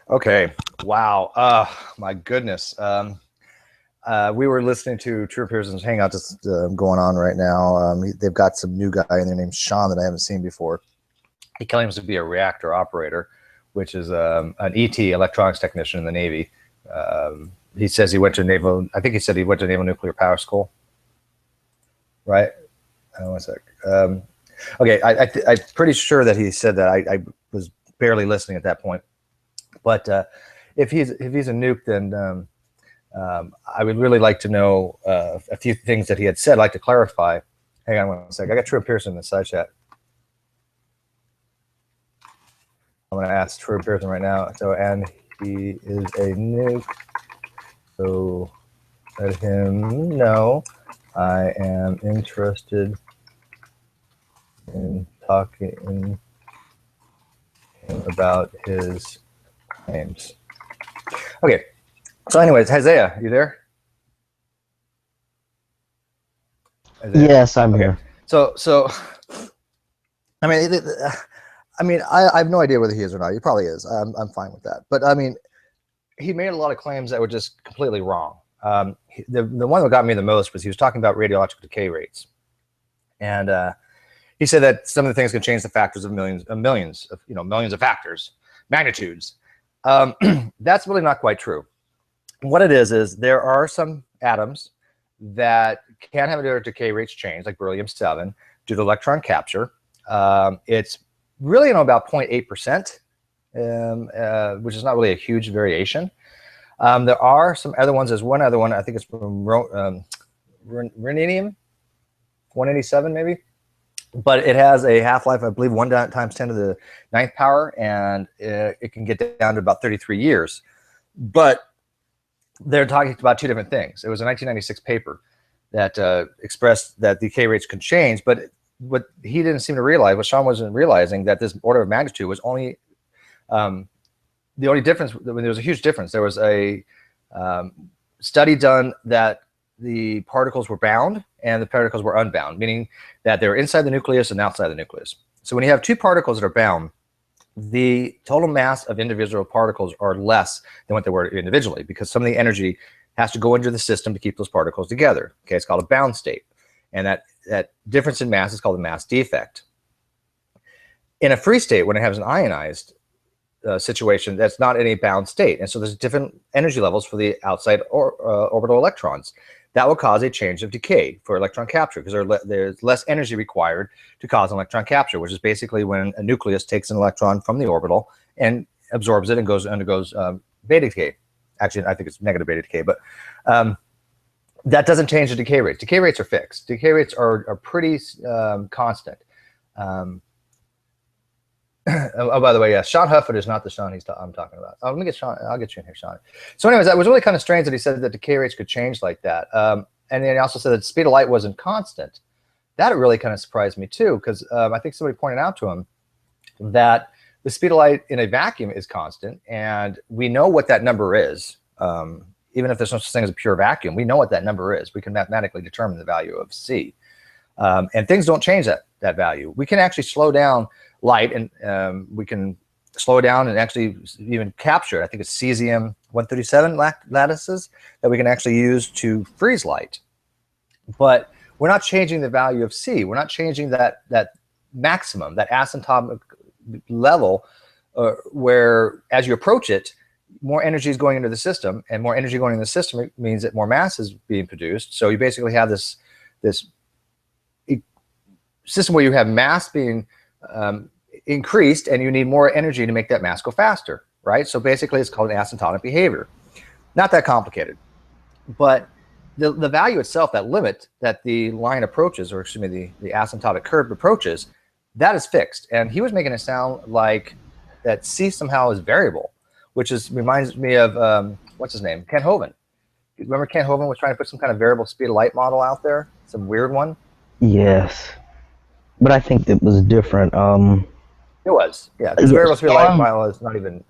Okay. Wow. My goodness. We were listening to TrueEmpiricism's Hangout just going on right now. They've got some new guy in there named Shawn that I haven't seen before. He claims to be a reactor operator, which is an ET, electronics technician in the Navy. He says he went to naval. I think he said he went to Naval Nuclear Power School. Right. One sec. Okay. I'm pretty sure that he said that. I was barely listening at that point. But if he's a nuke, then I would really like to know a few things that he had said. I'd like to clarify. Hang on one sec. I got TrueEmpiricism in the side chat. I'm going to ask TrueEmpiricism right now. So, and he is a nuke. So let him know I am interested in talking about his claims. Okay. So anyways, Isaiah, you there? Isaiah? Yes, I'm here. So, I mean, I have no idea whether he is or not. He probably is. I'm fine with that. But I mean, he made a lot of claims that were just completely wrong. The one that got me the most was he was talking about radiological decay rates, and he said that some of the things can change the factors of millions of factors, magnitudes. That's really not quite true. What it is there are some atoms that can have their decay rates change, like beryllium-7, due to electron capture. It's really about 0.8%, which is not really a huge variation. There are some other ones. There's one other one, I think it's from rhenium, 187 maybe. But it has a half-life, I believe, 1 times 10 to the 9th power, and it can get down to about 33 years. But they're talking about two different things. It was a 1996 paper that expressed that decay rates could change, but what he didn't seem to realize, what Shawn wasn't realizing, that this order of magnitude was only the only difference. When there was a huge difference, there was a study done that the particles were bound and the particles were unbound, meaning that they were inside the nucleus and outside the nucleus. So when you have two particles that are bound, the total mass of individual particles are less than what they were individually, because some of the energy has to go into the system to keep those particles together. Okay, it's called a bound state, and that difference in mass is called the mass defect. In a free state, when it has an ionized situation, that's not in a bound state, and so there's different energy levels for the outside orbital electrons. That will cause a change of decay for electron capture, because there's less energy required to cause an electron capture, which is basically when a nucleus takes an electron from the orbital and absorbs it and undergoes beta decay. Actually, I think it's negative beta decay, but that doesn't change the decay rates. Decay rates are fixed. Decay rates are pretty constant. Oh, by the way, yeah, Shawn Hufford is not the Shawn I'm talking about. Let me get Shawn. I'll get you in here, Shawn. So anyways, that was really kind of strange that he said that decay rates could change like that. And then he also said that the speed of light wasn't constant. That really kind of surprised me too, because I think somebody pointed out to him that the speed of light in a vacuum is constant, and we know what that number is. Even if there's no such thing as a pure vacuum, we know what that number is. We can mathematically determine the value of C. And things don't change that value. We can actually slow down light, and we can slow down and actually even capture, I think it's cesium-137 lattices that we can actually use to freeze light. But we're not changing the value of C. We're not changing that maximum, that asymptotic level, where as you approach it, more energy is going into the system, and more energy going into the system means that more mass is being produced. So you basically have this system where you have mass being increased, and you need more energy to make that mass go faster, right? So basically it's called an asymptotic behavior. Not that complicated, but the value itself, that limit that the line approaches, or excuse me, the asymptotic curve approaches, that is fixed. And he was making it sound like that C somehow is variable, which reminds me of, what's his name? Kent Hovind. Remember Kent Hovind was trying to put some kind of variable speed of light model out there? Some weird one? Yes. But I think it was different. It was, yeah. Because variable speed of light model is not even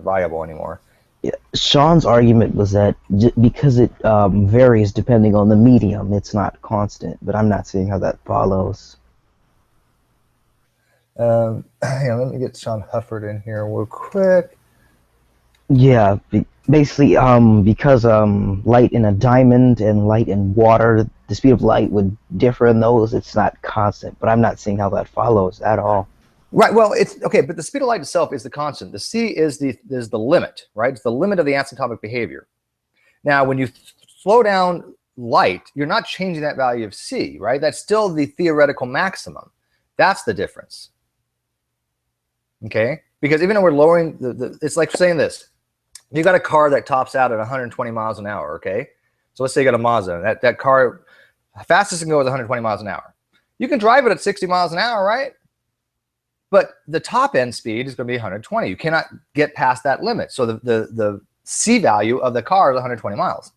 viable anymore. Yeah. Shawn's argument was that because it varies depending on the medium, it's not constant. But I'm not seeing how that follows. Hang on, let me get Shawn Hufford in here real quick. Yeah, basically, because light in a diamond and light in water, the speed of light would differ in those. It's not constant, but I'm not seeing how that follows at all. Right. Well, it's okay, but the speed of light itself is the constant. The c is the limit, right? It's the limit of the asymptotic behavior. Now, when you slow down light, you're not changing that value of c, right? That's still the theoretical maximum. That's the difference. Okay, because even though we're lowering it's like saying this: you got a car that tops out at 120 miles an hour. Okay, so let's say you got a Mazda. That car, fastest it can go is 120 miles an hour. You can drive it at 60 miles an hour, right? But the top end speed is going to be 120. You cannot get past that limit. So the C value of the car is 120 miles.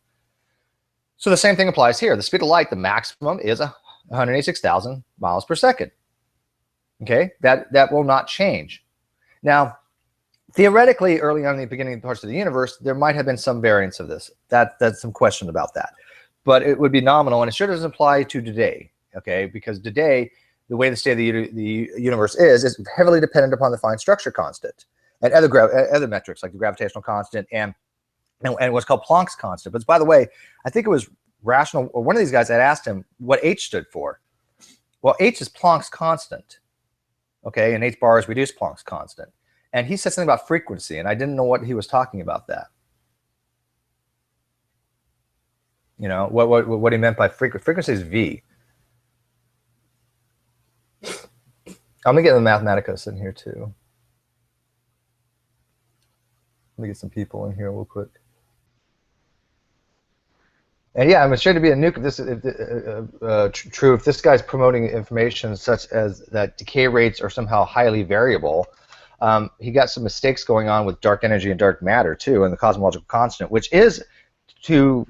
So the same thing applies here. The speed of light, the maximum is 186,000 miles per second. Okay, that will not change. Now, theoretically, early on in the beginning parts of the universe, there might have been some variance of this. That's some question about that. But it would be nominal, and it sure doesn't apply to today. Okay, because today, the way the state of the universe is heavily dependent upon the fine structure constant and other metrics like the gravitational constant and what's called Planck's constant. But by the way, I think it was Rational, or one of these guys had asked him what H stood for. Well, H is Planck's constant, okay, and H bar is reduced Planck's constant. And he said something about frequency, and I didn't know what he was talking about that. You know, what he meant by frequency. Frequency is V. I'm gonna get the Mathematicos in here too. Let me get some people in here real quick. And yeah, I'm sure to be a nuke if this true. If this guy's promoting information such as that decay rates are somehow highly variable, he got some mistakes going on with dark energy and dark matter too, and the cosmological constant, which is to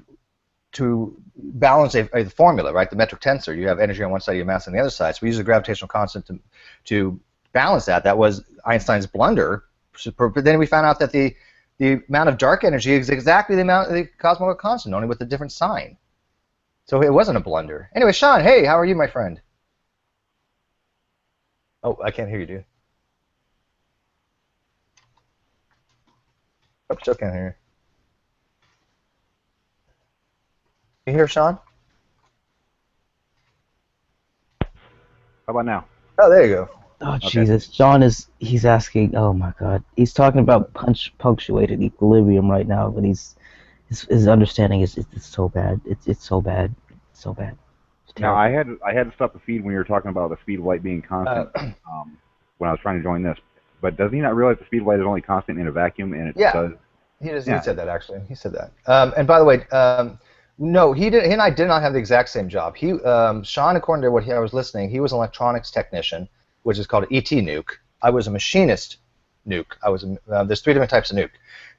balance a formula, right? The metric tensor. You have energy on one side, you have mass on the other side. So we use the gravitational constant to balance that. That was Einstein's blunder. But then we found out that the amount of dark energy is exactly the amount of the cosmological constant, only with a different sign. So it wasn't a blunder. Anyway, Shawn, hey, how are you, my friend? Oh, I can't hear you, dude. Oh, still can't hear you. You hear Shawn? How about now? Oh, there you go. Oh, Jesus. Shawn he's asking, oh my God. He's talking about punctuated equilibrium right now, but his understanding is it's so bad. It's so bad. It's so bad. It's now, I had to stop the feed when you were talking about the speed of light being constant when I was trying to join this. But does he not realize the speed of light is only constant in a vacuum? And it does. He said that, actually. He said that. And by the way, no, he and I did not have the exact same job. Shawn, according to what I was listening, he was an electronics technician, which is called an ET nuke. I was a machinist nuke. There's three different types of nuke.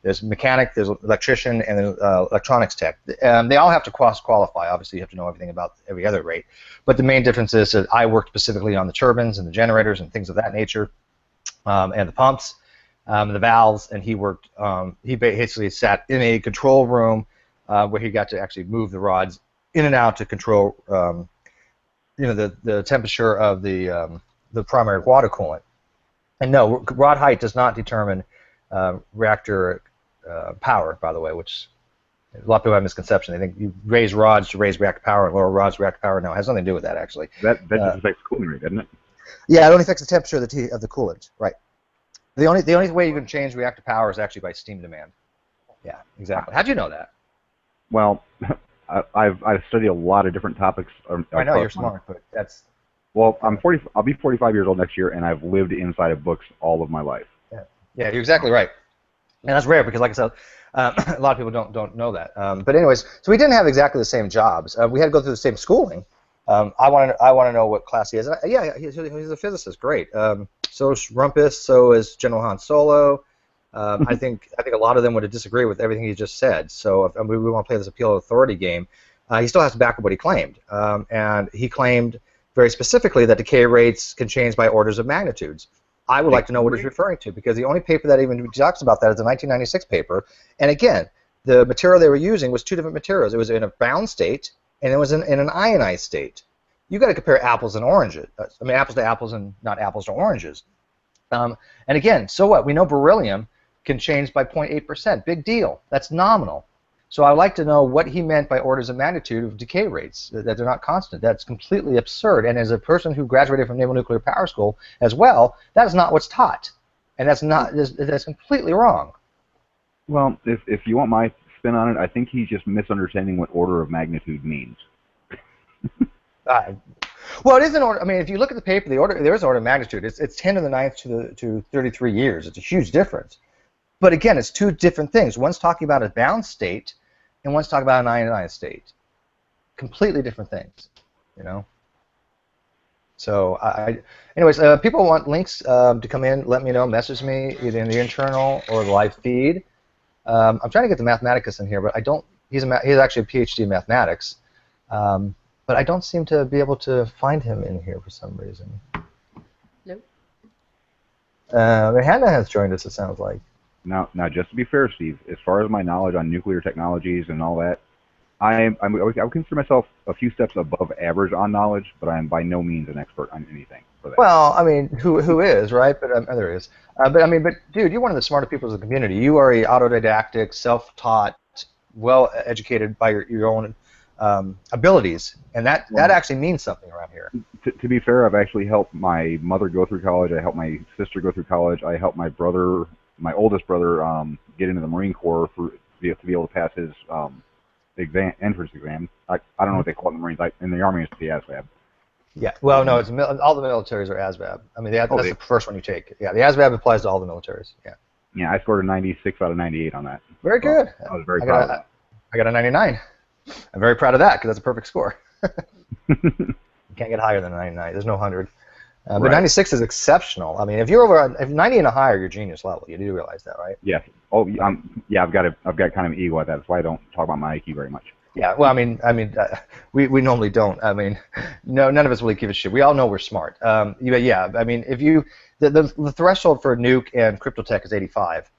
There's mechanic, there's electrician, and then electronics tech. They all have to cross-qualify. Obviously, you have to know everything about every other rate. But the main difference is that I worked specifically on the turbines and the generators and things of that nature, and the pumps, the valves, and he worked. He basically sat in a control room where he got to actually move the rods in and out to control, the temperature of the primary water coolant. And no, rod height does not determine reactor power, by the way, which a lot of people have a misconception. They think you raise rods to raise reactor power and lower rods to reactor power. No, it has nothing to do with that, actually. That just affects cooling rate, doesn't it? Yeah, it only affects the temperature of the coolant, right. The only way you can change reactor power is actually by steam demand. Yeah, exactly. How'd you know that? Well, I've studied a lot of different topics. I know you're smart, but that's. Well, I'll be 45 years old next year, and I've lived inside of books all of my life. Yeah, you're exactly right, and that's rare because, like I said, a lot of people don't know that. But anyways, so we didn't have exactly the same jobs. We had to go through the same schooling. I want to know what class he is. Yeah, he's a physicist. Great. So is Rumpus. So is General Han Solo. I think a lot of them would disagree with everything he just said. So if we want to play this appeal of authority game, he still has to back up what he claimed. And he claimed very specifically that decay rates can change by orders of magnitudes. I would like to know what he's referring to, because the only paper that even talks about that is the 1996 paper. And again, the material they were using was two different materials. It was in a bound state, and it was in an ionized state. You got to compare apples and oranges. I mean, apples to apples and not apples to oranges. And again, so what? We know beryllium can change by 0.8%. Big deal. That's nominal. So I'd like to know what he meant by orders of magnitude of decay rates, that they're not constant. That's completely absurd. And as a person who graduated from Naval Nuclear Power School as well, that is not what's taught. And that's completely wrong. Well, if you want my spin on it, I think he's just misunderstanding what order of magnitude means. Well, it is an order. I mean, if you look at the paper, there is an order of magnitude. It's 10 to the 9th to 33 years. It's a huge difference. But again, it's two different things. One's talking about a bound state, and one's talking about an ionized state. Completely different things, you know. So, anyways, people want links to come in. Let me know. Message me either in the internal or the live feed. I'm trying to get the Mathematicus in here, but I don't. He's actually a PhD in mathematics, but I don't seem to be able to find him in here for some reason. Nope. Hannah has joined us. It sounds like. Now, just to be fair, Steve, as far as my knowledge on nuclear technologies and all that, I would consider myself a few steps above average on knowledge, but I am by no means an expert on anything for that. Well, I mean, who is, right? But there is. But dude, you're one of the smarter people in the community. You are a autodidactic, self-taught, well-educated by your own abilities, and that actually means something around here. To be fair, I've actually helped my mother go through college. I helped my sister go through college. I helped my brother, my oldest brother, get into the Marine Corps to be able to pass his entrance exam. I don't know what they call it in the Marines. In the Army, it's the ASVAB. Yeah, well, no, it's all the militaries are ASVAB. I mean, that's the first one you take. Yeah, the ASVAB applies to all the militaries. Yeah. Yeah, I scored a 96 out of 98 on that. Very good. I was very proud of that. I got a 99. I'm very proud of that because that's a perfect score. You can't get higher than a 99. There's no 100. But Right. 96 is exceptional. I mean, if you're if 90 and higher, you're genius level. You do realize that, right? Yeah. Oh, yeah. I've got kind of an ego at that. That's why I don't talk about my IQ very much. Yeah. Well, we normally don't. I mean, no, none of us really give a shit. We all know we're smart. Yeah. I mean, if you the threshold for nuke and cryptotech is 85.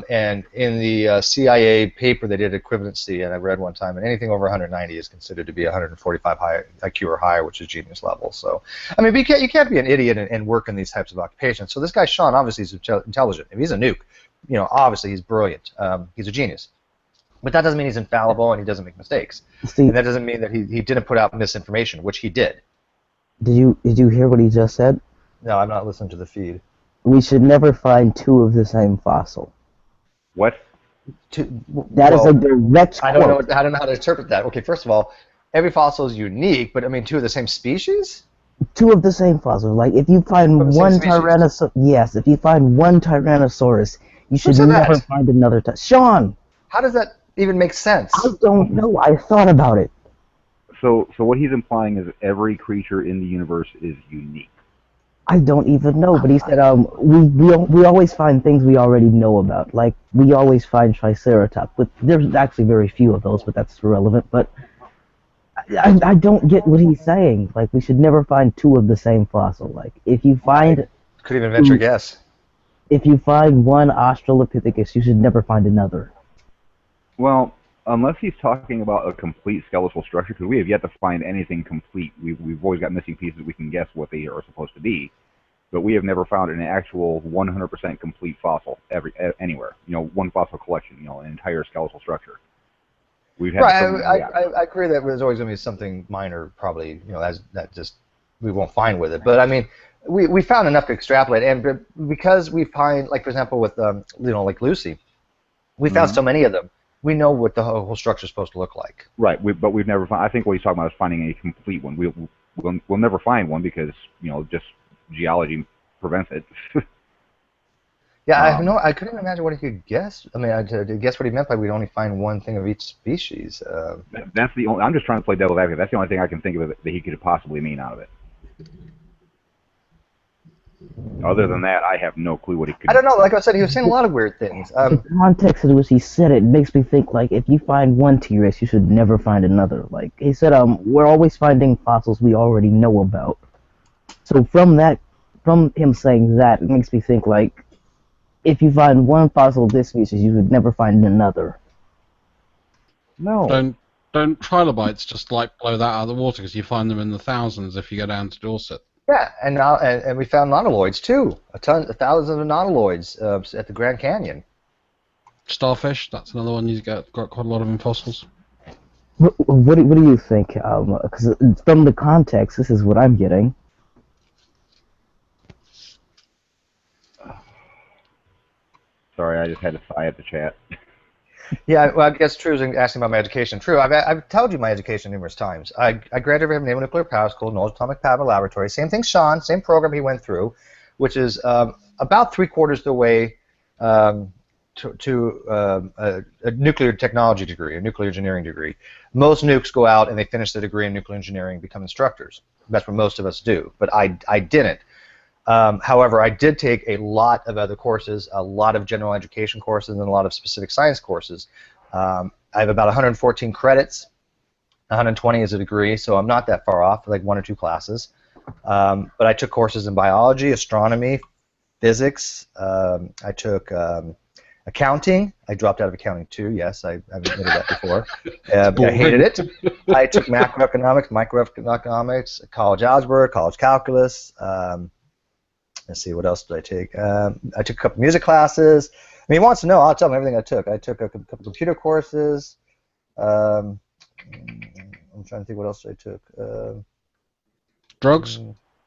And in the CIA paper, they did equivalency, and I read one time, and anything over 190 is considered to be 145 IQ or higher, which is genius level. So, I mean, but you can't be an idiot and work in these types of occupations. So this guy, Shawn, obviously is intelligent. If he's a nuke, obviously he's brilliant. He's a genius. But that doesn't mean he's infallible and he doesn't make mistakes. See, and that doesn't mean that he didn't put out misinformation, which he did. Did you hear what he just said? No, I'm not listening to the feed. We should never find two of the same fossil. What? That is a direct quote. I don't know how to interpret that. Okay, first of all, every fossil is unique, but I mean, two of the same species? Two of the same fossil. Like if you find one Tyrannosaurus, yes, if you find one Tyrannosaurus, you should never find another. Shawn, how does that even make sense? I don't know. I thought about it. So what he's implying is every creature in the universe is unique. I don't even know, but he said we always find things we already know about. Like we always find Triceratops, but there's actually very few of those, but that's irrelevant. But I don't get what he's saying. Like we should never find two of the same fossil. Like if you find could even venture a guess. If you find one Australopithecus, you should never find another. Well, unless he's talking about a complete skeletal structure, because we have yet to find anything complete. We've always got missing pieces. We can guess what they are supposed to be, but we have never found an actual 100% complete fossil anywhere. One fossil collection. An entire skeletal structure. We've had I agree that there's always going to be something minor, probably. That just we won't find with it. But I mean, we found enough to extrapolate, and because we find, like for example, with like Lucy, we found so many of them. We know what the whole structure is supposed to look like. Right, but we've never found. I think what he's talking about is finding a complete one. We'll never find one because just geology prevents it. Yeah, I couldn't imagine what he could guess. I mean, to guess what he meant by we'd only find one thing of each species. That's the only. I'm just trying to play devil's advocate. That's the only thing I can think of that he could possibly mean out of it. Other than that, I have no clue what he could. I don't know. Like I said, he was saying a lot of weird things. The context in which he said it makes me think, like, if you find one T-Rex, you should never find another. Like he said, we're always finding fossils we already know about. So from him saying that, it makes me think, like, if you find one fossil of this species, you would never find another. No. Don't trilobites just like blow that out of the water because you find them in the thousands if you go down to Dorset. Yeah, and we found nautiloids too. Thousands of nautiloids at the Grand Canyon. Starfish, that's another one you've got quite a lot of in fossils. What do you think? Because from the context, this is what I'm getting. Sorry, I just had to sigh at the chat. Yeah, well, I guess True is asking about my education. True, I've told you my education numerous times. I graduated from Naval Nuclear Power School, Knowledge Atomic Power Laboratory. Same thing, Shawn, same program he went through, which is about 3/4 of the way to a nuclear technology degree, a nuclear engineering degree. Most nukes go out and they finish the degree in nuclear engineering and become instructors. That's what most of us do, but I didn't. However, I did take a lot of other courses, a lot of general education courses, and a lot of specific science courses. I have about 114 credits. 120 is a degree, so I'm not that far off, like 1 or 2 classes. But I took courses in biology, astronomy, physics. I took accounting. I dropped out of accounting too. Yes, I've admitted that before. I hated it. I took macroeconomics, microeconomics, college algebra, college calculus. Let's see, what else did I take? I took a couple music classes. I mean, he wants to know. I'll tell him everything I took. I took a couple computer courses. I'm trying to think what else I took. Drugs?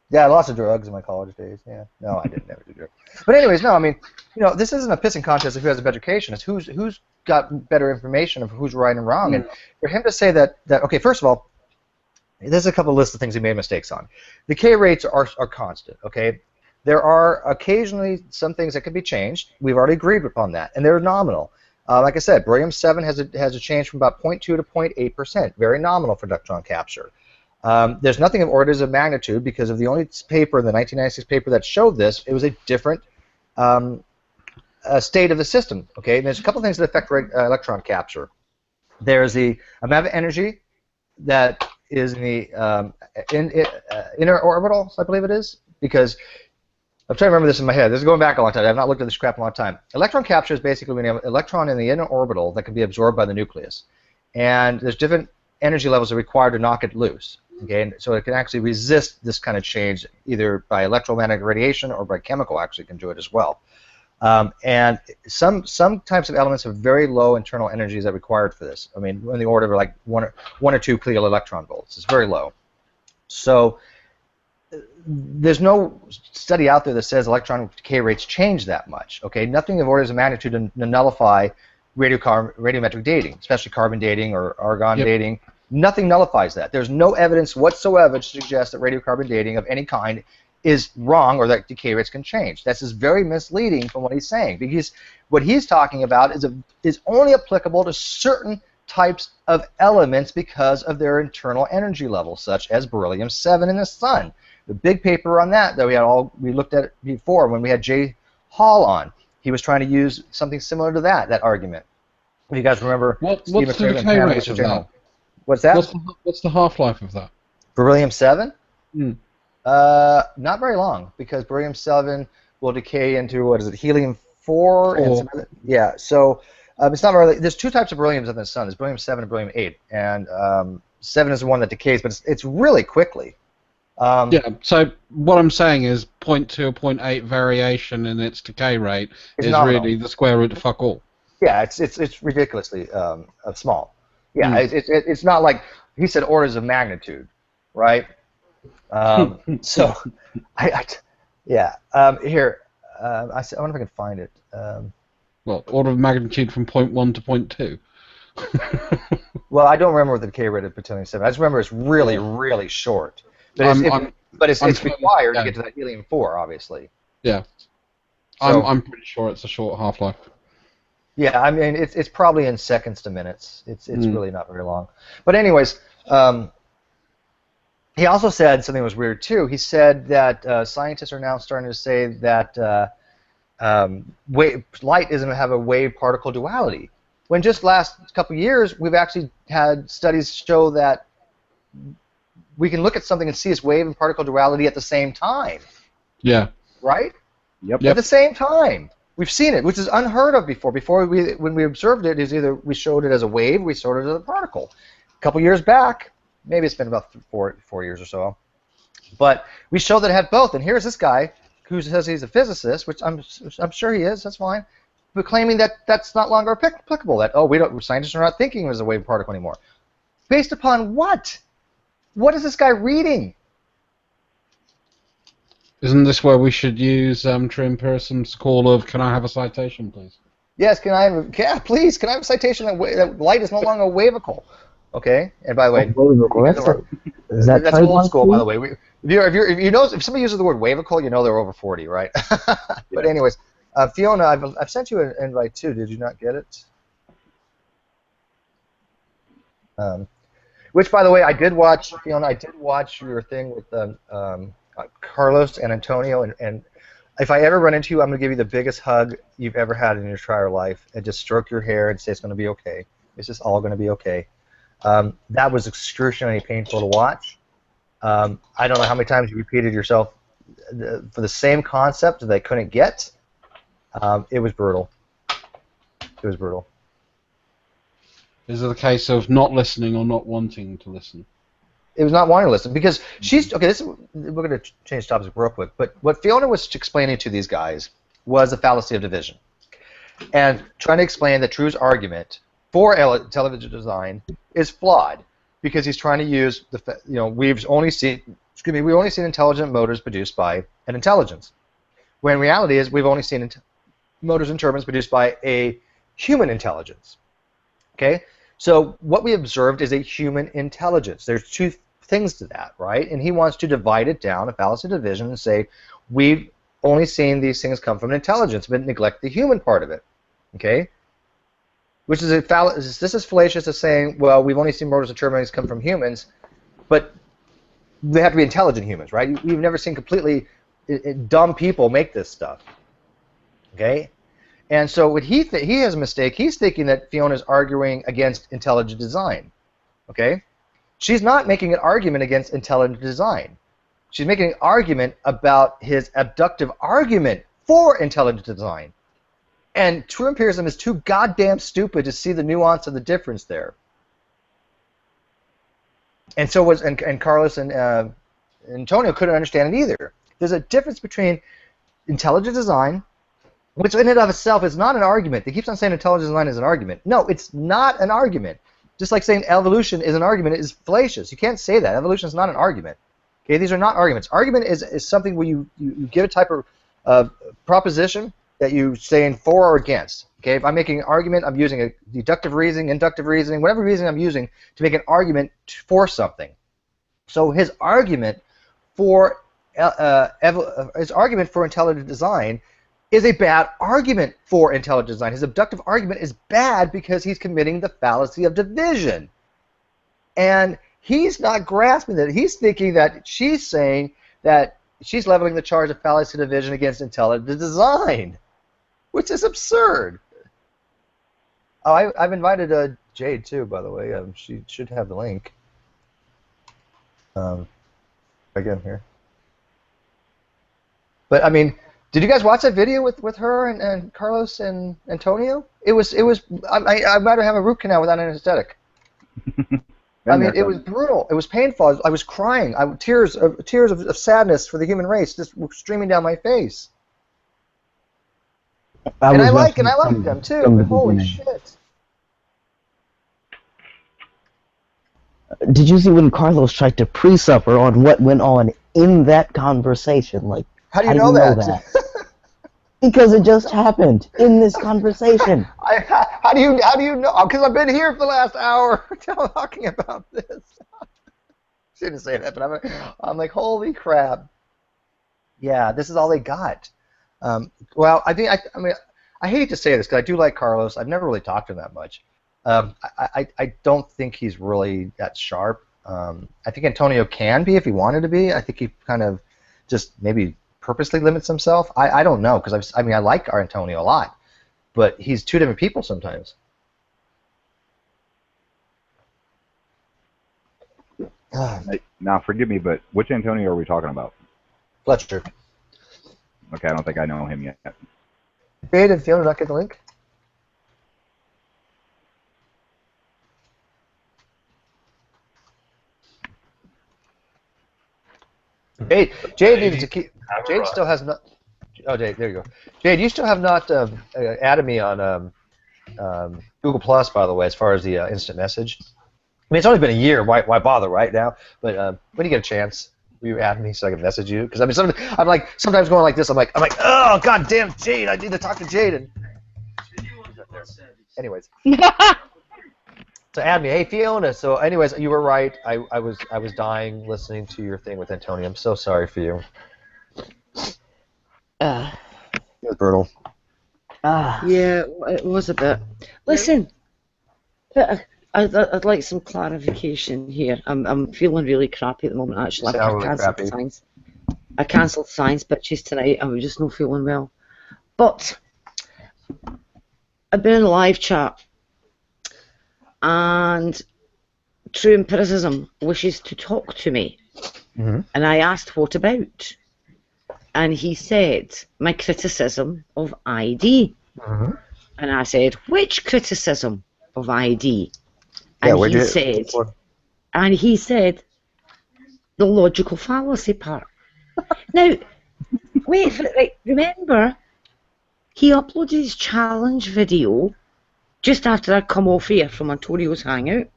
Yeah, lots of drugs in my college days. Yeah, no, I didn't never do drugs. But anyways, no, I mean, this isn't a pissing contest of who has a better education. It's who's got better information of who's right and wrong. And for him to say that okay, first of all, there's a couple lists of things he made mistakes on. Decay rates are constant. Okay. There are occasionally some things that can be changed. We've already agreed upon that, and they're nominal. Like I said, beryllium-7 has a change from about 0.2 to 0.8%, very nominal for electron capture. There's nothing of orders of magnitude because of the only paper, the 1996 paper that showed this, it was a different state of the system. Okay, and there's a couple things that affect electron capture. There's the amount of energy that is in the inner orbital, I believe it is, because I'm trying to remember this in my head. This is going back a long time. I've not looked at this crap in a long time. Electron capture is basically when you have an electron in the inner orbital that can be absorbed by the nucleus. And there's different energy levels that are required to knock it loose. Okay? And so it can actually resist this kind of change either by electromagnetic radiation or by chemical actually can do it as well. And some types of elements have very low internal energies that are required for this. I mean, in the order of like 1 or 2 kilo electron volts. It's very low. So there's no study out there that says electron decay rates change that much. Okay, nothing of orders of magnitude to nullify radiometric dating, especially carbon dating or argon dating. Nothing nullifies that. There's no evidence whatsoever to suggest that radiocarbon dating of any kind is wrong or that decay rates can change. That's just very misleading from what he's saying, because what he's talking about is only applicable to certain types of elements because of their internal energy levels, such as beryllium-7 in the sun. The big paper on that we looked at it before when we had Jay Hall on. He was trying to use something similar to that argument. If you guys remember, what's the decay rate of that? What's that? What's the half-life of that? Beryllium-7? Not very long, because beryllium-7 will decay into, what is it, helium-4? And some other, yeah, so it's not really. There's 2 types of berylliums in the sun. There's beryllium-7 and beryllium-8, and 7 is the one that decays, but it's really quickly. Yeah, so what I'm saying is 0.2 or 0.8 variation in its decay rate is nominal. Really the square root of fuck all. Yeah, it's ridiculously small. Yeah, it's not like he said orders of magnitude, right? So, here, I wonder if I can find it. Well, order of magnitude from 0.1 to 0.2. Well, I don't remember what the decay rate of plutonium-7. I just remember it's really, really short. But it's required to get to that helium-4, obviously. Yeah. So, I'm pretty sure it's a short half-life. Yeah, I mean, it's probably in seconds to minutes. It's really not very long. But anyways, he also said something that was weird, too. He said that scientists are now starting to say that light isn't going to have a wave-particle duality. When just last couple of years, we've actually had studies show that we can look at something and see its wave and particle duality at the same time. Yeah. Right? Yep. At the same time. We've seen it, which is unheard of before. When we observed it, is either we showed it as a wave, we showed it as a particle. A couple years back, maybe it's been about four years or so, but we showed that it had both. And here's this guy who says he's a physicist, which I'm sure he is. That's fine. claiming that that's not longer applicable. That scientists are not thinking as a wave particle anymore. Based upon what? What is this guy reading? Isn't this where we should use TrueEmpiricism's call of "Can I have a citation, please"? Yes, please. Can I have a citation that light is no longer a wavicle? Okay. And by the way, that's old school. By the way, if somebody uses the word wavicle, you know they're over 40, right? But anyways, Fiona, I've sent you an invite too. Did you not get it? Which, by the way, I did watch, Fiona. I did watch your thing with Carlos and Antonio, and if I ever run into you, I'm going to give you the biggest hug you've ever had in your entire life, and just stroke your hair and say it's going to be okay. It's just all going to be okay. That was excruciatingly painful to watch. I don't know how many times you repeated yourself for the same concept that they couldn't get. It was brutal. It was brutal. Is it a case of not listening or not wanting to listen? It was not wanting to listen because she's okay. We're going to change topics real quick. But what Fiona was explaining to these guys was the fallacy of division, and trying to explain that True's argument for television design is flawed because he's trying to use we've only seen intelligent motors produced by an intelligence, when in reality is we've only seen motors and turbines produced by a human intelligence. Okay, so what we observed is a human intelligence. There's two things to that, right? And he wants to divide it down, a fallacy division, and say we've only seen these things come from intelligence, but neglect the human part of it. Okay, which is this is fallacious as saying, well, we've only seen motors and turbines come from humans, but they have to be intelligent humans, right? We've never seen completely dumb people make this stuff. Okay. And so what he has a mistake. He's thinking that Fiona's arguing against intelligent design. Okay? She's not making an argument against intelligent design. She's making an argument about his abductive argument for intelligent design. And true empiricism is too goddamn stupid to see the nuance of the difference there. And so and Carlos and Antonio couldn't understand it either. There's a difference between intelligent design, which in and of itself is not an argument. They keep on saying intelligent design is an argument. No, it's not an argument. Just like saying evolution is an argument is fallacious. You can't say that. Evolution is not an argument. Okay, these are not arguments. Argument is something where you give a type of proposition that you saying for or against. Okay, if I'm making an argument, I'm using a deductive reasoning, inductive reasoning, whatever reasoning I'm using to make an argument for something. So his argument for intelligent design is a bad argument for intelligent design. His abductive argument is bad because he's committing the fallacy of division. And he's not grasping that. He's thinking that she's saying that she's leveling the charge of fallacy of division against intelligent design, which is absurd. Oh, I've invited Jade too, by the way. She should have the link. Again here. But I mean, did you guys watch that video with her and Carlos and Antonio? It was I'd rather have a root canal without an anesthetic. I mean, it was brutal. It was painful. I was crying. Tears of sadness for the human race just streaming down my face. And I like them too. Holy shit! Did you see when Carlos tried to pre-suffer on what went on in that conversation? Like, how do you know that? Because it just happened in this conversation. How do you know? Because I've been here for the last hour talking about this. Shouldn't say that, but I'm like, holy crap. Yeah, this is all they got. Well, I mean, I hate to say this because I do like Carlos. I've never really talked to him that much. I don't think he's really that sharp. I think Antonio can be if he wanted to be. I think he kind of just maybe purposely limits himself. I don't know because I like our Antonio a lot, but he's two different people sometimes. Now, forgive me, but which Antonio are we talking about? Fletcher. Okay, I don't think I know him yet. Jade and Fiona not get the link? Jade needs to keep. Jade still has not. Oh, Jade, there you go. Jade, you still have not added me on Google Plus, by the way, as far as the instant message. I mean, it's only been a year. Why bother right now? But when you get a chance, will you add me so I can message you? Because I mean, I'm like sometimes going like this. I'm like, oh god damn, Jade, I need to talk to Jade. And anyways, so add me. Hey Fiona. So anyways, you were right. I was dying listening to your thing with Antonio. I'm so sorry for you. It was brutal. Yeah, it was a bit. Listen, I'd like some clarification here. I'm feeling really crappy at the moment. Actually, I cancelled science bitches tonight. I was just not feeling well. But I've been in a live chat, and TrueEmpiricism wishes to talk to me, and I asked what about. And he said, my criticism of ID. And I said, which criticism of ID? And he said, the logical fallacy part. Now, wait for it, right, remember, he uploaded his challenge video just after I'd come off here from Antonio's hangout.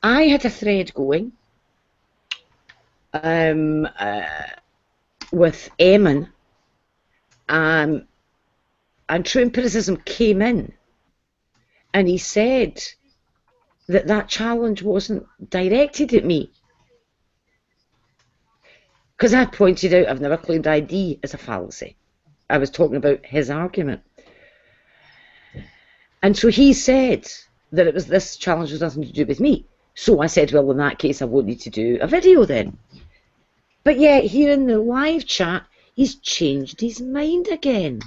I had a thread going. With Eamon, and TrueEmpiricism came in, and he said that challenge wasn't directed at me, because I pointed out I've never claimed ID as a fallacy. I was talking about his argument, and so he said that this challenge was nothing to do with me. So I said, well, in that case, I won't need to do a video then. But yet, here in the live chat, he's changed his mind again.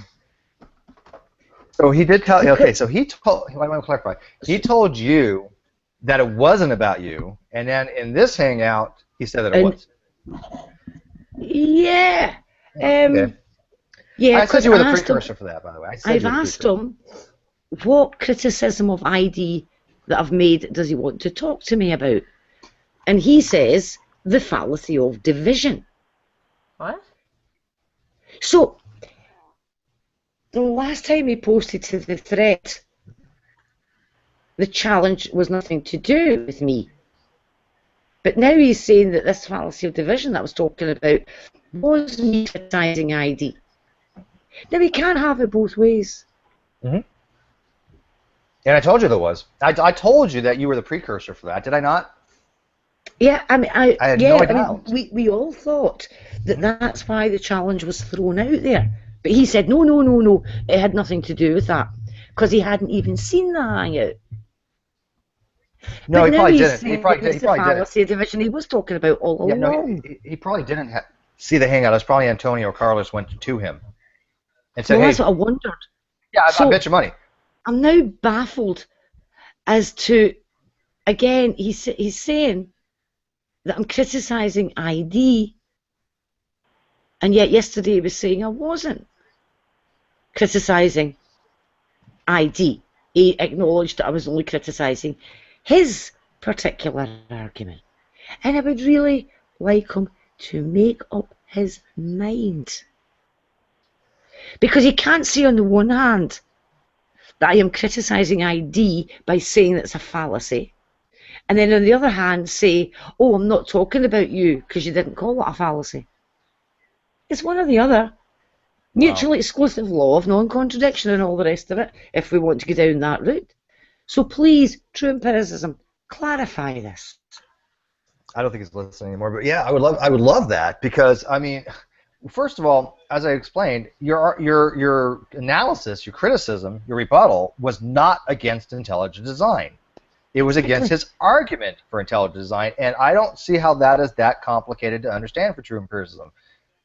So he did tell. Okay, so he told. I want to clarify. He told you that it wasn't about you, and then in this hangout, he said that it was. Yeah. Okay. Yeah. I said you were the precursor for that, by the way. I've asked him what criticism of ID that I've made does he want to talk to me about, and he says the fallacy of division. What? So, the last time he posted to the thread, the challenge was nothing to do with me. But now he's saying that this fallacy of division that I was talking about was me criticizing ID. Now, we can't have it both ways. And I told you there was. I told you that you were the precursor for that, did I not? Yeah, I mean, I had no doubt. We all thought that that's why the challenge was thrown out there. But he said, no, it had nothing to do with that, because he hadn't even seen the hangout. No, but he probably didn't. He probably didn't. The fallacy of division he was talking about all along. No, he probably didn't see the hangout. It was probably Antonio or Carlos went to him and said, well, hey. That's what I wondered. Yeah, I bet you money. I'm now baffled as to, again, he's saying that I'm criticising ID, and yet yesterday he was saying I wasn't criticising ID. He acknowledged that I was only criticising his particular argument. And I would really like him to make up his mind. Because he can't say on the one hand that I am criticising ID by saying that it's a fallacy, and then on the other hand say, oh, I'm not talking about you because you didn't call it a fallacy. It's one or the other. Mutually exclusive law of non-contradiction and all the rest of it, if we want to go down that route. So please, TrueEmpiricism, clarify this. I don't think he's listening anymore, but yeah, I would love that, because I mean, first of all, as I explained, your analysis, your criticism, your rebuttal was not against intelligent design. It was against his argument for intelligent design, and I don't see how that is that complicated to understand for TrueEmpiricism.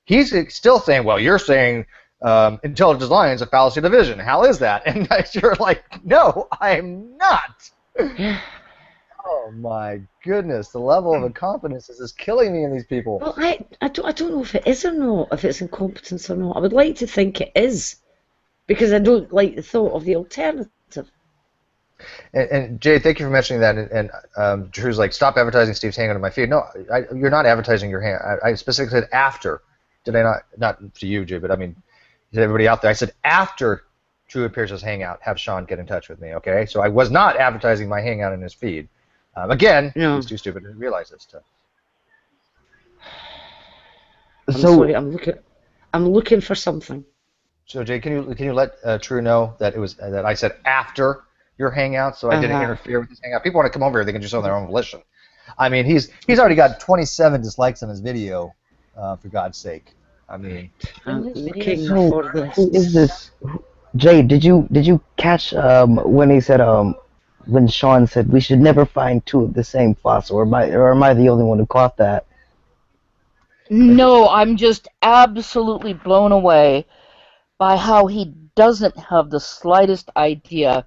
He's still saying, well, you're saying intelligent design is a fallacy of division. How is that? And you're like, no, I'm not. Oh my goodness, the level of incompetence is killing me in these people. Well, I don't know if it is or not, if it's incompetence or not. I would like to think it is, because I don't like the thought of the alternative. And Jay, thank you for mentioning that. And Drew's like, stop advertising Steve's hangout on my feed. No, you're not advertising your hangout. I specifically said after Did I not to you, Jay, but I mean, to everybody out there, I said after True Empiricism Hangout, have Shawn get in touch with me, okay? So I was not advertising my Hangout in his feed. Again, he's too stupid to realize this stuff. I'm sorry, I'm looking for something. So Jay, can you let True know that it was that I said after your Hangout, so I didn't interfere with his Hangout. People want to come over here, they can just on their own volition. I mean, he's already got 27 dislikes on his video, for God's sake. I mean, I'm looking for this. Who is this? Jay, did you catch when he said when Shawn said we should never find two of the same fossil, or am I the only one who caught that? No, I'm just absolutely blown away by how he doesn't have the slightest idea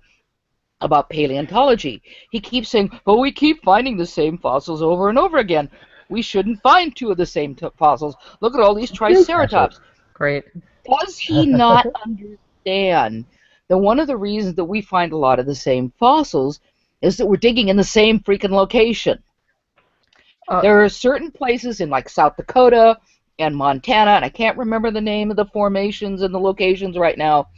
about paleontology. He keeps saying, "Oh, we keep finding the same fossils over and over again. We shouldn't find two of the same fossils. Look at all these triceratops." Great. Does he not understand that one of the reasons that we find a lot of the same fossils is that we're digging in the same freaking location? There are certain places in like South Dakota and Montana, and I can't remember the name of the formations and the locations right now,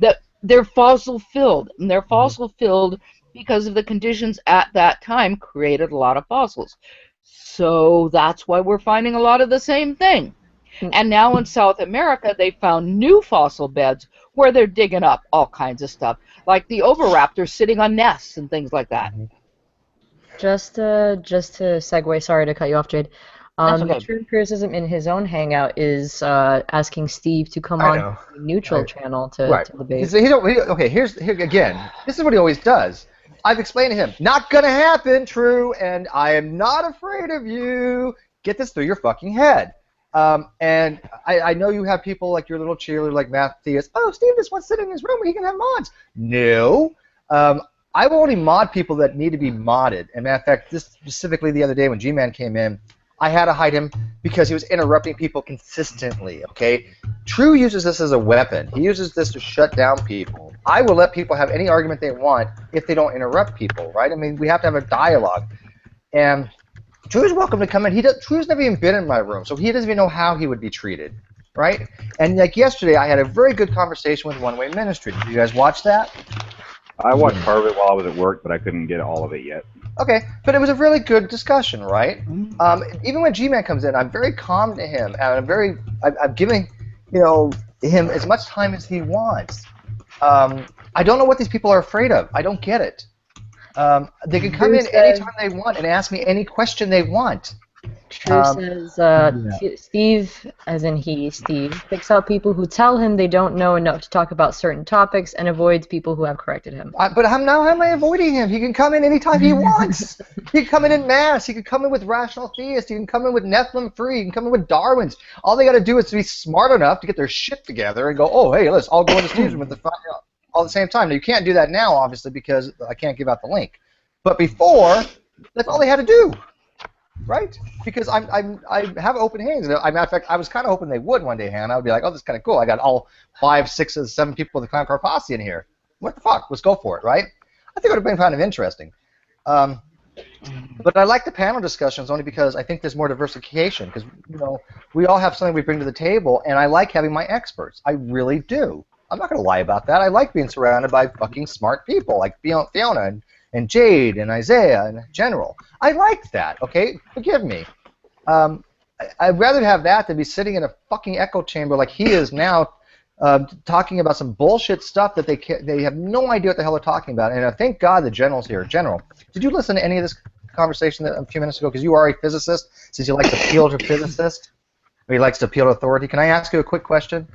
that they're fossil filled. And they're fossil filled because of the conditions at that time created a lot of fossils. So that's why we're finding a lot of the same thing. And now in South America, they found new fossil beds where they're digging up all kinds of stuff, like the oviraptors sitting on nests and things like that. Just to segue, sorry to cut you off, Jade. Okay. True Empiricism in his own hangout is asking Steve to come on the neutral channel to debate. Okay, here again. This is what he always does. I've explained to him, not gonna happen, True, and I am not afraid of you. Get this through your fucking head. And I know you have people like your little cheerleader like Atheist. Oh, Steve just wants to sit in his room where he can have mods. No. I will only mod people that need to be modded. And matter of fact, this specifically the other day when G-Man came in, I had to hide him because he was interrupting people consistently, okay? True uses this as a weapon. He uses this to shut down people. I will let people have any argument they want if they don't interrupt people, right? I mean, we have to have a dialogue. And True is welcome to come in. True's never even been in my room, so he doesn't even know how he would be treated, right? And like yesterday, I had a very good conversation with One Way Ministry. Did you guys watch that? I watched part of it while I was at work, but I couldn't get all of it yet. Okay, but it was a really good discussion, right? Even when G-Man comes in, I'm very calm to him, and I'm giving, him as much time as he wants. I don't know what these people are afraid of. I don't get it. They can come in anytime they want and ask me any question they want. True says, Steve, as in Steve, picks out people who tell him they don't know enough to talk about certain topics and avoids people who have corrected him. But how am I avoiding him? He can come in anytime he wants. He can come in mass. He can come in with rational theists. He can come in with Nephilim free. He can come in with Darwins. All they got to do is to be smart enough to get their shit together and go, oh, hey, let's all go into Steve's room all at the same time. Now, you can't do that now, obviously, because I can't give out the link. But before, that's all they had to do. Right? Because I have open hands. Matter of fact, I was kind of hoping they would one day, Hannah. I would be like, oh, this is kind of cool. I got all 5, 6, 7 people of the Clown Car Posse in here. What the fuck? Let's go for it, right? I think it would have been kind of interesting. But I like the panel discussions only because I think there's more diversification. Because, we all have something we bring to the table, and I like having my experts. I really do. I'm not going to lie about that. I like being surrounded by fucking smart people like Fiona and Jade and Isaiah and General. I like that, okay? Forgive me. I'd rather have that than be sitting in a fucking echo chamber like he is now, talking about some bullshit stuff that they have no idea what the hell they're talking about. And thank God the General's here. General, did you listen to any of this conversation a few minutes ago? Because you are a physicist, since you like to appeal to physicists, or he likes to appeal to authority. Can I ask you a quick question?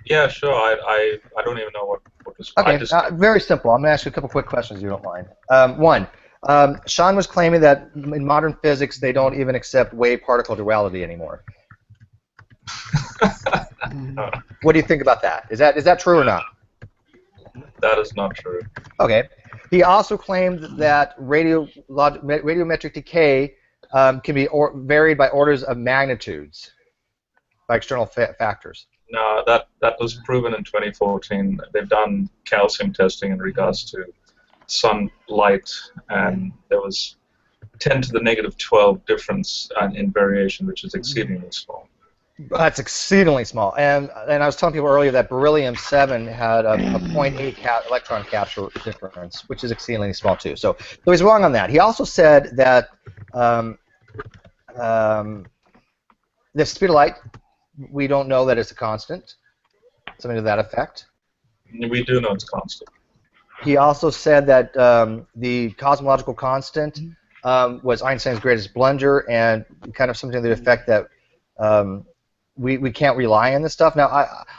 Yeah, sure. I don't even know what was. Okay, very simple. I'm going to ask you a couple quick questions if you don't mind. One, Shawn was claiming that in modern physics they don't even accept wave-particle duality anymore. What do you think about that? Is that true or not? That is not true. Okay. He also claimed that radiometric decay can be varied by orders of magnitudes by external factors. No, that was proven in 2014. They've done calcium testing in regards to sunlight, and there was 10 to the negative 12 difference in variation, which is exceedingly small. That's exceedingly small. And I was telling people earlier that beryllium-7 had a 0.8 electron capture difference, which is exceedingly small too. So he's wrong on that. He also said that the speed of light, we don't know that it's a constant, something to that effect. We do know it's constant. He also said that the cosmological constant was Einstein's greatest blunder, and kind of something to the effect that we can't rely on this stuff. Now,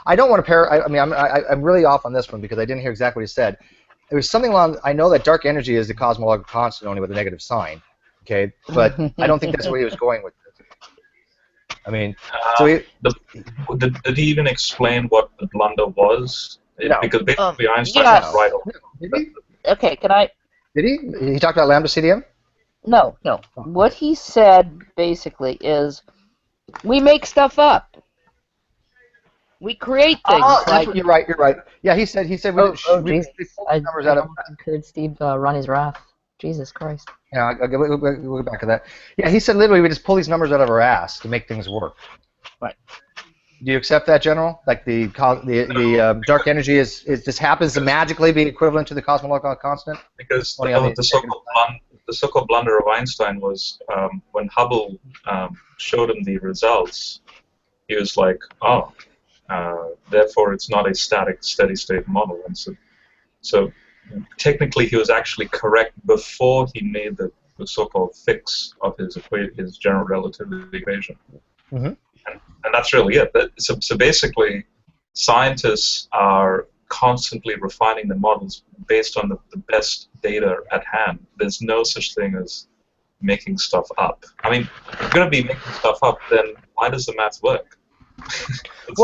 I don't want to I'm really off on this one because I didn't hear exactly what he said. It was something along. I know that dark energy is the cosmological constant only with a negative sign. Okay, but I don't think that's where he was going with this. I mean, so did he even explain what the blunder was? No. Because basically Einstein yes. was right on. Did he? Okay, can I? Did he? He talked about lambda CDM? No. What he said basically is, we make stuff up. We create things. You're right. Yeah, he said. Jesus. I heard Steve run his wrath. Jesus Christ. Yeah, we'll get back to that. Yeah, he said literally we just pull these numbers out of our ass to make things work. Right. Do you accept that, General? Like the dark energy is this happens to magically be equivalent to the cosmological constant? Because the so-called blunder of Einstein was when Hubble showed him the results, he was like, oh, therefore it's not a static, steady-state model. And so technically he was actually correct before he made the so-called fix of his general relativity equation. Mm-hmm. And that's really it. So basically, scientists are constantly refining the models based on the best data at hand. There's no such thing as making stuff up. I mean, if you're going to be making stuff up, then why does the math work? It's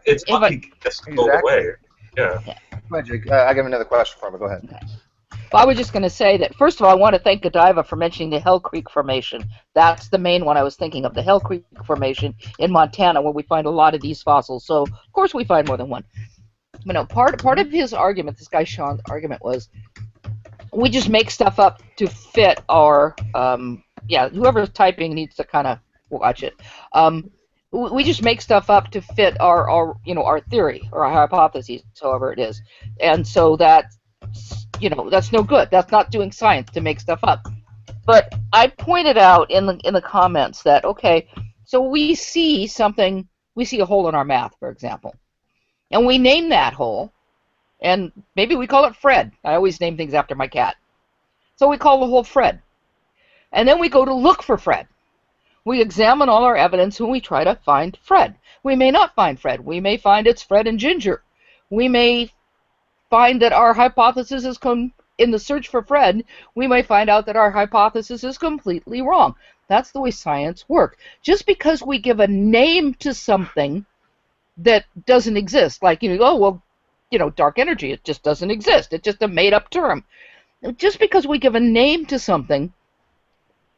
it's not just go away. Yeah. Go ahead, Jake. I got another question for him, but go ahead. Well, I was just going to say that, first of all, I want to thank Godiva for mentioning the Hell Creek Formation. That's the main one I was thinking of, the Hell Creek Formation in Montana, where we find a lot of these fossils. So, of course, we find more than one. But no, part of his argument, this guy Shawn's argument, was we just make stuff up to fit our, whoever's typing needs to kind of watch it. We just make stuff up to fit our theory or our hypotheses, however it is. And so that's no good. That's not doing science to make stuff up. But I pointed out in the comments that, okay, so we see something, we see a hole in our math, for example, and we name that hole, and maybe we call it Fred. I always name things after my cat. So we call the hole Fred. And then we go to look for Fred. We examine all our evidence and we try to find Fred. We may not find Fred. We may find it's Fred and Ginger. We may find that our hypothesis is in the search for Fred, we may find out that our hypothesis is completely wrong. That's the way science works. Just because we give a name to something that doesn't exist, like, dark energy, it just doesn't exist. It's just a made-up term. Just because we give a name to something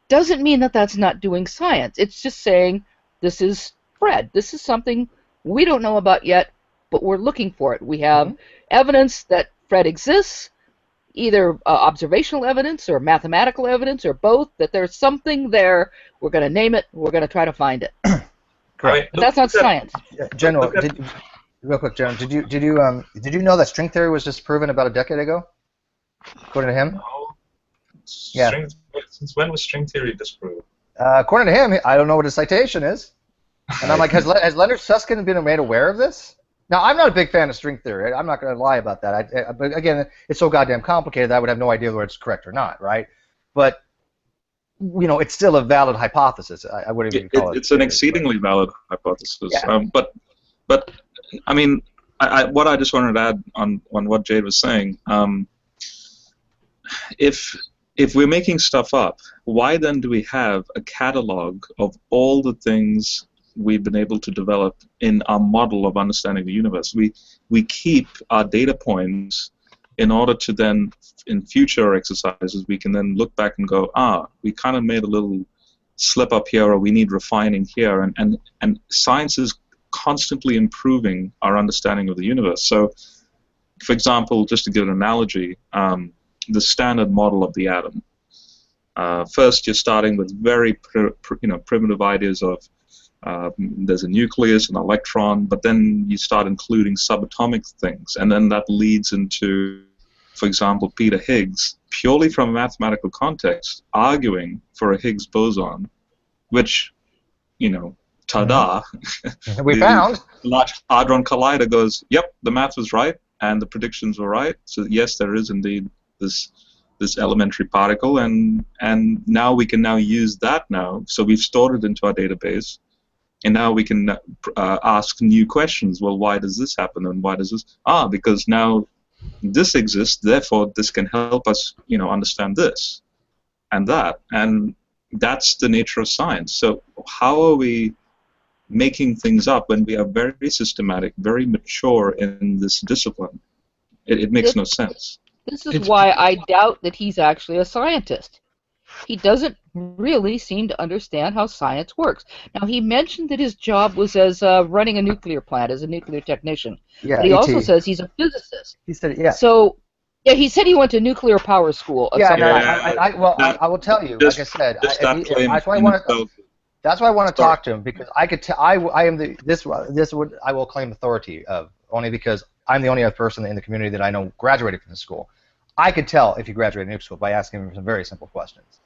doesn't mean that that's not doing science. It's just saying, this is Fred. This is something we don't know about yet, but we're looking for it. We have evidence that Fred exists, either observational evidence or mathematical evidence or both, that there's something there. We're going to name it. We're going to try to find it. Correct. But that's not science. General, real quick, General, did you know that string theory was disproven about a decade ago? According to him? No. Yeah. Since when was string theory disproved? According to him, I don't know what his citation is. And I'm like, has Leonard Susskind been made aware of this? Now, I'm not a big fan of string theory. I'm not going to lie about that. But again, it's so goddamn complicated that I would have no idea whether it's correct or not, right? But, it's still a valid hypothesis. I wouldn't even call it. It's an exceedingly valid hypothesis. Yeah. But I mean, what I just wanted to add on what Jade was saying, if we're making stuff up, why then do we have a catalog of all the things we've been able to develop in our model of understanding the universe? We keep our data points in order to then, in future exercises, we can then look back and go, we kind of made a little slip up here, or we need refining here, and science is constantly improving our understanding of the universe. So, for example, just to give an analogy, the standard model of the atom. First, you're starting with very primitive ideas of there's a nucleus, an electron, but then you start including subatomic things, and then that leads into, for example, Peter Higgs, purely from a mathematical context, arguing for a Higgs boson, which, you know, ta-da! We found. Large Hadron Collider goes, yep, the math was right, and the predictions were right, so yes, there is indeed this elementary particle, and now we can now use that now, so we've stored it into our database, and now we can ask new questions. Well, why does this happen, and why does this? Because now this exists, therefore this can help us, you know, understand this and that, and that's the nature of science. So how are we making things up when we are very systematic, very mature in this discipline? It makes no sense. This is why I doubt that he's actually a scientist. He doesn't really seem to understand how science works. Now, he mentioned that his job was as running a nuclear plant, as a nuclear technician. Yeah, but he also says he's a physicist. He said, yeah. So, yeah, he said he went to nuclear power school. Yeah, no, I will tell you, like I said, that's why I want to talk to him, because I could tell I am I will claim authority of, only because I'm the only other person in the community that I know graduated from the school. I could tell if you graduated Nuke school by asking him some very simple questions.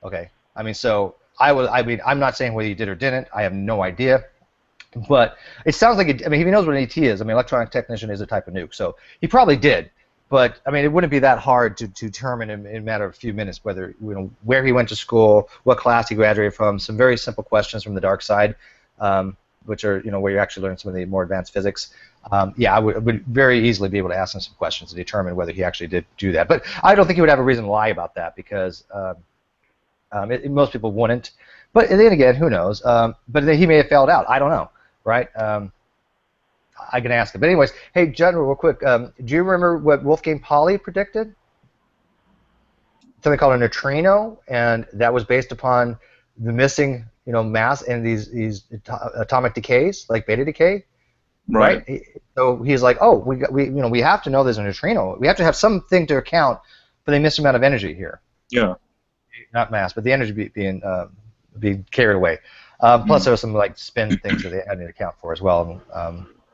Okay, I mean, so I'm not saying whether he did or didn't. I have no idea, but it sounds like I mean, if he knows what an ET is, I mean, electronic technician is a type of nuke, so he probably did. But I mean, it wouldn't be that hard to determine in a matter of a few minutes whether, you know, where he went to school, what class he graduated from. Some very simple questions from the dark side, which are, you know, where you actually learn some of the more advanced physics. Yeah, I would very easily be able to ask him some questions to determine whether he actually did do that. But I don't think he would have a reason to lie about that, because most people wouldn't. But then again, who knows? But he may have failed out. I don't know, right? I can ask him. But anyways, hey, General, real quick, do you remember what Wolfgang Pauli predicted? Something called a neutrino, and that was based upon the missing, you know, mass in these atomic decays, like beta decay. Right. So he's like, oh, we have to know there's a neutrino. We have to have something to account for the missing amount of energy here. Yeah. Not mass, but the energy being carried away. Plus, there was some like spin things that they had to account for as well.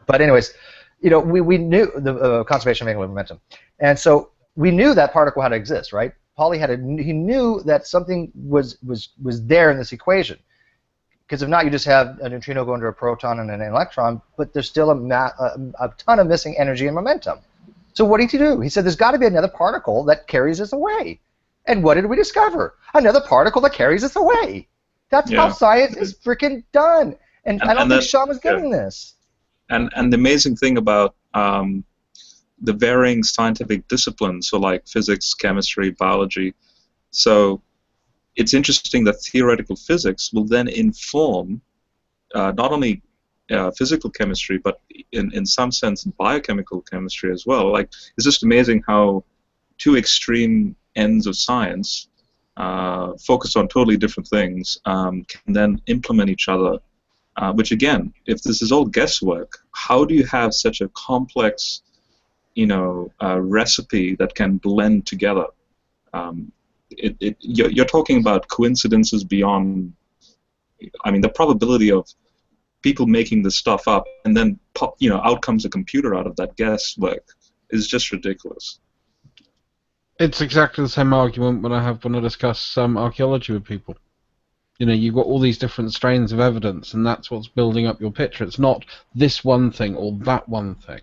But anyways, you know, we knew the conservation of angular momentum, and so we knew that particle had to exist, right? Pauli he knew that something was there in this equation. Because if not, you just have a neutrino go into a proton and an electron, but there's still a ton of missing energy and momentum. So what did he do? He said there's got to be another particle that carries us away. And what did we discover? Another particle that carries us away. That's how science is freaking done. And I don't think Shawn was getting this. And the amazing thing about the varying scientific disciplines, so like physics, chemistry, biology, so it's interesting that theoretical physics will then inform not only physical chemistry, but in some sense biochemical chemistry as well. Like, it's just amazing how two extreme ends of science, focused on totally different things, can then implement each other. Which again, if this is all guesswork, how do you have such a complex, you know, recipe that can blend together? You're talking about coincidences beyond. I mean, the probability of people making this stuff up and then out comes a computer out of that guesswork is just ridiculous. It's exactly the same argument when I discuss archaeology with people. You know, you've got all these different strains of evidence, and that's what's building up your picture. It's not this one thing or that one thing.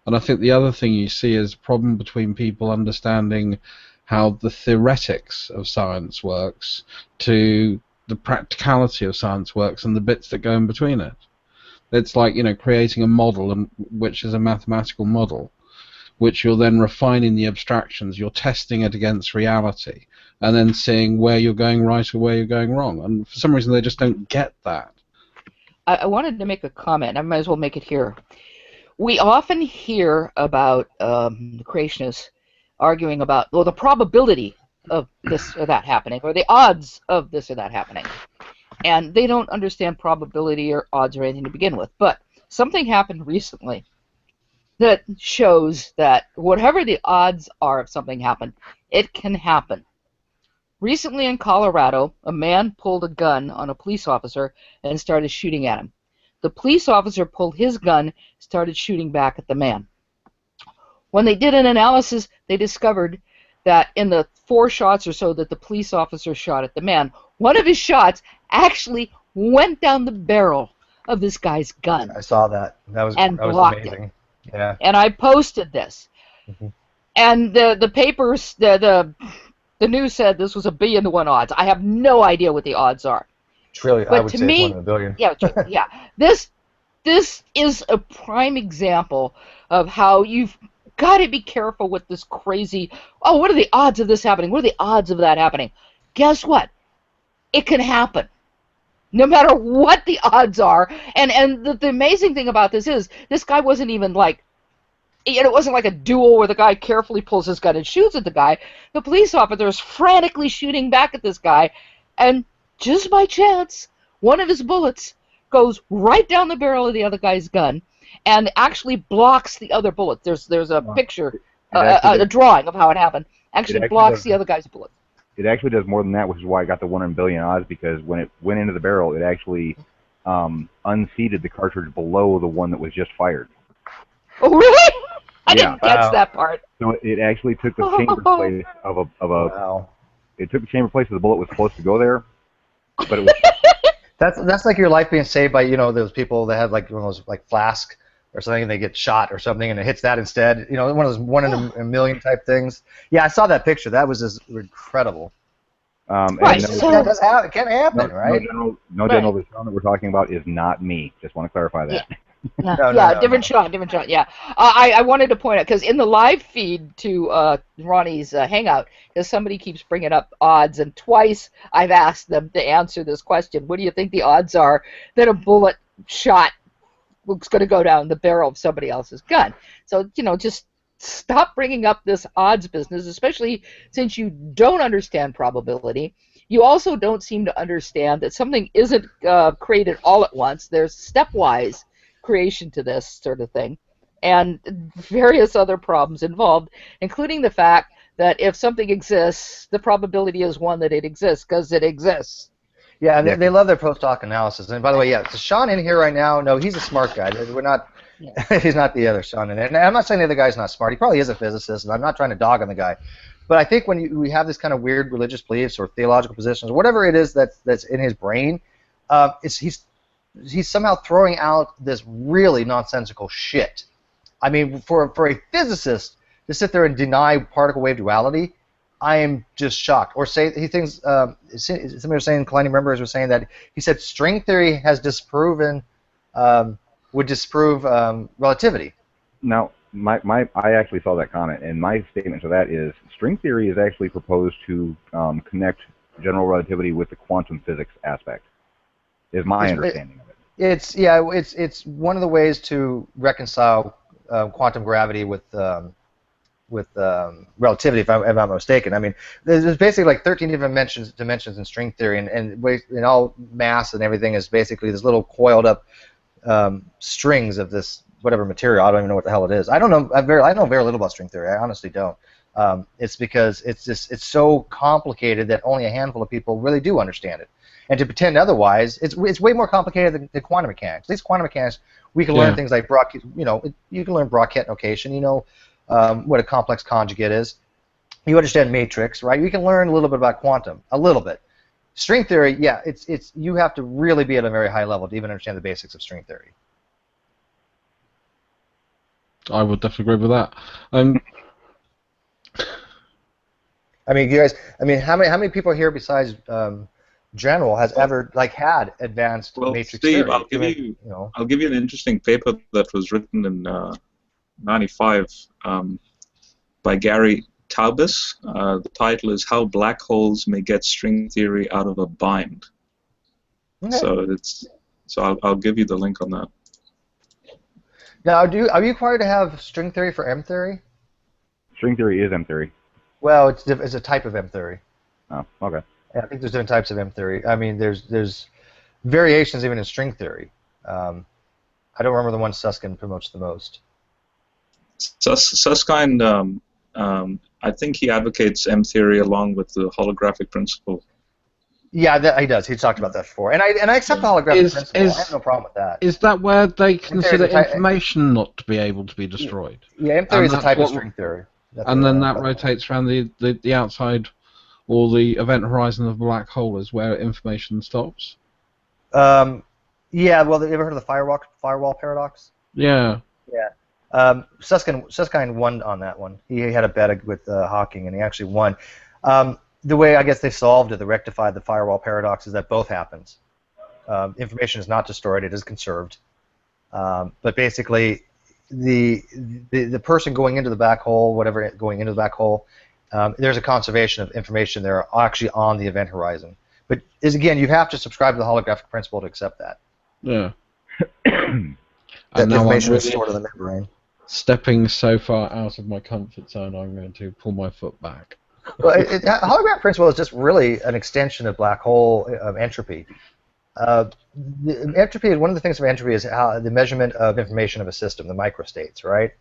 And I think the other thing you see is a problem between people understanding how the theoretics of science works to the practicality of science works and the bits that go in between it. It's like, you know, creating a model, which is a mathematical model, which you're then refining the abstractions, you're testing it against reality, and then seeing where you're going right or where you're going wrong. And for some reason, they just don't get that. I wanted to make a comment. I might as well make it here. We often hear about the creationists arguing about, well, the probability of this or that happening, or the odds of this or that happening. And they don't understand probability or odds or anything to begin with. But something happened recently that shows that whatever the odds are of something happen, it can happen. Recently in Colorado, a man pulled a gun on a police officer and started shooting at him. The police officer pulled his gun, started shooting back at the man. When they did an analysis, they discovered that in the 4 shots or so that the police officer shot at the man, one of his shots actually went down the barrel of this guy's gun. I saw that. That was amazing. It. Yeah. And I posted this. Mm-hmm. And the papers, the news said this was 1,000,000,000 to 1 odds. I have no idea what the odds are. Trillion. But I would to say me, it's 1 in a billion. Yeah. This is a prime example of how you've got to be careful with this crazy, oh, what are the odds of this happening? What are the odds of that happening? Guess what? It can happen. No matter what the odds are. And the amazing thing about this is, this guy wasn't even like, it wasn't like a duel where the guy carefully pulls his gun and shoots at the guy. The police officer is frantically shooting back at this guy, and just by chance, one of his bullets goes right down the barrel of the other guy's gun and actually blocks the other bullet. There's a picture, a drawing of how it happened. Actually blocks the other guy's bullet. It actually does more than that, which is why I got the 1 in a billion odds, because when it went into the barrel, it actually unseated the cartridge below the one that was just fired. Oh, really? I didn't catch that part. So it actually took the chamber place of a Wow. It took the chamber place where the bullet was supposed to go there, but it was. That's like your life being saved by, you know, those people that have like one of those like flask or something, and they get shot or something, and it hits that instead. You know, one of those 1 in a million type things. Yeah, I saw that picture. That was just incredible. Right. That does happen. It can happen, right? No, General, the Shawn that we're talking about is not me. Just want to clarify that. Yeah. Different shot. Yeah. I wanted to point out, because in the live feed to Ronnie's Hangout, because somebody keeps bringing up odds, and twice I've asked them to answer this question. What do you think the odds are that a bullet shot was going to go down the barrel of somebody else's gun? So, you know, just stop bringing up this odds business, especially since you don't understand probability. You also don't seem to understand that something isn't created all at once. There's stepwise creation to this sort of thing, and various other problems involved, including the fact that if something exists, the probability is 1 that it exists because it exists. Yeah, and they love their post-hoc analysis. And by the way, yeah, is Shawn in here right now? No, he's a smart guy. We're not. Yeah. He's not the other Shawn in there. And I'm not saying the other guy's not smart. He probably is a physicist, and I'm not trying to dog on the guy. But I think when we have this kind of weird religious beliefs or theological positions, or whatever it is that's in his brain, he's somehow throwing out this really nonsensical shit. I mean, for a physicist to sit there and deny particle wave duality, I am just shocked. Or say he thinks somebody was saying, colliding members were saying that he said string theory has disproven would disprove relativity. Now, I actually saw that comment, and my statement to that is string theory is actually proposed to connect general relativity with the quantum physics aspect. Is my understanding of it. It's one of the ways to reconcile quantum gravity with relativity, if I'm not mistaken. I mean, there's basically like 13 different dimensions in string theory, and all mass and everything is basically this little coiled up strings of this whatever material. I don't even know what the hell it is. I don't know. I know very little about string theory. I honestly don't. It's because it's so complicated that only a handful of people really do understand it. And to pretend otherwise, it's way more complicated than quantum mechanics. At least quantum mechanics, we can learn things like you can learn Brockett notation. You know what a complex conjugate is. You understand matrix, right? You can learn a little bit about quantum, a little bit. String theory, yeah, it's you have to really be at a very high level to even understand the basics of string theory. I would definitely agree with that. I mean, you guys. I mean, how many people here besides General has ever had advanced matrix Steve, theory? I'll give you an interesting paper that was written in '95 by Gary Taubes. The title is "How Black Holes May Get String Theory Out of a Bind." Okay. So I'll give you the link on that. Now, are you required to have string theory for M theory? String theory is M theory. Well, it's a type of M theory. Oh, okay. Yeah, I think there's different types of M theory. I mean, there's variations even in string theory. I don't remember the one Susskind promotes the most. Susskind I think he advocates M theory along with the holographic principle. Yeah, he does. He's talked about that before, and I accept the holographic principle. I have no problem with that. Is that where they consider theory is information not to be able to be destroyed? Yeah, M theory is a type of string theory. And then that rotates around the outside, or the event horizon of the black hole is where information stops? Yeah, well, have you ever heard of the firewall paradox? Yeah. Yeah. Susskind won on that one. He had a bet with Hawking, and he actually won. The way I guess they solved it, they rectified the firewall paradox, is that both happens. Information is not destroyed; it is conserved. But basically, the person going into the black hole, whatever going into the black hole, there's a conservation of information there actually on the event horizon. But again, you have to subscribe to the holographic principle to accept that. Yeah. That information is stored in the membrane. Stepping so far out of my comfort zone, I'm going to pull my foot back. Well, holographic principle is just really an extension of black hole entropy. Entropy, one of the things of entropy is how the measurement of information of a system, the microstates, right?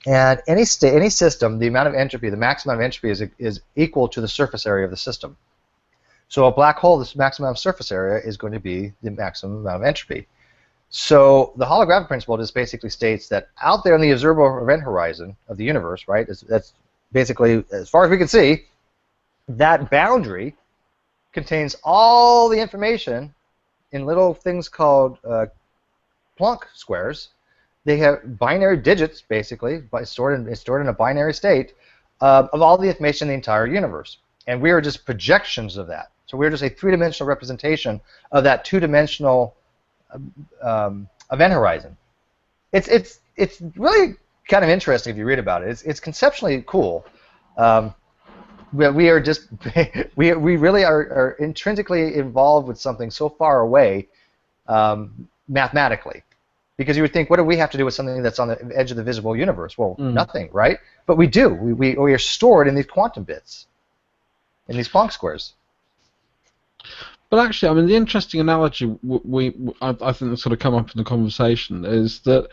And any system, the amount of entropy, the maximum amount of entropy is equal to the surface area of the system. So a black hole, the maximum amount of surface area is going to be the maximum amount of entropy. So the holographic principle just basically states that out there in the observable event horizon of the universe, right, that's basically, as far as we can see, that boundary contains all the information in little things called Planck squares. They have binary digits, basically, stored in a binary state of all the information in the entire universe. And we are just projections of that. So we're just a three-dimensional representation of that two-dimensional event horizon. It's really kind of interesting if you read about it. It's conceptually cool. We are just we really are intrinsically involved with something so far away mathematically, because you would think, what do we have to do with something that's on the edge of the visible universe? Well, nothing, right? But we do. We are stored in these quantum bits, in these Planck squares. But actually, I mean, the interesting analogy I think that's sort of come up in the conversation is that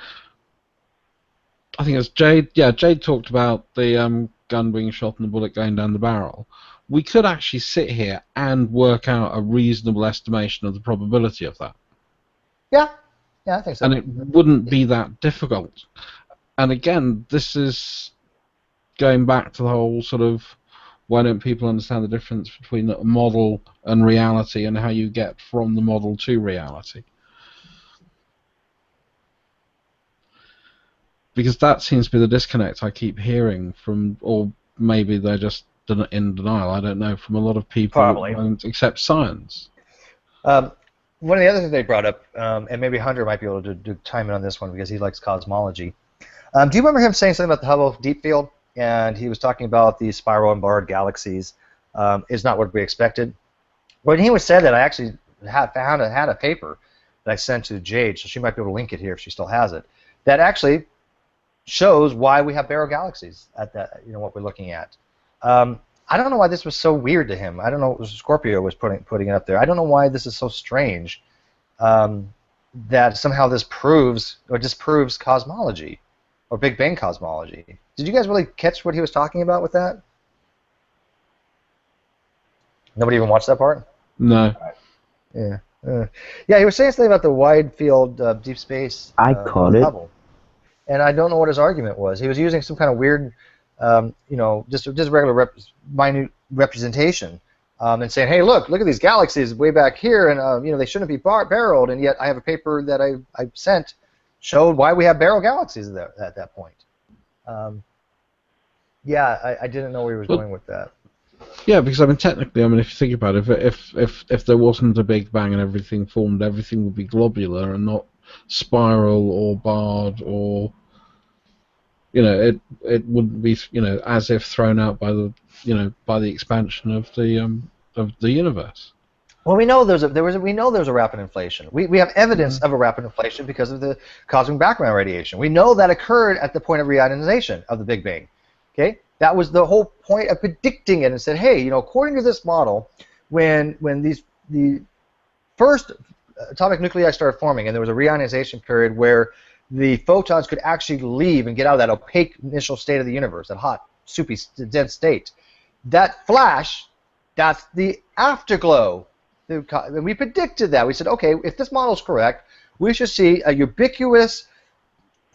I think it's Jade. Yeah, Jade talked about the gun being shot and the bullet going down the barrel. We could actually sit here and work out a reasonable estimation of the probability of that. Yeah, I think so. And it wouldn't be that difficult. And again, this is going back to the whole sort of, why don't people understand the difference between a model and reality and how you get from the model to reality? Because that seems to be the disconnect I keep hearing from, or maybe they're just in denial, I don't know, from a lot of people Probably. who don't accept science. One of the other things they brought up, and maybe Hunter might be able to chime in on this one because he likes cosmology. Do you remember him saying something about the Hubble deep field? And he was talking about the spiral and barred galaxies is not what we expected. When he was said that, I actually had a paper that I sent to Jade, so she might be able to link it here if she still has it, that actually shows why we have barrel galaxies at that, what we're looking at. I don't know why this was so weird to him. I don't know. Scorpio was putting it up there. I don't know why this is so strange that somehow this proves or disproves cosmology or Big Bang cosmology. Did you guys really catch what he was talking about with that? Nobody even watched that part? No. Yeah. Yeah, he was saying something about the wide field deep space. I caught it. Hubble. And I don't know what his argument was. He was using some kind of weird, just regular minute representation, and saying, "Hey, look at these galaxies way back here, and they shouldn't be barreled." And yet, I have a paper that I sent showed why we have barrel galaxies at that point. Yeah, I didn't know where he was going with that. Yeah, because technically, if you think about it, if there wasn't a Big Bang and everything formed, everything would be globular and not spiral or barred, or it wouldn't be as if thrown out by the by the expansion of the universe. Well, we know there's a rapid inflation. We have evidence of a rapid inflation because of the cosmic background radiation. We know that occurred at the point of reionization of the Big Bang. Okay, that was the whole point of predicting it and said, hey, according to this model, when the first atomic nuclei started forming and there was a reionization period where the photons could actually leave and get out of that opaque initial state of the universe, that hot soupy dead state. That flash, that's the afterglow. And we predicted that. We said, okay, if this model is correct, we should see a ubiquitous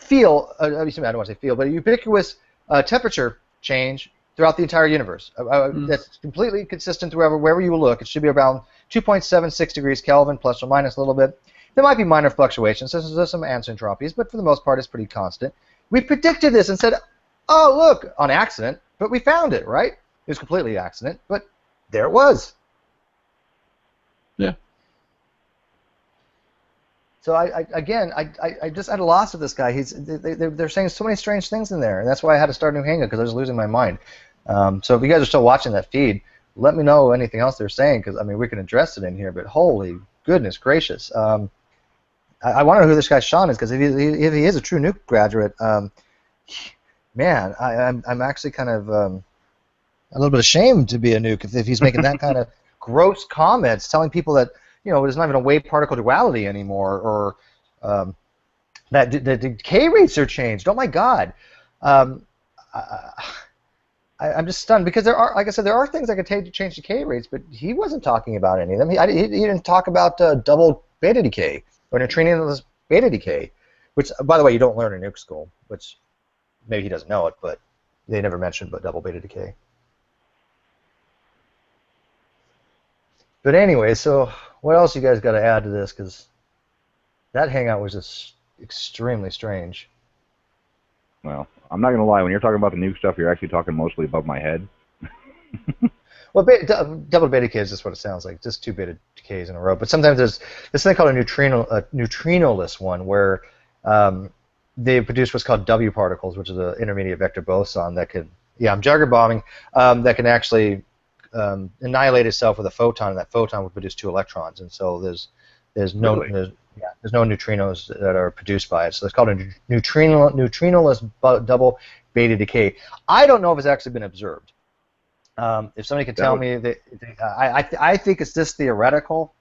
I don't want to say feel, but a ubiquitous temperature change throughout the entire universe. That's completely consistent wherever you look. It should be around 2.76 degrees Kelvin, plus or minus a little bit. There might be minor fluctuations. There's some ansentropies, but for the most part, it's pretty constant. We predicted this and said, oh, look, on accident, but we found it, right? It was completely accident, but there it was. Yeah. So I just at a loss with this guy. They're saying so many strange things in there, and that's why I had to start a new hangout because I was losing my mind. So if you guys are still watching that feed, let me know anything else they're saying because I mean we can address it in here. But holy goodness gracious, I want to know who this guy Shawn is because if he is a true Nuke graduate, man, I'm actually kind of a little bit ashamed to be a Nuke if he's making that kind of gross comments, telling people that. There's not even a wave particle duality anymore, or that the decay rates are changed. Oh my God, I'm just stunned because there are, like I said, there are things I could take to change decay rates, but he wasn't talking about any of them. He didn't talk about double beta decay or neutrinoless beta decay, which, by the way, you don't learn in Nuke school, which maybe he doesn't know it, but they never mentioned but double beta decay. But anyway, so what else you guys got to add to this? Because that hangout was just extremely strange. Well, I'm not going to lie. When you're talking about the Nuke stuff, you're actually talking mostly above my head. Well, double beta decay is just what it sounds like, just 2 beta decays in a row. But sometimes there's this thing called a neutrinoless one, where they produce what's called W particles, which is an intermediate vector boson that can, I'm jargon bombing, that can actually annihilate itself with a photon, and that photon would produce 2 electrons, and so there's no neutrinos that are produced by it. So it's called a neutrinoless double beta decay. I don't know if it's actually been observed. If somebody can tell me, I think it's just theoretical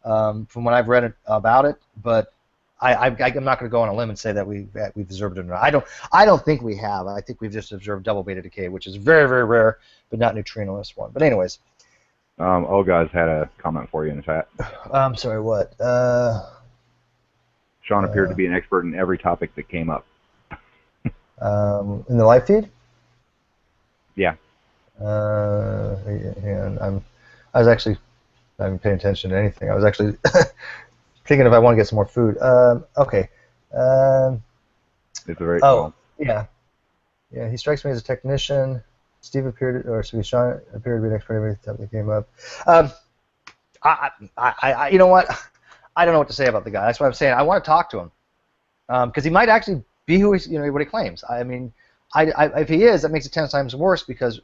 from what I've read about it, but I'm not going to go on a limb and say that we've observed it or not. I don't think we have. I think we've just observed double beta decay, which is very, very rare, but not neutrinoless one. But anyways. Guys had a comment for you in the chat. I'm sorry, what? Shawn appeared to be an expert in every topic that came up. In the live feed? Yeah. I was actually not even paying attention to anything. I was actually thinking if I want to get some more food. Okay. It's a very yeah. He strikes me as a technician. Shawn appeared to be an expert in every time that came up. You know what? I don't know what to say about the guy. That's what I'm saying. I want to talk to him because he might actually be what he claims. I mean, if he is, that makes it 10 times worse because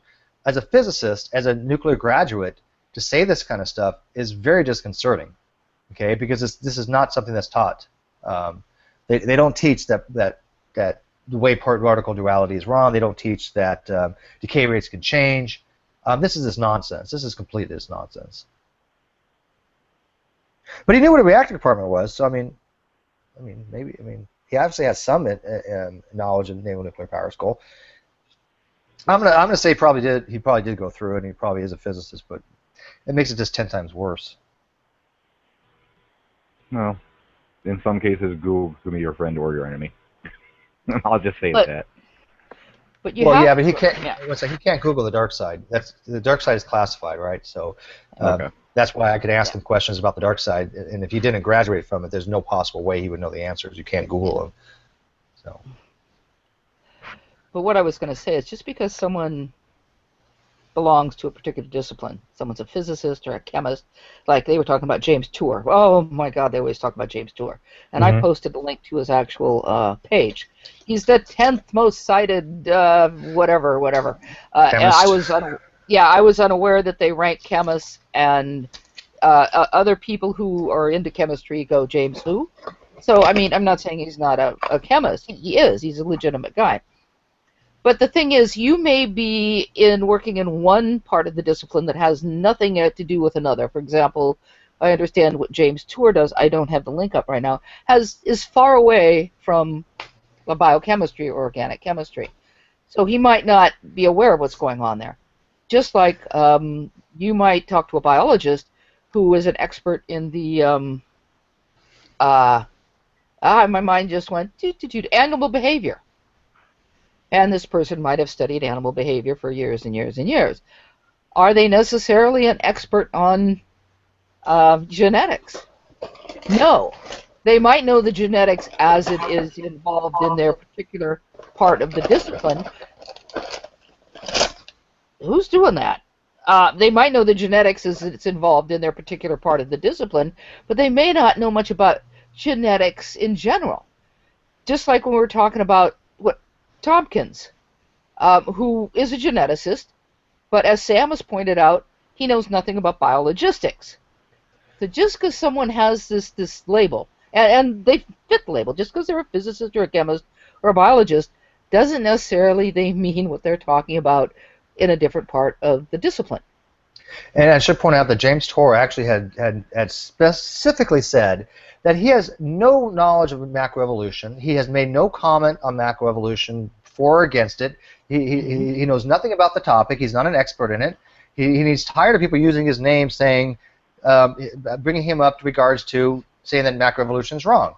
as a physicist, as a nuclear graduate, to say this kind of stuff is very disconcerting. Okay, because this is not something that's taught. They don't teach that the way particle duality is wrong. They don't teach that decay rates can change. This is nonsense. This is complete nonsense. But he knew what a reactor compartment was, so I mean, he obviously has some knowledge of naval nuclear power school. I'm gonna say he probably did go through it, and he probably is a physicist, but it makes it just 10 times worse. Well, in some cases, Google can be your friend or your enemy. I'll just say that. But you but he can't. Yeah. He can't Google the dark side. The dark side is classified, right? So that's why I could ask him questions about the dark side. And if he didn't graduate from it, there's no possible way he would know the answers. You can't Google them. So. But what I was going to say is just because someone belongs to a particular discipline, someone's a physicist or a chemist, like they were talking about James Tour. Oh my God, they always talk about James Tour. And I posted the link to his actual page. He's the 10th most cited whatever. And I was unaware that they rank chemists and other people who are into chemistry go James who. So I mean, I'm not saying he's not a chemist. He is. He's a legitimate guy. But the thing is, you may be working in one part of the discipline that has nothing to do with another. For example, I understand what James Tour does. I don't have the link up right now. Is far away from biochemistry or organic chemistry. So he might not be aware of what's going on there. Just like you might talk to a biologist who is an expert in the my mind just went animal behavior. And this person might have studied animal behavior for years and years and years. Are they necessarily an expert on genetics? No. They might know the genetics as it is involved in their particular part of the discipline. Who's doing that? They might know the genetics as it's involved in their particular part of the discipline, but they may not know much about genetics in general. Just like when we were talking about Tompkins, who is a geneticist, but as Sam has pointed out, he knows nothing about biologistics. So just because someone has this label, and they fit the label, just because they're a physicist or a chemist or a biologist, doesn't necessarily they mean what they're talking about in a different part of the discipline. And I should point out that James Tour actually had specifically said that he has no knowledge of macroevolution. He has made no comment on macroevolution for or against it. He knows nothing about the topic. He's not an expert in it. He's tired of people using his name, saying, bringing him up to regards to saying that macroevolution is wrong.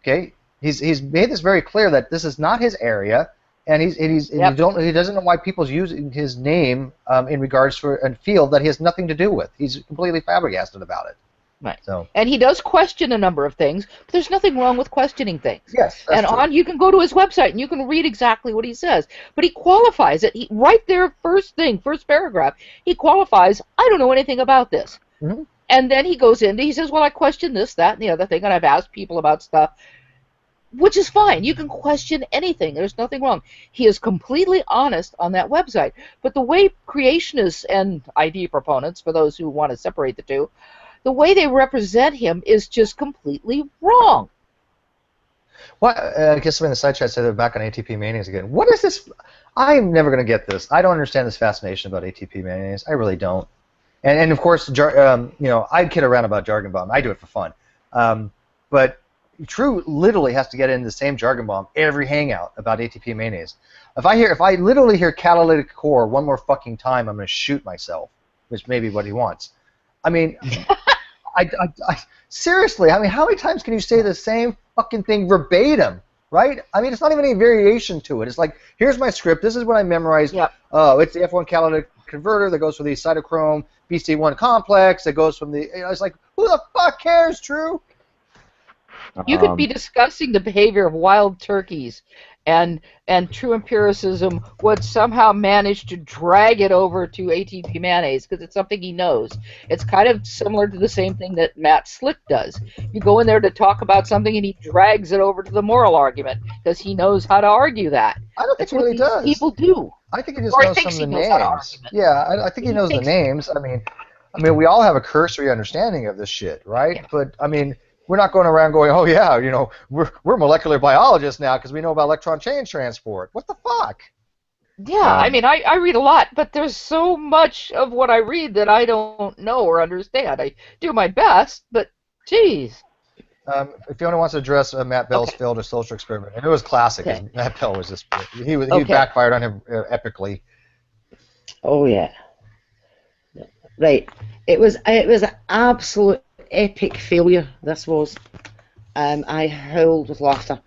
Okay, he's made this very clear that this is not his area, and he doesn't know why people's using his name in regards to a field that he has nothing to do with. He's completely flabbergasted about it. Right. So. And he does question a number of things, but there's nothing wrong with questioning things. Yes. And true. you can go to his website and you can read exactly what he says. But he qualifies it. Right there, first paragraph, he qualifies, I don't know anything about this. Mm-hmm. And then he says, well, I question this, that, and the other thing, and I've asked people about stuff, which is fine. You can question anything. There's nothing wrong. He is completely honest on that website. But the way creationists and ID proponents, for those who want to separate the two, the way they represent him is just completely wrong. Well, I guess somebody in the side chat said they're back on ATP manias again. What is this? I'm never going to get this. I don't understand this fascination about ATP manias. I really don't. And of course, I kid around about Jargon Bomb. I do it for fun. But True literally has to get in the same Jargon Bomb every hangout about ATP manias. If I literally hear catalytic core one more fucking time, I'm going to shoot myself, which may be what he wants. I mean, seriously, I mean, how many times can you say the same fucking thing verbatim, right? I mean, it's not even any variation to it. It's like, here's my script, this is what I memorized. Yep. It's the F1 catalytic converter that goes from the cytochrome BC1 complex, that goes from the, it's like, who the fuck cares, True? You could be discussing the behavior of wild turkeys, and True Empiricism would somehow manage to drag it over to ATP mayonnaise because it's something he knows. It's kind of similar to the same thing that Matt Slick does. You go in there to talk about something and he drags it over to the moral argument because he knows how to argue that. I don't think he really does. People do. I think he just knows some of the names. Yeah, I think he knows the names. I mean, we all have a cursory understanding of this shit, right? Yeah. But I mean, we're not going around going, oh yeah, we're molecular biologists now because we know about electron chain transport. What the fuck? Yeah, I mean, I read a lot, but there's so much of what I read that I don't know or understand. I do my best, but geez. If Fiona wants to address Matt Bell's failed social experiment, and it was classic. Okay. Matt Bell was he backfired on him epically. Oh yeah. Right. It was an absolute epic failure, this was. I howled with laughter.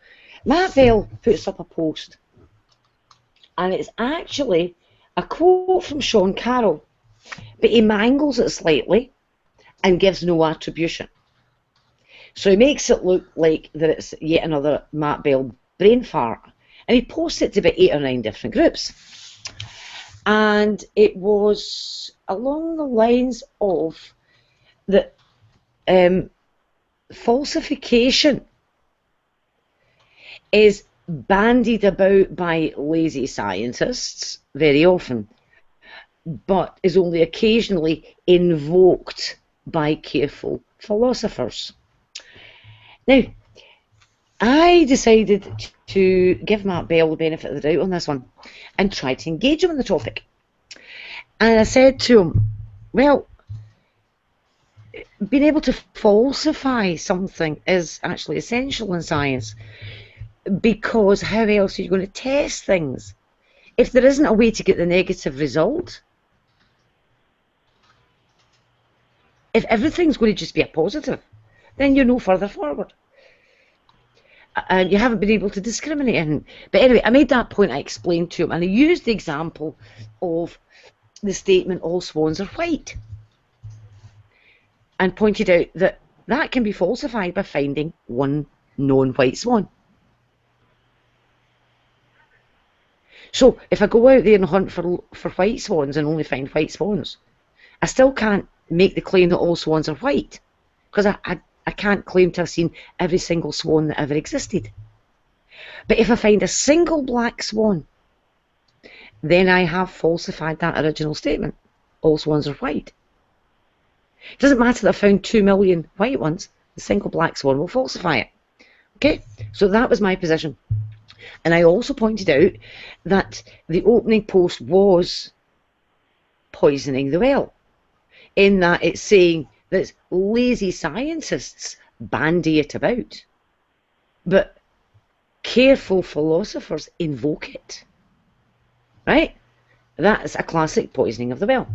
Matt Bell puts up a post, and it's actually a quote from Shawn Carroll, but he mangles it slightly and gives no attribution. So he makes it look like that it's yet another Matt Bell brain fart, and he posts it to about 8 or 9 different groups. And it was along the lines of that falsification is bandied about by lazy scientists very often, but is only occasionally invoked by careful philosophers. Now, I decided to give Matt Bell the benefit of the doubt on this one and try to engage him on the topic. And I said to him, well, being able to falsify something is actually essential in science, because how else are you going to test things? if there isn't a way to get the negative result, if everything's going to just be a positive, then you're no further forward. And you haven't been able to discriminate in. But anyway, I made that point, I explained to him, and I used the example of the statement, all swans are white, and pointed out that that can be falsified by finding one known white swan. So if I go out there and hunt for white swans and only find white swans, I still can't make the claim that all swans are white, because I can't claim to have seen every single swan that ever existed. But if I find a single black swan, then I have falsified that original statement. All swans are white. It doesn't matter that I found 2 million white ones, the single black swan will falsify it. Okay, so that was my position. And I also pointed out that the opening post was poisoning the well, in that it's saying that lazy scientists bandy it about, but careful philosophers invoke it. Right? That's a classic poisoning of the well.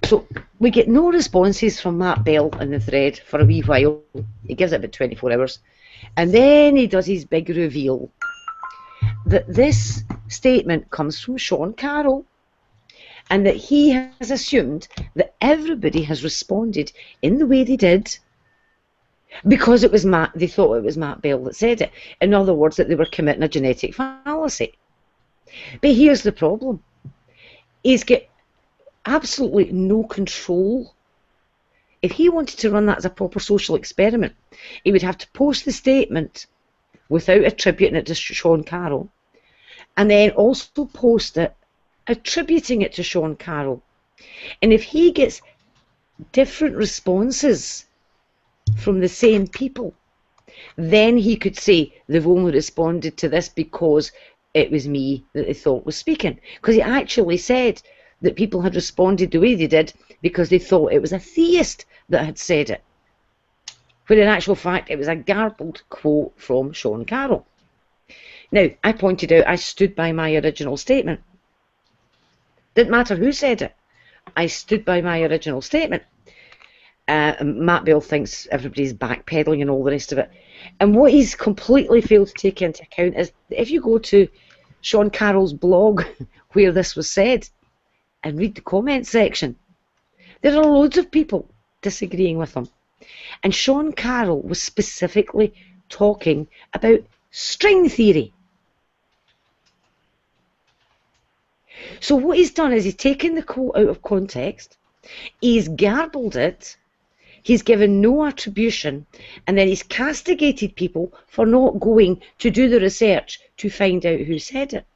So we get no responses from Matt Bell in the thread for a wee while. He gives it about 24 hours. And then he does his big reveal that this statement comes from Shawn Carroll, and that he has assumed that everybody has responded in the way they did because it was they thought it was Matt Bell that said it. In other words, that they were committing a genetic fallacy. But here's the problem. He's got absolutely no control. If he wanted to run that as a proper social experiment, he would have to post the statement without attributing it to Shawn Carroll, and then also post it attributing it to Shawn Carroll. And if he gets different responses from the same people, then he could say they've only responded to this because it was me that they thought was speaking. Because he actually said that people had responded the way they did because they thought it was a theist that had said it, when in actual fact it was a garbled quote from Shawn Carroll. Now, I pointed out I stood by my original statement. Didn't matter who said it. I stood by my original statement. Matt Bell thinks everybody's backpedaling and all the rest of it. And what he's completely failed to take into account is that if you go to Shawn Carroll's blog where this was said and read the comment section, there are loads of people disagreeing with him. And Shawn Carroll was specifically talking about string theory. So what he's done is he's taken the quote out of context, he's garbled it, he's given no attribution, and then he's castigated people for not going to do the research to find out who said it.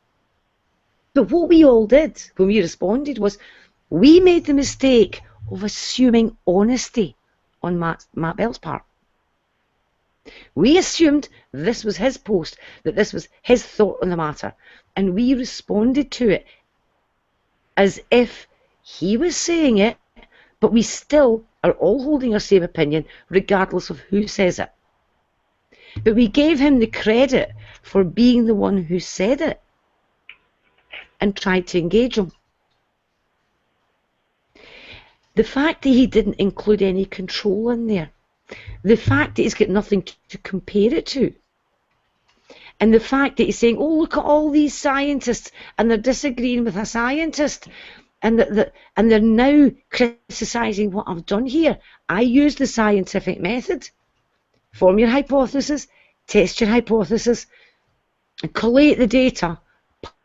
But what we all did when we responded was we made the mistake of assuming honesty on Matt Bell's part. We assumed this was his post, that this was his thought on the matter, and we responded to it as if he was saying it, but we still are all holding our same opinion regardless of who says it. But we gave him the credit for being the one who said it and tried to engage him. The fact that he didn't include any control in there, the fact that he's got nothing to compare it to, and the fact that he's saying, oh, look at all these scientists and they're disagreeing with a scientist, and they're now criticising what I've done here. I use the scientific method. Form your hypothesis, test your hypothesis, and collate the data,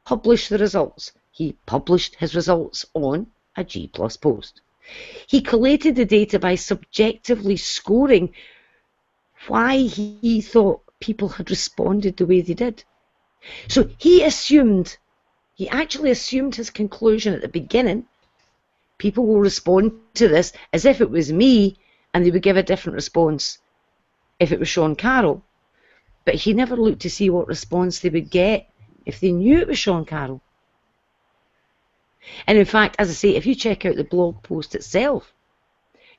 publish the results. He published his results on a G+ post. He collated the data by subjectively scoring why he thought people had responded the way they did. So he actually assumed his conclusion at the beginning. People will respond to this as if it was me, and they would give a different response if it was Shawn Carroll. But he never looked to see what response they would get if they knew it was Shawn Carroll. And in fact, as I say, if you check out the blog post itself,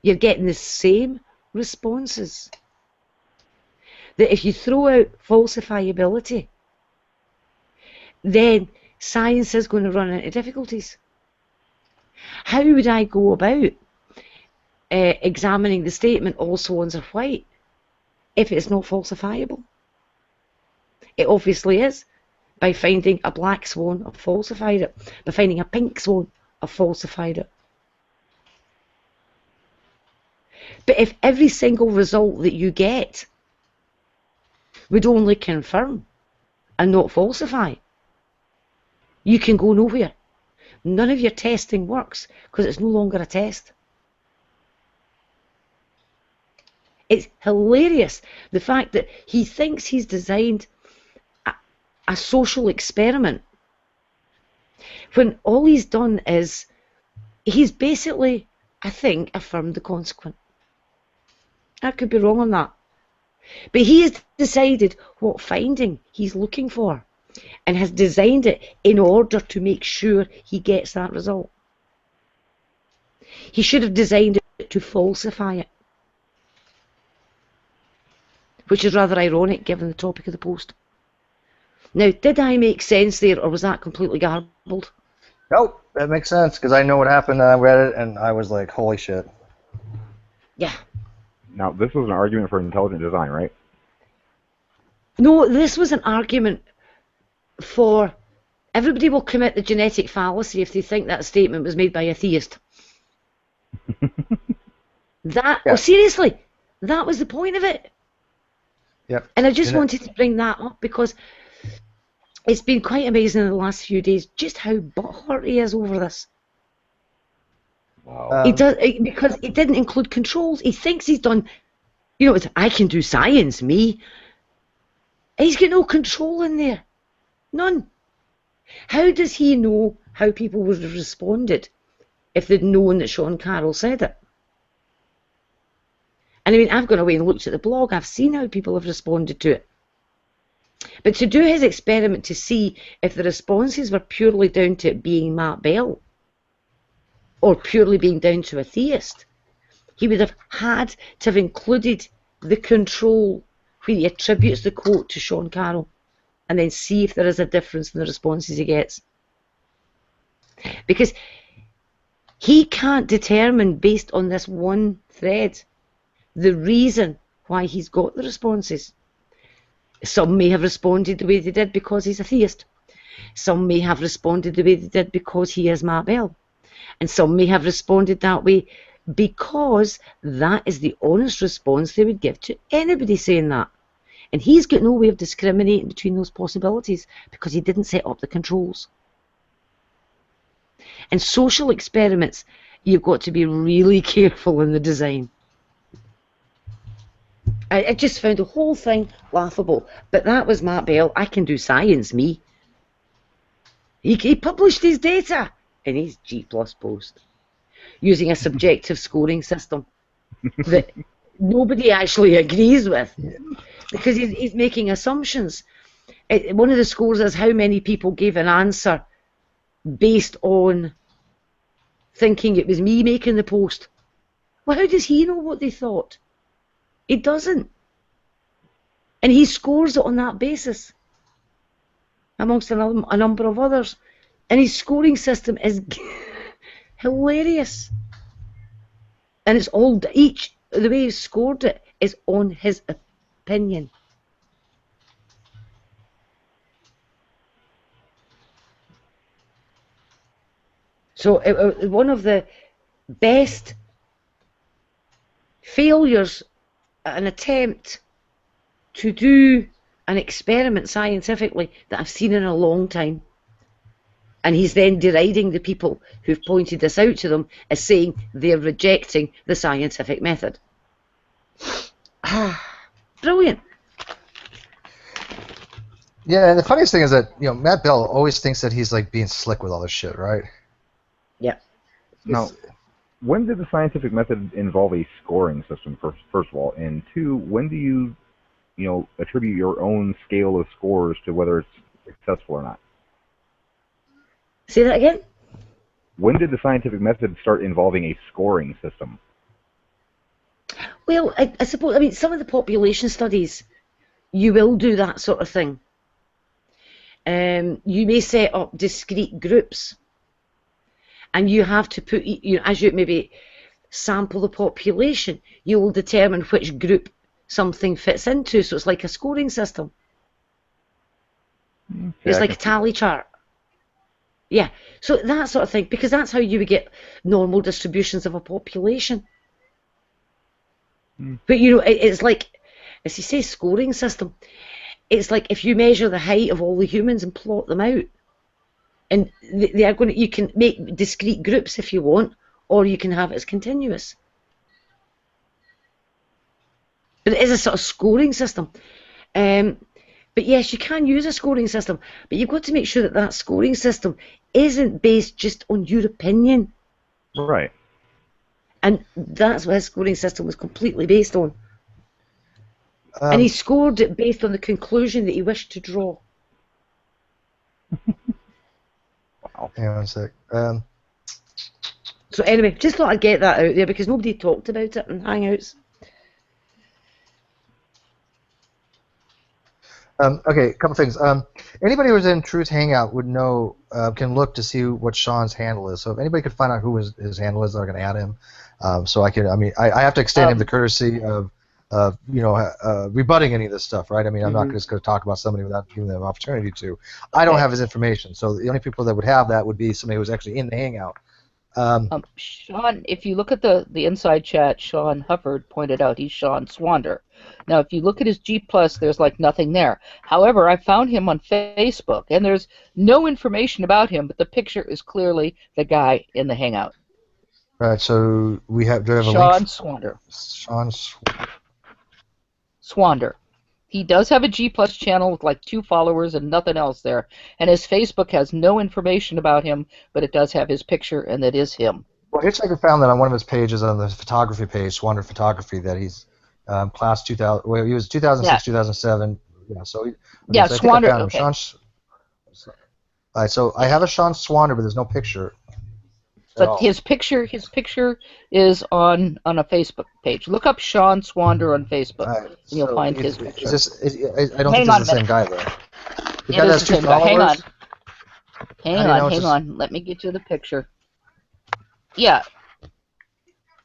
you're getting the same responses. That if you throw out falsifiability, then science is going to run into difficulties. How would I go about examining the statement all swans are white if it's not falsifiable? It obviously is. By finding a black swan, I've falsified it. By finding a pink swan, I've falsified it. But if every single result that you get would only confirm and not falsify, you can go nowhere. None of your testing works because it's no longer a test. It's hilarious, the fact that he thinks he's designed a social experiment when all he's done is he's basically, I think, affirmed the consequent. I could be wrong on that. But he has decided what finding he's looking for and has designed it in order to make sure he gets that result. He should have designed it to falsify it, which is rather ironic given the topic of the post. Now, did I make sense there, or was that completely garbled? Nope, that makes sense, because I know what happened, and I read it, and I was like, holy shit. Yeah. Now, this was an argument for intelligent design, right? No, this was an argument for everybody will commit the genetic fallacy if they think that statement was made by a theist. Oh, seriously, that was the point of it. Yep. And I just wanted to bring that up because it's been quite amazing in the last few days just how butthurt he is over this. Wow. He does, because it didn't include controls. He thinks he's done, you know, I can do science, me. He's got no control in there. None. How does he know how people would have responded if they'd known that Shawn Carroll said it? And I mean, I've gone away and looked at the blog. I've seen how people have responded to it. But to do his experiment to see if the responses were purely down to it being Matt Bell or purely being down to a theist, he would have had to have included the control where he attributes the quote to Shawn Carroll and then see if there is a difference in the responses he gets. Because he can't determine based on this one thread the reason why he's got the responses. Some may have responded the way they did because he's a theist. Some may have responded the way they did because he is Matt Bell. And some may have responded that way because that is the honest response they would give to anybody saying that. And he's got no way of discriminating between those possibilities because he didn't set up the controls. In social experiments, you've got to be really careful in the design. I just found the whole thing laughable. But that was Matt Bell. I can do science, me. He published his data in his G+ post using a subjective scoring system that nobody actually agrees with because he's making assumptions. One of the scores is how many people gave an answer based on thinking it was me making the post. Well, how does he know what they thought? He doesn't. And he scores it on that basis, amongst a number of others. And his scoring system is hilarious. And it's all, the way he scored it is on his opinion. So one of the best failures at an attempt to do an experiment scientifically that I've seen in a long time. And he's then deriding the people who've pointed this out to them as saying they're rejecting the scientific method. Brilliant. Yeah, and the funniest thing is that, you know, Matt Bell always thinks that he's like being slick with all this shit, right? Yeah. Now, when did the scientific method involve a scoring system, first of all? And two, when do you attribute your own scale of scores to whether it's successful or not? Say that again? When did the scientific method start involving a scoring system? Well, I suppose, I mean, some of the population studies, you will do that sort of thing. you may set up discrete groups, and you have to put, as you maybe sample the population, you will determine which group something fits into. So it's like a scoring system. Okay, It's like a tally chart. Yeah, so that sort of thing, because that's how you would get normal distributions of a population. But it's like, as you say, scoring system. It's like if you measure the height of all the humans and plot them out, and they are going to, you can make discrete groups if you want, or you can have it as continuous. But it is a sort of scoring system. But yes, you can use a scoring system, but you've got to make sure that that scoring system isn't based just on your opinion. Right. And that's what his scoring system was completely based on. And he scored it based on the conclusion that he wished to draw. Wow. Hang on a sec. So anyway, just thought I'd get that out there because nobody talked about it in Hangouts. Okay, a couple things. Anybody who's in Truth Hangout would know, can look to see what Shawn's handle is. So if anybody could find out who his handle is, they're going to add him. So I have to extend him the courtesy of rebutting any of this stuff, right? I mean, I'm not just going to talk about somebody without giving them an opportunity to. I don't have his information, so the only people that would have that would be somebody who's actually in the Hangout. Shawn, if you look at the inside chat, Shawn Hufford pointed out he's Shawn Swander. Now, if you look at his G+, there's like nothing there. However, I found him on Facebook, and there's no information about him, but the picture is clearly the guy in the Hangout. Right, so do we have a Shawn link? Swander. Shawn Swander. He does have a G+ channel with like 2 followers and nothing else there. And his Facebook has no information about him, but it does have his picture, and that is him. Well, Hitchhiker found that on one of his pages on the photography page, Swander Photography, that he's class 2000. Well, he was 2006, 2007. Yeah, so Swander. Okay. All right, so I have a Shawn Swander, but there's no picture. But his picture is on a Facebook page. Look up Shawn Swander on Facebook, and you'll find his picture. I don't think it's the same guy, though. The guy has 2 followers? Hang on. Let me get you the picture. Yeah.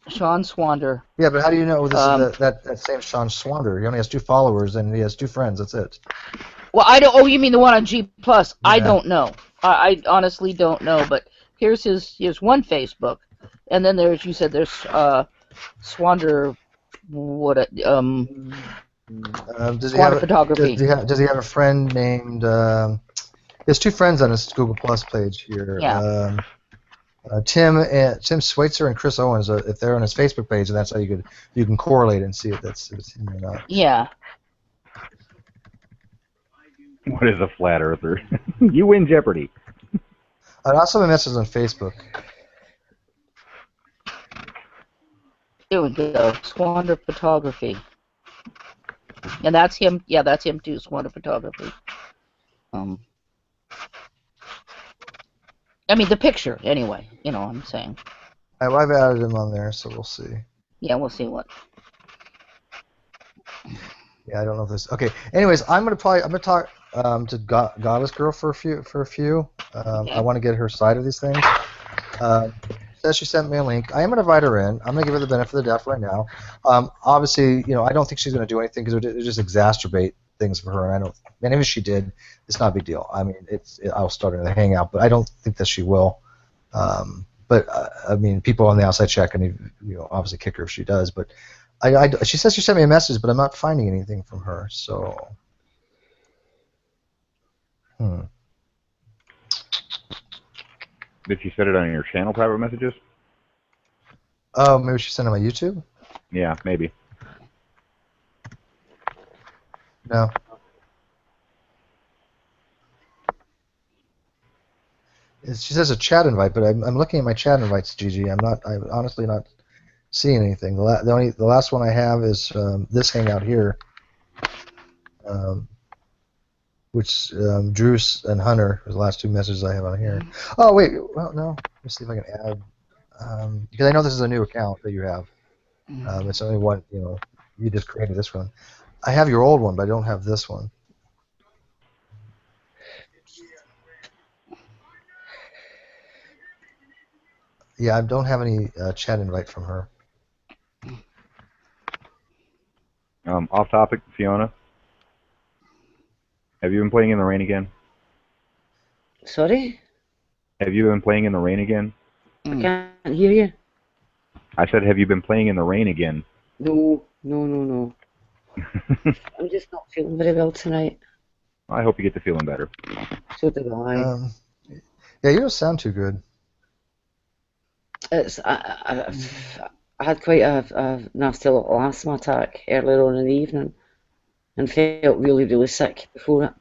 Shawn Swander. Yeah, but how do you know this is that same Shawn Swander? He only has 2 followers, and he has 2 friends. That's it. Well, I don't. Oh, you mean the one on G+? Yeah. I don't know. I honestly don't know, but here's one Facebook, and then there's Swander. Swander Photography. Does he have a friend named? He has 2 friends on his Google Plus page here. Yeah. Tim Schweitzer and Chris Owens. If they're on his Facebook page, and that's how you can correlate and see if it's him or not. Yeah. What is a flat earther? You win Jeopardy. I also have a message on Facebook. There we go. Swander Photography. And that's him. Yeah, that's him too. Swander Photography. I mean, the picture, anyway. You know what I'm saying. I've added him on there, so we'll see. Yeah, we'll see what. Yeah, I don't know if this. Okay. Anyways, I'm gonna talk to Goddess Girl for a few. Okay. I want to get her side of these things. Says she sent me a link. I am gonna invite her in. I'm gonna give her the benefit of the doubt right now. Obviously, I don't think she's gonna do anything because it would just exacerbate things for her. And even if she did, it's not a big deal. I mean, I'll start her to hang out, but I don't think that she will. But I mean, people on the outside check and obviously kick her if she does. But she says she sent me a message, but I'm not finding anything from her. So. Did she set it on your channel private messages? Oh, maybe she sent it on my YouTube? Yeah, maybe. No. She says a chat invite, but I'm looking at my chat invites, Gigi. I'm honestly not seeing anything. The last one I have is this hangout here, which Drew and Hunter are the last 2 messages I have on here. Oh wait, well no. Let me see if I can add, because I know this is a new account that you have. It's only one. You just created this one. I have your old one, but I don't have this one. Yeah, I don't have any chat invite from her. Off topic, Fiona. Have you been playing in the rain again? Sorry? Have you been playing in the rain again? I can't hear you. I said, have you been playing in the rain again? No. I'm just not feeling very well tonight. I hope you get to feeling better. So do I. Yeah, you don't sound too good. I had quite a nasty little asthma attack earlier on in the evening and felt really, really sick before it.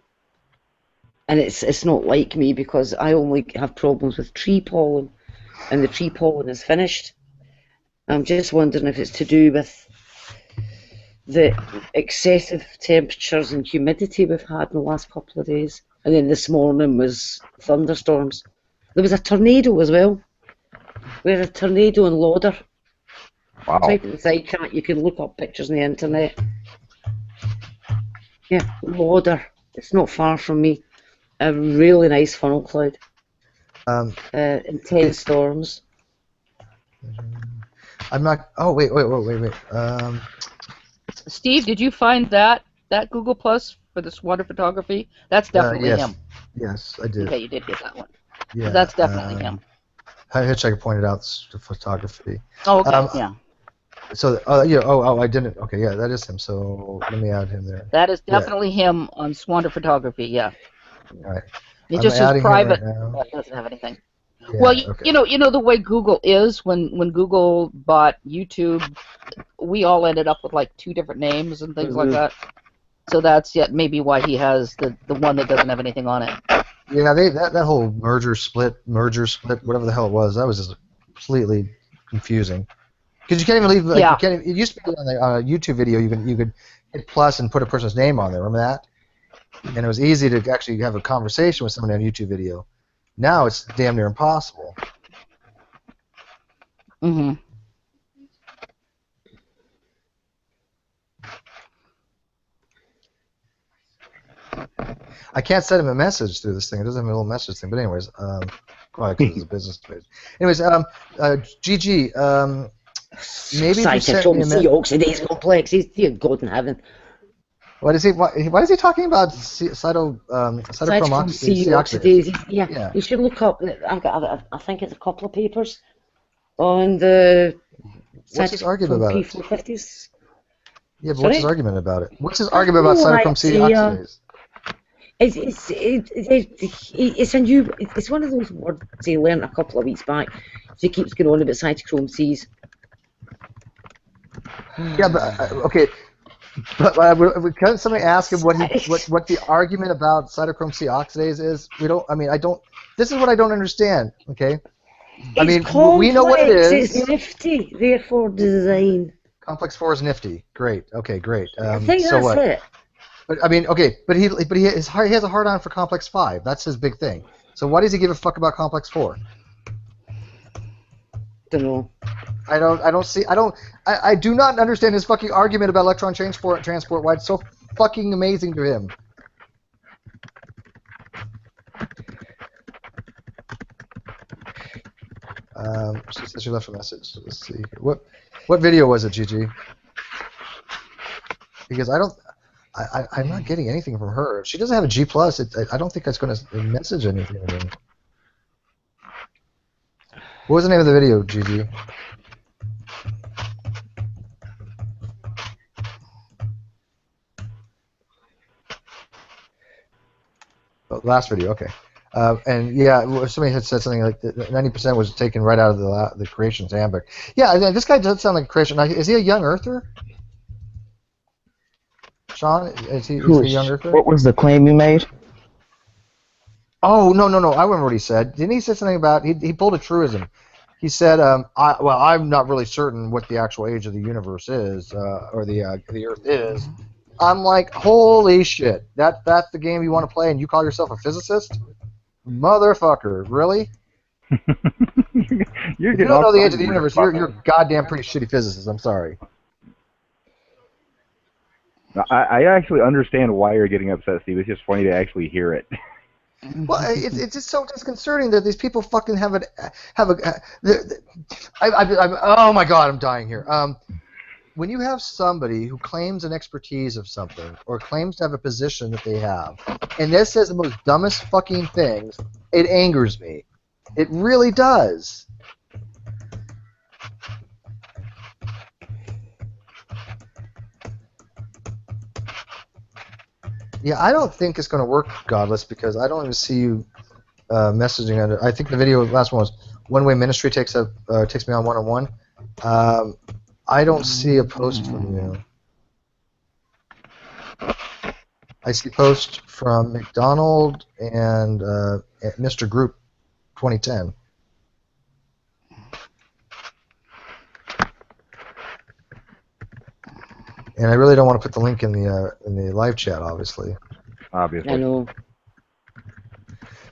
And it's not like me because I only have problems with tree pollen, and the tree pollen is finished. I'm just wondering if it's to do with the excessive temperatures and humidity we've had in the last couple of days. And then this morning was thunderstorms. There was a tornado as well. We had a tornado in Lauder. Wow. Type in the side chat, you can look up pictures on the internet. Yeah, Lauder. It's not far from me. A really nice funnel cloud. Intense storms. I'm not. Oh wait. Steve, did you find that Google Plus for this water photography? That's definitely him. Yes, I did. Okay, you did get that one. Yeah, that's definitely him. Hitchhiker pointed out the photography. Oh, okay. Yeah. So, I didn't. Okay, yeah, that is him. So let me add him there. That is definitely him on Swander Photography. Yeah. All right. It just says private. Right It doesn't have anything. Yeah, well, okay. you know the way Google is. When Google bought YouTube, we all ended up with like 2 different names and things like that. So that's maybe why he has the one that doesn't have anything on it. Yeah, that whole merger split, whatever the hell it was, that was just completely confusing. Because you can't even leave. Like, you can't. It used to be on a YouTube video, you could hit plus and put a person's name on there. Remember that? And it was easy to actually have a conversation with someone on a YouTube video. Now it's damn near impossible. Mm-hmm. I can't send him a message through this thing. It doesn't have a little message thing. But anyways, because it's a business page. Anyways, GG, maybe if you sent me a message. Oxidase complexes, dear God in heaven. What is he? Why is he talking about cytochrome oxidase? Yeah, you should look up. I think it's a couple of papers on the. What's his argument about P450s? Yeah, but what's his argument about it? What's his argument about cytochrome C oxidase? It's one of those words he learned a couple of weeks back. He keeps going on about cytochrome Cs. Yeah, but okay. But can somebody ask him what the argument about cytochrome C oxidase is? I don't. This is what I don't understand. Okay. We know what it is. It's nifty, therefore design. Complex 4 is nifty. Great. Okay, great. I think so that's it. But okay. But he has a hard on for complex 5. That's his big thing. So why does he give a fuck about complex 4? Don't know. I do not understand his fucking argument about electron transport. Why it's so fucking amazing to him. She said she left a message. Let's see. What video was it, Gigi? Because I'm not getting anything from her. If she doesn't have a G+, I don't think it's going to message anything to me. What was the name of the video, Gigi? Oh, last video, okay. And yeah, somebody had said something like 90% was taken right out of the creation's handbook. Yeah, this guy does sound like a creation. Is he a young earther? Shawn, is he a young earther? What was the claim you made? Oh, no. I remember what he said. Didn't he say something about, he pulled a truism. He said, I'm not really certain what the actual age of the universe is, or the Earth is. I'm like, holy shit, that's the game you want to play and you call yourself a physicist? Motherfucker, really? You don't know the age of the universe, you're a goddamn pretty shitty physicist, I'm sorry. I actually understand why you're getting upset, Steve. It's just funny to actually hear it. Well, it's just so disconcerting that these people fucking have a. Oh my God, I'm dying here. When you have somebody who claims an expertise of something or claims to have a position that they have, and this says the most dumbest fucking things, it angers me. It really does. Yeah, I don't think it's going to work, Godless, because I don't even see you messaging under. I think the video last one was one-way ministry takes me on one-on-one. I don't see a post from you. I see posts from McDonald and Mr. Group 2010. And I really don't want to put the link in the live chat, obviously. Obviously. I know.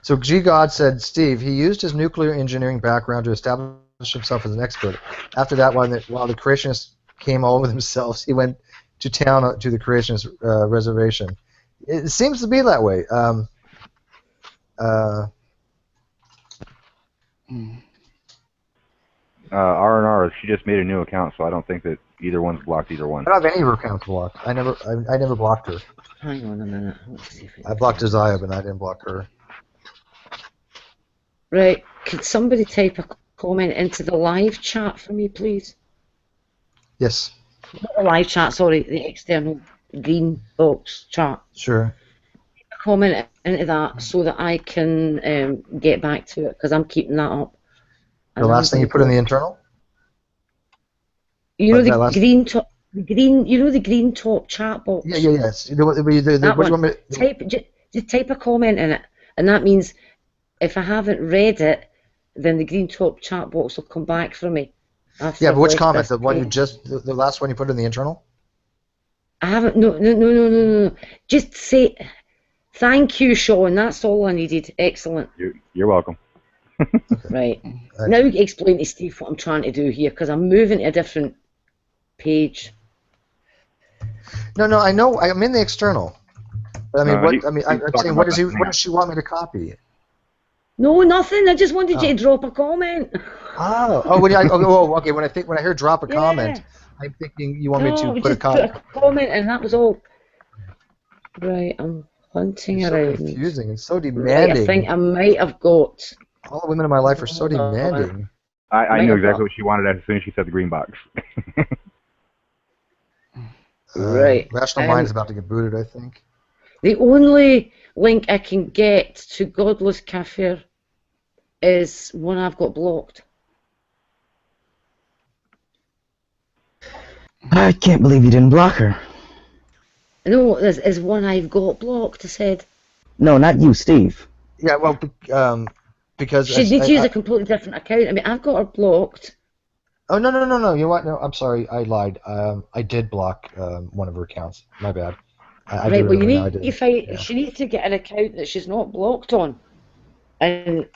So G God said, Steve, he used his nuclear engineering background to establish himself as an expert. After that, while the creationists came all over themselves, he went to town to the creationist reservation. It seems to be that way. R&R, she just made a new account, so I don't think that either one's blocked either one. I don't have any of her accounts blocked. I never blocked her. Hang on a minute. Let's see if I blocked Isaiah, but I didn't block her. Right, could somebody type a comment into the live chat for me, please? Yes. Not the live chat, sorry, the external green box chat. Sure. A comment into that so that I can get back to it, because I'm keeping that up. The last thing you put in the internal? You know the green top, the green top chat box. Yeah, yes. What do you want me to... Just type a comment in it, and that means if I haven't read it, then the green top chat box will come back for me. Yeah, but which comment? The one you the last one you put in the internal? I haven't. No. Just say, thank you, Shawn. That's all I needed. Excellent. You're welcome. Right. Now explain to Steve what I'm trying to do here, because I'm moving to a different page. No, I know. I'm in the external. But I'm saying, what does she want me to copy? No, nothing. I just wanted you to drop a comment. Okay. When I hear drop a comment, I'm thinking you want me to put a comment. Put a comment, and that was all. Right, I'm hunting around. So confusing and so demanding. Right, I think I might have got. All the women in my life are so demanding. I knew exactly what she wanted as soon as she said the green box. Right. Rational Mind is about to get booted, I think. The only link I can get to Godless Kafir is one I've got blocked. I can't believe you didn't block her. No, there's one I've got blocked, I said. No, not you, Steve. Yeah, well, because... She needs to use a completely different account. I mean, I've got her blocked. Oh, no. You know what? No, I'm sorry. I lied. I did block one of her accounts. My bad. Right, well, you need to find... She needs to get an account that she's not blocked on. And...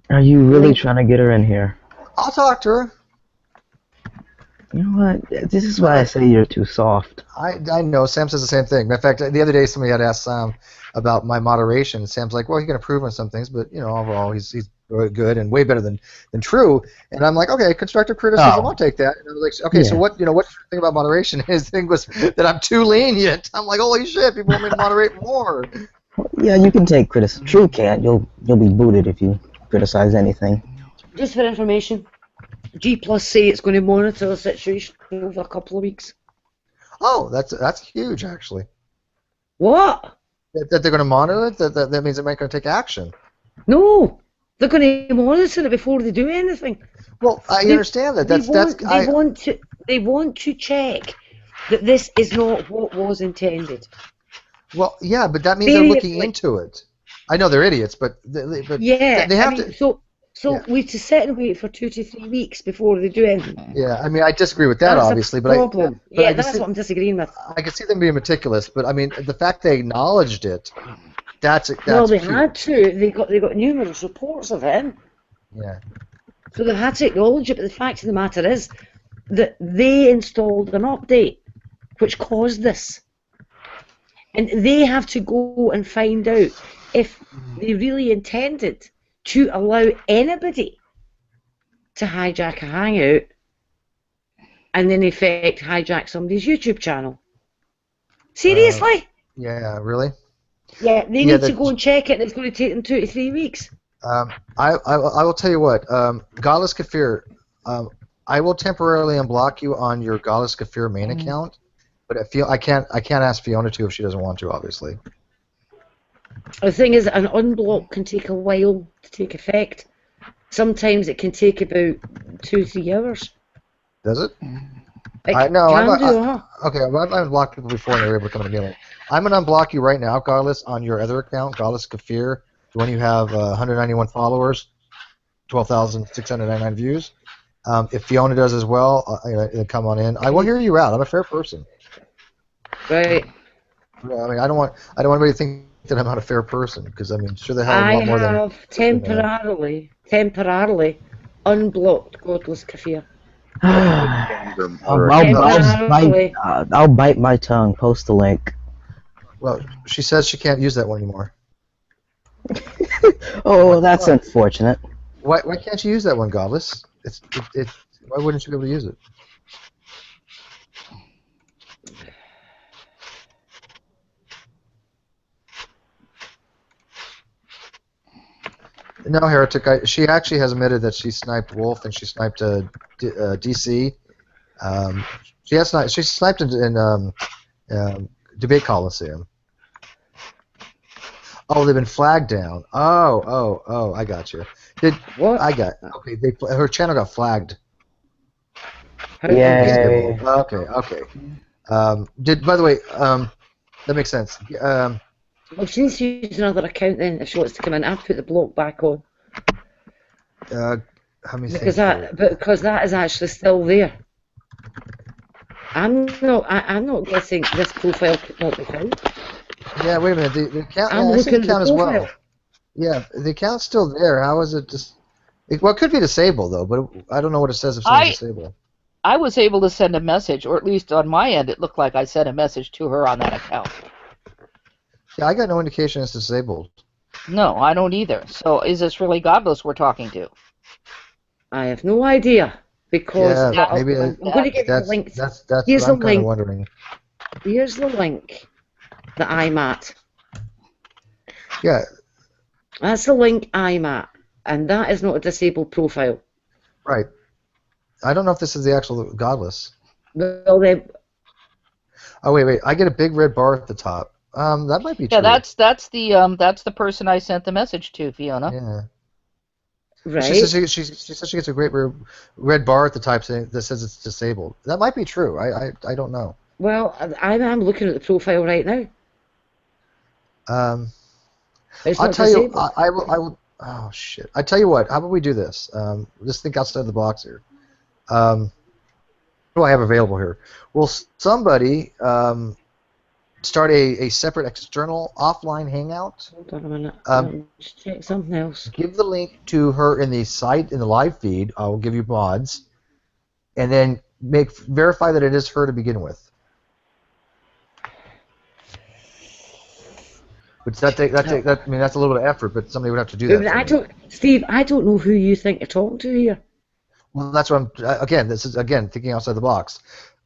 Are you really trying to get her in here? I'll talk to her. You know what? This is why I say you're too soft. I know. Sam says the same thing. In fact, the other day somebody had asked Sam about my moderation. And Sam's like, well, he's going to improve on some things, but, overall he's good and way better than True. And I'm like, okay, constructive criticism, I'll take that. And I was like, okay, so what's the thing about moderation? His thing was that I'm too lenient. I'm like, holy shit, people want me to moderate more. Yeah, you can take criticism. True can't. You'll be booted if you criticize anything. Just for information, G+ say it's going to monitor the situation over a couple of weeks. Oh, that's huge, actually. What? That they're going to monitor it? That means they're not going to take action. No, they're going to monitor it before they do anything. Well, I understand that. They want to check that this is not what was intended. Well, yeah, but that means they're looking into it. I know they're idiots, but they have to. So we have to sit and wait for 2 to 3 weeks before they do anything. Yeah, I mean, I disagree with that, obviously, but problem. That's what I'm disagreeing with. I can see them being meticulous, but I mean, the fact they acknowledged it, that's well, they huge. had to. They got numerous reports of it. Yeah. So they had to acknowledge it, but the fact of the matter is that they installed an update which caused this. And they have to go and find out if they really intended to allow anybody to hijack a hangout and in effect hijack somebody's YouTube channel. Seriously? Yeah, really? Yeah, they need to go and check it, and it's going to take them 2 to 3 weeks. I will tell you what, Godless Kafir, I will temporarily unblock you on your Godless Kafir main account, but I can't ask Fiona to if she doesn't want to, obviously. The thing is, an unblock can take a while to take effect. Sometimes it can take about 2-3 hours. Does it? Okay, I've unblocked people before and they were able to come in again. I'm going to unblock you right now, Godless, on your other account, Godless Kafir, the one you have 191 followers, 12,699 views. If Fiona does as well, come on in. I will hear you out. I'm a fair person. Right. I mean, I don't want anybody to think that I'm not a fair person, because I mean, sure the hell I want more than. I have temporarily unblocked Godless Kafir. I'll bite my tongue. Post the link. Well, she says she can't use that one anymore. Oh, that's unfortunate. Why can't you use that one, Godless? Why wouldn't you be able to use it? No, Heretic. She actually has admitted that she sniped Wolf and she sniped DC. She sniped in Debate Coliseum. Oh, they've been flagged down. Oh, I got you. Her channel got flagged. Yay. Okay. By the way, that makes sense. Well, she needs to use another account then if she wants to come in. I've put the block back on. Because that is actually still there. I'm not guessing this profile could not be found. Yeah, wait a minute. The account. I'm I see the looking at account the as well. profile. Yeah, the account's still there. How is it just? Well, it could be disabled though, but I don't know what it says if something's disabled. I was able to send a message, or at least on my end, it looked like I sent a message to her on that account. Yeah, I got no indication it's disabled. No, I don't either. So is this really Godless we're talking to? I have no idea, because maybe I'm going to give you the link. That's Here's what I'm the kind of link. wondering. Here's the link that I'm at. Yeah. That's the link I'm at, and that is not a disabled profile. Right. I don't know if this is the actual Godless. Well, then. Oh wait! I get a big red bar at the top. That might be true. Yeah, that's the person I sent the message to, Fiona. Yeah. Right. She says she gets a great red bar at the top that says it's disabled. That might be true. I don't know. Well, I'm looking at the profile right now. I'll tell you. I will. Oh shit! I tell you what. How about we do this? Just think outside the box here. What do I have available here? Will somebody start a separate external offline hangout? Hold on a minute. Just check something else. Give the link to her in the live feed. I will give you mods, and then verify that it is her to begin with. But that's a little bit of effort, but somebody would have to do that. Steve, I don't know who you think you're talking to here. Well, that's what I'm. This is thinking outside the box.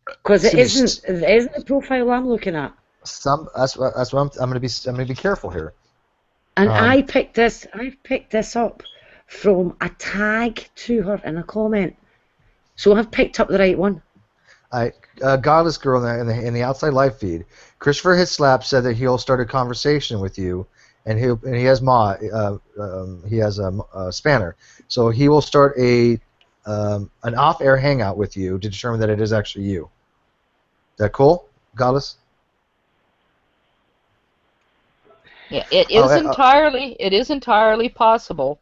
Because it isn't the profile I'm looking at. That's what I'm going to be careful here. And I picked this up from a tag to her in a comment, so I've picked up the right one. Godless girl in the outside live feed. Christopher Hitslap said that he'll start a conversation with you, and he has a spanner, so he will start an off-air hangout with you to determine that it is actually you. Is that cool, Godless? Yeah, it is entirely possible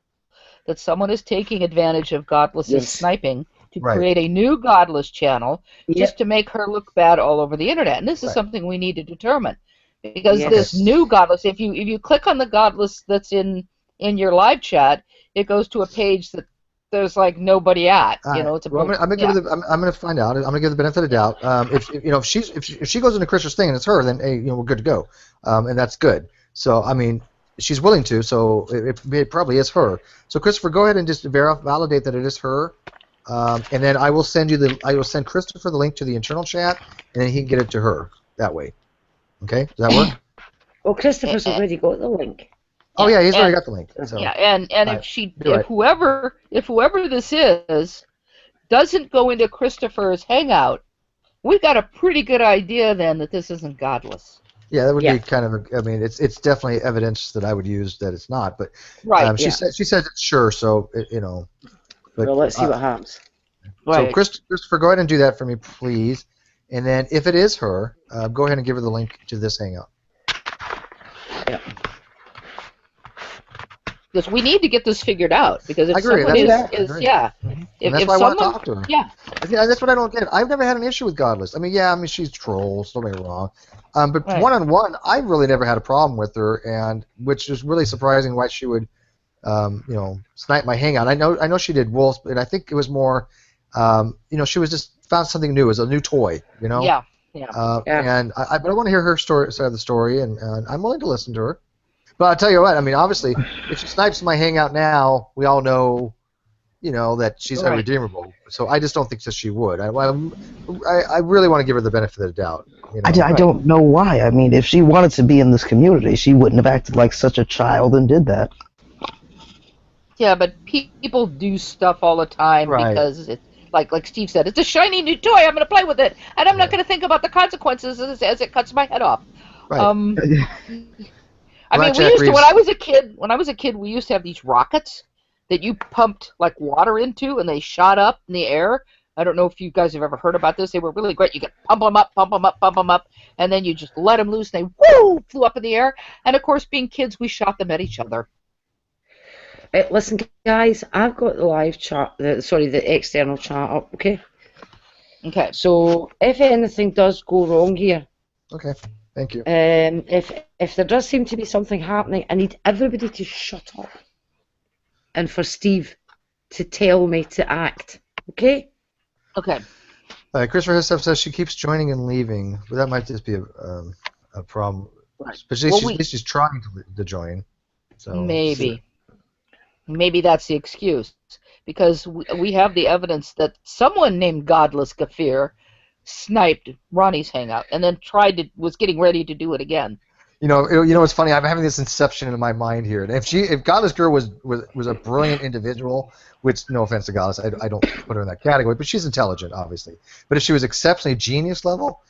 that someone is taking advantage of Godless's sniping to create a new Godless channel just to make her look bad all over the internet. And this is something we need to determine. Because this new Godless, if you click on the Godless that's in your live chat, it goes to a page that there's like nobody at. You know, it's a I'm gonna find out. I'm gonna give the benefit of the doubt. If she goes into Chris's thing and it's her, then we're good to go, and that's good. So I mean, she's willing to, so it probably is her. So Christopher, go ahead and just validate that it is her, and then I will send send Christopher the link to the internal chat, and then he can get it to her that way. Okay, does that work? Well, Christopher's already got the link. Oh yeah, he's already got the link. So. Yeah, and if whoever this is doesn't go into Christopher's hangout, we've got a pretty good idea then that this isn't godless. Yeah, that would be kind of. I mean, it's definitely evidence that I would use that it's not. But she says it's sure. So you know. But, well, let's see what happens. So Christopher, go ahead and do that for me, please. And then if it is her, go ahead and give her the link to this hangout. Yeah. Because we need to get this figured out. Because if someone and that's why I want to talk to her. Yeah. That's what I don't get. I've never had an issue with godless. I mean, she's trolls. Don't get me wrong. But one-on-one, I really never had a problem with her, and which is really surprising why she would, snipe my hangout. I know she did wolves, but I think it was more, she was just found something new. It was a new toy, you know. Yeah. And but I want to hear her side of the story, and I'm willing to listen to her. But I'll tell you what. I mean, obviously, if she snipes my hangout now, we all know, that she's irredeemable. So I just don't think that she would. I really want to give her the benefit of the doubt. I don't know why. I mean, if she wanted to be in this community, she wouldn't have acted like such a child and did that. Yeah, but people do stuff all the time because it's like Steve said, it's a shiny new toy. I'm going to play with it, and I'm not going to think about the consequences as it cuts my head off. Right. I mean, we used to when I was a kid, we used to have these rockets that you pumped like water into, and they shot up in the air. I don't know if you guys have ever heard about this. They were really great. You could pump them up, and then you just let them loose, and they flew up in the air. And of course, being kids, we shot them at each other. Listen, guys, I've got the live chat, the external chat up. Okay. So if anything does go wrong here, okay, thank you. If there does seem to be something happening, I need everybody to shut up, and for Steve to tell me to act. Okay. Okay. Christopher Hissef says she keeps joining and leaving, but that might just be a problem. Right. But at least she's trying to join. So maybe that's the excuse, because we have the evidence that someone named Godless Gafir sniped Ronnie's hangout and then was getting ready to do it again. You know what's funny? I'm having this inception in my mind here. And if Godless Girl was a brilliant individual, which no offense to Godless, I don't put her in that category, but she's intelligent, obviously. But if she was exceptionally genius level,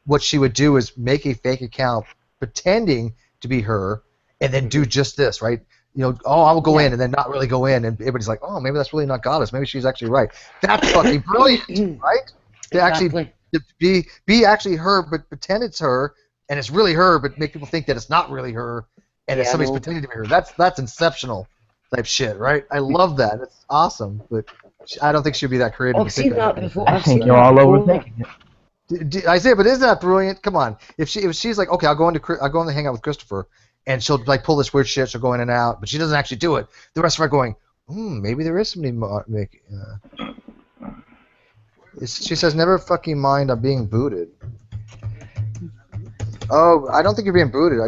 what she would do is make a fake account pretending to be her, and then do just this, right? I will go in, and then not really go in, and everybody's like, oh, maybe that's really not Godless. Maybe she's actually right. That's fucking brilliant, right? To actually be actually her, but pretend it's her, and it's really her, but make people think that it's not really her, and it's somebody's pretending to be her. That's inceptional type shit, right? I love that. It's awesome, but I don't think she'd be that creative. I've seen that before. I think you're all overthinking it. I say, but isn't that brilliant? Come on. If she's like, okay, I'll go in the hangout with Christopher, and she'll like pull this weird shit. She'll go in and out, but she doesn't actually do it. The rest of her are going, maybe there is somebody making. She says, never fucking mind. I'm being booted. Oh, I don't think you're being booted.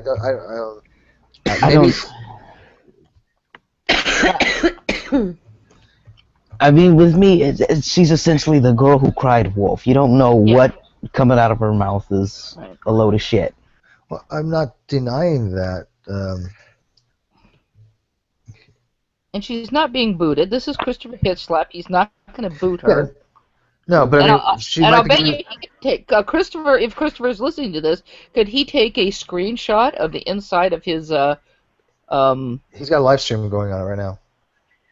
I mean, with me, she's essentially the girl who cried wolf. You don't know what coming out of her mouth is a load of shit. Well, I'm not denying that. And she's not being booted. This is Christopher Hitslap. He's not going to boot her. Yeah. No, but I'll bet you he can take Christopher. If Christopher's listening to this, could he take a screenshot of the inside of his? He's got a live stream going on right now.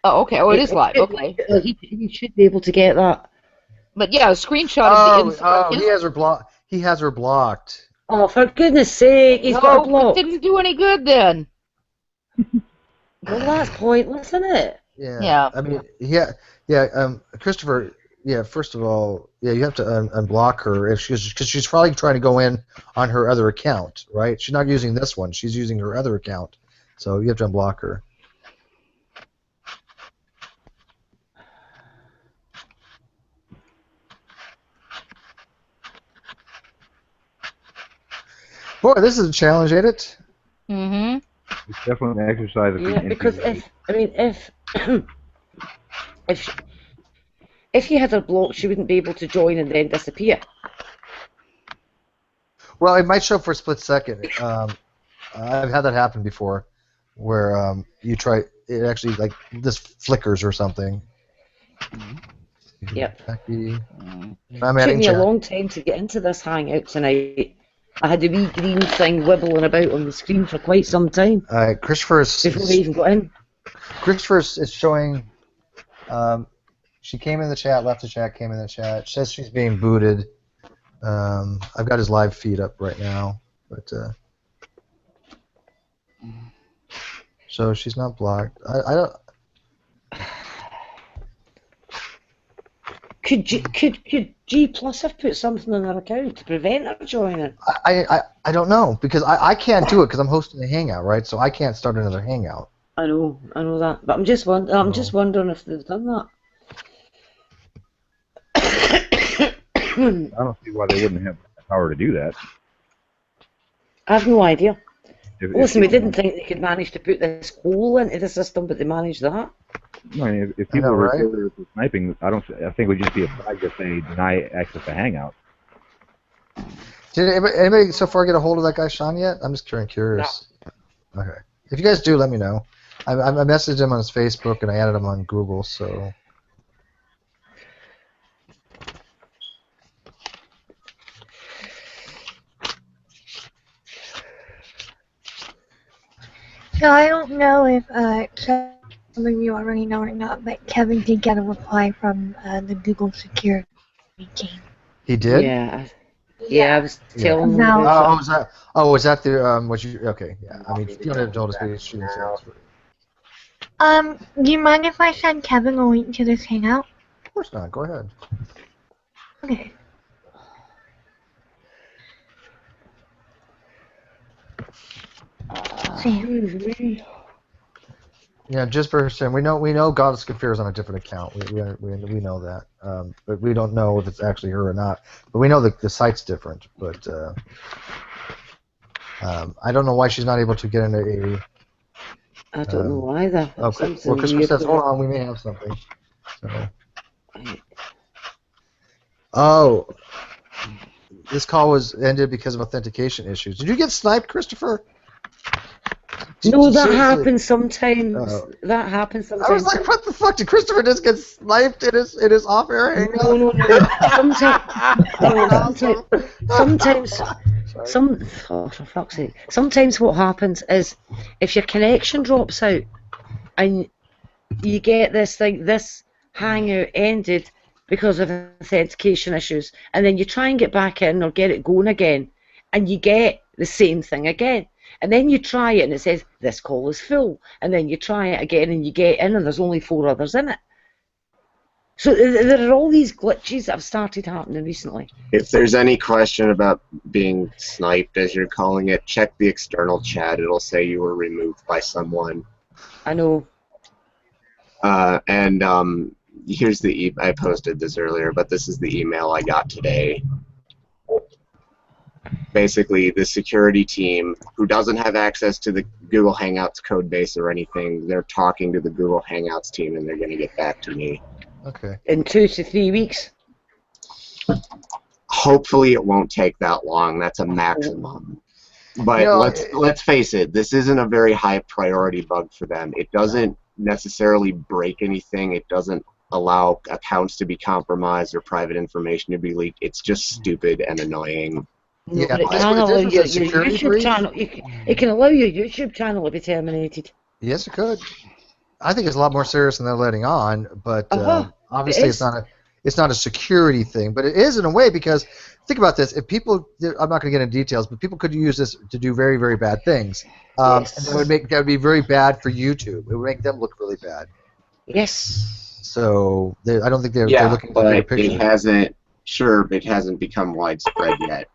Oh, okay. Oh, it is live. Okay. He should be able to get that. But yeah, a screenshot of the inside. Oh, he has her blocked. He has her blocked. Oh, for goodness sake, he's got blocked. It didn't do any good then. Well, that's pointless, isn't it? Yeah. I mean, Christopher. Yeah, first of all, you have to unblock her because she's probably trying to go in on her other account, right? She's not using this one; she's using her other account, so you have to unblock her. Boy, this is a challenge, ain't it? Mm-hmm. Definitely an exercise of Yeah, because if you had her blocked, she wouldn't be able to join and then disappear. Well, it might show for a split second. I've had that happen before, where you try, it actually like just flickers or something. Yep. I'm Took adding me a chat. long time to get into this hangout tonight. I had the wee green thing wibbling about on the screen for quite some time Christopher before we even got in. Christopher is showing. She came in the chat, left the chat, came in the chat. Says she's being booted. I've got his live feed up right now, but so she's not blocked. I don't. Could G Plus have put something on her account to prevent her joining? I don't know, because I can't do it because I'm hosting a hangout, right? So I can't start another hangout. I know that, but I'm just wondering if they've done that. I don't see why they wouldn't have the power to do that. I have no idea. Listen, we didn't want- think they could manage to put this hole into the system, but they managed that. I mean, if people are reported for sniping, I think it would just be a flag to say deny access to Hangout. Did anybody so far get a hold of that guy Shawn yet? I'm just curious. No. Okay. If you guys do, let me know. I messaged him on his Facebook and I added him on Google, so. So I don't know if some of you already know or not, but Kevin did get a reply from the Google security team. He did? Yeah, I was telling them about it. Was that the what you? Okay, yeah. I mean, if you haven't told us, we shouldn't say this. Do you mind if I send Kevin a link to this hangout? Of course not. Go ahead. Okay. Yeah, just for saying, we know Goddess Kafir is on a different account. We know that, but we don't know if it's actually her or not. But we know that the site's different. But I don't know why she's not able to get into a. I don't know either. Okay. Well, Christopher says, "Hold on, we may have something." So. Oh, this call was ended because of authentication issues. Did you get sniped, Christopher? No, that happens sometimes. That happens sometimes. I was like, what the fuck? Did Christopher just get sniped in his off-air hangout? No. For fuck's sake. Sometimes what happens is if your connection drops out and you get this thing, this hangout ended because of authentication issues, and then you try and get back in or get it going again, and you get the same thing again. And then you try it and it says, this call is full. And then you try it again and you get in and there's only 4 others in it. So there are all these glitches that have started happening recently. If there's any question about being sniped, as you're calling it, check the external chat. It'll say you were removed by someone. I know. And here's the I posted this earlier, but this is the email I got today. Basically, the security team, who doesn't have access to the Google Hangouts code base or anything, they're talking to the Google Hangouts team and they're going to get back to me. Okay. In 2 to 3 weeks? Hopefully it won't take that long. That's a maximum. But let's face it, this isn't a very high priority bug for them. It doesn't necessarily break anything. It doesn't allow accounts to be compromised or private information to be leaked. It's just stupid and annoying. No, but it can allow your YouTube channel. It can allow your YouTube channel to be terminated. Yes, it could. I think it's a lot more serious than they're letting on, but obviously it's not a security thing, but it is in a way, because think about this: if people, I'm not going to get into details, but people could use this to do very, very bad things, and that would be very bad for YouTube. It would make them look really bad. Yes. So I don't think they're looking at the but picture. it hasn't become widespread yet.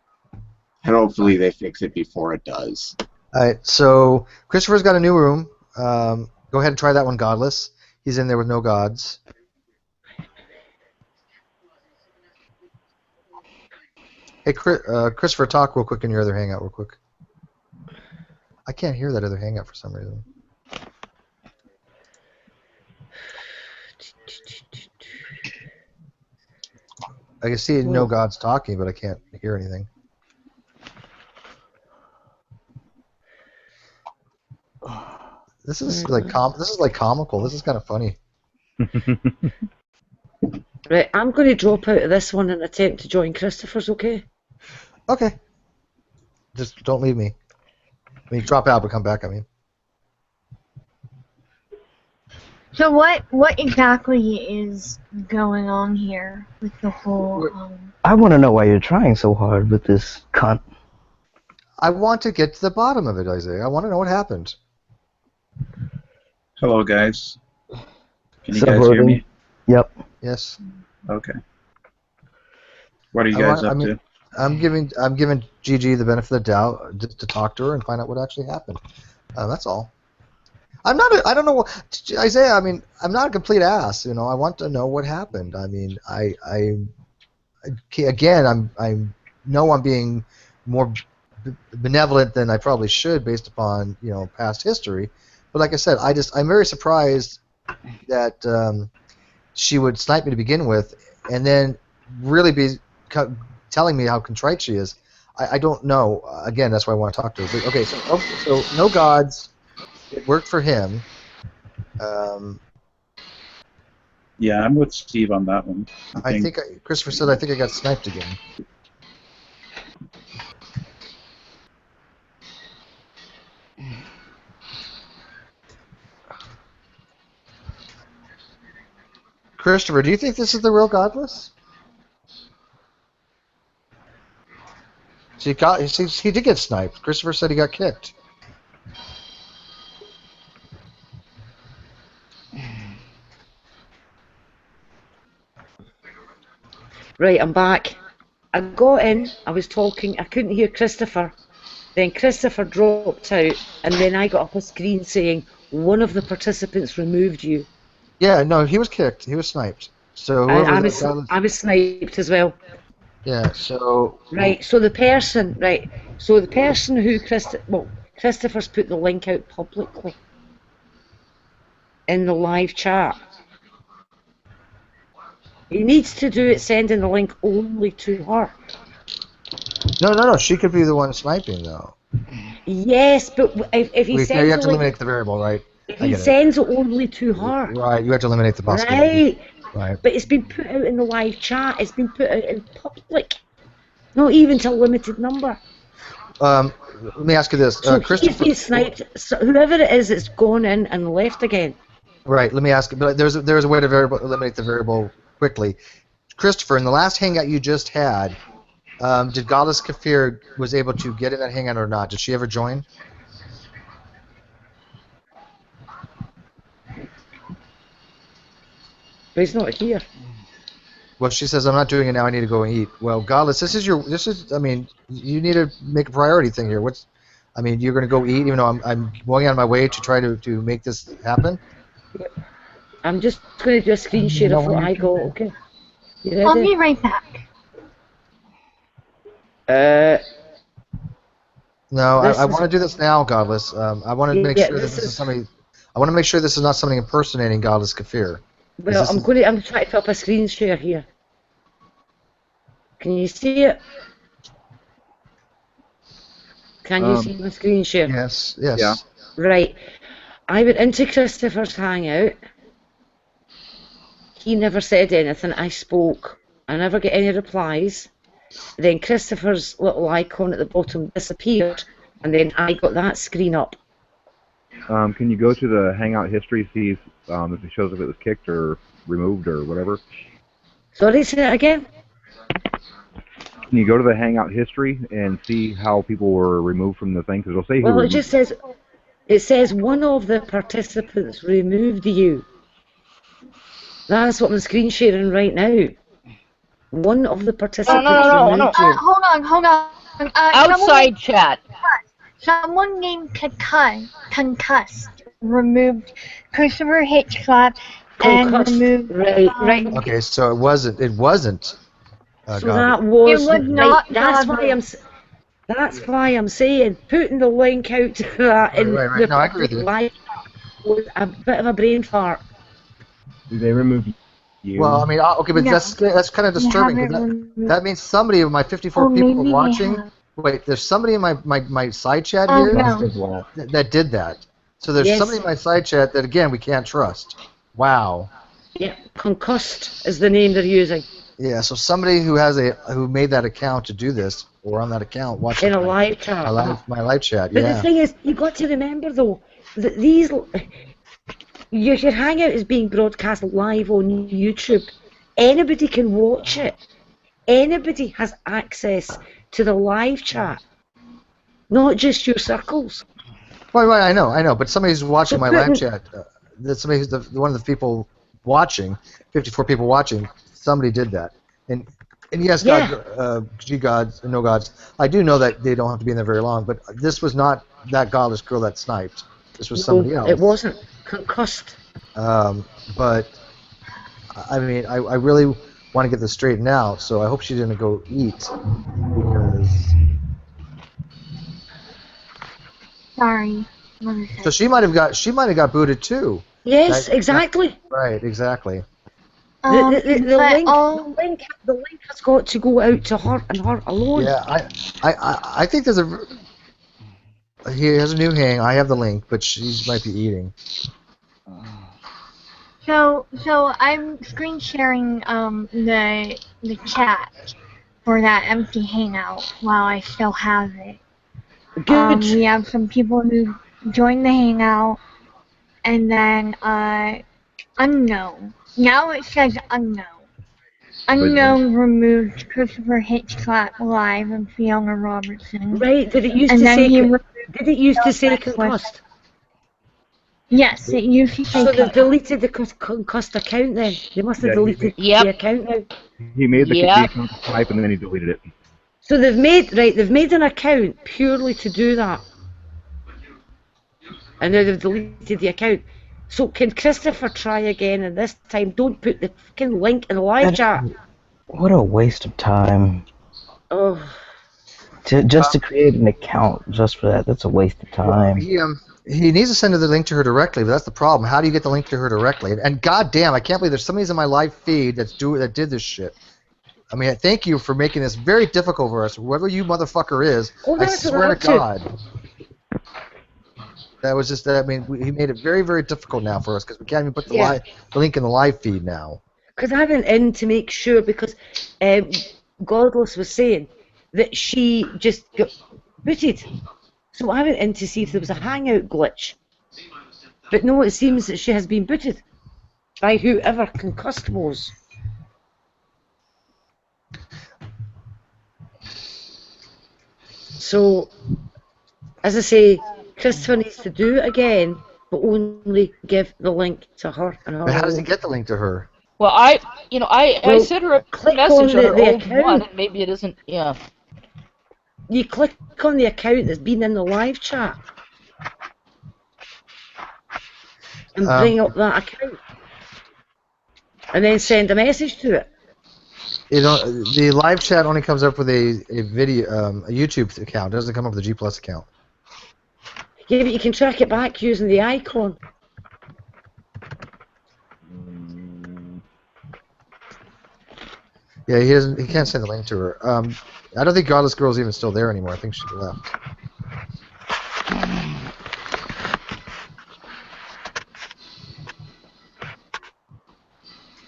And hopefully they fix it before it does. All right, so Christopher's got a new room. Go ahead and try that one, Godless. He's in there with no gods. Hey, Christopher, talk real quick in your other hangout real quick. I can't hear that other hangout for some reason. I can see no gods talking, but I can't hear anything. This is like comical. This is kind of funny. Right, I'm going to drop out of this one and attempt to join Christopher's, okay? Okay. Just don't leave me. I mean, drop out, but come back, I mean. So what exactly is going on here with the whole? I want to know why you're trying so hard with this cunt. I want to get to the bottom of it, Isaiah. I want to know what happened. Hello, guys. Can you guys hear me? Yep. Yes. Okay. What are you guys up to? I'm giving Gigi the benefit of the doubt just to talk to her and find out what actually happened. That's all. I don't know what, Isaiah. I mean, I'm not a complete ass. You know, I want to know what happened. I mean, I know I'm being more benevolent than I probably should based upon past history. But like I said, I'm very surprised that she would snipe me to begin with, and then really be telling me how contrite she is. I don't know. Again, that's why I want to talk to her. But, okay, so no gods. It worked for him. Yeah, I'm with Steve on that one. I think Christopher said I got sniped again. Christopher, do you think this is the real godless? He did get sniped. Christopher said he got kicked. Right, I'm back. I got in, I was talking, I couldn't hear Christopher. Then Christopher dropped out, and then I got up a screen saying, one of the participants removed you. Yeah, no, he was kicked. He was sniped. So I was sniped as well. Yeah, so... Right, so the person who Christopher's put the link out publicly in the live chat. He needs to do it sending the link only to her. No, she could be the one sniping, though. Yes, but if he sends you have to eliminate the variable, right? If he sends it only to her. Right, you have to eliminate the possibility. Right. But it's been put out in the live chat. It's been put out in public. Not even to a limited number. Let me ask you this. So Christopher, he's been sniped. So whoever it is, it's gone in and left again. Right, let me ask you. But there's a way to eliminate the variable quickly. Christopher, in the last hangout you just had, did Goddess Kafir was able to get in that hangout or not? Did she ever join? But he's not here. Well, she says, I'm not doing it now, I need to go and eat. Well, Godless, I mean, you need to make a priority thing here. You're going to go eat even though I'm going out of my way to try to make this happen? I'm just going to do a screen share of what I go, okay? You ready? I'll be right back. No, I want to do this now, Godless. I want to make sure this is somebody. I want to make sure this is not something impersonating Godless Kafir. Well, I'm trying to put up a screen share here. Can you see it? Can you see my screen share? Yes. Yeah. Right. I went into Christopher's hangout. He never said anything. I spoke. I never get any replies. Then Christopher's little icon at the bottom disappeared, and then I got that screen up. Can you go to the Hangout history, see if it shows if it was kicked or removed or whatever? Sorry, say that again? Can you go to the Hangout history and see how people were removed from the thing? Because it'll say who Well, it says one of the participants removed you. That's what I'm screen sharing right now. One of the participants removed you. Hold on. Outside chat. Someone named Concussed removed Christopher Hitchclap and removed. Right. Okay, so it wasn't. So that was. It was not. That's why I'm. That's why I'm saying putting the link out to that in Right. the No, I agree with public you. live was a bit of a brain fart. Do they remove you? Well, I mean, okay, but No. that's kind of They disturbing. haven't 'Cause removed. that means somebody of my 54 Oh, people maybe they watching. have. Wait, there's somebody in my side chat Oh, here no. that did that. So there's Yes. somebody in my side chat that again we can't trust. Wow. Yeah, concussed is the name they're using Yeah. So somebody who made that account to do this or on that account watching in a live chat. my live chat. But Yeah. the thing is, you've got to remember though that your hangout is being broadcast live on YouTube. Anybody can watch it. Anybody has access to the live chat, not just your circles. Right, I know, but somebody who's watching So my live chat, somebody who's one of the people watching, 54 people watching, somebody did that. And yes, God, gods, no gods, I do know that they don't have to be in there very long, but this was not that godless girl that sniped. This was somebody else. It wasn't. Concussed. But, I mean, I really want to get this straightened out, so I hope she didn't go eat, because... Sorry. So she might have got booted too. Yes, exactly. Right, exactly. The link has got to go out to her and her alone. Yeah, I think there's he has a new hang. I have the link, but she might be eating. So I'm screen sharing the chat for that empty hangout while I still have it. Good. We have some people who joined the hangout, and then unknown. Now it says unknown. Unknown removed Christopher Hitchcock live and Fiona Robertson. Right? Did it used to say concussed? Yes, it used to say. So they've deleted the concussed account then. They must have deleted the account now. He made the account type and then he deleted it. So they've made an account purely to do that. And now they've deleted the account. So can Christopher try again, and this time don't put the fucking link in the live chat. What a waste of time. Oh. Just to create an account just for that's a waste of time. Well, he needs to send the link to her directly, but that's the problem. How do you get the link to her directly? And goddamn, I can't believe there's somebody's in my live feed that did this shit. I mean, thank you for making this very difficult for us. Whoever you motherfucker is, I swear to God. That was just, I mean, he made it very, very difficult now for us because we can't even put the link in the live feed now. Because I went in to make sure, because Godless was saying that she just got booted. So I went in to see if there was a hangout glitch. But no, it seems that she has been booted by whoever concussed was. So, as I say, Christopher needs to do it again, but only give the link to her and her. But how does he get the link to her? Well, I sent her a message on her old one, and maybe it isn't. Yeah. You click on the account that's been in the live chat and bring up that account, and then send a message to it. The live chat only comes up with a video, a YouTube account. It doesn't come up with a G+ account. Yeah, but you can track it back using the icon. Yeah, he can't send the link to her. I don't think Godless Girl's even still there anymore. I think she left.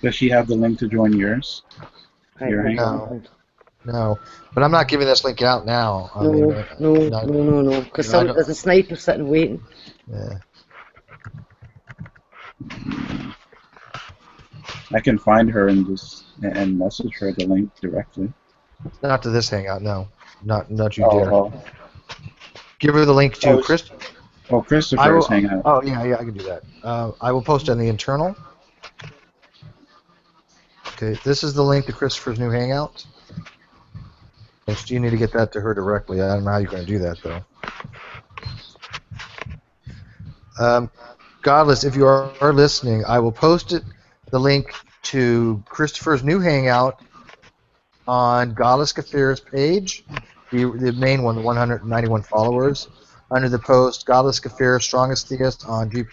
Does she have the link to join yours? No, but I'm not giving this link out now. No, because there's a sniper sitting waiting. Yeah. I can find her and message her the link directly. Not to this hangout, no. Not you dare. Give her the link to Chris. Oh, Christopher's hangout. Oh, yeah, I can do that. I will post on the internal. Okay, this is the link to Christopher's new hangout. And you need to get that to her directly. I don't know how you're going to do that, though. Godless, if you are listening, I will post the link to Christopher's new hangout on Godless Kafir's page the main one, the 191 followers. Under the post, Godless Kafir, Strongest Theist on G+,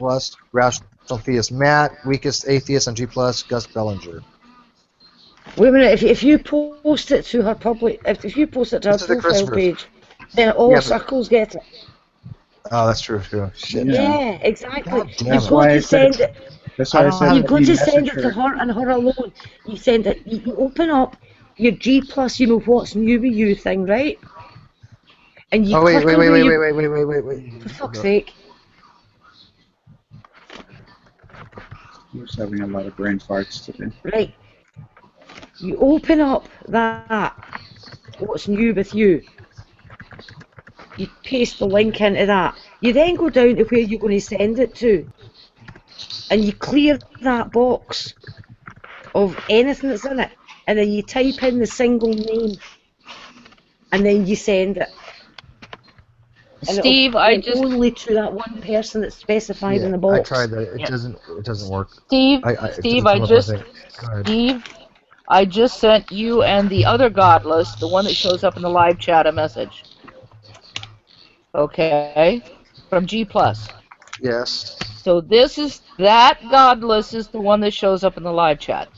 Rational Theist Matt, Weakest Atheist on G+, Gus Bellinger. Wait a minute, if you post it to her public, if you post it to her This is the profile Christopher's. page, then all Yeah, her but- circles get it. Oh, that's true. Shit. Yeah, exactly. God damn You've it. got why I to said send it. That's why I said You've got you to send message it to her. her and her alone. You send it. You open up your G+, what's new with you thing, right? And you Oh, wait. click on where you. For fuck's sake. He was having a lot of brain farts today. Right. You open up that. What's new with you? You paste the link into that. You then go down to where you're going to send it to. And you clear that box of anything that's in it. And then you type in the single name. And then you send it. And Steve, it'll I go just only to that one person that's specified in the I box. tried that. It Yeah. doesn't work. Steve, It doesn't come up with anything. Go ahead. I just sent you and the other godless, the one that shows up in the live chat, a message. Okay, from G+. Yes. So that godless is the one that shows up in the live chat.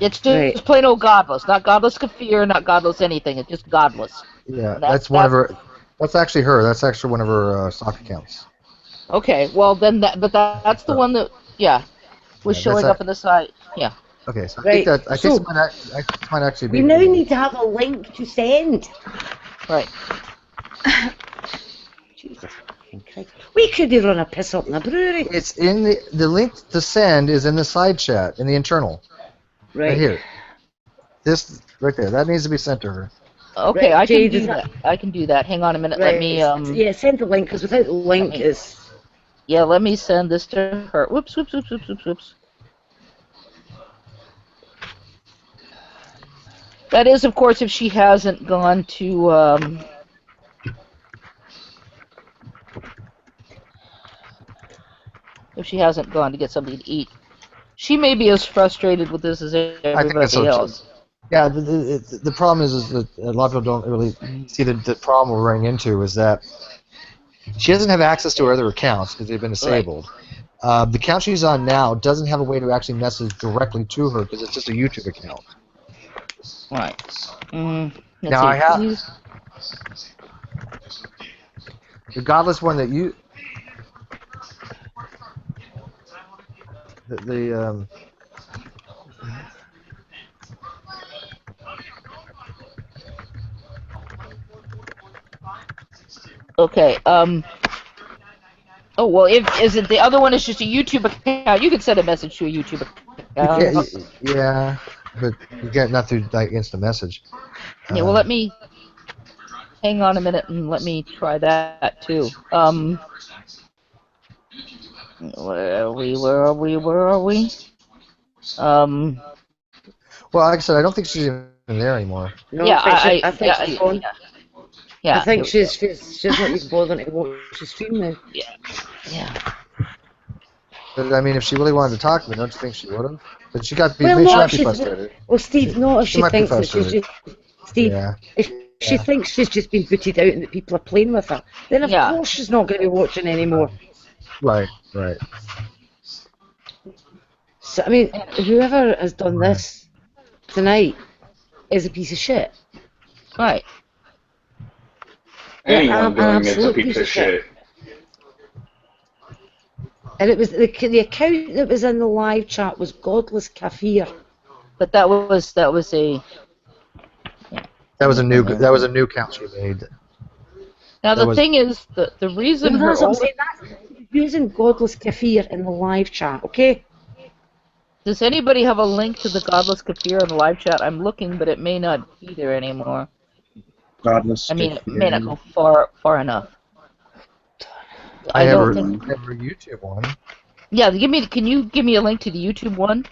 It's just plain old godless, not godless Kafir, not godless anything. It's just godless. Yeah, that's one of her. That's actually her. That's actually one of her stock accounts. Okay, well then that's the one that was showing up in the site. Yeah. Okay, so I think this might actually be. We now need to have a link to send. Right. Jesus fucking Christ. We could run a piss up in a brewery. It's in the link to send is in the side chat in the internal. Right here. This right there. That needs to be sent to her. Okay, I can do that. I can do that. Hang on a minute. Right. Let me Yeah, send the link because without the link is. Yeah, let me send this to her. Whoops. That is, of course, if she hasn't gone to get something to eat. She may be as frustrated with this as everybody else. Yeah, the problem is that a lot of people don't really see the problem we're running into is that she doesn't have access to her other accounts because they've been disabled. Right. The account she's on now doesn't have a way to actually message directly to her because it's just a YouTube account. Right. Now I have the godless one that you. Okay. Oh well, is it the other one is just a YouTube account? You could send a message to a YouTube account. Yeah, but you get not through like instant message. Yeah. Well, let me hang on a minute and let me try that too. Where are we? Well, like I said, I don't think she's even there anymore. No, yeah, I think she's gone. Yeah. I think she's not even bothering to watch the stream now. Yeah. But I mean, if she really wanted to talk to me, don't you think she would have? But she got Well, she might be frustrated. Well, Steve, not if she thinks that she's just Steve. Yeah. If she thinks she's just been booted out and that people are playing with her, then of course she's not going to be watching anymore. Right. So I mean, whoever has done this tonight is a piece of shit. Right. Anyone doing it's a piece of shit. And it was the account that was in the live chat was Godless Kafir. But that was a new account she made. Now the thing is the reason that's what I'm saying, that's using Godless Kafir in the live chat, okay? Does anybody have a link to the Godless Kafir in the live chat? I'm looking, but it may not be there anymore. Godless. I mean, it may not go far enough. I have a YouTube one. Yeah, can you give me a link to the YouTube one?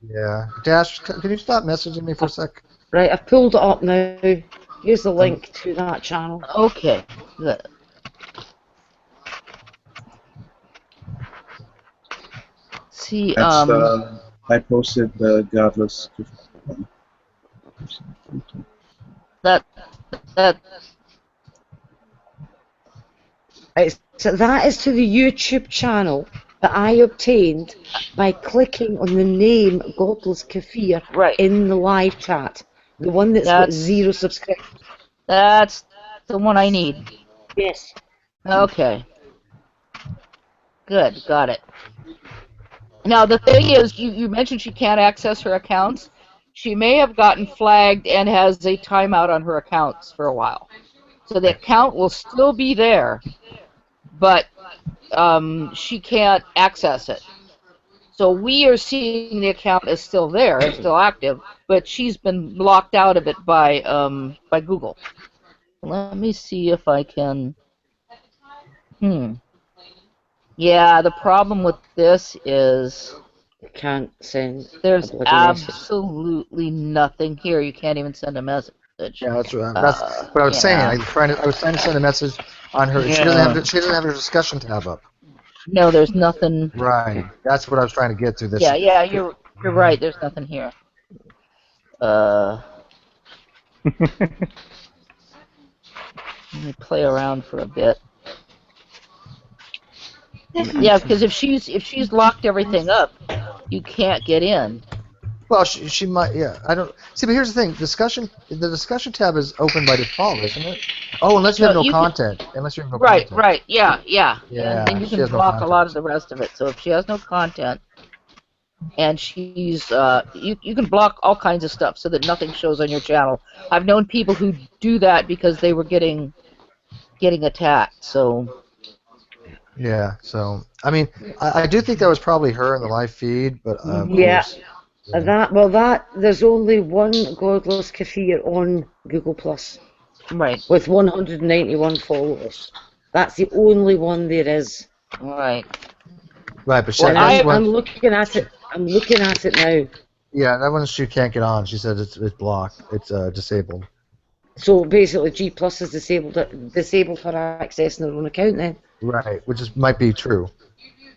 Yeah. Dash, can you stop messaging me for a sec? Right, I've pulled it up now. Here's the link to that channel. Okay. See, I posted the Godless. that So that is to the YouTube channel that I obtained by clicking on the name Godless Kafir in the live chat. The one that's got 0 subscribers. That's the one I need. Yes. Okay. Good, got it. Now the thing is, you mentioned she can't access her accounts. She may have gotten flagged and has a timeout on her accounts for a while. So the account will still be there, but she can't access it. So we are seeing the account is still there, it's still active, but she's been blocked out of it by Google. Let me see if I can. Yeah, the problem with this is you can't send. There's absolutely nothing here. You can't even send a message. Yeah, that's what I was saying. I was trying to send a message on her. She doesn't have her discussion tab up. No, there's nothing. Right. That's what I was trying to get to. This. Yeah, you're right. There's nothing here. Let me play around for a bit. Yeah, because if she's locked everything up, you can't get in. Well, she might. Yeah, I don't see. But here's the thing: the discussion tab is open by default, isn't it? Oh, unless you have no content. Unless you have no content. Right. Yeah. Yeah. And then you can block a lot of the rest of it. So if she has no content, and she's you can block all kinds of stuff so that nothing shows on your channel. I've known people who do that because they were getting attacked. So. Yeah. So I mean, I do think that was probably her in the live feed, but yeah. There's only one Godless Kafir on Google Plus. Right. With 191 followers. That's the only one there is. Right. Right, but I'm looking at it. I'm looking at it now. Yeah, that one she can't get on. She said it's blocked. It's disabled. So basically, G Plus is disabled for accessing their own account then. Right, might be true.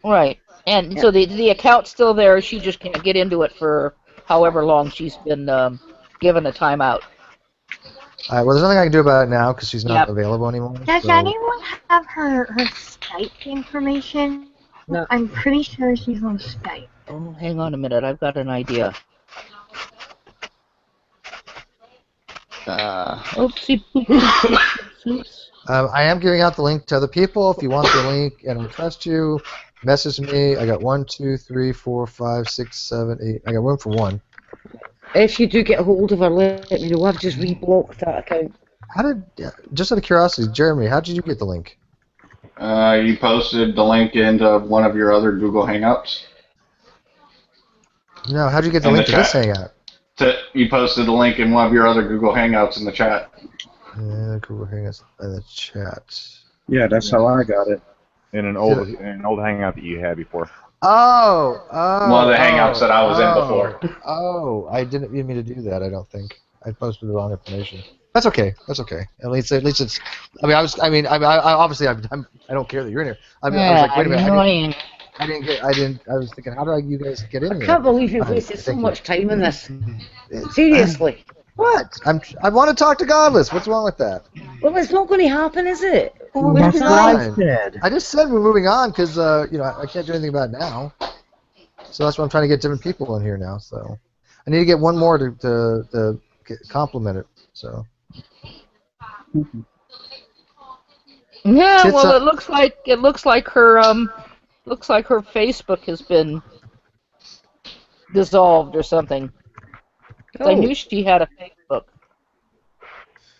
Right. And so the account's still there. She just can't get into it for however long she's been given a timeout. All right. Well, there's nothing I can do about it now because she's not available anymore. Does anyone have her Skype information? No. I'm pretty sure she's on Skype. Oh, hang on a minute. I've got an idea. Oopsie. I am giving out the link to other people. If you want the link and I trust you, message me. I got 1, 2, 3, 4, 5, 6, 7, 8. I got room for 1. If you do get a hold of her, let me know. I've just reblocked that account. Just out of curiosity, Jeremy, how did you get the link? You posted the link into one of your other Google Hangouts. No, how did you get the link to this Hangout? You posted the link in one of your other Google Hangouts in the chat. Google Hangouts in the chat. Yeah, that's how I got it. In an old Hangout that you had before. Oh. One of the Hangouts that I was in before. Oh, I didn't mean to do that. I don't think I posted the wrong information. That's okay. That's okay. At least it's. I mean, I obviously I don't care that you're in here. I was like, wait a minute. I was thinking, how do you guys get in here? I can't believe you've wasted so much time on this. Seriously. What? I want to talk to Godless. What's wrong with that? Well, it's not going to happen, is it? Well, that's what I said. I just said we're moving on because I can't do anything about it now. So that's why I'm trying to get different people in here now. So I need to get one more to complement it. So. Yeah, well, it looks like her Facebook has been dissolved or something. I knew she had a Facebook.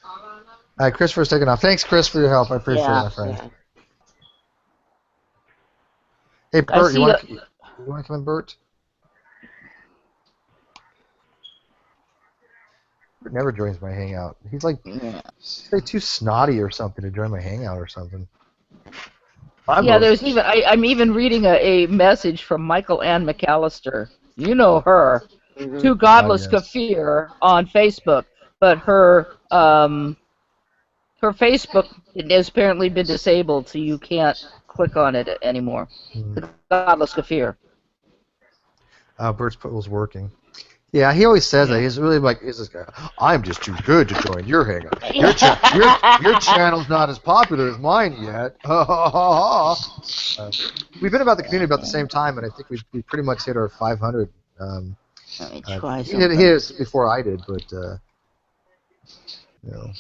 All right, Christopher's taking off. Thanks, Chris, for your help. I appreciate it, my friend. Yeah. Hey, Bert, you want to come in, Bert? Bert never joins my Hangout. He's like too snotty or something to join my Hangout or something. I'm even reading a message from Michael Ann McAllister. You know her. To Godless Kafir on Facebook, but her Facebook has apparently been disabled, so you can't click on it anymore. The Godless Kafir. Bert's poll's working. Yeah, he always says that. He's really like, he's this guy. I'm just too good to join your hangout. Your channel's not as popular as mine yet. We've been about the community about the same time, and I think we pretty much hit our 500. Let me try He something. hit us before I did, but you know.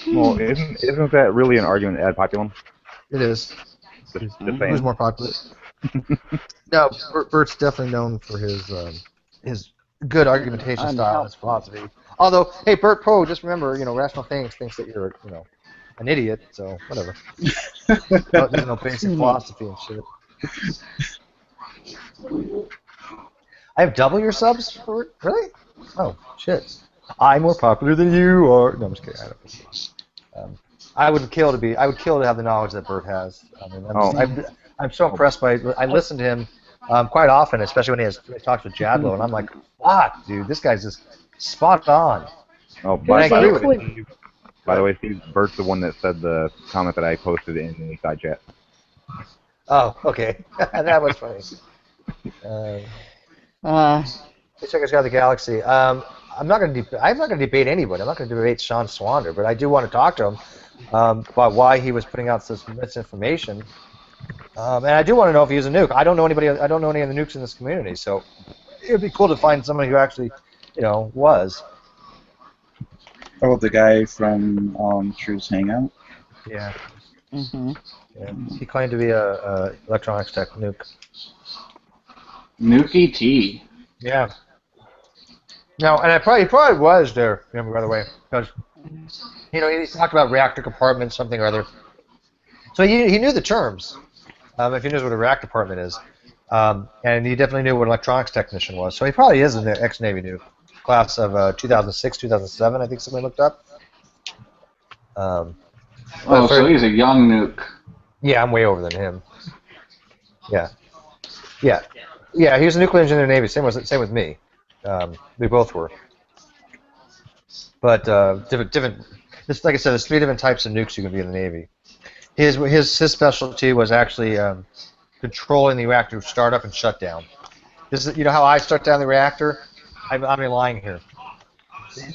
Well, isn't that really an argument ad populum? It is. Just Who's saying. more popular? No, Bert's definitely known for his good argumentation style and his philosophy. Although, hey, Bert Poe, just remember, rational thinks that you're, an idiot. So whatever. There's no basic philosophy and shit. I have double your subs for it? Really? Oh shit! I'm more popular than you are. No, I'm just kidding. I would kill to have the knowledge that Bert has. I mean, I'm so impressed by. I listen to him quite often, especially when he talks with Jadlow, and I'm like, fuck, dude, this guy's just spot on. Oh, by the way, Steve, Bert's the one that said the comment that I posted in the side chat. Oh, okay, that was funny. Let's check out the Galaxy. I'm not going to debate anybody. I'm not going to debate Shawn Swander, but I do want to talk to him about why he was putting out this misinformation. And I do want to know if he was a nuke. I don't know anybody. I don't know any of the nukes in this community, so it would be cool to find somebody who actually, was. Oh, the guy from True's Hangout? Yeah. Mm-hmm. Yeah. He claimed to be a electronics tech nuke. Nuke T. Yeah. No, and he probably was there, by the way, because, he talked about reactor compartment, something or other. So he knew the terms, if he knows what a reactor compartment is. And he definitely knew what an electronics technician was. So he probably is an ex-Navy nuke, class of 2006, 2007, I think somebody looked up. So he's a young nuke. Yeah, I'm way over than him. Yeah. Yeah. Yeah, he was a nuclear engineer in the Navy. Same with me. We both were. But different. Just like I said, there's 3 different types of nukes you can be in the Navy. His specialty was actually controlling the reactor startup and shutdown. This is, how I shut down the reactor? I'm lying here.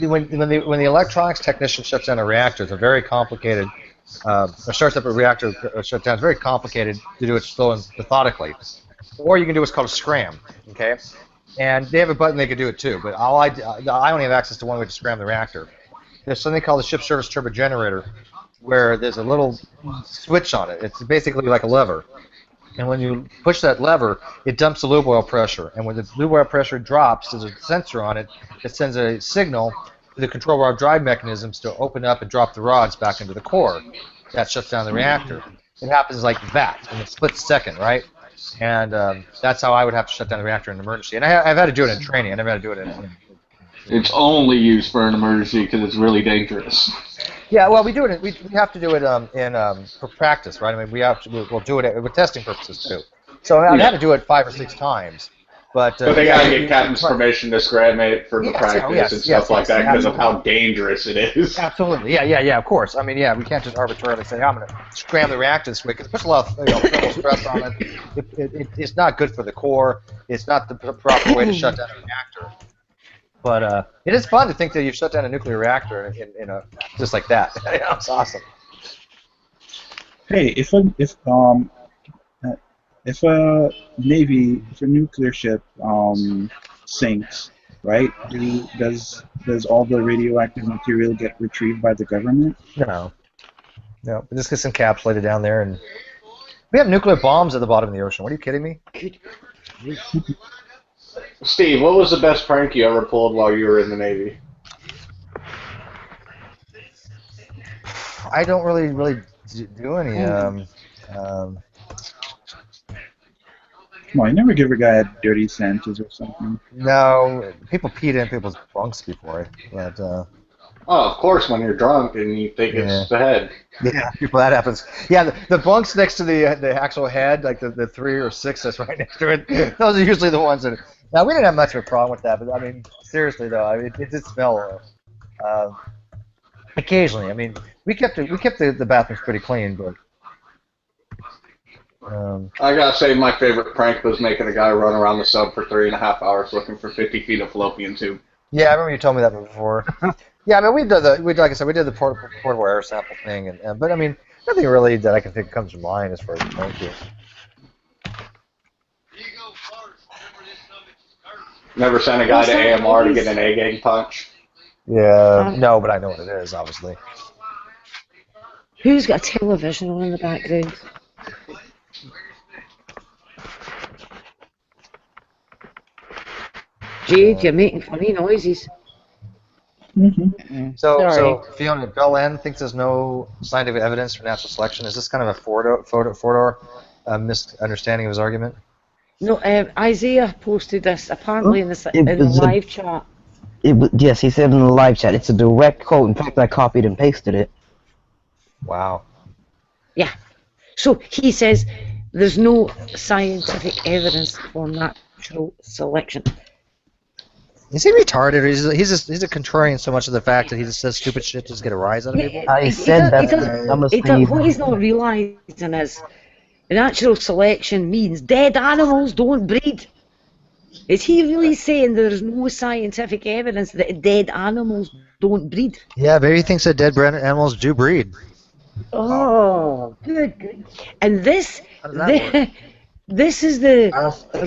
When the electronics technician shuts down a reactor, it's a very complicated. Or starts up a reactor shutdown. It's very complicated to do it slow and methodically. Or you can do what's called a scram. Okay. And they have a button they could do it too, but I only have access to one way to scram the reactor. There's something called the ship service turbo generator, where there's a little switch on it. It's basically like a lever. And when you push that lever, it dumps the lube oil pressure. And when the lube oil pressure drops, there's a sensor on it that sends a signal to the control rod drive mechanisms to open up and drop the rods back into the core. That shuts down the reactor. It happens like that in a split second, right? And that's how I would have to shut down the reactor in an emergency. And I've had to do it in training. I never had to do it in It's only used for an emergency because it's really dangerous. Yeah, well, we do it. We have to do it for practice, right? I mean, we'll do it with testing purposes too. So I've had to do it 5 or 6 times. But they gotta get captain's permission to scram it for the practice and stuff like that because of how dangerous it is. Absolutely, yeah, of course. I mean, yeah, we can't just arbitrarily say, I'm going to scram the reactor this way because it puts a lot of thermal stress on it. It's not good for the core. It's not the proper way to shut down a reactor. But it is fun to think that you shut down a nuclear reactor in a just like that. It's awesome. Hey, if a nuclear ship sinks, right? Does all the radioactive material get retrieved by the government? No. It just gets encapsulated down there, and we have nuclear bombs at the bottom of the ocean. What are you kidding me? Steve, what was the best prank you ever pulled while you were in the Navy? I don't really do any. Come on, you never give a guy a dirty Sanchez or something. No, people peed in people's bunks before, but. Oh, of course, when you're drunk and you think it's the head. Yeah, well, that happens. Yeah, the bunks next to the actual head, like the 3 or 6 that's right next to it, those are usually the ones that. Now, we didn't have much of a problem with that, but I mean, seriously though, I mean, it did smell. Occasionally, I mean, we kept the bathrooms pretty clean, but I gotta say, my favorite prank was making a guy run around the sub for 3.5 hours looking for 50 feet of fallopian tube. Yeah, I remember you told me that before. Yeah, I mean, like I said, we did the portable air sample thing, but I mean, nothing really that I can think comes to mind as far as thank you. Never sent a guy to AMR to get an egg punch. Yeah, no, but I know what it is, obviously. Who's got a television on in the background? Jade, you're making funny noises. So Fiona, Bell N thinks there's no scientific evidence for natural selection. Is this kind of a Fodor misunderstanding of his argument? No, Isaiah posted this apparently in the live chat. Yes, he said in the live chat. It's a direct quote. In fact, I copied and pasted it. Wow. Yeah. So he says there's no scientific evidence for natural selection. Is he retarded? Or he's a contrarian so much of the fact that he just says stupid shit to just get a rise out of people? I said that. What he's not realising is natural selection means dead animals don't breed. Is he really saying there's no scientific evidence that dead animals don't breed? Yeah, but he thinks that dead animals do breed. Oh, good. And this is the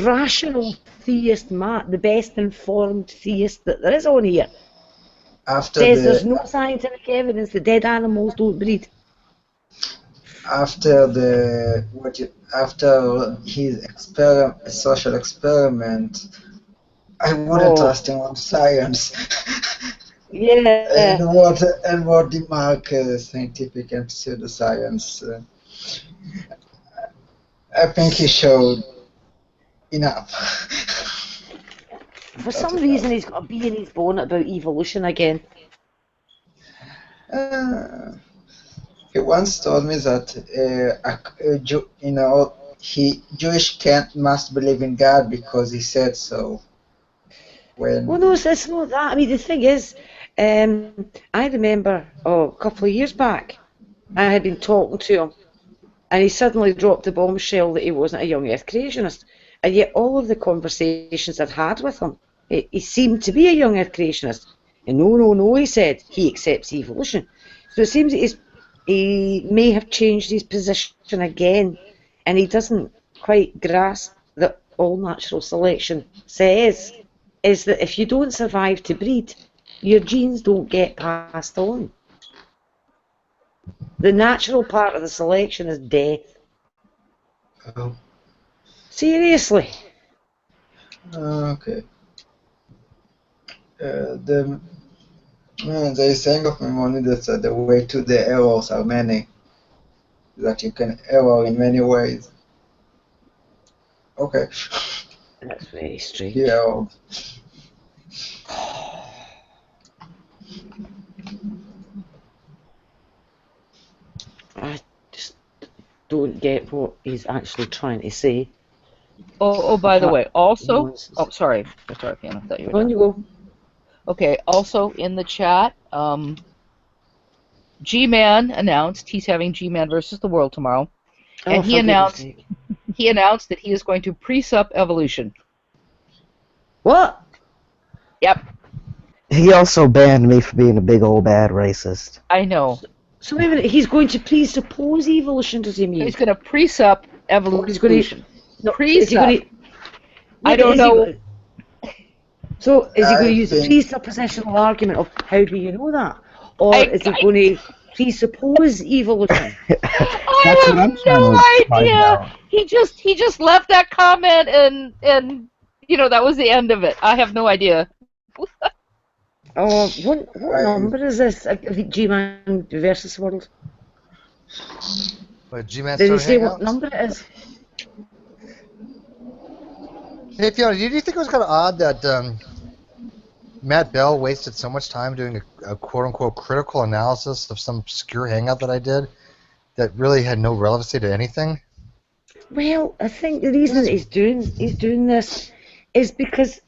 rational theist, the best informed theist that there is on here. Says there's no scientific evidence that dead animals don't breed. After his social experiment, I wouldn't trust him on science. Yeah. and what demark scientific and pseudoscience? I think he showed enough. For some reason, he's got a bee in his bonnet about evolution again. He once told me that Jewish must believe in God because he said so. Well, no, it's not that. I mean, the thing is, I remember a couple of years back, I had been talking to him, and he suddenly dropped the bombshell that he wasn't a young Earth creationist. And yet all of the conversations I'd had with him, he seemed to be a young Earth creationist. And no, he said, he accepts evolution. So it seems that he may have changed his position again, and he doesn't quite grasp that all natural selection says is that if you don't survive to breed, your genes don't get passed on. The natural part of the selection is death. Oh. Seriously. Okay. There is saying of Maimonides that the way to the errors are many. That you can error in many ways. Okay. That's very strange. Yeah. I just don't get what he's actually trying to say. Oh, by the way, also, sorry, Fiona, I thought you were done. You go. Okay, also in the chat, G-Man announced he's having G-Man versus the World tomorrow, and he announced that he is going to pre-sup evolution. What? Yep. He also banned me for being a big old bad racist. I know. So wait a minute, he's going to presuppose evolution, does he mean? He's going to pre-sup evolution. He's going to... No, pre-sup. I don't know. So is he going to use a presuppositional argument of how do you know that? Or is he going to presuppose evolution? I have no idea. He just left that comment and you know, that was the end of it. I have no idea. What number is this? G-Man versus World? G-Man Did he say what number it is? Hey Fiona, do you think it was kind of odd that Matt Bell wasted so much time doing a quote-unquote critical analysis of some obscure hangout that I did that really had no relevancy to anything? Well, I think the reason that he's doing this is because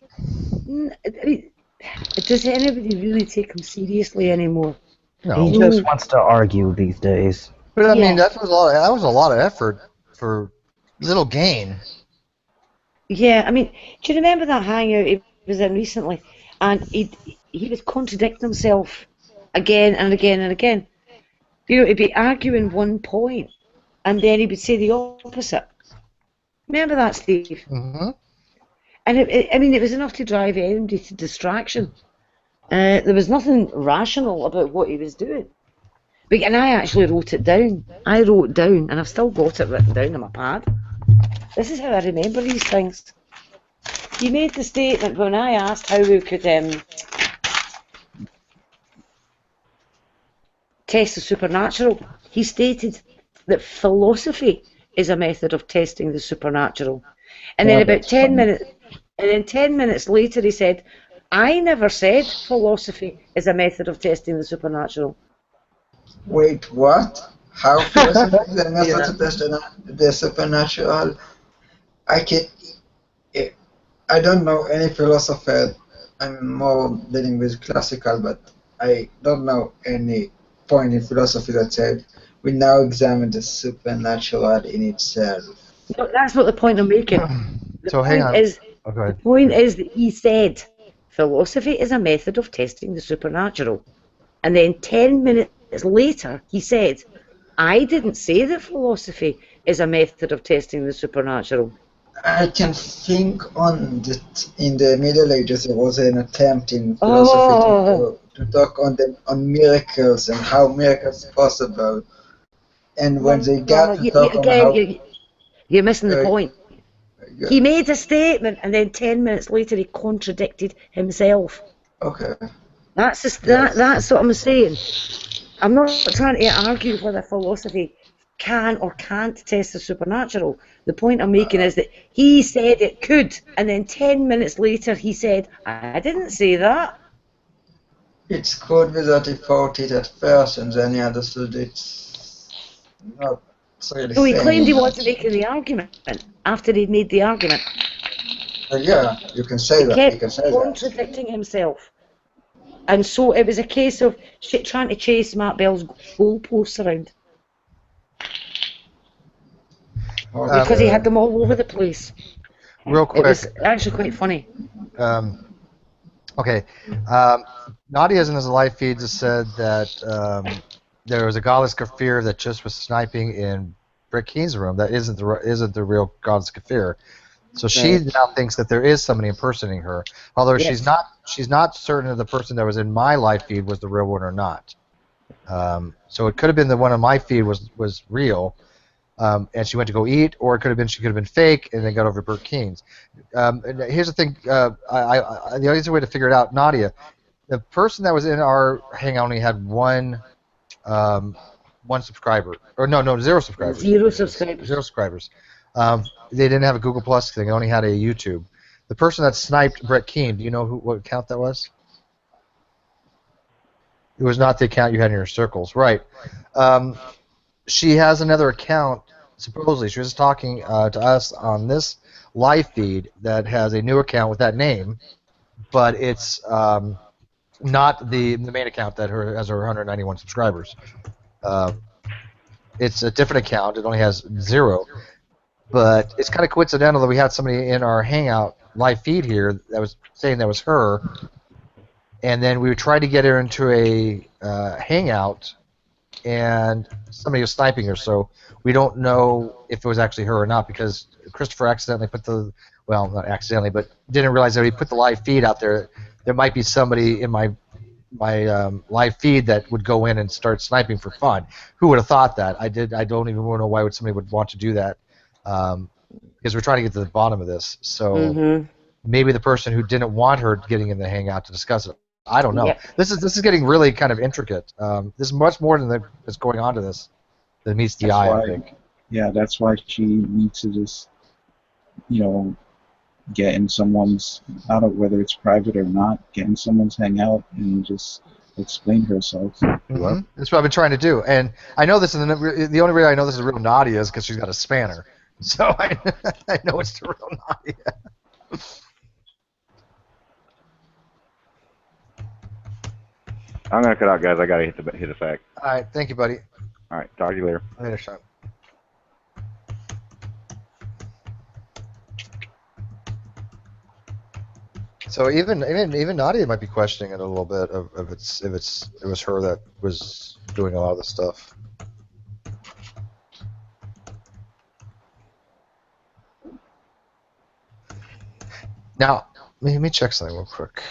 does anybody really take him seriously anymore? No. He just wants to argue these days. But I mean, that was a lot of effort for little gain. Yeah, I mean, do you remember that hangout he was in recently? And he was contradicting himself again and again and again. You know, he'd be arguing one point, and then he would say the opposite. Remember that, Steve? Mm-hmm. And I mean, it was enough to drive anybody to distraction. There was nothing rational about what he was doing. And I actually wrote it down. I wrote down, and I've still got it written down on my pad. This is how I remember these things. He made the statement when I asked how we could test the supernatural. He stated that philosophy is a method of testing the supernatural. And then about 10 minutes, and then 10 minutes later he said, I never said philosophy is a method of testing the supernatural. Wait, what? How philosophy is a method to test the supernatural? I don't know any philosopher. I'm more dealing with classical, but I don't know any point in philosophy that said we now examine the supernatural in itself. No, that's not the point I'm making. So hang on. The point is that he said philosophy is a method of testing the supernatural. And then 10 minutes later, he said, I didn't say that philosophy is a method of testing the supernatural. I can think on that in the Middle Ages there was an attempt in philosophy to talk on miracles and how miracles are possible. And when they got to talk on how... You're missing the point. He made a statement and then 10 minutes later he contradicted himself. Okay. That's what I'm saying. I'm not trying to argue whether philosophy can or can't test the supernatural. The point I'm making is that he said it could, and then 10 minutes later he said, I didn't say that. It's could be that he thought it at first and then he understood it's not really So he saying claimed he much. wasn't making the argument after he'd made the argument. Yeah, you can say that. He kept contradicting himself. And so it was a case of trying to chase Matt Bell's goalposts around. Because he had them all over the place. Real quick. It was actually quite funny. Okay. Nadia's in his live feeds has said that there was a godless kafir that just was sniping in Brick Keen's room. That isn't the real godless kafir. So she now thinks that there is somebody impersonating her, although she's not certain if the person that was in my live feed was the real one or not. So it could have been the one on my feed was real, and she went to go eat, or it could have been fake and then got over to Bert Keen's. Here's the thing: the easiest way to figure it out, Nadia, the person that was in our hangout only had one subscriber, or zero subscribers. Zero subscribers. Zero subscribers. They didn't have a Google Plus thing. They only had a YouTube. The person that sniped Brett Keen, do you know what account that was? It was not the account you had in your circles, right? She has another account. Supposedly, she was talking to us on this live feed that has a new account with that name, but it's not the main account that has her 191 subscribers. It's a different account. It only has 0. But it's kind of coincidental that we had somebody in our Hangout live feed here that was saying that was her, and then we tried to get her into a Hangout, and somebody was sniping her. So we don't know if it was actually her or not, because Christopher accidentally put not accidentally, but didn't realize that he put the live feed out there. There might be somebody in my live feed that would go in and start sniping for fun. Who would have thought that? I don't even know why somebody would want to do that. Because we're trying to get to the bottom of this. So maybe the person who didn't want her getting in the Hangout to discuss it. I don't know. Yeah. This is getting really kind of intricate. There's much more than that's going on to this than meets the eye, I think. Yeah, that's why she needs to just, get in someone's, I don't know whether it's private or not, get in someone's Hangout and just explain herself. Mm-hmm. That's what I've been trying to do. And I know this, and the only reason I know this is real Nadia is because she's got a spanner. So I know it's the real Nadia. I'm gonna cut out, guys. I gotta hit a sack. All right, thank you, buddy. All right, talk to you later. Later, Shawn. So even Nadia might be questioning it a little bit of if it was her that was doing a lot of the stuff. Now, let me check something real quick.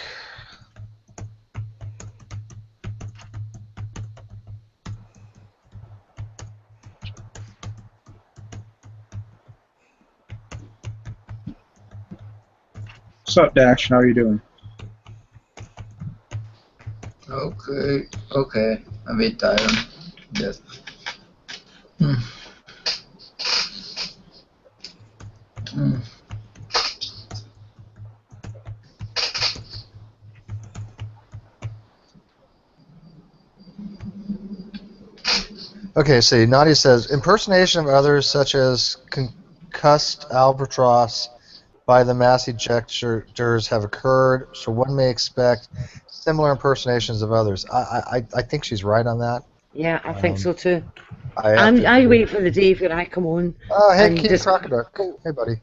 What's up, Dash? How are you doing? Okay. A bit tired. Yes. Hmm. Hmm. Okay, see, Nadia says, impersonation of others such as concussed albatross by the mass ejectors have occurred, so one may expect similar impersonations of others. I think she's right on that. Yeah, I think so too. I wait for the day when I come on. Oh, hey, and King just Crocodile. Hey, buddy.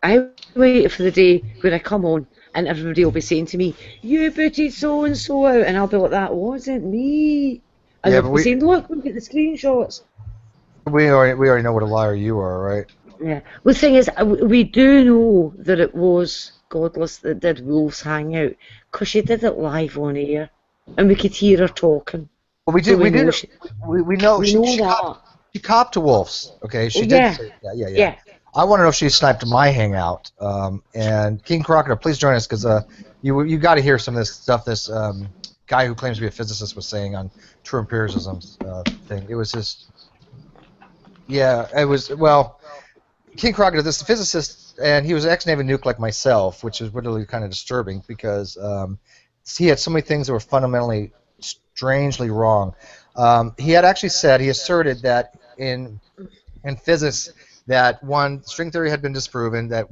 I wait for the day when I come on and everybody will be saying to me, "You booted so and so out," and I'll be like, "That wasn't me." And Yeah, they'll but be saying, "Look at the screenshots." we already know what a liar you are, right? Yeah. Well, the thing is, we do know that it was Godless that did Wolves Hangout because she did it live on air, and we could hear her talking. Well, we So did. We know we she know she copped to Wolves. Okay, she did. yeah. Say, yeah. I want to know if she sniped my hangout. And King Crocodile, please join us because you got to hear some of this stuff. This guy who claims to be a physicist was saying on TrueEmpiricism's thing. It was just, yeah, it was King Crocodile, this physicist, and he was ex-Navy Nuke like myself, which is really kind of disturbing because he had so many things that were fundamentally strangely wrong. He had actually said, he asserted that in physics that string theory had been disproven, that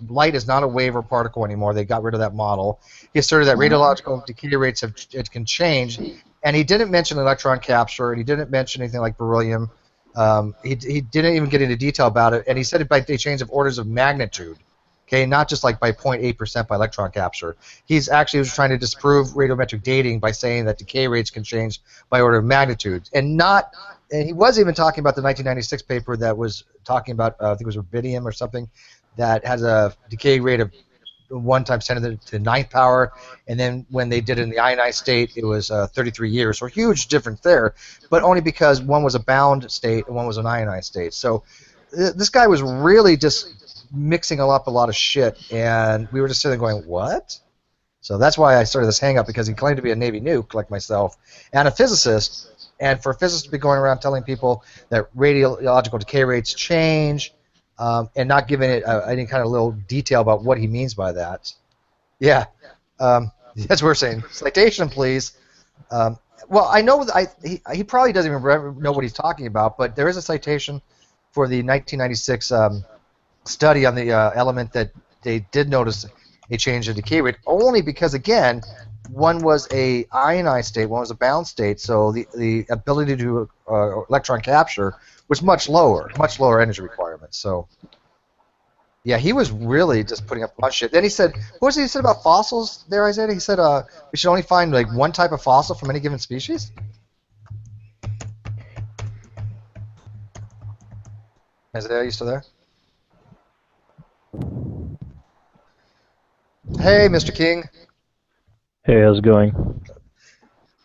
light is not a wave or particle anymore. They got rid of that model. He asserted that radiological decay rates can change, and he didn't mention electron capture, and he didn't mention anything like beryllium. He didn't even get into detail about it, and he said it by a change of orders of magnitude. Okay, not just like by 0.8% by electron capture. He was trying to disprove radiometric dating by saying that decay rates can change by order of magnitude, and he was even talking about the 1996 paper that was talking about I think it was rubidium or something that has a decay rate of 1 times 10 to the 9th power, and then when they did it in the ionized state, it was 33 years. So huge difference there, but only because one was a bound state and one was an ionized state. So this guy was really just mixing up a lot of shit, and we were just sitting there going, what? So that's why I started this hang-up, because he claimed to be a Navy nuke like myself and a physicist, and for a physicist to be going around telling people that radiological decay rates change and not giving it any kind of little detail about what he means by that. Yeah, that's what we're saying. Citation, please. Well, I know he probably doesn't even know what he's talking about, but there is a citation for the 1996 study on the element that they did notice a change in decay rate, only because, again, one was a ionized state, one was a bound state, so the ability to do electron capture was much lower energy requirements. So, yeah, he was really just putting up a bunch of shit. Then he said, what was it he said about fossils there, Isaiah? He said we should only find like one type of fossil from any given species? Isaiah, are you still there? Hey, Mr. King. Hey, how's it going?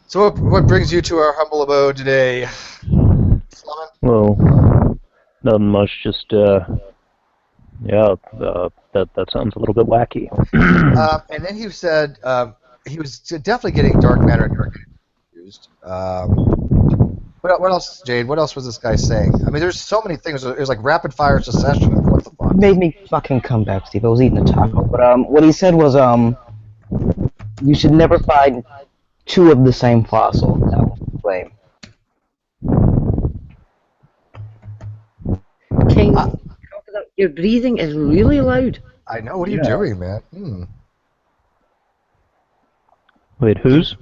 So what brings you to our humble abode today? Well, nothing much, just, yeah, that sounds a little bit wacky. And then he said he was definitely getting dark matter and dark energy confused. What else, Jade? What else was this guy saying? I mean, there's so many things. There's like rapid fire secession. What the fuck? It made me fucking come back, Steve. I was eating a taco. But what he said was you should never find two of the same fossil. That was the claim. King, your breathing is really loud. I know. What are you doing, man? Wait, whose?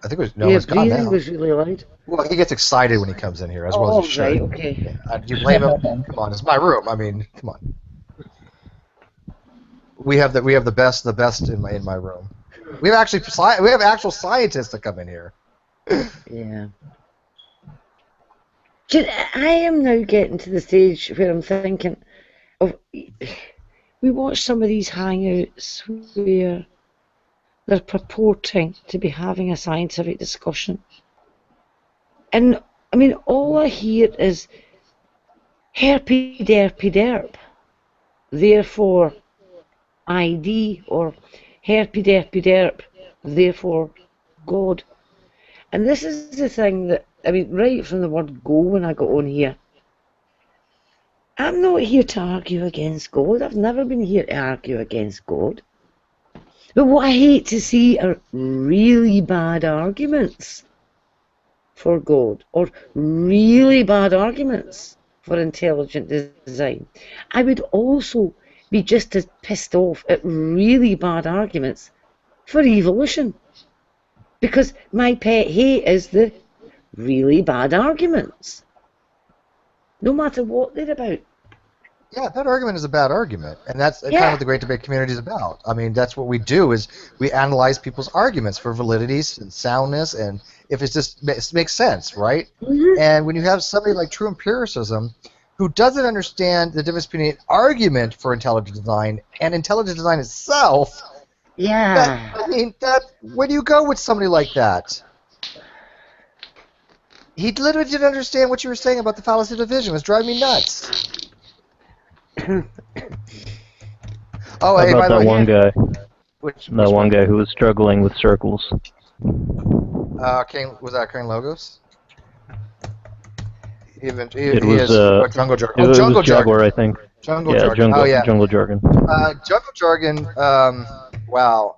I think it was, no, Your it's gone breathing now. was really loud. Well, he gets excited when he comes in here, as well as he should. Right, okay. Do you blame him? Come on, it's my room. I mean, come on. we have the best in my room. We have actual scientists that come in here. Yeah. I am now getting to the stage where I'm thinking of. We watch some of these hangouts where they're purporting to be having a scientific discussion, and I mean, all I hear is herpy derpy derp. Therefore, ID, or herpy derpy derp. Therefore, God. And this is the thing that, I mean, right from the word go when I got on here, I'm not here to argue against God. I've never been here to argue against God. But what I hate to see are really bad arguments for God, or really bad arguments for intelligent design. I would also be just as pissed off at really bad arguments for evolution. Because my pet hate is the really bad arguments, no matter what they're about. Yeah, that argument is a bad argument, and that's kind of what the Great Debate community is about. I mean, that's what we do, is we analyze people's arguments for validities and soundness, and if it just makes sense, right? Mm-hmm. And when you have somebody like True Empiricism who doesn't understand the difference between an argument for intelligent design and intelligent design itself, where do you go with somebody like that? He literally didn't understand what you were saying about the fallacy of division. It was driving me nuts. How about that one guy? That one guy who was struggling with circles. Was that Kane Logos? It was Jungle Jargon. It was Jungle Jaguar, I think. Jungle Jargon. Jungle Jargon. Jungle Jargon. Wow.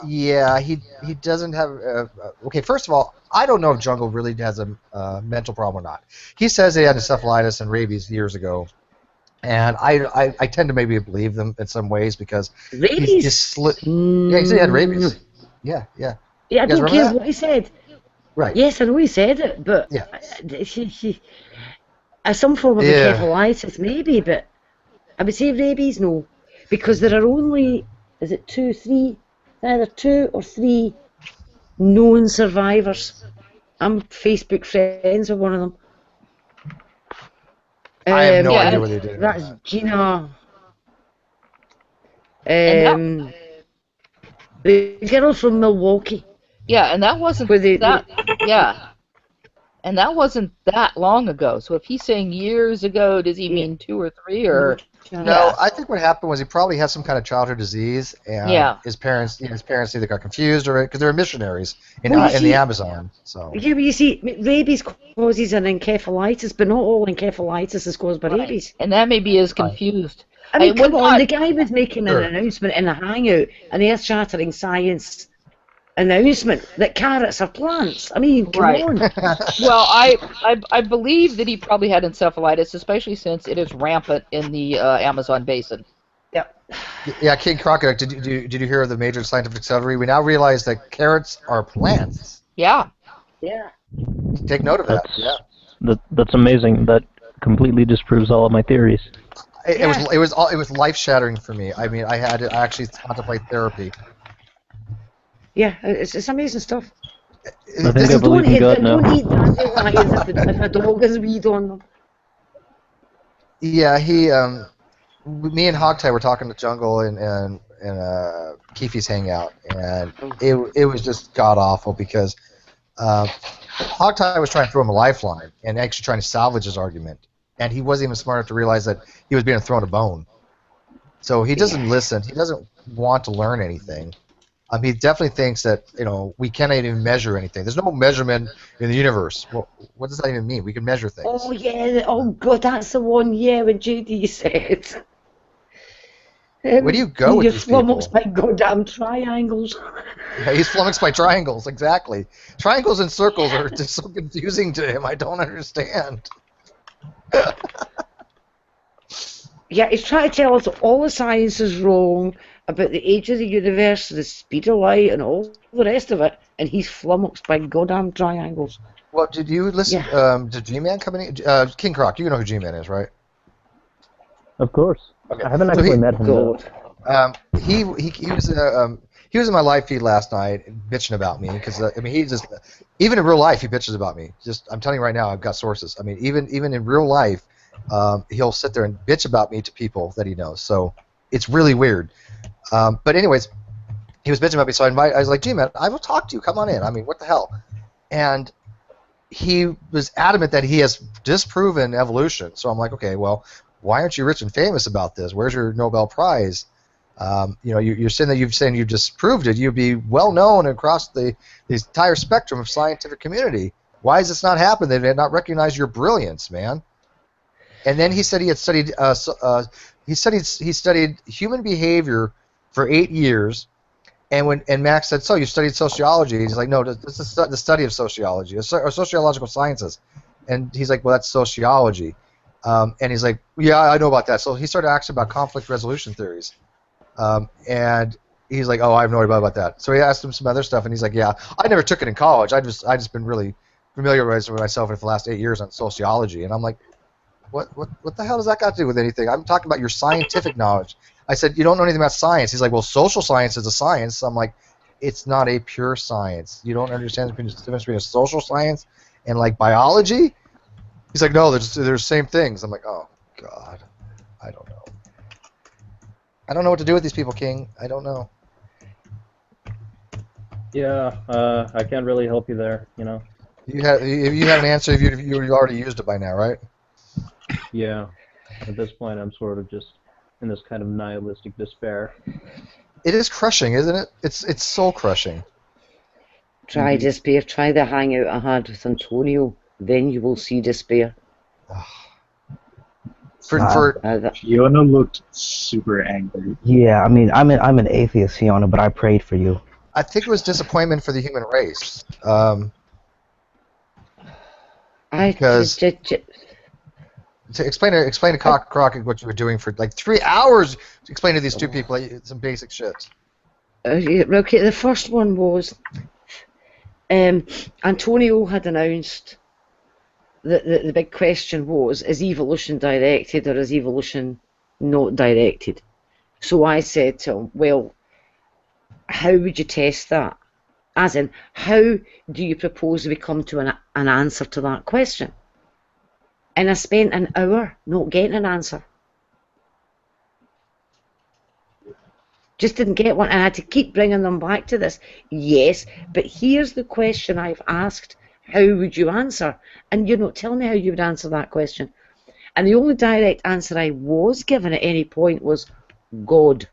Yeah, he doesn't have. Okay, first of all, I don't know if Jungle really has a mental problem or not. He says he had encephalitis and rabies years ago. And I tend to maybe believe them in some ways because rabies. Yeah, he said he had rabies. Yeah. Yeah, I don't care what he said. Right. Yes, I know he said it, but some form of encephalitis maybe, but I would say rabies no, because there are only either 2 or 3 known survivors. I'm Facebook friends with one of them. I have no idea what they did. That's Gina. The girl from Milwaukee. Yeah, and that wasn't and that wasn't that long ago. So if he's saying years ago, does he mean 2 or 3 or? No, I think what happened was he probably had some kind of childhood disease, and his parents either got confused or because they were missionaries in the Amazon. So yeah, but you see, rabies causes an encephalitis, but not all encephalitis is caused by rabies. And that maybe is confused. I mean, come on, the guy was making an announcement in a hangout, an earth-shattering science announcement that carrots are plants. I mean, come on. Well, I believe that he probably had encephalitis, especially since it is rampant in the Amazon basin. Yeah, King Crocodile, did you hear of the major scientific discovery? We now realize that carrots are plants. Yeah. Take note of that. That's amazing. That completely disproves all of my theories. It was life shattering for me. I mean, I had to actually contemplate therapy. Yeah, it's amazing stuff. I think I believe in God now. Don't eat dandelions if a dog has weed on them. Yeah, me and Hogtie were talking to Jungle and Keefe's hangout, and it was just god awful because Hogtie was trying to throw him a lifeline and actually trying to salvage his argument, and he wasn't even smart enough to realize that he was being thrown a bone. So he doesn't listen. He doesn't want to learn anything. He definitely thinks that we cannot even measure anything. There's no measurement in the universe. Well, what does that even mean? We can measure things. Oh yeah. Oh god, that's the one. Yeah, when JD said. Where do you go with these people? You're flummoxed by goddamn triangles. Yeah, he's flummoxed by triangles. Exactly. Triangles and circles are just so confusing to him. I don't understand. Yeah, he's trying to tell us that all the science is wrong about the age of the universe, the speed of light, and all the rest of it, and he's flummoxed by goddamn triangles. Well, did you listen to G-Man coming in? King Croc, you know who G-Man is, right? Of course. Okay. I haven't actually met him. He was in my live feed last night bitching about me because I mean he just even in real life he bitches about me. Just I'm telling you right now, I've got sources. I mean even in real life, he'll sit there and bitch about me to people that he knows. So it's really weird. But anyways, he was bitching about me, so I was like, gee man, I will talk to you. Come on in. I mean, what the hell? And he was adamant that he has disproven evolution. So I'm like, okay, well, why aren't you rich and famous about this? Where's your Nobel Prize? You're saying that you've disproved it. You'd be well known across the entire spectrum of scientific community. Why has this not happened? They did not recognize your brilliance, man. And then he said he had studied he studied human behavior for 8 years. And Max said, so you studied sociology? He's like, no, this is the study of sociology, or sociological sciences. And he's like, well, that's sociology. And he's like, yeah, I know about that. So he started asking about conflict resolution theories. And he's like, oh, I have no idea about that. So he asked him some other stuff, and he's like, yeah, I never took it in college. I just been really familiarized with myself for the last 8 years on sociology. And I'm like, what the hell does that got to do with anything? I'm talking about your scientific knowledge. I said, you don't know anything about science. He's like, well, social science is a science. I'm like, it's not a pure science. You don't understand the difference between a social science and like biology? He's like, no, there's the same things. I'm like, oh, God, I don't know. I don't know what to do with these people, King. I don't know. Yeah, I can't really help you there, you know. If you had an answer, you already used it by now, right? Yeah. At this point, I'm sort of just in this kind of nihilistic despair. It is crushing, isn't it? It's soul crushing. Try despair. Try the hangout I had with Antonio. Then you will see despair. Fiona looked super angry. Yeah, I mean, I'm an atheist, Fiona, but I prayed for you. I think it was disappointment for the human race. Because explain to Crockett what you were doing for like 3 hours. Explain to these two people some basic shit. Okay, the first one was Antonio had announced that the big question was, is evolution directed or is evolution not directed? So I said to him, well, how would you test that? As in, how do you propose we come to an answer to that question? And I spent an hour not getting an answer. Just didn't get one, and I had to keep bringing them back to this. Yes, but here's the question I've asked. How would you answer? And you're not telling me how you would answer that question. And the only direct answer I was given at any point was God.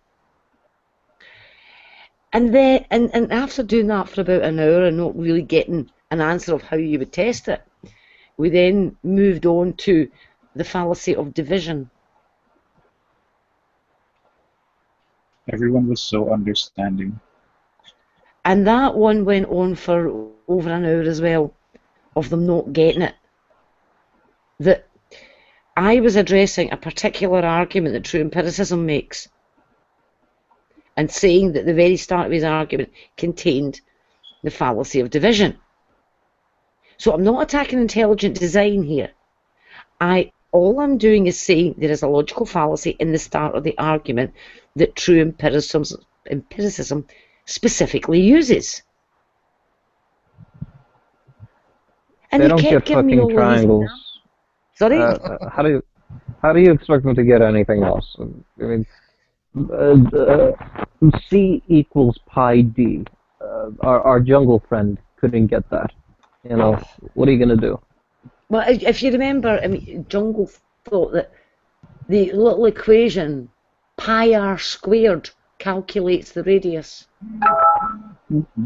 And then, and after doing that for about an hour and not really getting an answer of how you would test it, we then moved on to the fallacy of division. Everyone was so understanding. And that one went on for over an hour as well, of them not getting it. That I was addressing a particular argument that TrueEmpiricism makes, and saying that the very start of his argument contained the fallacy of division. So I'm not attacking intelligent design here. All I'm doing is saying there is a logical fallacy in the start of the argument that TrueEmpiricism specifically uses. And they don't get fucking triangles. Sorry? How do you expect them to get anything else? I mean, C equals pi d. Our jungle friend couldn't get that. You know, what are you going to do? Well, if you remember, I mean, Jungle thought that the little equation pi r squared calculates the radius. Mm-hmm.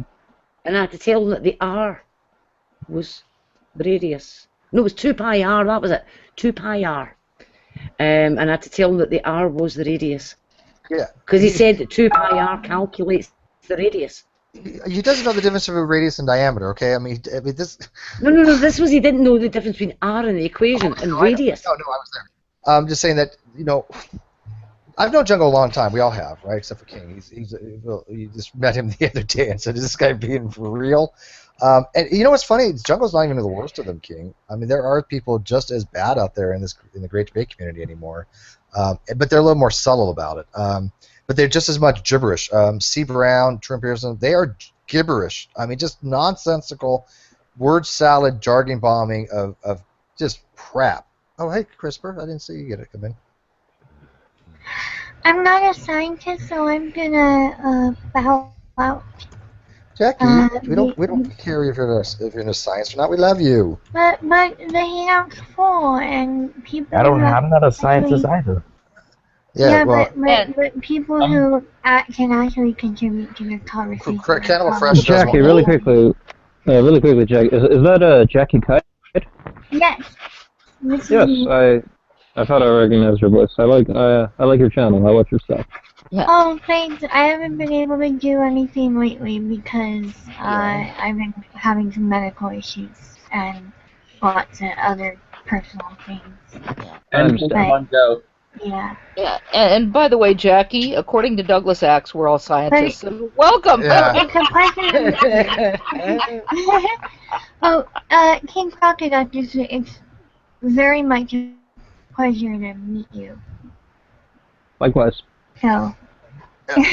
And I had to tell him that the r was the radius. No, it was 2 pi r, that was it. 2 pi r. And I had to tell him that the r was the radius. Yeah. Because he said that 2 pi r calculates the radius. He doesn't know the difference between radius and diameter, okay? I mean this. No. This was he didn't know the difference between r and the equation and radius. No, I was there. I'm just saying that I've known Jungle a long time. We all have, right? Except for King. You just met him the other day and said, "Is this guy being for real?" And you know what's funny? Jungle's not even the worst of them, King. I mean, there are people just as bad out there in the Great Debate community anymore, but they're a little more subtle about it. but they're just as much gibberish. C. Brown, TrueEmpiricism, they are gibberish. I mean, just nonsensical word salad, jargon bombing of just crap. Oh, hey, CRISPR, I didn't see you get it come in. I'm not a scientist, so I'm gonna bow out. Jackie, we don't care if you're in a science or not. We love you. But the hangout's full and people. I'm not a scientist either. Yeah, but people who can actually contribute to the conversation. Cannibal Fresh. Jackie, really quickly, Jackie, is that Jackie Kite? Yes. Yes, I thought I recognized your voice. I like your channel. I watch your stuff. Yeah. Oh, thanks. I haven't been able to do anything lately because I've been having some medical issues and lots of other personal things. And one go. Yeah. Yeah. And by the way, Jackie, according to Douglas Axe, we're all scientists. So welcome. Yeah. King Crocodile, it's very much a pleasure to meet you. Likewise. So.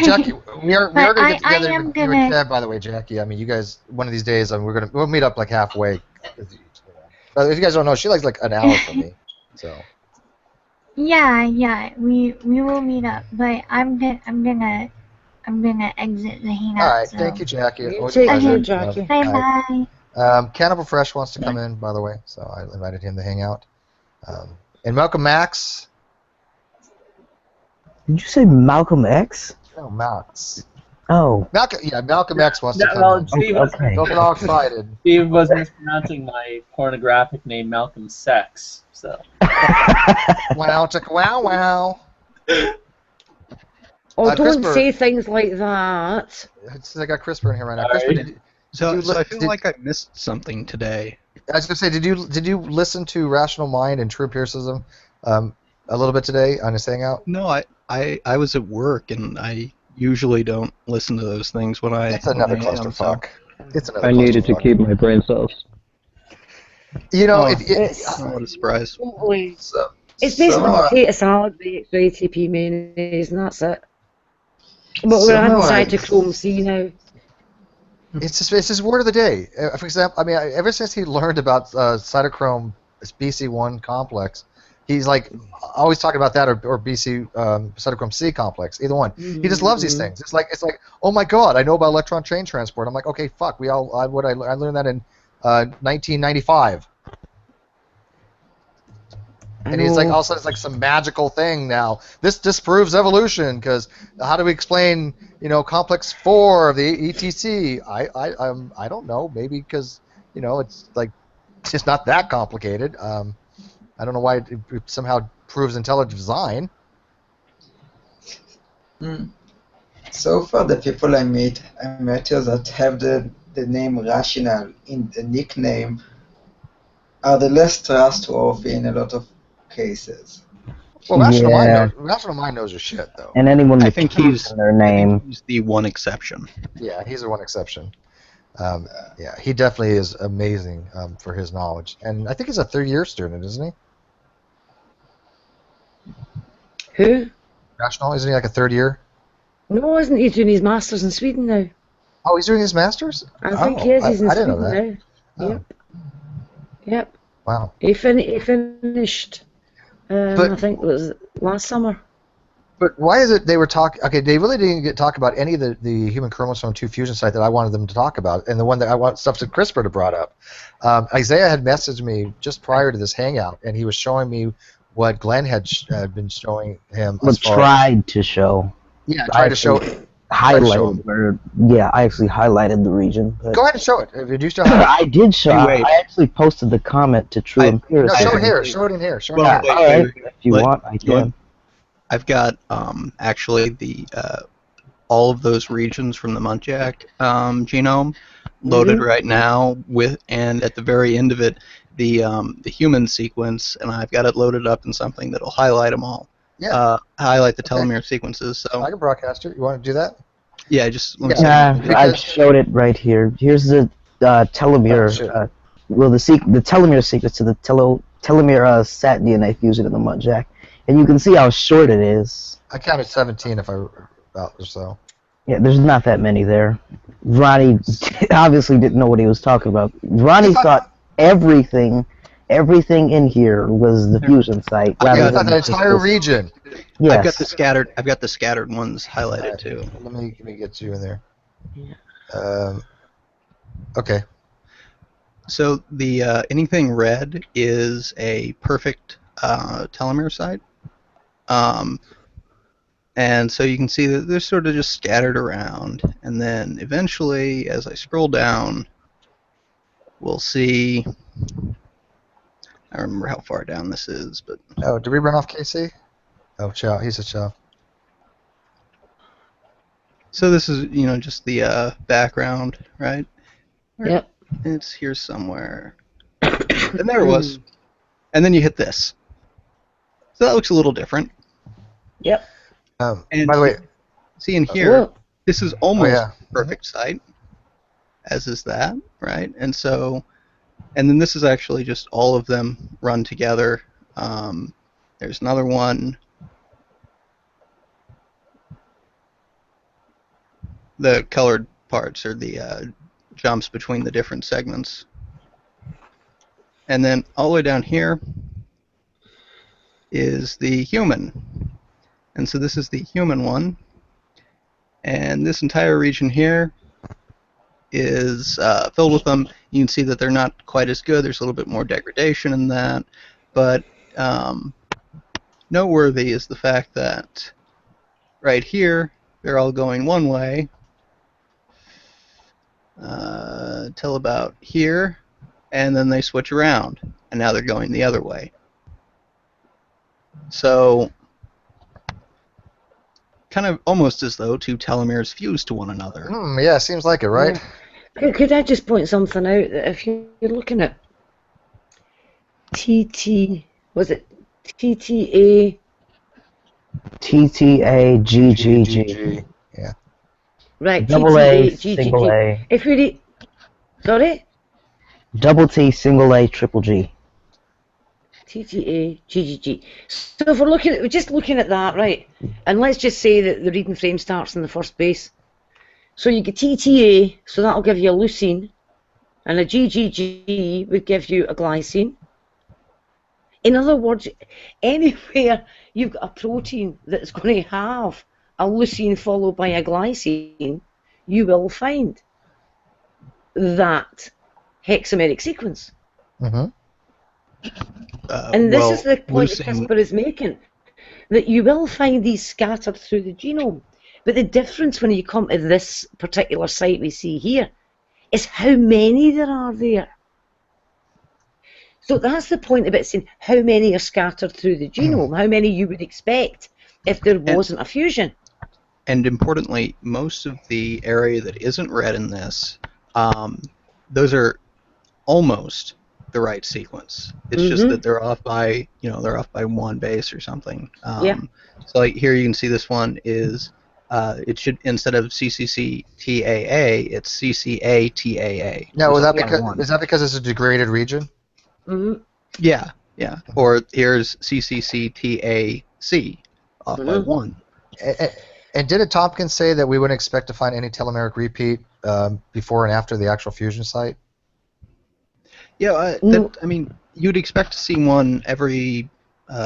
Jackie, we are going to get together. You and Ted, by the way, Jackie. I mean, you guys, one of these days, we'll meet up like halfway. But if you guys don't know, she likes like an hour from me. So. Yeah, we will meet up, but I'm gonna exit the hangout. All right, so. thank you, Jackie. Take care, Jackie. Bye. Cannibal Fresh wants to come in, by the way, so I invited him to hang out. And Malcolm Max. Did you say Malcolm X? No, Max. Oh. Malcolm X wants to come in. Steve Don't get all excited. Steve was mispronouncing my pornographic name, Malcolm Sex. So. Wow, wow. Oh, don't CRISPR, say things like that. I got CRISPR in here right now. CRISPR, So I feel like I missed something today. I was going to say, did you listen to Rational Mind and TrueEmpiricism a little bit today on his hangout? No, I was at work, and I usually don't listen to those things when I. It's another clusterfuck. I needed to keep my brain cells. You know, what a surprise. It's basically potato salad, baked ATP mayonnaise, and that's it. But we're adding cytochrome C now. It's his word of the day. For example, I mean, ever since he learned about cytochrome BC1 complex, he's like always talking about that or BC cytochrome C complex, either one. He just loves these things. It's like, oh my God, I know about electron chain transport. I'm like, okay, fuck, I learned that in 1995. And he's like, also it's like some magical thing now. This disproves evolution because how do we explain, complex 4 of the ETC? I don't know. Maybe because it's just not that complicated. I don't know why it somehow proves intelligent design. So far, the people I met here that have the name Rational in the nickname are the less trustworthy in a lot of cases. Well, Rational Mind knows your shit, though. And anyone I think he's in their name. He's the one exception. Yeah, he's the one exception. Yeah, he definitely is amazing for his knowledge, and I think he's a third-year student, isn't he? Who? Rational, isn't he like a third year? No, isn't he doing his masters in Sweden now? Oh, he's doing his masters? I think he is. He's in Sweden now. Oh. Yep. Wow. He finished. I think it was last summer. But why is it they were talking? Okay, they really didn't talk about any of the human chromosome 2 fusion site that I wanted them to talk about, and the one that I want stuff that CRISPR to brought up. Isaiah had messaged me just prior to this hangout, and he was showing me what Glenn had been showing him. Tried to show. Yeah, tried to show. Highlighted. I actually highlighted the region. Go ahead and show it. Did you show it? I did show it. I actually posted the comment to TrueEmpiricism. No, show it here. Show it in here. All right. If you want, I can. I've got actually the all of those regions from the Muntjac genome loaded right now and at the very end of it the human sequence, and I've got it loaded up in something that'll highlight them all. Yeah. Highlight the telomere sequences. So I can broadcast it. You want to do that? Yeah, just I've showed it right here. Here's the telomere. The telomere sequence to the telomere sat DNA fusion in the Muntjac, and you can see how short it is. I counted 17 if I about or so. Yeah, there's not that many there. Ronnie obviously didn't know what he was talking about. Ronnie thought everything in here was the fusion site. Yeah, Rather than the entire region. Yes. I've got the scattered ones highlighted too. Let me get you in there. Okay. So the anything red is a perfect telomere site. And so you can see that they're sort of just scattered around, and then eventually, as I scroll down, we'll see. I don't remember how far down this is, but Oh, did we run off KC? Oh, Chow. He's a Chow. so this is just the background, right? Yep. It's here somewhere, and there it was. And then you hit this. So that looks a little different. Yep. And by the way, see in here, Whoa. this is almost yeah. a perfect site, as is that, right? And so, and then this is actually just all of them run together. There's another one. The colored parts are the jumps between the different segments. And then all the way down here is the human. And so this is the human one. And this entire region here is filled with them. You can see that they're not quite as good. There's a little bit more degradation in that. But noteworthy is the fact that right here, they're all going one way till about here, and then they switch around, and now they're going the other way. So kind of almost as though two telomeres fuse to one another. Yeah, seems like it, right? Could I just point something out? That if you're looking at was it TTA? TTA GGG. Yeah. Right, Double TTA A, GGG. single A. If we read, sorry? Double T, single A, triple G. TTA GGG. So if we're just looking at that, right? And let's just say that the reading frame starts in the first base. So you get TTA, so that'll give you a leucine, and a GGG would give you a glycine. In other words, anywhere you've got a protein that's going to have a leucine followed by a glycine, you will find that hexameric sequence. And this is the point that CRISPR is making, that you will find these scattered through the genome. But the difference when you come to this particular site we see here is how many there are there. So that's the point about saying how many are scattered through the genome, how many you would expect if there wasn't a fusion. And importantly, most of the area that isn't red in this, those are almost the right sequence. It's just that they're off by, they're off by one base or something. So like here you can see this one is, it should, instead of CCCTAA, it's CCATAA. Now, is that because it's a degraded region? Yeah. Or here's CCCTAC off by one. And didn't Tompkins say that we wouldn't expect to find any telomeric repeat before and after the actual fusion site? Yeah, I mean, you'd expect to see one every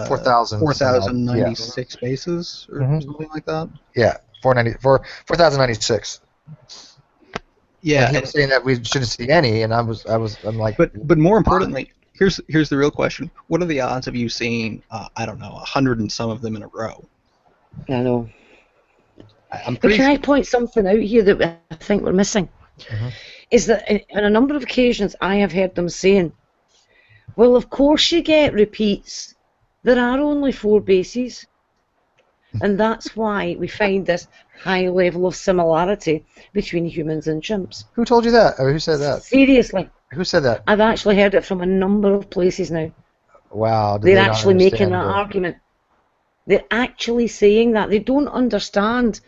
4,096 bases or something like that. Yeah, 4,096. Yeah, and he was saying that we shouldn't see any, and I'm like. But more importantly, here's the real question: what are the odds of you seeing 100 and some of them in a row? I know. But can I point something out here that I think we're missing? Is that on a number of occasions I have heard them saying, well, of course you get repeats. There are only 4 bases. And that's why we find this high level of similarity between humans and chimps. Who told you that? Or who said that? Seriously. Who said that? I've actually heard it from a number of places now. Wow. They're actually making that argument. They're actually saying that. They don't understand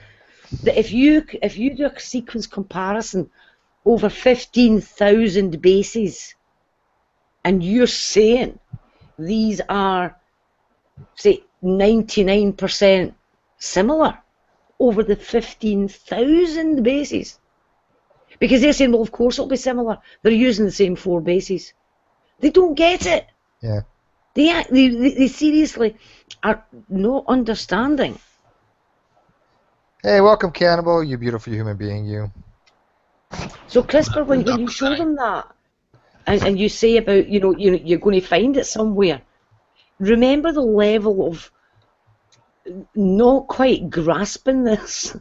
that if you do a sequence comparison over 15,000 bases and you're saying these are, say, 99% similar, over the 15,000 bases. Because they're saying, well, of course it'll be similar. They're using the same 4 bases. They don't get it. Yeah. They seriously are not understanding. Hey, welcome, Cannibal, you beautiful human being, you. So CRISPR, when you show them that, and you say about, you're going to find it somewhere, remember the level of not quite grasping this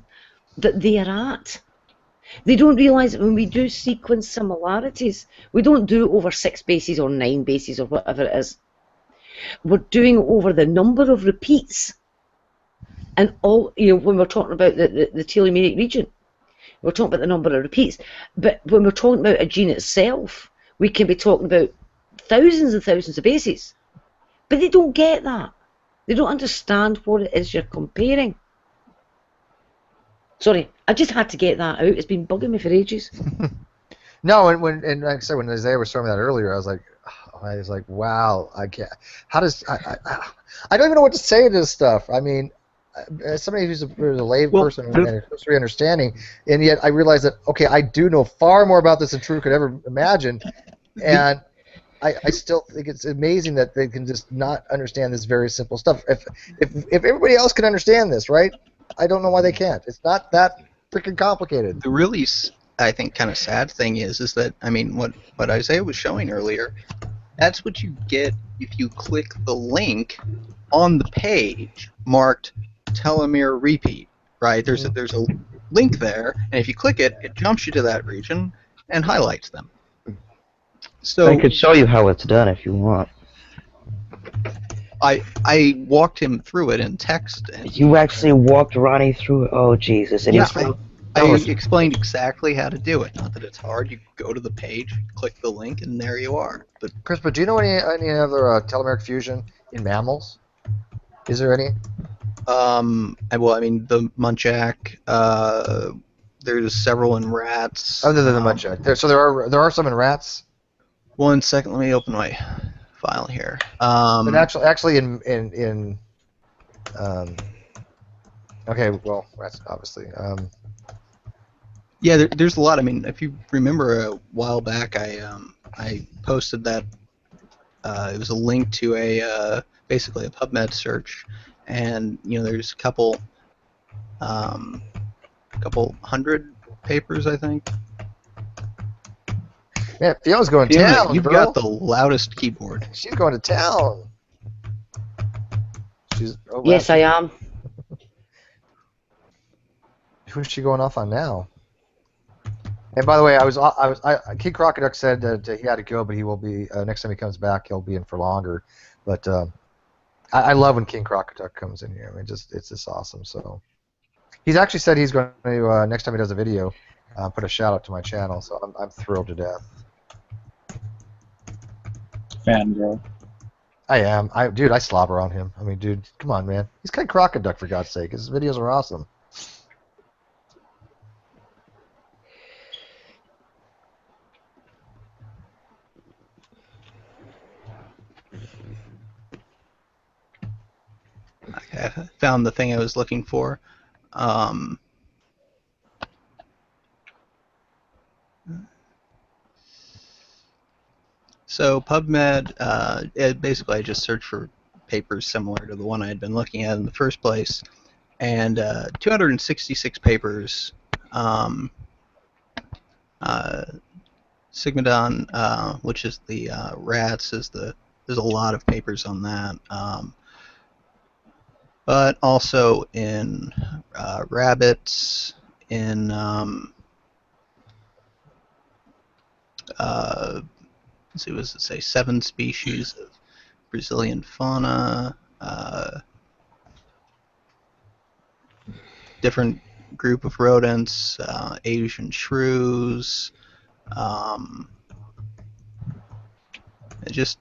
that they are at. They don't realise that when we do sequence similarities, we don't do it over 6 bases or 9 bases or whatever it is. We're doing it over the number of repeats. And all, when we're talking about the telomeric region, we're talking about the number of repeats. But when we're talking about a gene itself, we can be talking about thousands and thousands of bases. But they don't get that. They don't understand what it is you're comparing. Sorry, I just had to get that out. It's been bugging me for ages. No, and like I said, when Isaiah was showing me that earlier, I was like, wow, I can't. How does I don't even know what to say to this stuff. I mean, as somebody who's a lay person and a history understanding, and yet I realize that I do know far more about this than True could ever imagine, and I still think it's amazing that they can just not understand this very simple stuff. If everybody else can understand this, right? I don't know why they can't. It's not that freaking complicated. The really, I think, kind of sad thing is that, I mean, what Isaiah was showing earlier, that's what you get if you click the link on the page marked telomere repeat, right? There's a link there, and if you click it, it jumps you to that region and highlights them. So I could show you how it's done if you want. I walked him through it in text. You actually walked Ronnie through it? Oh, Jesus. And yeah, I explained exactly how to do it. Not that it's hard. You go to the page, click the link, and there you are. But Chris, do you know any other telomeric fusion in mammals? Is there any? Well, I mean, the muntjac. There's several in rats. Other than the muntjac, so there are some in rats. 1 second, let me open my file here. But actually in okay, well, rats obviously. Yeah, there's a lot. I mean, if you remember a while back, I posted that it was a link to basically a PubMed search, and there's a couple hundred papers, I think. Man, Fiona's going to town, You've bro. got the loudest keyboard. She's going to town. Yes, I am. Who's she going off on now? And by the way, King Crocoduck said that he had to go, but he will be next time he comes back. He'll be in for longer. But I love when King Crocoduck comes in here. I mean, it's just awesome. So he's actually said he's going to next time he does a video, put a shout out to my channel. So I'm thrilled to death. Fangirl. I am. Dude, I slobber on him. I mean, dude, come on, man. He's King Crocoduck, for God's sake. His videos are awesome. I found the thing I was looking for. So PubMed, basically I just searched for papers similar to the one I had been looking at in the first place, and 266 papers. Sigmadon, which is the rats, there's a lot of papers on that. But also in rabbits, in let's see, what does it say? 7 species of Brazilian fauna, different group of rodents, Asian shrews, just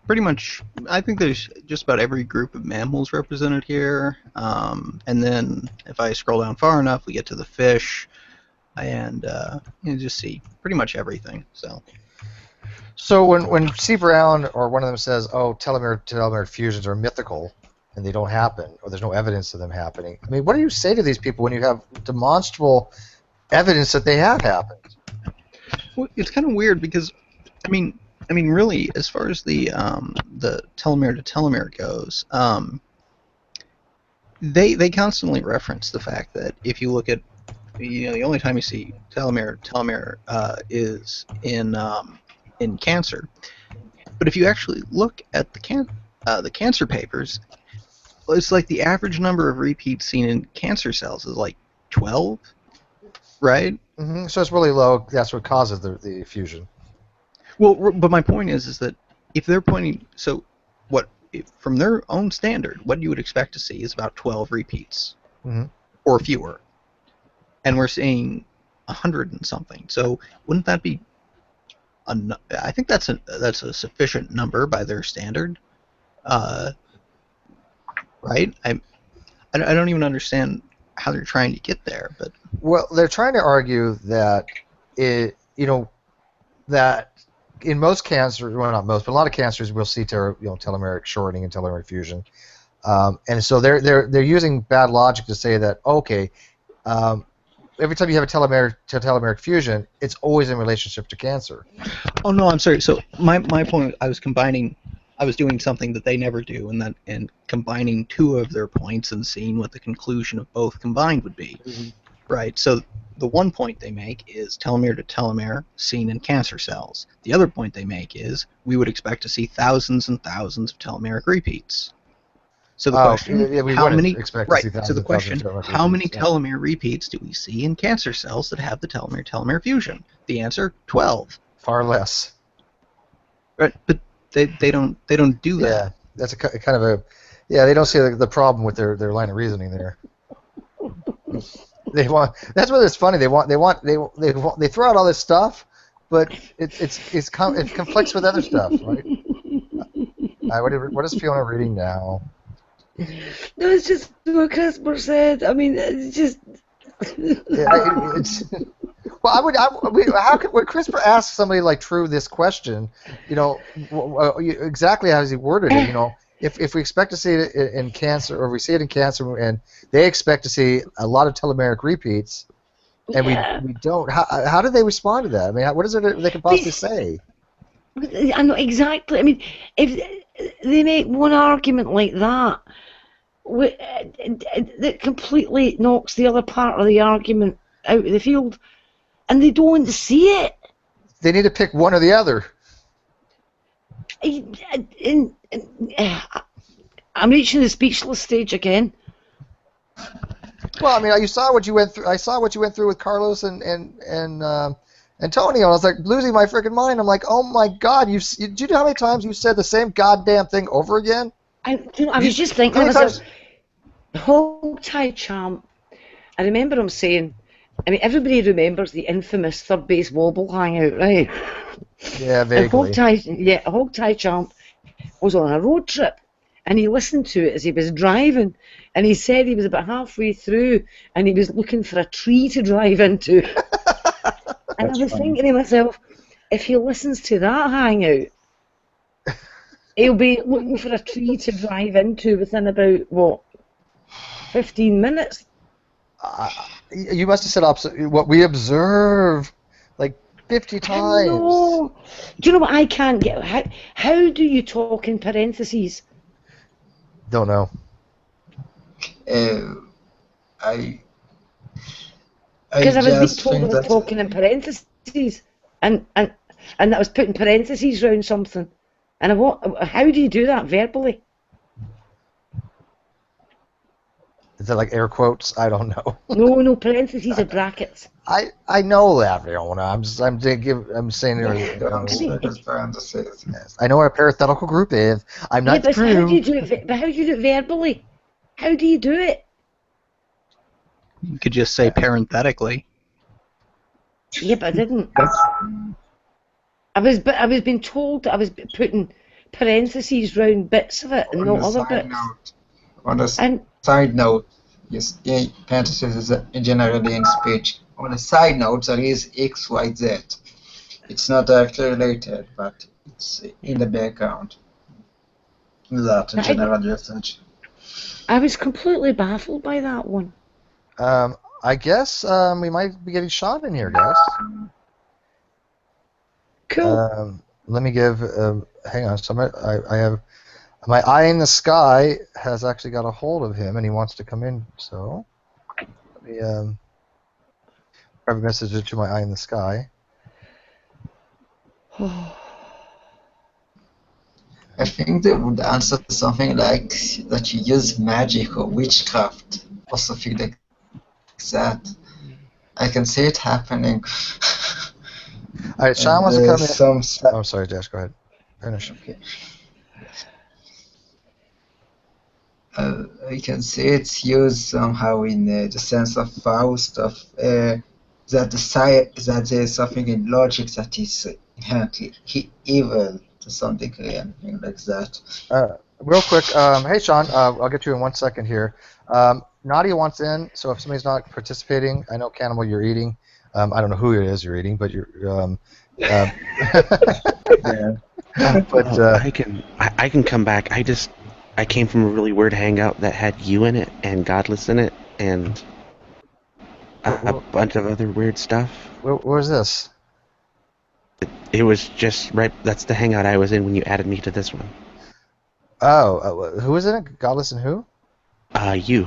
pretty much, I think there's just about every group of mammals represented here. And then if I scroll down far enough, we get to the fish, and you just see pretty much everything. So when Steve Brown or one of them says, "Oh, telomere fusions are mythical," and they don't happen, or there's no evidence of them happening. I mean, what do you say to these people when you have demonstrable evidence that they have happened? Well, it's kind of weird because, I mean, really, as far as the telomere to telomere goes, they constantly reference the fact that if you look at, the only time you see telomere is in cancer. But if you actually look at the cancer papers, it's like the average number of repeats seen in cancer cells is like 12, right? Mm-hmm. So it's really low. That's what causes the fusion. Well, but my point is that if they're pointing, from their own standard, what you would expect to see is about 12 repeats, or fewer, and we're seeing 100 and something. So wouldn't that be? I think that's a sufficient number by their standard, right? I don't even understand how they're trying to get there, but well, they're trying to argue that that in most cancers, well, not most, but a lot of cancers, we'll see telomeric shortening and telomeric fusion, and so they're using bad logic to say that every time you have a telomeric fusion, it's always in relationship to cancer. Oh no, I'm sorry. So my point, I was doing something that they never do, and combining two of their points and seeing what the conclusion of both combined would be. Right. So the one point they make is telomere to telomere seen in cancer cells. The other point they make is we would expect to see thousands and thousands of telomeric repeats. So the question, how many? Right. So the question, how many telomere repeats do we see in cancer cells that have the telomere fusion? The answer, 12. Far less. Right, but they don't do that. Yeah, that's a kind of a they don't see the problem with their line of reasoning there. That's what it's funny. They throw out all this stuff, but it conflicts with other stuff, right? What is Fiona reading now? No, it's just what Crisper said. I mean, it's just. Well, when Crisper asks somebody like True this question, exactly how he worded it, if we expect to see it in cancer, or we see it in cancer, and they expect to see a lot of telomeric repeats, and we don't, how do they respond to that? I mean, what is it they can possibly say? I know exactly. I mean, if they make one argument like that, that completely knocks the other part of the argument out of the field, and they don't want to see it. They need to pick one or the other. I'm reaching the speechless stage again. Well, I mean, you saw what you went through. I saw what you went through with Carlos and Antonio. I was like losing my freaking mind. I'm like, oh my God! Do you know how many times you said the same goddamn thing over again? I was just thinking to myself, Hogtie Champ. I remember him saying, I mean, everybody remembers the infamous third base wobble hangout, right? Yeah, vaguely. Hogtie Champ was on a road trip, and he listened to it as he was driving, and he said he was about halfway through, and he was looking for a tree to drive into. And I was thinking to myself, if he listens to that hangout, he'll be looking for a tree to drive into within about, 15 minutes? You must have said what we observe like 50 times. No. Do you know what I can't get? How do you talk in parentheses? Don't know. Because I was being told I was talking in parentheses, and that I was putting parentheses around something. And how do you do that verbally? Is that like air quotes? I don't know. No, parentheses are brackets. I know that, Fiona. I'm saying. I know what a parenthetical group is. I'm not but True. How do you do it verbally? How do you do it? You could just say parenthetically. Yeah, but I didn't. I was being told that I was putting parentheses around bits of it and not other bits. On a side note, yes, parentheses is generally in speech. On a side note, there is X, Y, Z. It's not directly related, but it's in the background. That in general usage. I was completely baffled by that one. I guess we might be getting Shawn in here, guys. Cool. Let me give. Hang on. I have my eye in the sky has actually got a hold of him, and he wants to come in. So let me grab a message to my eye in the sky. I think they would answer to something like that you use magic or witchcraft or something like that. I can see it happening. All right, Shawn wants to come in. Some I'm sorry, Dash. Go ahead. Finish. Okay. I can see it's used somehow in the sense of Faust that that there's something in logic that is inherently evil to some degree and things like that. Real quick, hey Shawn, I'll get you in 1 second here. Nadia wants in, so if somebody's not participating, I know Cannibal you're eating. I don't know who it is you're eating, but you're. Yeah. But I can come back. I came from a really weird hangout that had you in it and Godless in it and a bunch of other weird stuff. What was this? It was just right. That's the hangout I was in when you added me to this one. Oh, who was in it? Godless and who? You.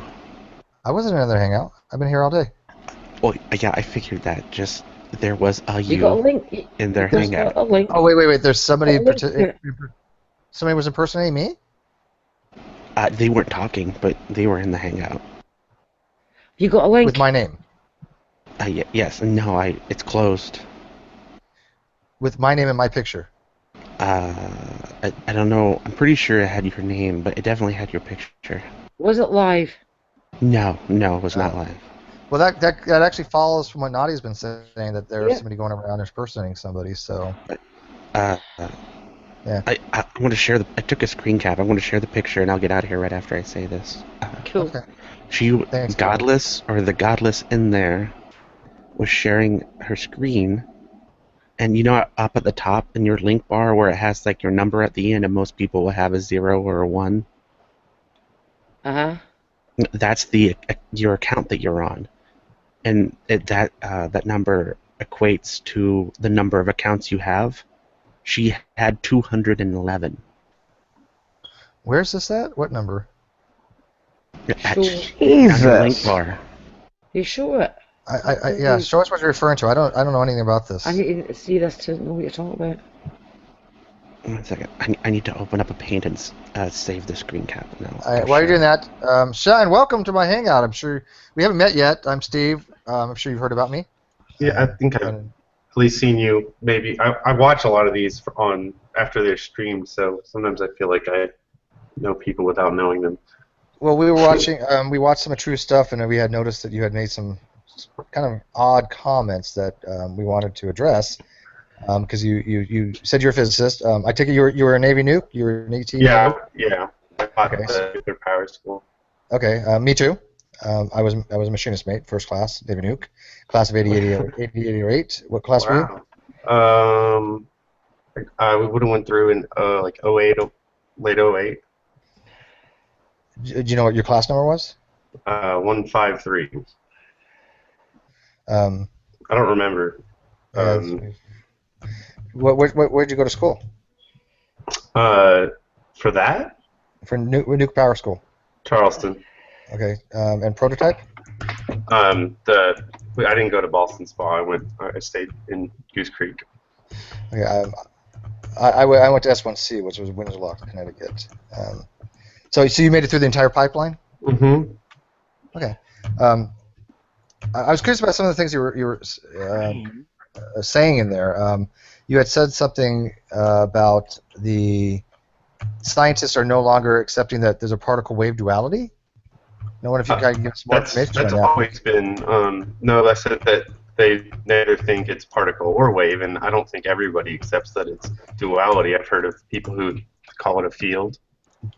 I wasn't in another hangout. I've been here all day. Well, yeah, I figured that. Just there was a You got a link. in their There's hangout. a link. Oh wait. There's somebody. Yeah. Somebody was impersonating me. They weren't talking, but they were in the hangout. You got a link with my name. Yes. No. It's closed. With my name and my picture. I don't know. I'm pretty sure it had your name, but it definitely had your picture. Was it live? No, it was not live. Well, that actually follows from what Nadia's been saying, that there's somebody going around impersonating somebody. So. Yeah. I want to share I took a screen cap. I want to share the picture, and I'll get out of here right after I say this. Cool. Okay. Thanks, Godless, or the Godless in there, was sharing her screen, and you know up at the top in your link bar where it has like your number at the end, and most people will have a 0 or a 1. That's your account that you're on, and that number equates to the number of accounts you have. She had 211. Where's this at? What number? Jesus. Link bar. You show it. Yeah, show us what you're referring to. I don't know anything about this. I need to see this to know what you're talking about. 1 second. I need to open up a paint and save the screen cap. While you're doing that, Shawn, welcome to my hangout. I'm sure we haven't met yet. I'm Steve. I'm sure you've heard about me. Yeah, I think I've at least seen you. Maybe I watch a lot of these after they're streamed, so sometimes I feel like I know people without knowing them. Well, we were watching. We watched some of True stuff, and we had noticed that you had made some kind of odd comments that we wanted to address. Because you said you're a physicist. I take it you were a Navy nuke. You were an ET. Yeah. I taught at the nuclear power school. Okay, me too. I was a machinist mate, first class, Navy nuke, class of 88. What class were you? We would have went through in like 08, late 08. Do you know what your class number was? 153. I don't remember. Where'd you go to school? For that? For nuke power school. Charleston. Okay, and prototype? I didn't go to Boston Spa. I stayed in Goose Creek. Okay, I went to S1C, which was Windsor, Connecticut. So you made it through the entire pipeline? Mm-hmm. Okay. I was curious about some of the things you were saying in there. You had said something about the scientists are no longer accepting that there's a particle-wave duality. I wonder if you can give us more information on that. That's always been. No, I said that they neither think it's particle or wave, and I don't think everybody accepts that it's duality. I've heard of people who call it a field.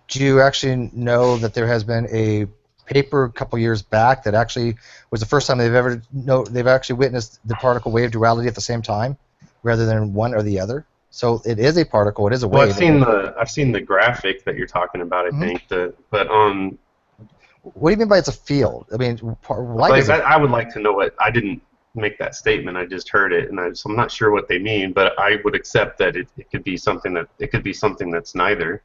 Do you actually know that there has been a paper a couple years back that actually was the first time they've actually witnessed the particle-wave duality at the same time, rather than one or the other? So it is a particle, it is a wave. Well, I've seen the graphic that you're talking about. I think but What do you mean by it's a field? I mean, light Like is that, I would like to know what. I didn't make that statement. I just heard it, and so I'm not sure what they mean. But I would accept that it could be something that's neither.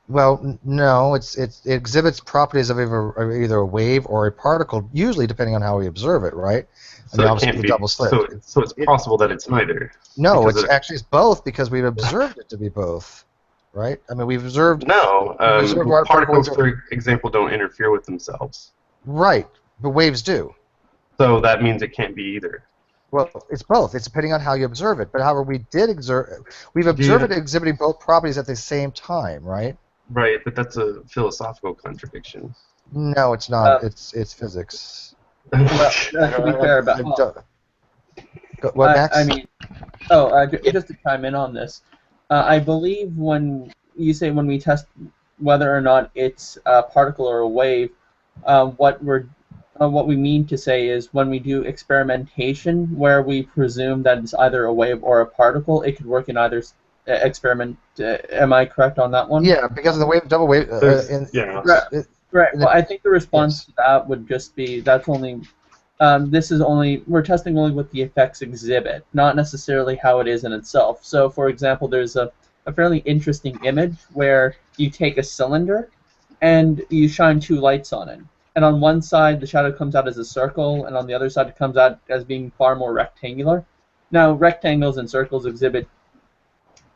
Well, no, it exhibits properties of either a wave or a particle, usually depending on how we observe it, right? So And it obviously can't the be. double slit. So it's possible that it's neither. No, because it's actually both because we've observed it to be both, right? I mean, we've observed. No, we've observed particles, for example, don't interfere with themselves. Right, but waves do. So that means it can't be either. Well, it's both. It's depending on how you observe it. But however, we've observed it exhibiting both properties at the same time, right? Right, but that's a philosophical contradiction. No, it's not. It's physics. Well, to be fair, what, Max? I mean, just to chime in on this, I believe when you say when we test whether or not it's a particle or a wave, what we mean to say is when we do experimentation, where we presume that it's either a wave or a particle, it could work in either experiment. Am I correct on that one? Yeah, because of the double wave. Right. Well, I think the response to that would just be that's only. We're testing only what the effects exhibit, not necessarily how it is in itself. So, for example, there's a fairly interesting image where you take a cylinder and you shine two lights on it. And on one side, the shadow comes out as a circle, and on the other side, it comes out as being far more rectangular. Now, rectangles and circles exhibit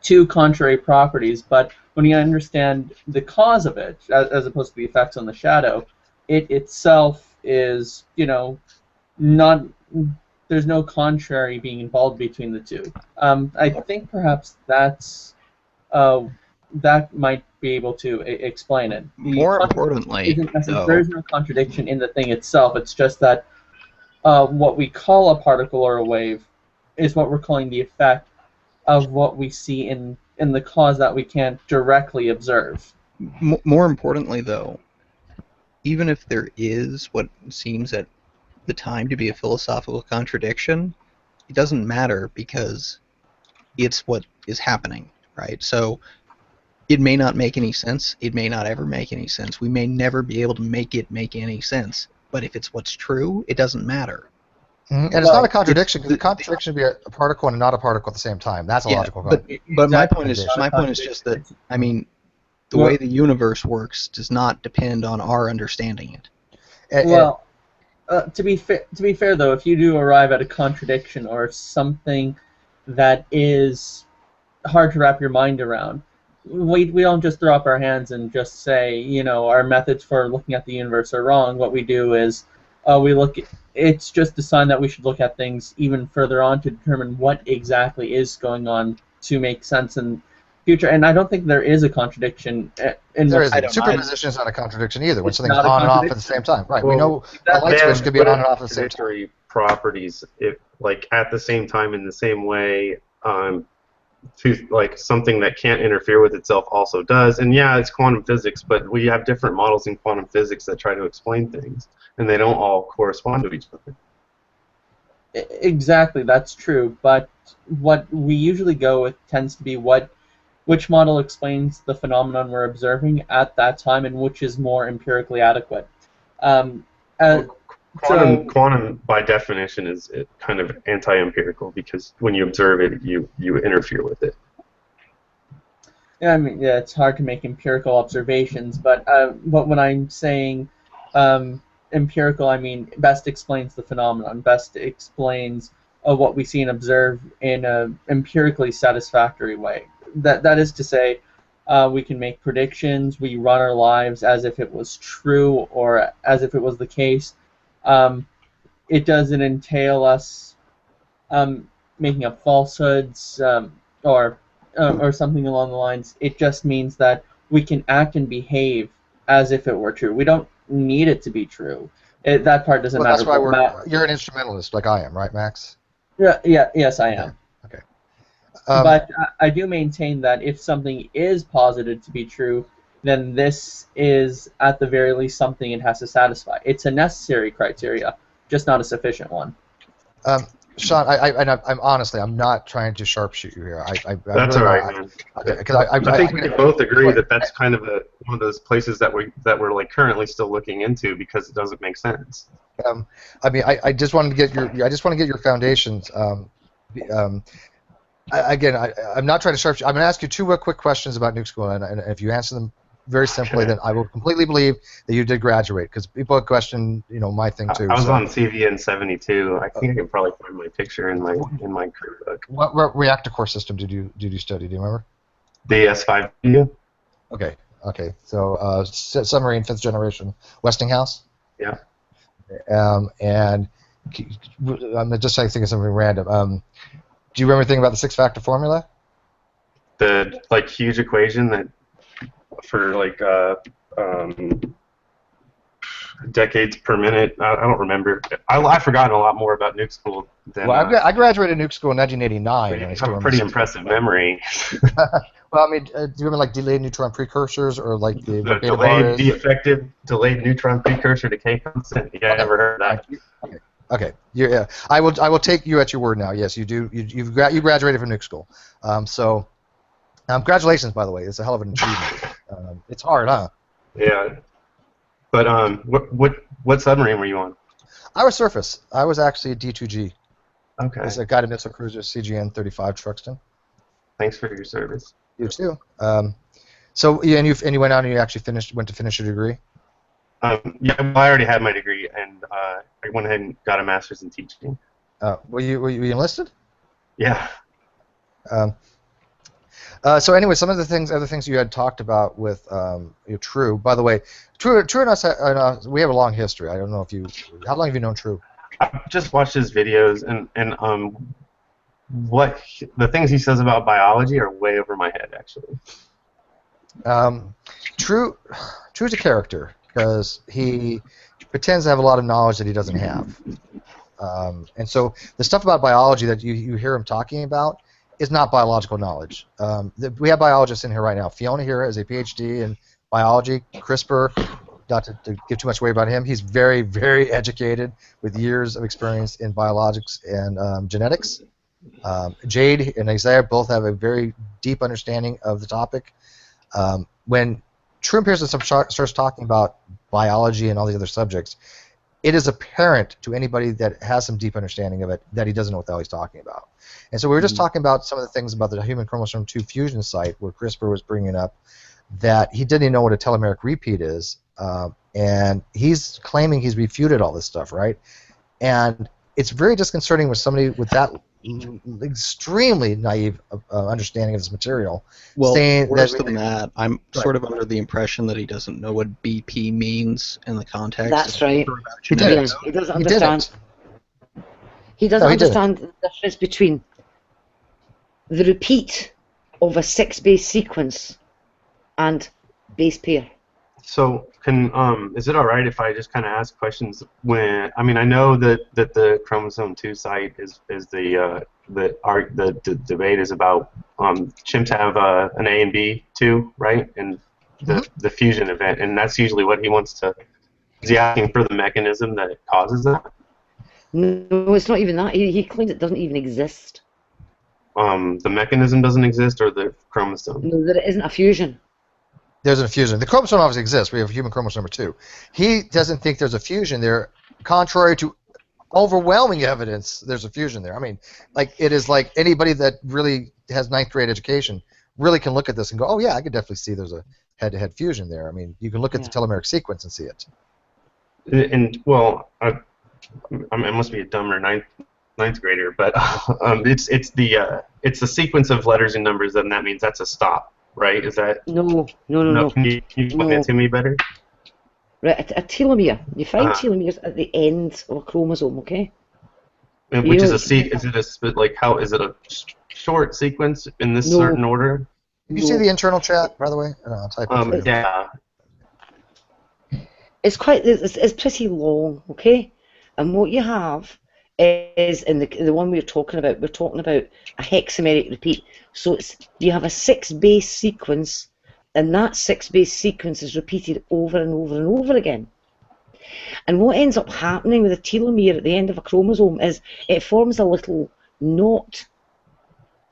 two contrary properties, but when you understand the cause of it, as opposed to the effects on the shadow, it itself is, not. There's no contrary being involved between the two. I think perhaps that might be able to explain it. More importantly, there is no contradiction in the thing itself. It's just that what we call a particle or a wave is what we're calling the effect of what we see in the cause that we can't directly observe. More importantly, though, even if there is what seems at the time to be a philosophical contradiction, it doesn't matter because it's what is happening, right? So it may not make any sense. It may not ever make any sense. We may never be able to make it make any sense. But if it's what's true, it doesn't matter. And it's not a contradiction, because the contradiction would be a particle and not a particle at the same time. That's a logical contradiction. But my point is just that, I mean, the way the universe works does not depend on our understanding it. Well, to be fair, though, if you do arrive at a contradiction or something that is hard to wrap your mind around, we don't just throw up our hands and just say, our methods for looking at the universe are wrong. What we do is it's just a sign that we should look at things even further on to determine what exactly is going on to make sense in future. And I don't think there is a contradiction. There isn't. Superposition is not a contradiction either. When something's on and off at the same time, right? Well, we know a light switch could be on and off at the same time. Properties, at the same time in the same way. Something that can't interfere with itself also does. And yeah, it's quantum physics, but we have different models in quantum physics that try to explain things, and they don't all correspond to each other. Exactly, that's true. But what we usually go with tends to be which model explains the phenomenon we're observing at that time, and which is more empirically adequate. Quantum, by definition, is kind of anti-empirical because when you observe it, you interfere with it. Yeah, I mean, it's hard to make empirical observations, but when I'm saying empirical, I mean best explains the phenomenon, best explains what we see and observe in an empirically satisfactory way. That is to say, we can make predictions, we run our lives as if it was true or as if it was the case. It doesn't entail us making up falsehoods or something along the lines. It just means that we can act and behave as if it were true. We don't need it to be true. That part doesn't matter. That's why you're an instrumentalist like I am, right, Max? Yes, I am. Okay. But I do maintain that if something is posited to be true, then this is, at the very least, something it has to satisfy. It's a necessary criteria, just not a sufficient one. Shawn, I'm honestly, I'm not trying to sharpshoot you here. That's really all right, man. I think we can both agree that that's kind of one of those places that we're like currently still looking into because it doesn't make sense. I mean, I just wanted to get your foundations. Again, I'm not trying to sharpshoot. I'm going to ask you two quick questions about Nuke School, and if you answer them very simply, then I will completely believe that you did graduate, because people question, my thing too. I was on CV in '72. I think I can probably find my picture in my career book. What reactor core system did you study? Do you remember? The S5. Okay. So submarine 5th generation Westinghouse. Yeah. And I'm just trying to think of something random. Do you remember anything about the 6-factor formula? The huge equation that for decades per minute. I don't remember. I've forgotten a lot more about Nuke School than. Well, I graduated Nuke School in 1989. And I still have a pretty impressive memory. Well, I mean, do you remember delayed neutron precursors or the delayed effective delayed neutron precursor decay constant? Yeah, I never heard of that. Okay. Yeah. I will take you at your word now. Yes, you do. You graduated from Nuke School. So, congratulations, by the way. It's a hell of an achievement. It's hard, huh? Yeah. But what submarine were you on? I was surface. I was actually a D2G. Okay. It's a guided missile cruiser, CGN-35 Truxton. Thanks for your service. You too. So and you went out and you actually went to finish your degree. Yeah, well, I already had my degree, and I went ahead and got a master's in teaching. Were you enlisted? Yeah. So anyway, some of the other things you had talked about with True. By the way, True and us, we have a long history. I don't know how long have you known True? I've just watched his videos, and what the things he says about biology are way over my head, actually. True's a character because he pretends to have a lot of knowledge that he doesn't have, and so the stuff about biology that you hear him talking about is not biological knowledge. We have biologists in here right now. Fiona here has a PhD in biology. CRISPR, not to give too much away about him, he's very, very educated with years of experience in biologics and genetics. Jade and Isaiah both have a very deep understanding of the topic. When True Empiricism starts talking about biology and all the other subjects, it is apparent to anybody that has some deep understanding of it that he doesn't know what the hell he's talking about. And so we were just talking about some of the things about the human chromosome 2 fusion site where CRISPR was bringing up that he didn't even know what a telomeric repeat is, and he's claiming he's refuted all this stuff, right? And it's very disconcerting with somebody with that extremely naive understanding of this material. Well, saying worse than that, I'm sort of under the impression that he doesn't know what BP means in the context. That's right. He didn't. He doesn't understand. He doesn't understand the difference between the repeat of a 6-base sequence and base pair. So is it all right if I just kind of ask questions when I know that the chromosome 2 site is the debate is about chimps have an A and B too, right? And the fusion event, and that's usually what he wants to. Is he asking for the mechanism that it causes that? No, it's not even that. He claims it doesn't even exist. The mechanism doesn't exist, or the chromosome? No, that it isn't a fusion. There's a fusion. The chromosome obviously exists. We have human chromosome number 2. He doesn't think there's a fusion there, contrary to overwhelming evidence. There's a fusion there. I mean, it is like anybody that really has 9th grade education really can look at this and go, oh yeah, I could definitely see there's a head-to-head fusion there. I mean, you can look at the telomeric sequence and see it. And well, I must be a dumber ninth grader, but it's the sequence of letters and numbers, and that means that's a stop. Right? Is that no? Can you explain it to me better? Right, a telomere. You find telomeres at the end of a chromosome, okay? And which is how is it a short sequence in this certain order? Can you see the internal chat, by the way? I'll type it for you. Yeah. It's pretty long, okay? And what you have is in the one we're talking about a hexameric repeat. So you have a 6-base sequence, and that 6-base sequence is repeated over and over and over again. And what ends up happening with a telomere at the end of a chromosome is it forms a little knot,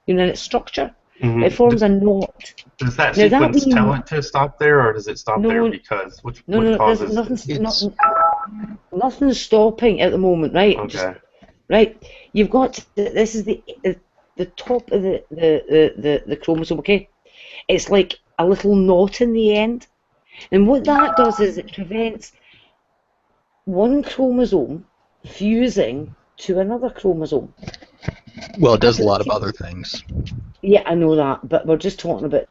in its structure. Mm-hmm. It forms a knot. Does that Now, sequence that tell it to stop there, or does it stop there No, because what no, there's causes? nothing's stopping at the moment, right? Okay. Right, you've got this is the top of the chromosome. Okay, it's like a little knot in the end, and what that does is it prevents one chromosome fusing to another chromosome. Well, it does a lot of other things. Yeah, I know that, but we're just talking about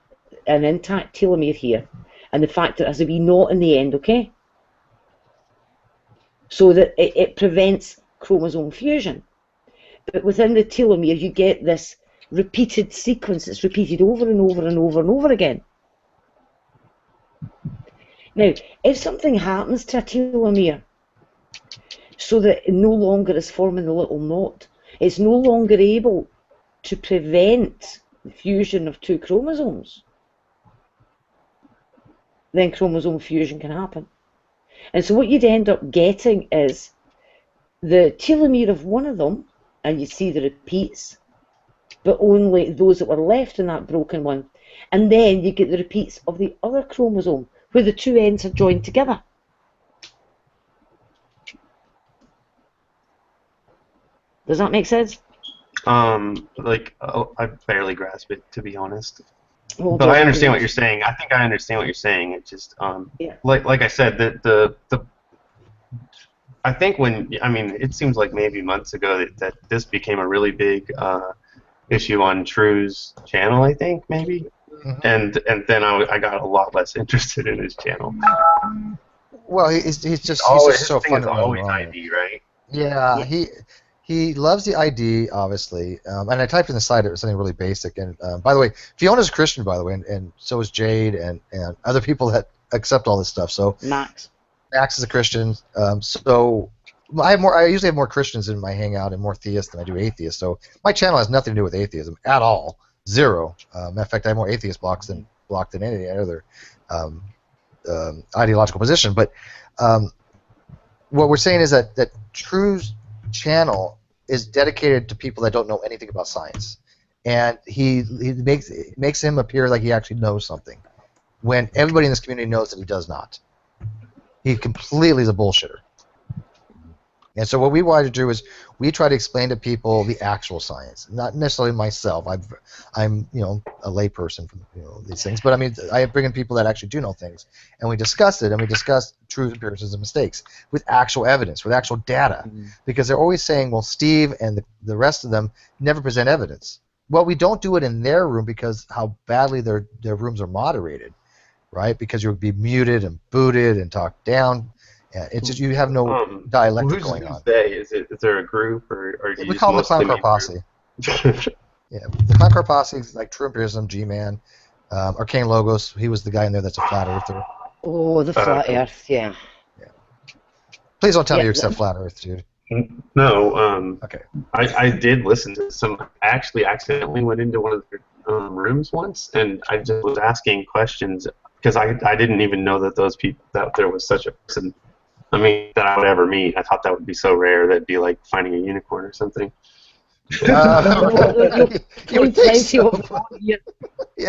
an intact telomere here, and the fact that there's a wee knot in the end, okay? So that it prevents chromosome fusion. But within the telomere, you get this repeated sequence that's repeated over and over and over and over again. Now, if something happens to a telomere so that it no longer is forming the little knot, it's no longer able to prevent the fusion of two chromosomes, then chromosome fusion can happen. And so what you'd end up getting is the telomere of one of them, and you see the repeats, but only those that were left in that broken one. And then you get the repeats of the other chromosome, where the two ends are joined together. Does that make sense? I barely grasp it, to be honest. Well, but I understand what you're saying. I think I understand what you're saying. It's just, like I said, I think it seems like maybe months ago that this became a really big issue on True's channel, I think, maybe. Mm-hmm. And then I got a lot less interested in his channel. Well, he's just so fundamentally wrong. ID, right? Yeah, he loves the ID, obviously. And I typed in the site, it was something really basic. And by the way, Fiona's a Christian, by the way, and so is Jade and other people that accept all this stuff. So Max is a Christian. So I usually have more Christians in my hangout and more theists than I do atheists. So my channel has nothing to do with atheism at all. Zero. Matter of fact, I have more atheist blocked than any other ideological position. But what we're saying is that True's channel is dedicated to people that don't know anything about science, and he makes him appear like he actually knows something, when everybody in this community knows that he does not. He completely is a bullshitter. And so what we wanted to do is we try to explain to people the actual science, not necessarily myself. I'm a layperson from these things, but I mean I bring in people that actually do know things, and we discuss it, and we discuss true empiricism mistakes with actual evidence, with actual data, because they're always saying, well, Steve and the rest of them never present evidence. Well, we don't do it in their room because how badly their rooms are moderated, right? Because you'll be muted and booted and talked down. Yeah, it's just you have no dialectic going on. Who's they? Is there a group or do you we call them the Clown Car Posse? Yeah, the Clown Car Posse is like True Empiricism, G-Man, Arcane Logos. He was the guy in there that's a flat earther. Oh, the flat Earth, yeah. Please don't tell me you accept flat Earth, dude. No. Okay. I did listen to some. I actually accidentally went into one of their rooms once, and I just was asking questions because I didn't even know that there was such a person. I mean, that I would ever meet. I thought that would be so rare that it'd be like finding a unicorn or something. Yeah,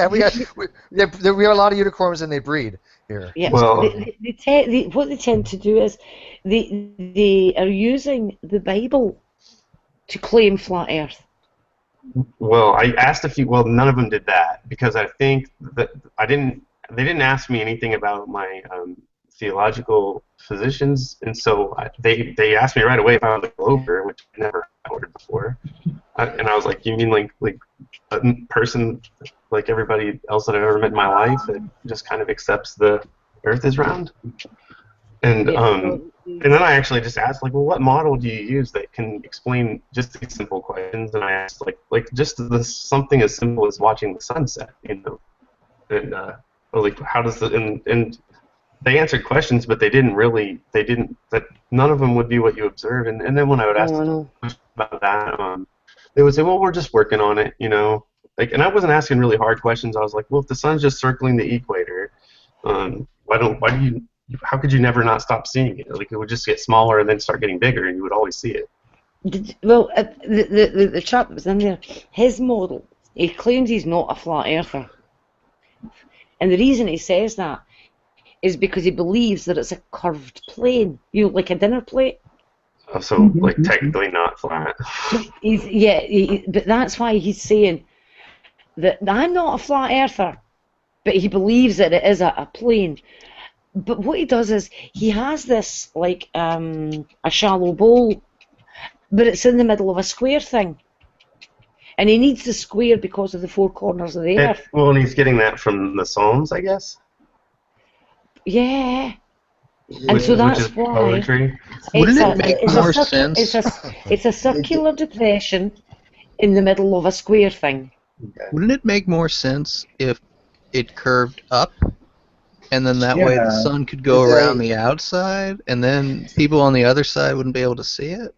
we have a lot of unicorns and they breed here. Yeah. Well, what they tend to do is they are using the Bible to claim flat Earth. Well, I asked a few. Well, none of them did that because I think that they didn't ask me anything about my theological positions, and so they asked me right away if I was a Glober, which I never heard before, and I was like, "You mean like a person like everybody else that I've ever met in my life that just kind of accepts the Earth is round?" And and then I actually just asked like, "Well, what model do you use that can explain just these simple questions?" And I asked like just something as simple as watching the sunset, and like how does and they answered questions, but they didn't. That none of them would be what you observe. And then when I would ask them about that, they would say, "Well, we're just working on it," Like, and I wasn't asking really hard questions. I was like, "Well, if the sun's just circling the equator, why do you how could you never not stop seeing it? Like, it would just get smaller and then start getting bigger, and you would always see it. Well, the chap that was in there, his model, he claims he's not a flat earther. And the reason he says that is because he believes that it's a curved plane, like a dinner plate. Oh, so, like, technically not flat. But that's why he's saying that I'm not a flat earther, but he believes that it is a plane. But what he does is he has this, like, a shallow bowl, but it's in the middle of a square thing. And he needs the square because of the four corners of the earth. Well, and he's getting that from the Psalms, I guess? Yeah. And so that's why. Poetry. Wouldn't it make more sense? It's a circular depression in the middle of a square thing. Wouldn't it make more sense if it curved up, and then that way the sun could go around the outside, and then people on the other side wouldn't be able to see it?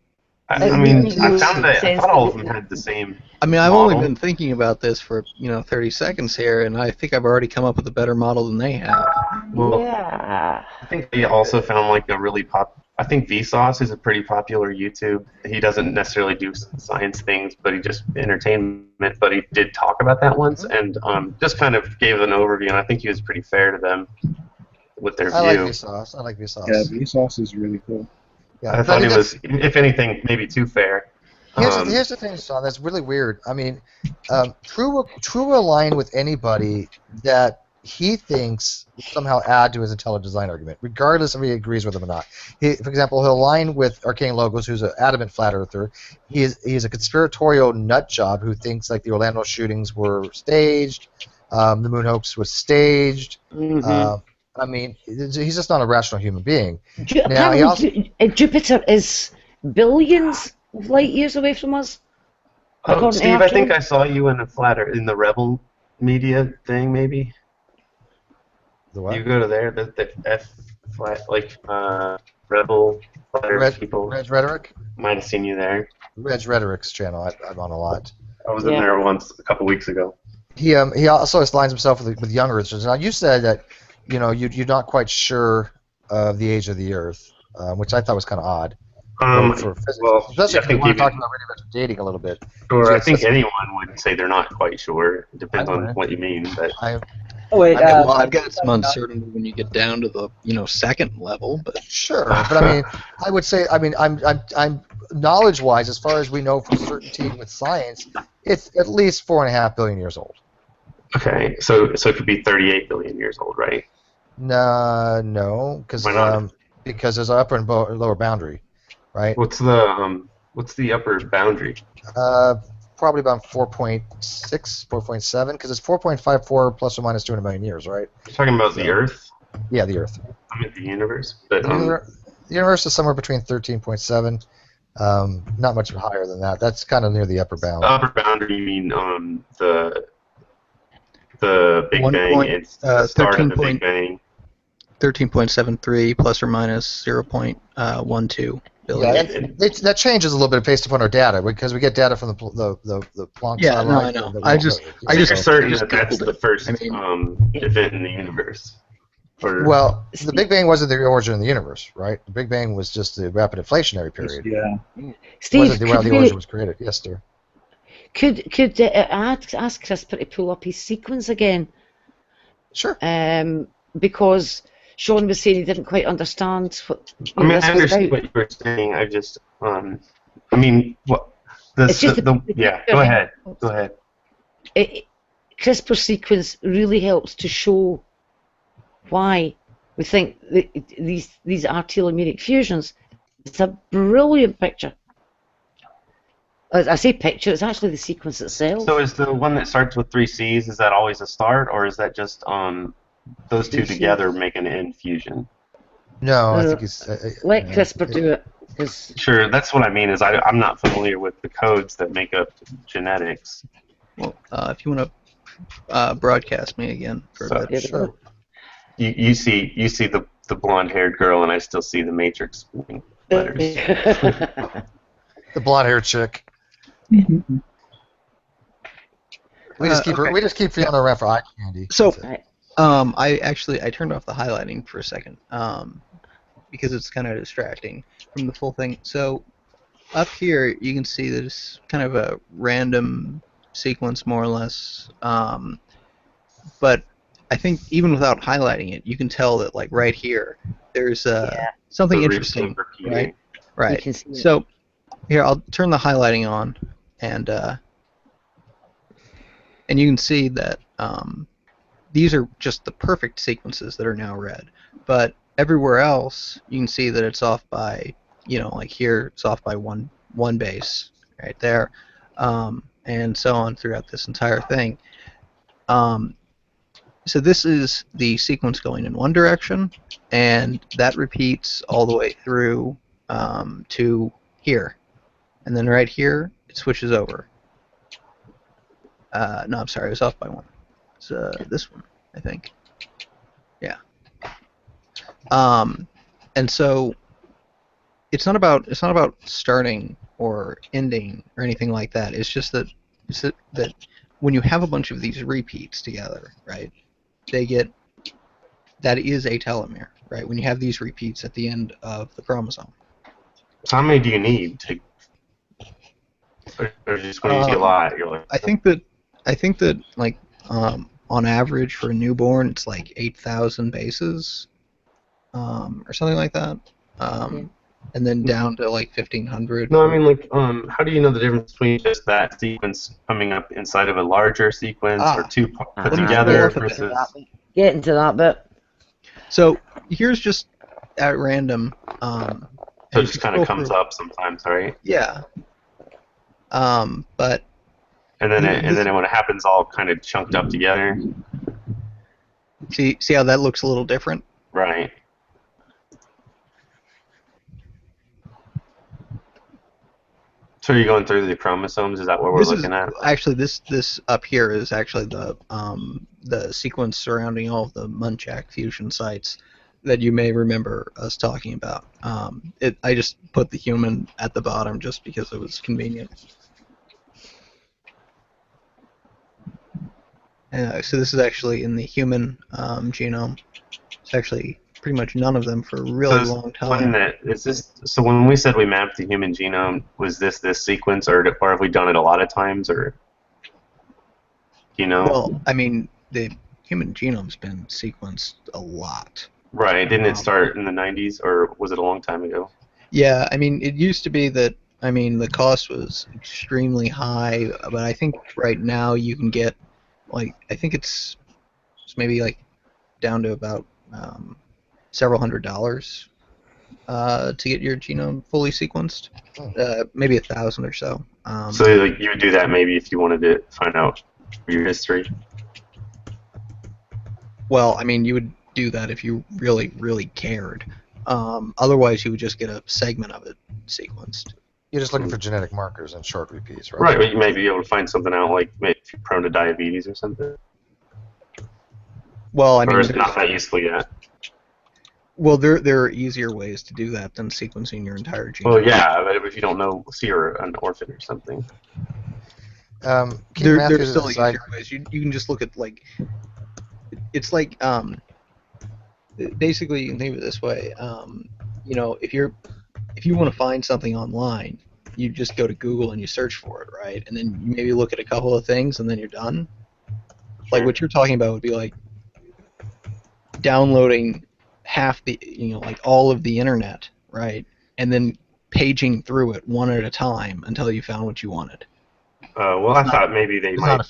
I mean, I thought all of them had the same. I mean, I've only been thinking about this for 30 seconds here, and I think I've already come up with a better model than they have. Well, yeah. I think they also found like a really I think Vsauce is a pretty popular YouTube. He doesn't necessarily do science things, but he just entertainment. But he did talk about that once, and just kind of gave an overview. And I think he was pretty fair to them with their view. I like Vsauce. Yeah, Vsauce is really cool. Yeah, I thought he was, if anything, maybe too fair. Here's the thing, Shawn, that's really weird. I mean, True will align with anybody that he thinks will somehow add to his intelligent design argument, regardless of if he agrees with them or not. For example, he'll align with Arcane Logos, who's an adamant flat earther. He's a conspiratorial nut job who thinks like the Orlando shootings were staged, the moon hoax was staged. I mean, he's just not a rational human being. Jupiter is billions of light years away from us. Oh, Steve, I think I saw you in the Rebel Media thing, maybe. The what? You go to there, the F flat, like Rebel flat people. Reg Rhetoric? Might have seen you there. Reg Rhetoric's channel, I'm on a lot. I was in there once a couple weeks ago. He also aligns himself with younger Earthers. Now you said that you're not quite sure of the age of the Earth, which I thought was kind of odd. For physics. Well, especially if you want to talk about radiometric dating a little bit. Sure, I think anyone would say they're not quite sure. It depends on what you mean, but. Well, I've got some uncertainty when you get down to the second level, but sure. But I mean, I would say, I'm knowledge-wise, as far as we know for certainty with science, it's at least 4.5 billion years old. Okay, so it could be 38 billion years old, right? No, because there's an upper and lower boundary, right? What's the upper boundary? Probably about 4.6, 4.7, because it's 4.54 plus or minus 200 million years, right? You're talking about the Earth? Yeah, the Earth. I mean the universe, but the universe is somewhere between 13.7. Not much higher than that. That's kind of near the upper bound. The upper boundary, you mean the Big Bang? It's the start of the Big Bang. 13.73 plus or minus 0.12 billion. Yeah, and that changes a little bit based upon our data because we get data from the Planck satellite. No, I know. I just certain that that's the first event in the universe. Well, the Big Bang wasn't the origin of the universe, right? The Big Bang was just the rapid inflationary period. Yeah. Steve, where the origin was created. Yes, sir. Could ask Crispr to pull up his sequence again? Sure. Because Shawn was saying he didn't quite understand what. I mean, I understand what you were saying. I just, I mean, what? Yeah. Go ahead. Go ahead. CRISPR sequence really helps to show why we think these are telomeric fusions. It's a brilliant picture. As I say picture, it's actually the sequence itself. So is the one that starts with 3 C's, is that always a start, or is that just those two together make an end fusion? No, I think it's... let CRISPR do it. Sure, that's what I mean, is I'm not familiar with the codes that make up genetics. Well, if you want to broadcast me again for a bit. Sure. You see the blonde-haired girl, and I still see the Matrix letters. The blonde-haired chick. We just keep Fiona around for eye candy. So, I turned off the highlighting for a second because it's kind of distracting from the full thing. So up here you can see that it's kind of a random sequence, more or less. But I think even without highlighting it, you can tell that like right here there's something interesting, right? Right. You can see it. So here I'll turn the highlighting on, and you can see that these are just the perfect sequences that are now read. But everywhere else, you can see that it's off by, like here, it's off by one base right there, and so on throughout this entire thing. So this is the sequence going in one direction, and that repeats all the way through to here. And then right here, it switches over. No, I'm sorry, I was off by one. It's this one, I think. Yeah. And so it's not about starting or ending or anything like that. It's just that when you have a bunch of these repeats together, right? That is a telomere, right? When you have these repeats at the end of the chromosome. So how many do you need to? Or just when you see a lot, you're like. I think that like on average for a newborn, it's like 8,000 bases, or something like that, and then down to like 1,500. No, I mean like how do you know the difference between just that sequence coming up inside of a larger sequence or two put together versus? Get into that bit. So here's just at random. So it just kind of comes up sometimes, right? Yeah. But. And then when it happens, all kind of chunked up together. See how that looks a little different? Right. So are you going through the chromosomes? Is that what we're looking at? Actually, this up here is actually the sequence surrounding all of the Munchak fusion sites that you may remember us talking about. I just put the human at the bottom just because it was convenient. So this is actually in the human genome. It's actually pretty much none of them for a really long time. So when we said we mapped the human genome, was this sequence, or have we done it a lot of times, or Well, I mean, the human genome's been sequenced a lot. Right. Didn't it start in the 90s, or was it a long time ago? Yeah, I mean, it used to be that. I mean, the cost was extremely high, but I think right now you can get. Like, I think it's maybe like down to about several $100s to get your genome fully sequenced. Maybe $1,000 or so. So like you would do that maybe if you wanted to find out your history. Well, I mean, you would do that if you really, really cared. Otherwise, you would just get a segment of it sequenced. You're just looking for genetic markers and short repeats, right? Right, but you may be able to find something out, like maybe if you're prone to diabetes or something. Well, I mean, or it's not that useful yet. Well, there are easier ways to do that than sequencing your entire genome. Well, yeah, but if you don't know, say you're an orphan or something. There's still easier ways. You can just look at like, it's like basically you can think of it this way. If you want to find something online, you just go to Google and you search for it, right? And then you maybe look at a couple of things and then you're done. Sure. Like what you're talking about would be like downloading half the, like all of the internet, right? And then paging through it one at a time until you found what you wanted. Well, I thought maybe they might.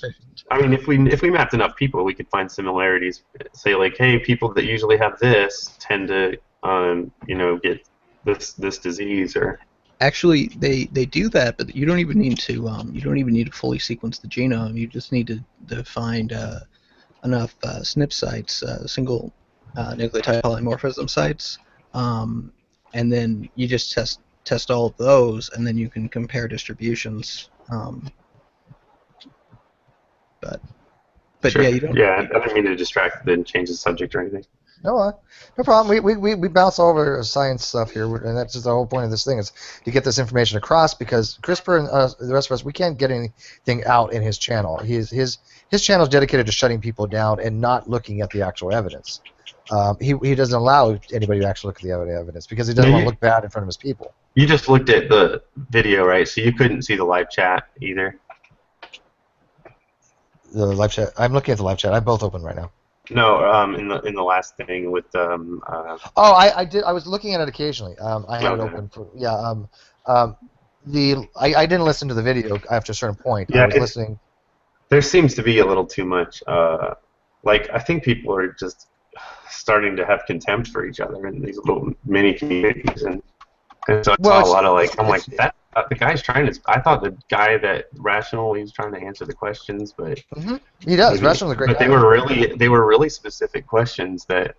I mean, if we mapped enough people, we could find similarities. Say like, hey, people that usually have this tend to, get this disease or. Actually, they do that, but you don't even need to fully sequence the genome. You just need to find enough SNP sites, single nucleotide polymorphism sites, and then you just test all of those, and then you can compare distributions. But sure. yeah, you don't. Yeah, I didn't mean to distract and change the subject or anything. No, no problem. We bounce all over science stuff here, and that's just the whole point of this thing is to get this information across. Because CRISPR and the rest of us, we can't get anything out in his channel. His channel is dedicated to shutting people down and not looking at the actual evidence. He doesn't allow anybody to actually look at the evidence because he doesn't want to look bad in front of his people. You just looked at the video, right? So you couldn't see the live chat either. The live chat. I'm looking at the live chat. I'm both open right now. No, in the last thing with Oh, I did. I was looking at it occasionally. I had it open for I didn't listen to the video after a certain point. Yeah, I was listening. There seems to be a little too much. Like I think people are just starting to have contempt for each other in these little mini communities, and so I saw a lot of like. I'm like that. The guy's trying to. I thought the guy that Rational, he was trying to answer the questions, but he does. Rational's a great but guy. they were really specific questions that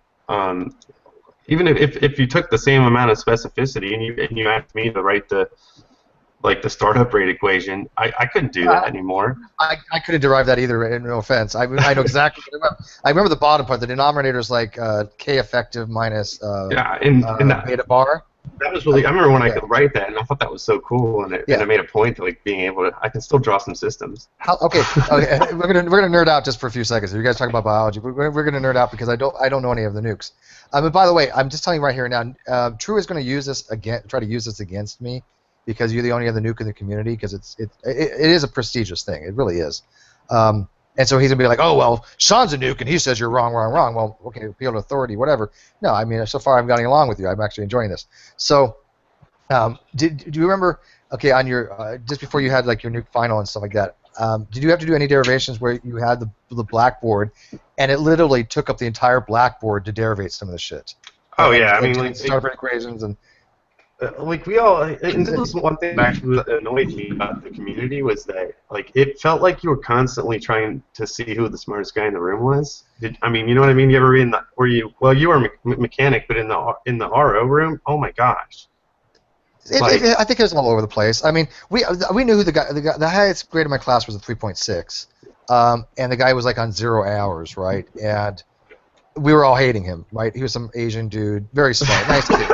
even if you took the same amount of specificity and you asked me to write the startup rate equation, I couldn't do that anymore. I couldn't derive that either. No offense. I know exactly. I remember the bottom part. The denominator is like k effective minus beta bar. That was really. I remember when I could write that, and I thought that was so cool, and I made a point to like being able to. I can still draw some systems. Okay. We're gonna nerd out just for a few seconds. You guys talk about biology. We're gonna nerd out because I don't know any of the nukes. But by the way, I'm just telling you right here now. True is going to use this again. Try to use this against me because you're the only other nuke in the community. Because it is a prestigious thing. It really is. And so he's gonna be like, oh well, Shawn's a nuke, and he says you're wrong. Well, okay, appeal to authority, whatever. No, I mean, so far I'm getting along with you. I'm actually enjoying this. So, do you remember? Okay, on your just before you had like your nuke final and stuff like that, did you have to do any derivations where you had the blackboard, and it literally took up the entire blackboard to derivate some of the shit? Oh yeah, I mean, like starter equations and. Like we all, and this is one thing that annoyed me about the community was that like it felt like you were constantly trying to see who the smartest guy in the room was. I mean, you know what I mean? You ever read in the you were a mechanic, but in the RO room, oh my gosh. I think it was all over the place. I mean, we knew who the highest grade in my class was a 3.6, and the guy was like on 0 hours, right? And we were all hating him, right? He was some Asian dude, very smart, nice kid.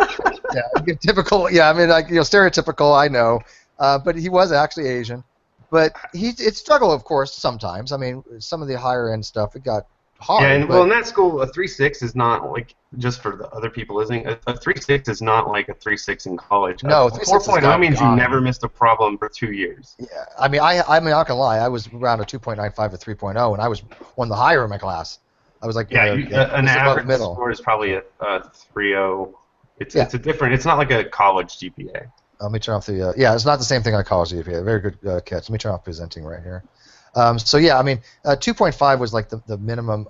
Yeah, typical. Yeah, I mean, like stereotypical. I know, but he was actually Asian. But it struggled, of course, sometimes. I mean, some of the higher end stuff it got hard. Yeah, and well, in that school, a 3.6 is not like just for the other people listening. A 3.6 is not like a 3.6 in college. No, 4.0 means you never missed a problem for 2 years. Yeah, I mean, I'm not gonna lie. I was around a 2.95 to 3.0, and I was one of the higher in my class. I was like, an average score is probably a 3.0. It's a different. It's not like a college GPA. Let me turn off the. Yeah, it's not the same thing on a college GPA. Very good catch. Let me turn off presenting right here. So yeah, I mean, 2.5 was like the minimum.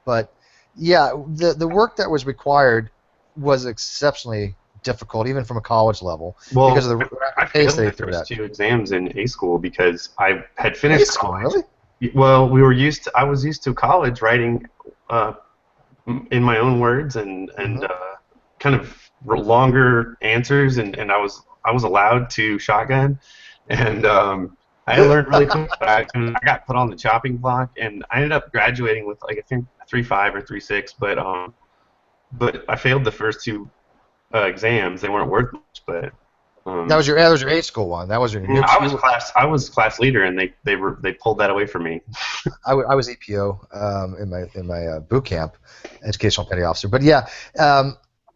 But yeah, the work that was required was exceptionally difficult, even from a college level, because of the pace they threw that. 2 exams in A school because I had finished college. Really? Well, I was used to college writing in my own words and kind of longer answers, and I was allowed to shotgun, and I learned really quick. I got put on the chopping block, and I ended up graduating with like I think 3.5 or 3.6, but I failed the first 2 exams. They weren't worth much, but that was your A school one. That was your. I was class leader, and they pulled that away from me. I was EPO in my boot camp, educational petty officer. But yeah.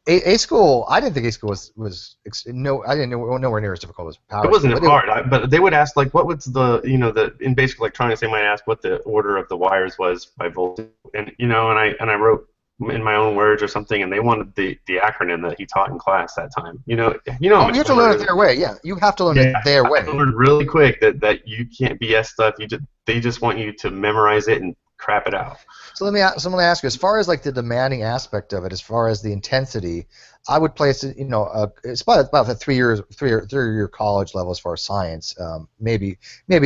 A school, I didn't think A school was I didn't know nowhere near as difficult as Power. It wasn't hard, but they would ask like what was in basic electronics they might ask what the order of the wires was by voltage, and I wrote in my own words or something, and they wanted the acronym that he taught in class that time. You you have to learn it their way. Yeah, you have to learn it their way. I learned really quick that you can't BS stuff. They just want you to memorize it and crap it out. So let me ask you, as far as like the demanding aspect of it, as far as the intensity, I would place it, it's about the 3 year college level as far as science, maybe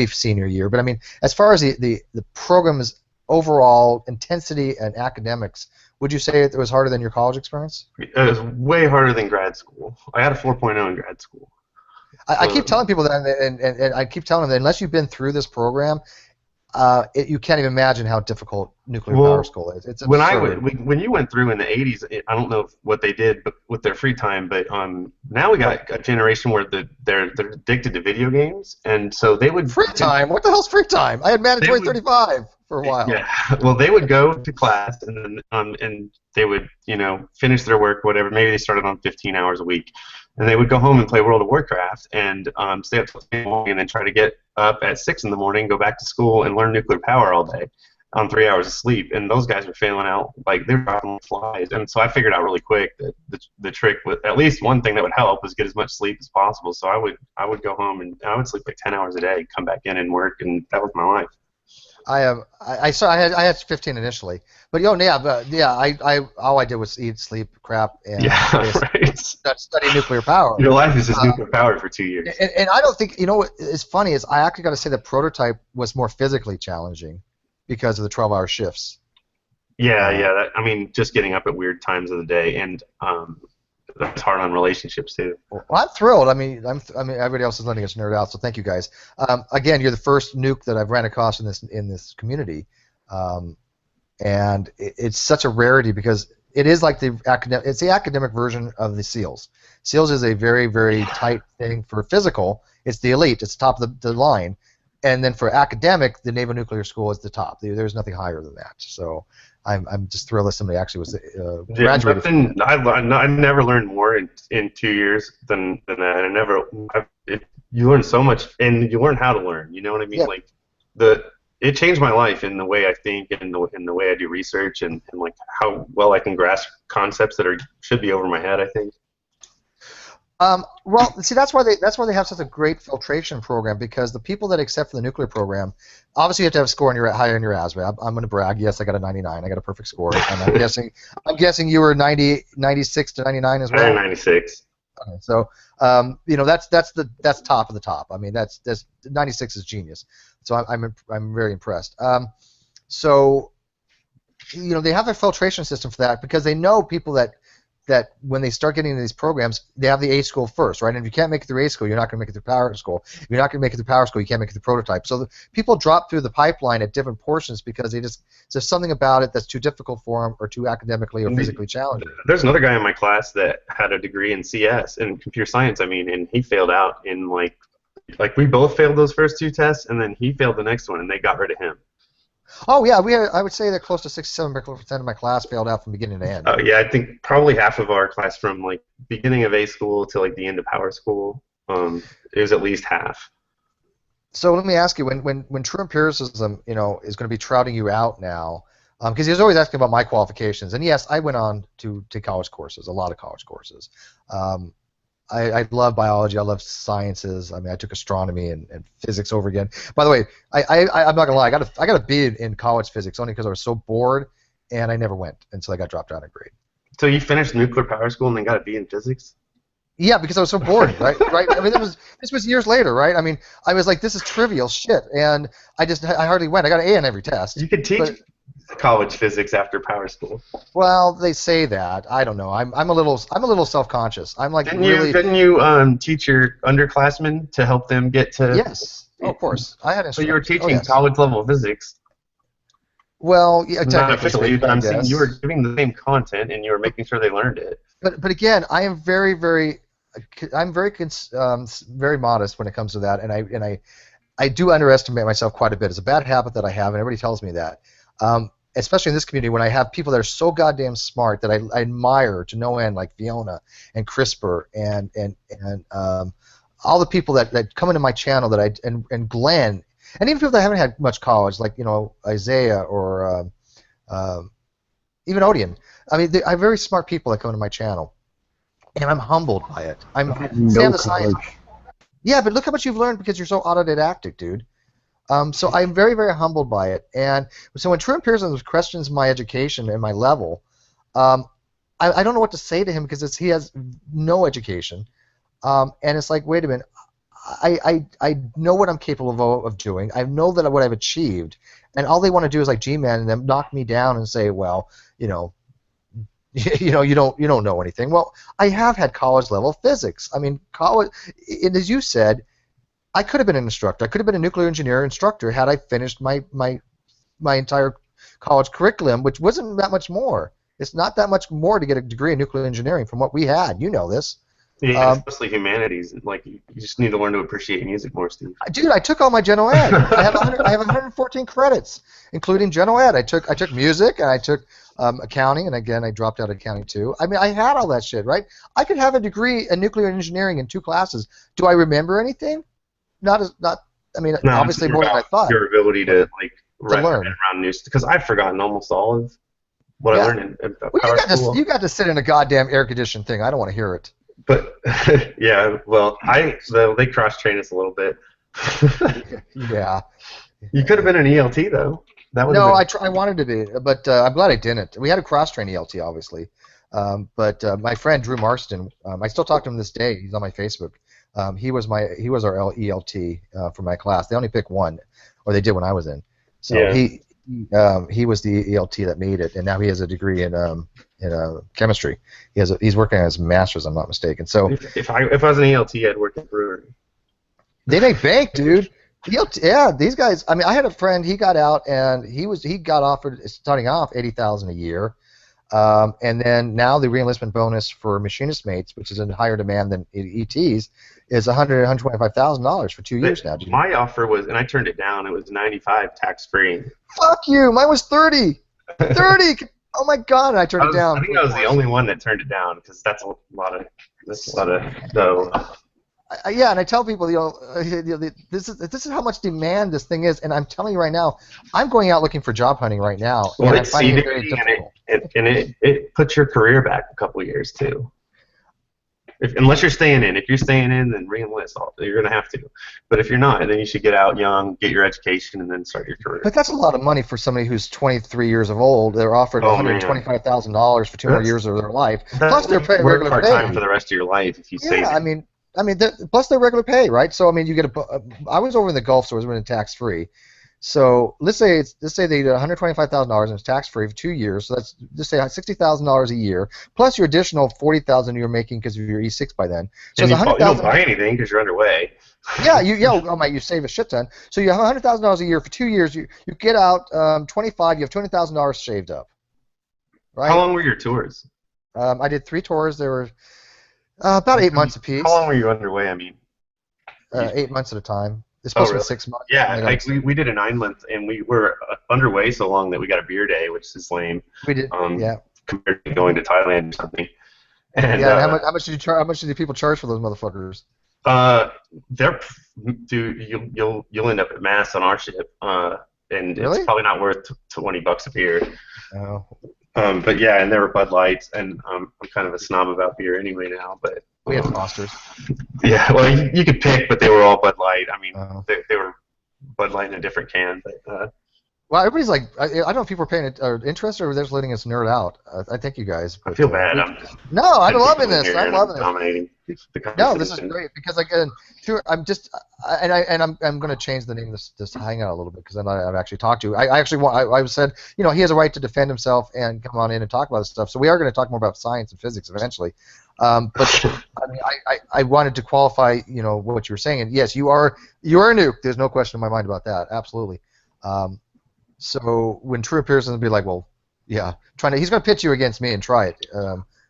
senior year. But I mean, as far as the program's overall intensity and academics, would you say it was harder than your college experience? It was way harder than grad school. I had a 4.0 in grad school. I keep telling people that, and I keep telling them that unless you've been through this program, you can't even imagine how difficult nuclear power school is. It's absurd. When you went through in the 80s, I don't know what they did with their free time, but now we got a generation where they're addicted to video games, and so they would free time. What the hell's free time? I had mandatory 35 for a while. Yeah, well, they would go to class and then and they would finish their work, whatever. Maybe they started on 15 hours a week, and they would go home and play World of Warcraft and stay up till 3 in the morning, and then try to get up at 6 in the morning, go back to school, and learn nuclear power all day on 3 hours of sleep. And those guys were failing out like they're dropping like flies. And so I figured out really quick that the trick with at least one thing that would help was get as much sleep as possible. So I would go home and I would sleep like 10 hours a day, come back in and work, and that was my life. I had 15 initially, but all I did was eat, sleep, crap, and study nuclear power. Your life is just nuclear power for 2 years. And I don't think what is funny is I actually got to say that prototype was more physically challenging because of the 12-hour shifts. Yeah. I mean, just getting up at weird times of the day, and that's hard on relationships too. Well, I'm thrilled. I mean, everybody else is letting us nerd out, so thank you guys. Again, you're the first nuke that I've ran across in this community, and it's such a rarity because it is like it's the academic version of the SEALs. SEALs is a very, very tight thing for physical. It's the elite. It's top of the line, and then for academic, the Naval Nuclear School is the top. There's nothing higher than that. So. I'm just thrilled that somebody actually was graduated. I never learned more in 2 years than that. You learn so much, and you learn how to learn. You know what I mean? Yeah. Like it changed my life in the way I think and in the way I do research and like how well I can grasp concepts that should be over my head, I think. Well, see, that's why they have such a great filtration program, because the people that accept for the nuclear program, obviously you have to have a score higher in your ASVAB. I'm going to brag. Yes, I got a 99. I got a perfect score. And I'm guessing you were 96 to 99 as well. 96. Okay, so that's top of the top. I mean, that's 96 is genius. So I'm very impressed. So they have a filtration system for that because they know people that when they start getting into these programs, they have the A school first, right? And if you can't make it through A school, you're not going to make it through power school. If you're not going to make it through power school, you can't make it through prototype. So people drop through the pipeline at different portions because there's something about it that's too difficult for them or too academically or physically challenging. There's another guy in my class that had a degree in CS, in computer science, and he failed out in like we both failed those first 2 tests, and then he failed the next one, and they got rid of him. Oh yeah, I would say that close to 67% of my class failed out from beginning to end. Oh yeah, I think probably half of our class from like beginning of A school to like the end of power school, it was at least half. So let me ask you, when True Empiricism, is going to be trouting you out now, because he was always asking about my qualifications, and yes, I went on to college courses, a lot of college courses. I love biology. I love sciences. I mean, I took astronomy and physics over again. By the way, I'm not gonna lie. I got a B in college physics only because I was so bored, and I never went until I got dropped out of grade. So you finished nuclear power school and then got a B in physics? Yeah, because I was so bored, right? Right. I mean, this was years later, right? I mean, I was like, this is trivial shit, and I hardly went. I got an A on every test. You could teach college physics after power school. Well, they say that. I don't know. I'm a little self-conscious. I'm like didn't you teach your underclassmen to help them get to? Yes, of course. I had. So you were teaching college level physics. Well, yeah, not officially, but I'm saying you were giving the same content and you were making sure they learned it. But again, I am very modest when it comes to that, and I do underestimate myself quite a bit. It's a bad habit that I have, and everybody tells me that. Especially in this community, when I have people that are so goddamn smart that I admire to no end, like Fiona and CRISPR and all the people that come into my channel and Glenn, and even people that haven't had much college, like Isaiah or even Odian. I mean, I have very smart people that come into my channel, and I'm humbled by it. I'm the science. Yeah, but look how much you've learned because you're so autodidactic, dude. So I'm very, very humbled by it. And so when True Empiricism questions my education and my level, I don't know what to say to him because he has no education. And it's like, wait a minute, I know what I'm capable of doing. I know that what I've achieved. And all they want to do is like G-Man and then knock me down and say, well, you don't know anything. Well, I have had college level physics. I mean, college, and as you said, I could have been an instructor. I could have been a nuclear engineer instructor had I finished my entire college curriculum, which wasn't that much more. It's not that much more to get a degree in nuclear engineering from what we had. You know this. Yeah, it's mostly humanities. Like you just need to learn to appreciate music more, Steve. Dude, I took all my general ed. I have 114 credits, including general ed. I took music and I took accounting, and again I dropped out of accounting too. I mean, I had all that shit, right? I could have a degree in nuclear engineering in 2 classes. Do I remember anything? I mean, No, obviously more than I thought. Your ability to like learn around news, because I've forgotten almost all of what I learned in Well, you got to sit in a goddamn air-conditioned thing. I don't want to hear it. But yeah, well, they cross-train us a little bit. Yeah. You could have been an ELT though. That no, I wanted to be, but I'm glad I didn't. We had a cross-train ELT, obviously. But my friend Drew Marston, I still talk to him this day. He's on my Facebook. He was our ELT for my class. They only pick one, or they did when I was in. So yeah. He was the ELT that made it, and now he has a degree in chemistry. He's working on his master's, I'm not mistaken. So if I was an ELT, I'd work at a brewery. They make bank, dude. Yeah, these guys. I mean, I had a friend. He got out, and he got offered starting off $80,000 a year, and then now the reenlistment bonus for machinist mates, which is in higher demand than ETs, is $125,000 for 2 years now. Dude. My offer was, and I turned it down. It was 95 tax free. Fuck you! Mine was 30. 30. Oh my god! And I turned it down. I think I was the only one that turned it down because that's a lot of no. Yeah, and I tell people, this is how much demand this thing is, and I'm telling you right now, I'm going out looking for job hunting right now, well, and I'm finding it very difficult. It puts your career back a couple of years too. Unless you're staying in. If you're staying in, then re-enlist. You're going to have to. But if you're not, then you should get out young, get your education, and then start your career. But that's a lot of money for somebody who's 23 years of old. They're offered $125,000 for 2 more years of their life. Plus, they're paying regular pay. Part-time for the rest of your life if you save it. I mean, plus their regular pay, right? So I mean, you get I was over in the Gulf, so it was tax-free. So let's say they did $125,000 and it's tax-free for 2 years. So that's just say $60,000 a year plus your additional $40,000 you're making because of your E6 by then. So and it's you don't buy anything because you're underway. Yeah, you save a shit ton. So you have $100,000 a year for 2 years. You get out 25. You have $200,000 saved up. Right? How long were your tours? I did 3 tours. They were about 8 months apiece. How long were you underway? I mean, 8 months at a time. It's supposed to be 6 months. Yeah, we did a 9-month, and we were underway so long that we got a beer day, which is lame. We did. Yeah. Compared to going to Thailand or something. And, yeah. And how much did you charge? How much did people charge for those motherfuckers? You'll end up at mass on our ship, and really? It's probably not worth $20 a beer. Oh. But yeah, and there were Bud Lights, and I'm kind of a snob about beer anyway now. But we had Fosters. Yeah, well, you could pick, but they were all Bud Light. I mean, they were Bud Light in a different can. But well, everybody's like, I don't know if people are paying interest or they're just letting us nerd out. I thank you guys. I feel bad. No, I'm loving this. I'm loving it. Dominating. No, this is great because again, I'm going to change the name of this hangout a little bit because I've actually talked to. I said he has a right to defend himself and come on in and talk about this stuff. So we are going to talk more about science and physics eventually. But I mean, I wanted to qualify what you were saying, and yes, you are a nuke. There's no question in my mind about that. Absolutely. So when TrueEmpiricism will be like, well, yeah, he's going to pitch you against me and try it.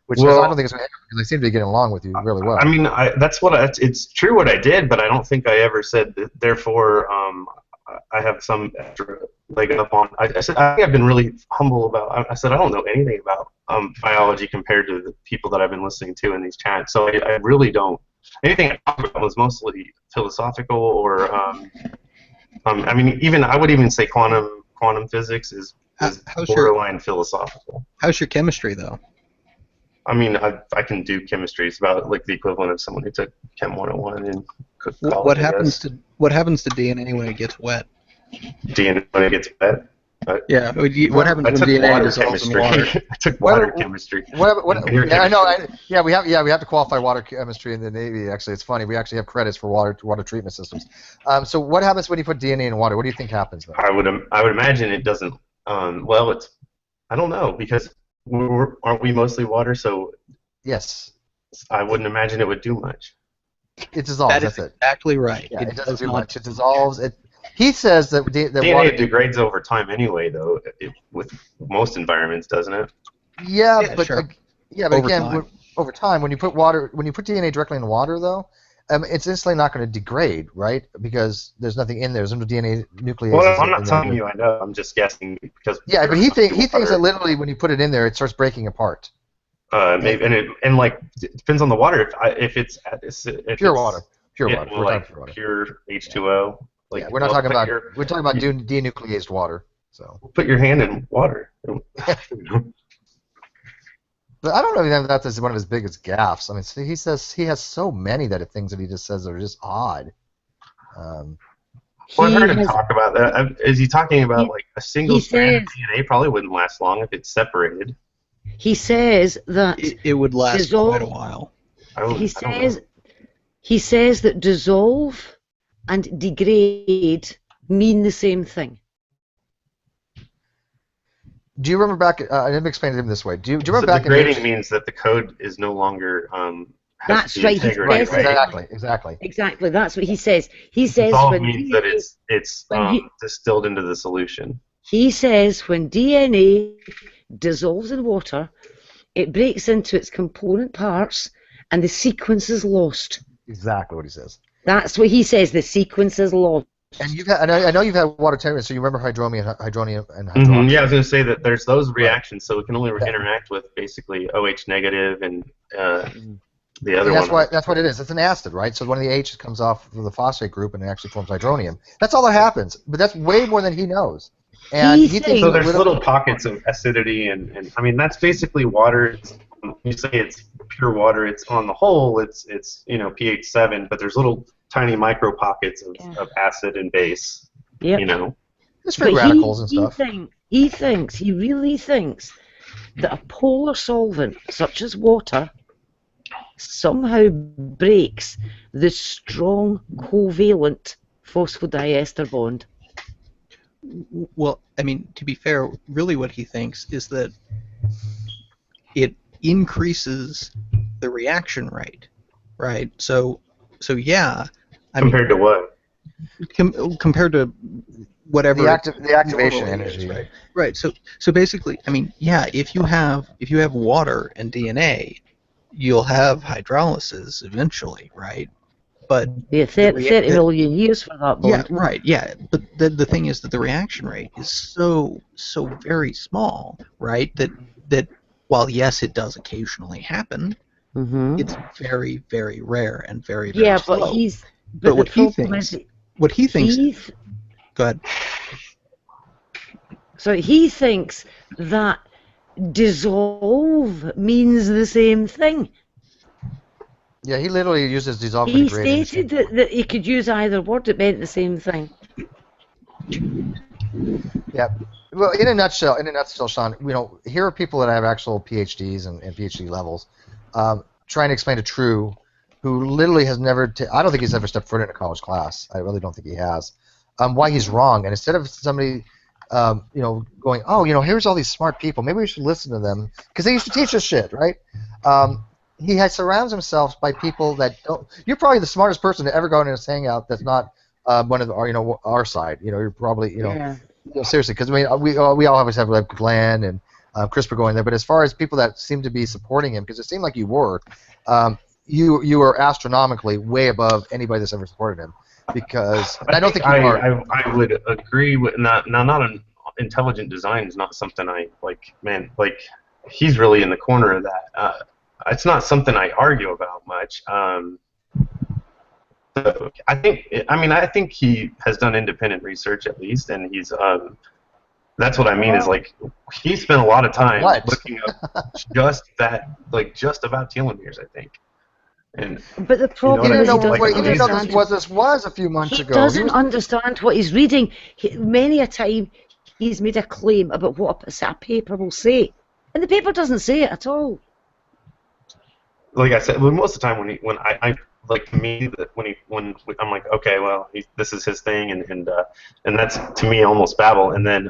Which I don't think it's going to happen because they seem to be getting along with you really well. I mean, it's true what I did, but I don't think I ever said that, therefore I have some extra leg up on. I said I think I've been really humble about. I said I don't know anything about biology compared to the people that I've been listening to in these chats. So I really don't. Anything I talked about was mostly philosophical or. I mean, I would even say quantum physics is borderline philosophical. How's your chemistry though? I mean, I can do chemistry. It's about like the equivalent of someone who took Chem 101 in college. What happens to DNA when it gets wet? DNA when it gets wet? Yeah. What happens when DNA dissolves in water? I took water chemistry. Yeah, I know. We have to qualify water chemistry in the Navy. Actually, it's funny. We actually have credits for water treatment systems. So what happens when you put DNA in water? What do you think happens then? I would imagine it doesn't. Well, I don't know because. Aren't we mostly water? So yes, I wouldn't imagine it would do much. It dissolves. That is That's it. exactly right. Yeah, it doesn't does do not much. It dissolves. He says that DNA water degrades over time anyway, though, with most environments, doesn't it? Yeah, but sure. yeah, but Over again, time. over time, when you put DNA directly in water, though, it's instantly not going to degrade, right? Because there's nothing in there. There's no DNA nucleases. Well, I'm not in telling there. you I know. I'm just guessing because. Yeah, but he thinks that literally when you put it in there, it starts breaking apart. Maybe, and like it depends on the water. If it's Pure water. We're like talking pure water. pure H2O. Like, Yeah, we're talking about denucleased water. So put your hand in water. But I don't know if that's one of his biggest gaffes. I mean, he says he has so many things that he just says are just odd. Well, I've heard him talk about that. Is he talking about like a single strand of DNA probably wouldn't last long if it's separated? He says that it would last quite a while. He says that dissolve and degrade mean the same thing. Do you remember back? I didn't explain it to him this way. Do you remember back? Degrading means that the code is no longer. That's right. Right? Exactly. That's what he says. He says when means that it's distilled into the solution. He says when DNA dissolves in water, it breaks into its component parts, and the sequence is lost. Exactly what he says. That's what he says. The sequence is lost. And I know you've had water temperament, so you remember hydronium and hydroxide. Mm-hmm. Yeah, I was going to say that there's those reactions, so it can only interact with basically OH negative and the other one. That's what it is. It's an acid, right? So one of the H's comes off of the phosphate group and it actually forms hydronium. That's all that happens, but that's way more than he knows. And he thinks so. There's little pockets of acidity, and I mean that's basically water. You say it's pure water. It's on the whole, it's pH 7, but there's little tiny micro pockets of acid and base. Yeah. There's free radicals and stuff. He really thinks that a polar solvent such as water somehow breaks the strong covalent phosphodiester bond. Well, I mean, to be fair, really what he thinks is that it increases the reaction rate, right? So yeah. Compared to what? Compared to whatever the activation energy, right? Right. So basically, I mean, yeah, if you have water and DNA, you'll have hydrolysis eventually, right? But 30 million years for that bond. Yeah, right. Yeah, but the thing is that the reaction rate is so very small, right? That while yes, it does occasionally happen, it's very very rare and very slow. But what he thinks. Go ahead. So he thinks that dissolve means the same thing. Yeah, he literally uses dissolve. He stated that he could use either word; it meant the same thing. Yeah. Well, in a nutshell, Shawn, here are people that have actual PhDs and PhD levels trying to explain to True, who literally has never. I don't think he's ever stepped foot in a college class. I really don't think he has. Why he's wrong, and instead of somebody, going, oh, here's all these smart people. Maybe we should listen to them because they used to teach us shit, right? He surrounds himself by people that don't. You're probably the smartest person to ever go in his hangout. That's not one of our side. You're probably seriously, because I mean we all always have like Glenn and CRISPR going there. But as far as people that seem to be supporting him, because it seemed like you were, you were astronomically way above anybody that's ever supported him. Because I don't think you are. I would agree with not an intelligent design is not something I like. Man, like he's really in the corner of that. It's not something I argue about much. So I think he has done independent research at least, and he's that's what I mean is like he spent a lot of time looking up just about telomeres, I think. But the problem is he didn't know what this was a few months ago. He doesn't understand what he's reading. Many a time he's made a claim about what a paper will say, and the paper doesn't say it at all. Like I said, most of the time when I like to me that when I'm like, okay, well this is his thing, and that's to me almost babble, and then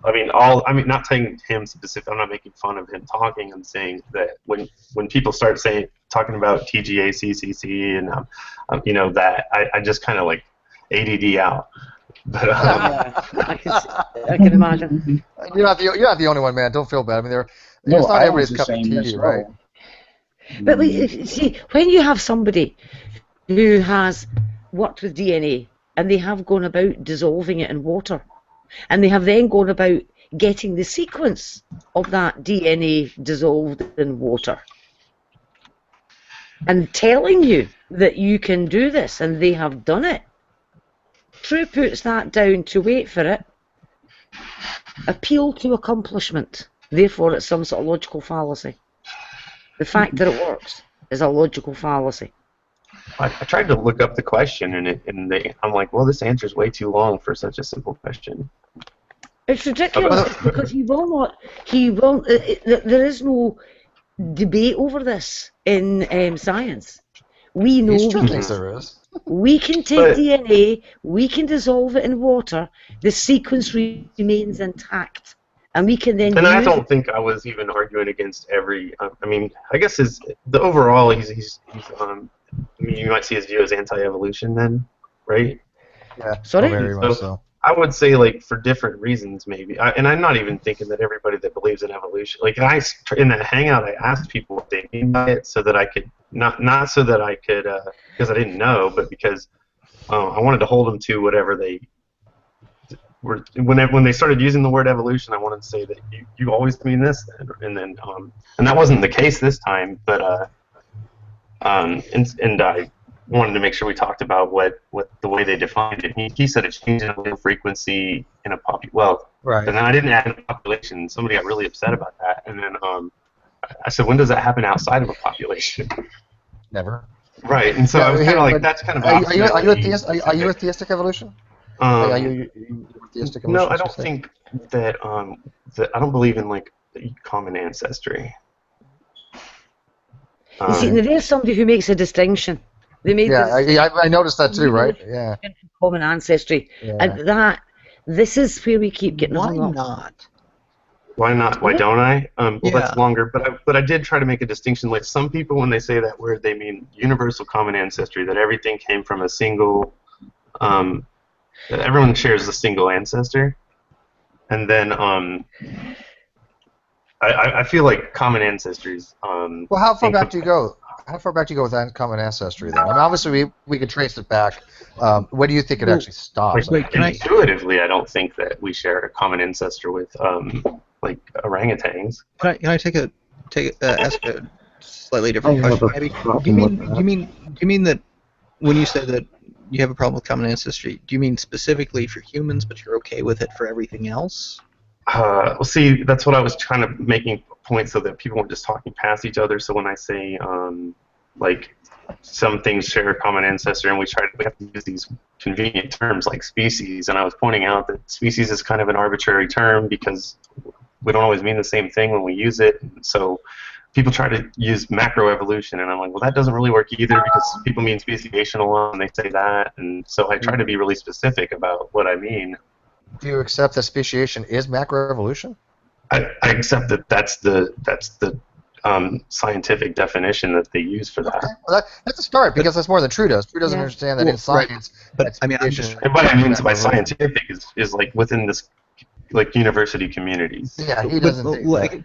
not taking him specific. I'm not making fun of him talking. I'm saying that when people start saying talking about TGA, CCC, and you know, that I just kind of like ADD out. But I can imagine. You're not the only one, man. Don't feel bad. I mean, No, it's not I was everybody's the cup of same as tea, right? well. But see, when you have somebody who has worked with DNA and they have gone about dissolving it in water, and they have then gone about getting the sequence of that DNA dissolved in water, and telling you that you can do this, and they have done it, True puts that down to, wait for it, appeal to accomplishment. Therefore, it's some sort of logical fallacy. The fact that it works is a logical fallacy. I tried to look up the question, I'm like, well, this answer is way too long for such a simple question. It's ridiculous because he will not. He will. There is no debate over this in science. We know He still thinks there is. We can take DNA, we can dissolve it in water, the sequence remains intact, and we can then. And I don't think I was even arguing against every. I mean, I guess the overall he's I mean, you might see his view as anti-evolution then, right? Yeah. Sorry. Very much so. I would say, like, for different reasons, maybe. And I'm not even thinking that everybody that believes in evolution, like, in that hangout, I asked people what they mean by it, so that I could not so that I could, because I didn't know, but because I wanted to hold them to whatever they were. When they started using the word evolution, I wanted to say that you always mean this, then, and that wasn't the case this time, but and I wanted to make sure we talked about what the way they defined it. He said it's changing a frequency in a well, right. And then I didn't add in a population. Somebody got really upset about that, and then I said, when does that happen outside of a population? Never. Right, and so I was kind of like, that's kind of. Are you a theistic evolution? Are you theistic evolution? No, I don't think that. That I don't believe in, like, common ancestry. You see, there's somebody who makes a distinction. They made I noticed that too, right? Yeah. Common ancestry, and this is where we keep getting hung up. Why not? Why not? Why don't I? Well, that's longer, but I did try to make a distinction. Like, some people, when they say that word, they mean universal common ancestry, that everything came from a single, that everyone shares a single ancestor, and then I feel like common ancestries. Well, how far back do you go? How far back do you go with that common ancestry then? I mean, obviously we could trace it back. Where do you think it actually stops? Intuitively, I don't think that we share a common ancestor with like orangutans. Can I ask a slightly different question? Maybe. Do you mean that when you say that you have a problem with common ancestry, do you mean specifically for humans, but you're okay with it for everything else? Well, see, that's what I was trying to making point so that people weren't just talking past each other. So when I say, like, some things share a common ancestor, and we have to use these convenient terms like species, and I was pointing out that species is kind of an arbitrary term because we don't always mean the same thing when we use it. And so people try to use macroevolution, and I'm like, well, that doesn't really work either because people mean speciational, and they say that, and so I try to be really specific about what I mean. Do you accept that speciation is macroevolution? I accept that that's the scientific definition that they use for that. Okay. Well, that's a start because that's more than True does. True doesn't understand that in science. But I mean, and what I mean by scientific is like within this, like, university communities. Yeah, he doesn't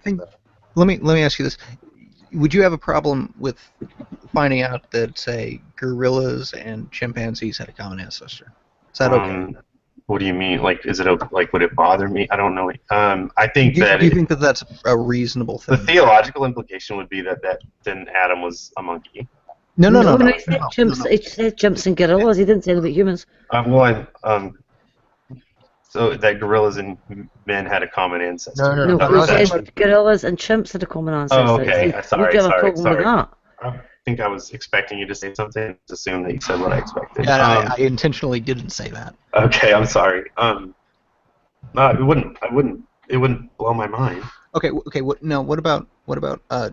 think that. Let me ask you this: would you have a problem with finding out that, say, gorillas and chimpanzees had a common ancestor? Is that okay? What do you mean? Like, is it like, would it bother me? I don't know. I think do you think that that's a reasonable thing? The theological implication would be that then Adam was a monkey. No. It said chimps and gorillas. He didn't say about humans. So that gorillas and men had a common ancestor. No. It said gorillas and chimps had a common ancestor. Oh, okay. Sorry. That. I think I was expecting you to say something and assume that you said what I expected. Yeah, I intentionally didn't say that. Okay, I'm sorry. It wouldn't blow my mind. Okay. What about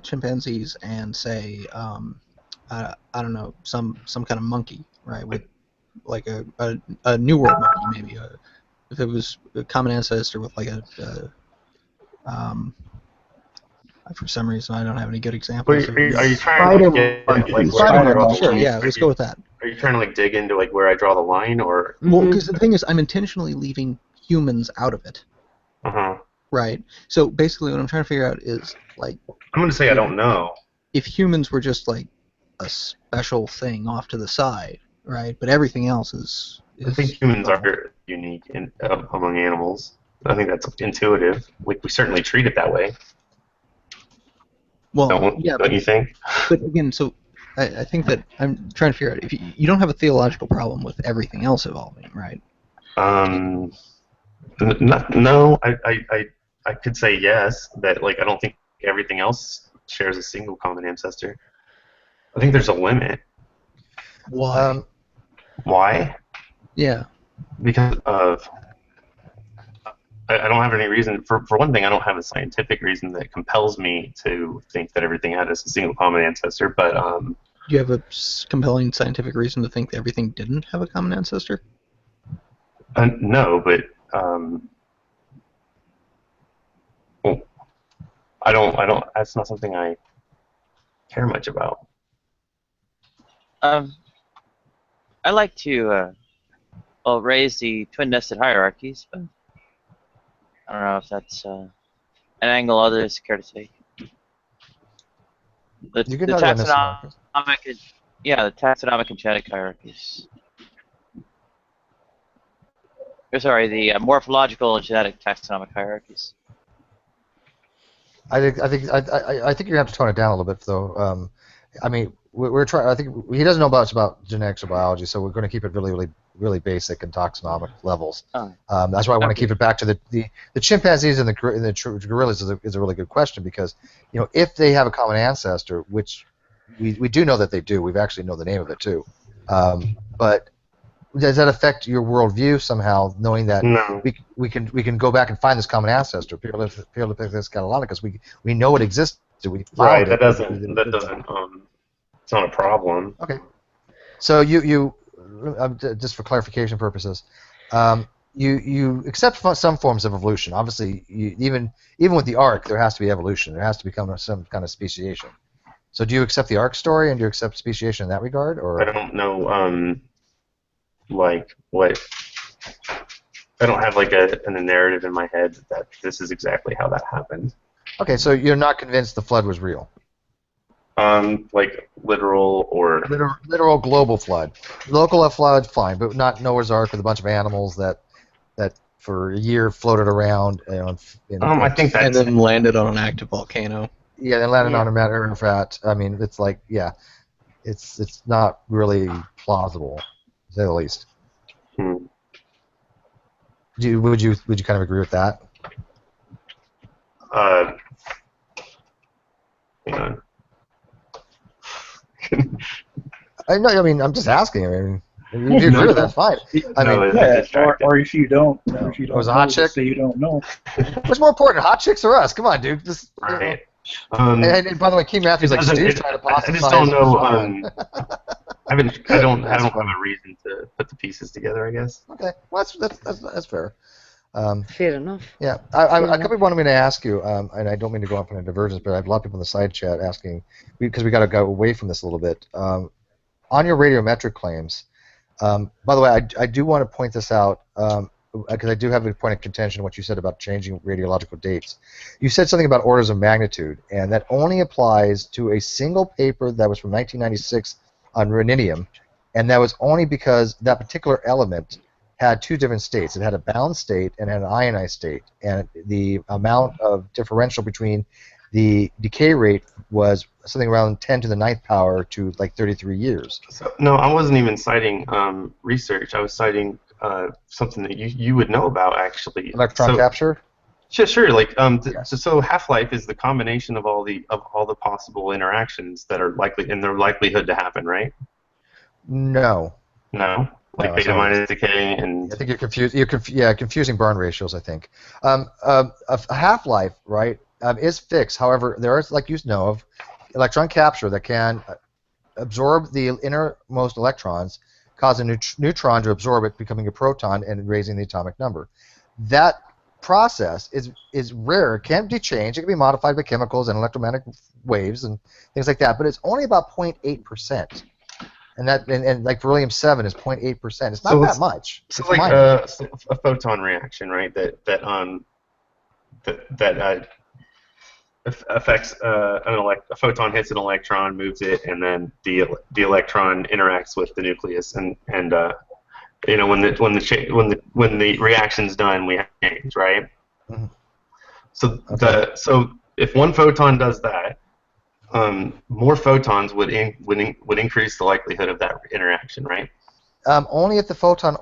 chimpanzees and, say, I don't know, some kind of monkey, right? With, like, a New World monkey, maybe. If it was a common ancestor with, like, For some reason, I don't have any good examples. Are you trying to get like where I draw the Sure, line? yeah, let's go with that. Are you trying to like dig into like where I draw the line, or? Well, because the thing is, I'm intentionally leaving humans out of it. Right. So basically, what I'm trying to figure out is like. I'm going to say I don't know. If humans were just like a special thing off to the side, right? But everything else is I think humans are unique among animals. I think that's intuitive. We certainly treat it that way. Well, don't you think? But again, so I think that I'm trying to figure out if you don't have a theological problem with everything else evolving, right? No, I could say yes. That like I don't think everything else shares a single common ancestor. I think there's a limit. Why? Why? Yeah. Because of I don't have any reason. For one thing, I don't have a scientific reason that compels me to think that everything had a single common ancestor. But do you have a compelling scientific reason to think that everything didn't have a common ancestor? No, but well, I don't. That's not something I care much about. I like to raise the twin-nested hierarchies, but I don't know if that's an angle others care to take. The taxonomic, the taxonomic and genetic hierarchies. Or sorry, the morphological and genetic taxonomic hierarchies. I think you're gonna have to tone it down a little bit, though. I mean, we're trying. I think he doesn't know much about genetics or biology, so we're going to keep it really basic and taxonomic levels. That's why I want to keep it back to the chimpanzees and the gorillas is a really good question, because if they have a common ancestor, which we do know that they do, we've actually know the name of it too. But does that affect your worldview somehow, knowing that we can go back and find this common ancestor, Paleontologus catalonicus? We know it exists. We found it. That doesn't. It's not a problem. Okay. So you just for clarification purposes, you accept some forms of evolution. Obviously, even with the ark, there has to be evolution. There has to become some kind of speciation. So do you accept the ark story, and do you accept speciation in that regard, or? I don't know. Like what? I don't have like a narrative in my head that this is exactly how that happened. Okay, so you're not convinced the flood was real? Like literal or literal global flood. Local flood, fine, but not Noah's Ark with a bunch of animals that for a year floated around. I think that's and then landed on an active volcano. Yeah, they landed on a matter of fact. I mean, it's like it's not really plausible, to say the least. Would you kind of agree with that? Hang on. I mean, I'm just asking. I mean, if you agree with that, fine. I mean, or if you don't, if you don't was a hot chick? say you don't know. What's more important, hot chicks or us? Come on, dude. Just, right. And by the way, Keith Matthews like Steve's trying to I just don't know. I don't have a reason to put the pieces together, I guess. Okay, well that's fair. Fair enough. Yeah, a couple people wanted me to ask you, and I don't mean to go off on a divergence, but I have a lot of people in the side chat asking, because we got to go away from this a little bit. On your radiometric claims, by the way, I do want to point this out, because I do have a point of contention in what you said about changing radiological dates. You said something about orders of magnitude, and that only applies to a single paper that was from 1996 on rhenium, and that was only because that particular element had two different states. It had a bound state and had an ionized state, and the amount of differential between the decay rate was something around 10 to the 9th power to like 33 years. So, no, I wasn't even citing research. I was citing something that you would know about, actually. Electron capture? Sure. Like so half-life is the combination of all the possible interactions that are likely in their likelihood to happen, right? No. No. Like beta minus decay and. I think you're confusing Barn ratios. I think a half-life, right, is fixed. However, there is, like you know, of electron capture that can absorb the innermost electrons, cause a neutron to absorb it, becoming a proton and raising the atomic number. That process is rare. It can't be changed. It can be modified by chemicals and electromagnetic waves and things like that. But it's only about 0.8%, and like beryllium 7 is 0.8%. It's not that much. So It's like minor. a photon reaction, right? That affects a photon hits an electron, moves it, and then the electron interacts with the nucleus, and you know, when the reaction's done, we have change, right? Mm-hmm. So if one photon does that, more photons would increase the likelihood of that interaction, right? Only if the photon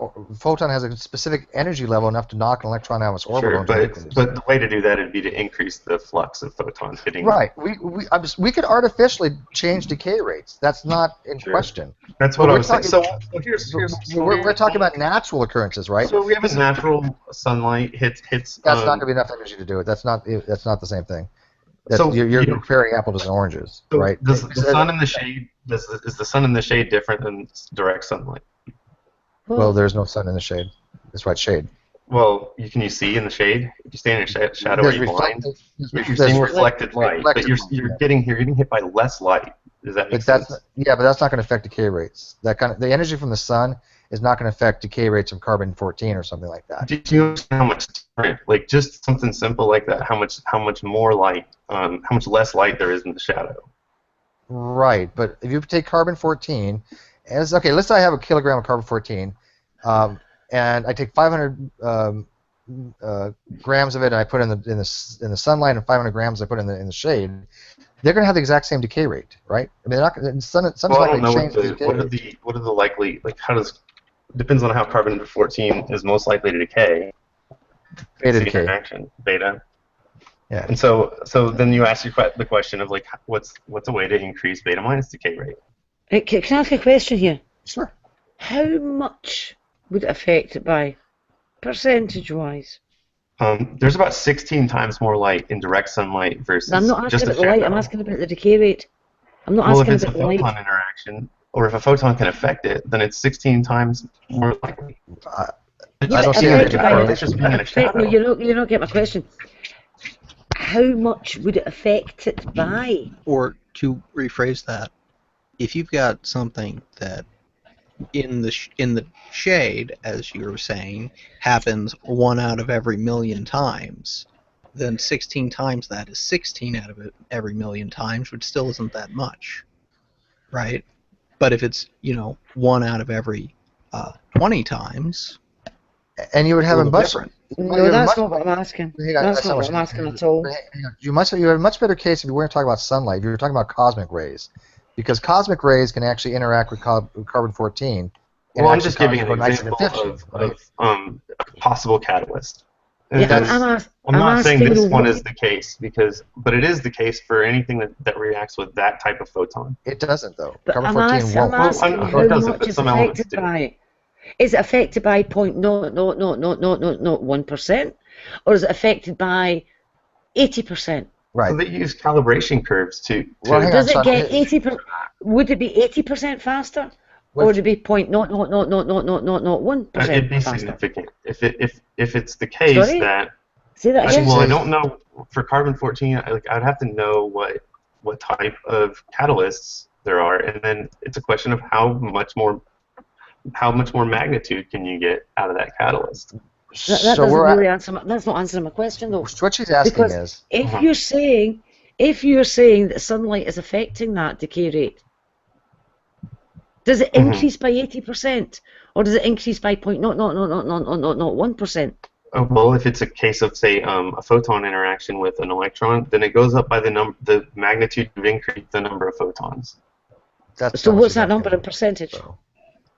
has a specific energy level enough to knock an electron out of its orbital. Sure, but the way to do that would be to increase the flux of photons hitting. Right. We could artificially change decay rates. That's not in question. That's what I was saying. So here's we're talking about natural occurrences, right? So we have a natural sunlight hits. That's not going to be enough energy to do it. That's not the same thing. So you're comparing apples and oranges, so right? Does the sun in the shade? Is the sun in the shade different than direct sunlight? Well, there's no sun in the shade. It's right shade. Well, can you see in the shade? If you stand in shadow, are you blind? You're seeing reflected light, but you're getting hit by less light. Does that make sense? But that's not going to affect decay rates. The energy from the sun is not going to affect decay rates of carbon-14 or something like that. Do you understand how much different? Like just something simple like that. How much more light? How much less light there is in the shadow? Right, but if you take carbon-14, let's say I have a kilogram of carbon-14, and I take 500 grams of it and I put in the sunlight, and 500 grams I put in the shade. They're going to have the exact same decay rate, right? I mean, sun's not going to change the decay rate. What are the likely, like, how does, depends on how carbon-14 is most likely to decay. Beta decay. Beta. Yeah. And so then you ask the question of, like, what's a way to increase beta minus decay rate? Can I ask a question here? Sure. How much would it affect it by, percentage-wise? There's about 16 times more light in direct sunlight versus I'm not asking just about the light, I'm asking about the decay rate. I'm not asking about the light. Well, if it's a photon interaction, or if a photon can affect it, then it's 16 times more likely. I don't see it. It's just being in a shadow. No, you don't get my question. How much would it affect it by? Or to rephrase that, if you've got something that in the shade, as you were saying, happens 1 out of every million times, then 16 times that is 16 out of every million times, which still isn't that much, right? But if it's 1 out of every 20 times, and you would have a much different. No, that's not what I'm asking. That's not what I'm asking at all. You have a much better case if you weren't talking about sunlight. If you were talking about cosmic rays, because cosmic rays can actually interact with carbon-14. Well, I'm just giving an example of a possible catalyst. I'm not saying this one is the case, but it is the case for anything that reacts with that type of photon. It doesn't, though. Carbon-14 won't. I'm asking how much is affected by it. Is it affected by 0.00001%, or is it affected by 80%? Right. So they use calibration curves to does it get 80%? Would it be 80% faster, or would it be 0.00001% faster? It'd be significant if it's the case. Sorry? That. Say that again. Well, I don't know for carbon-14. I'd have to know what type of catalysts there are, and then it's a question of how much more magnitude can you get out of that catalyst. That doesn't really answer. That's not answering my question, though. What she's asking is, if you're saying that sunlight is affecting that decay rate, does it increase by 80%, or does it increase by 0.00001%? Well, if it's a case of, say, a photon interaction with an electron, then it goes up by the magnitude of increase the number of photons. So what's that number in percentage?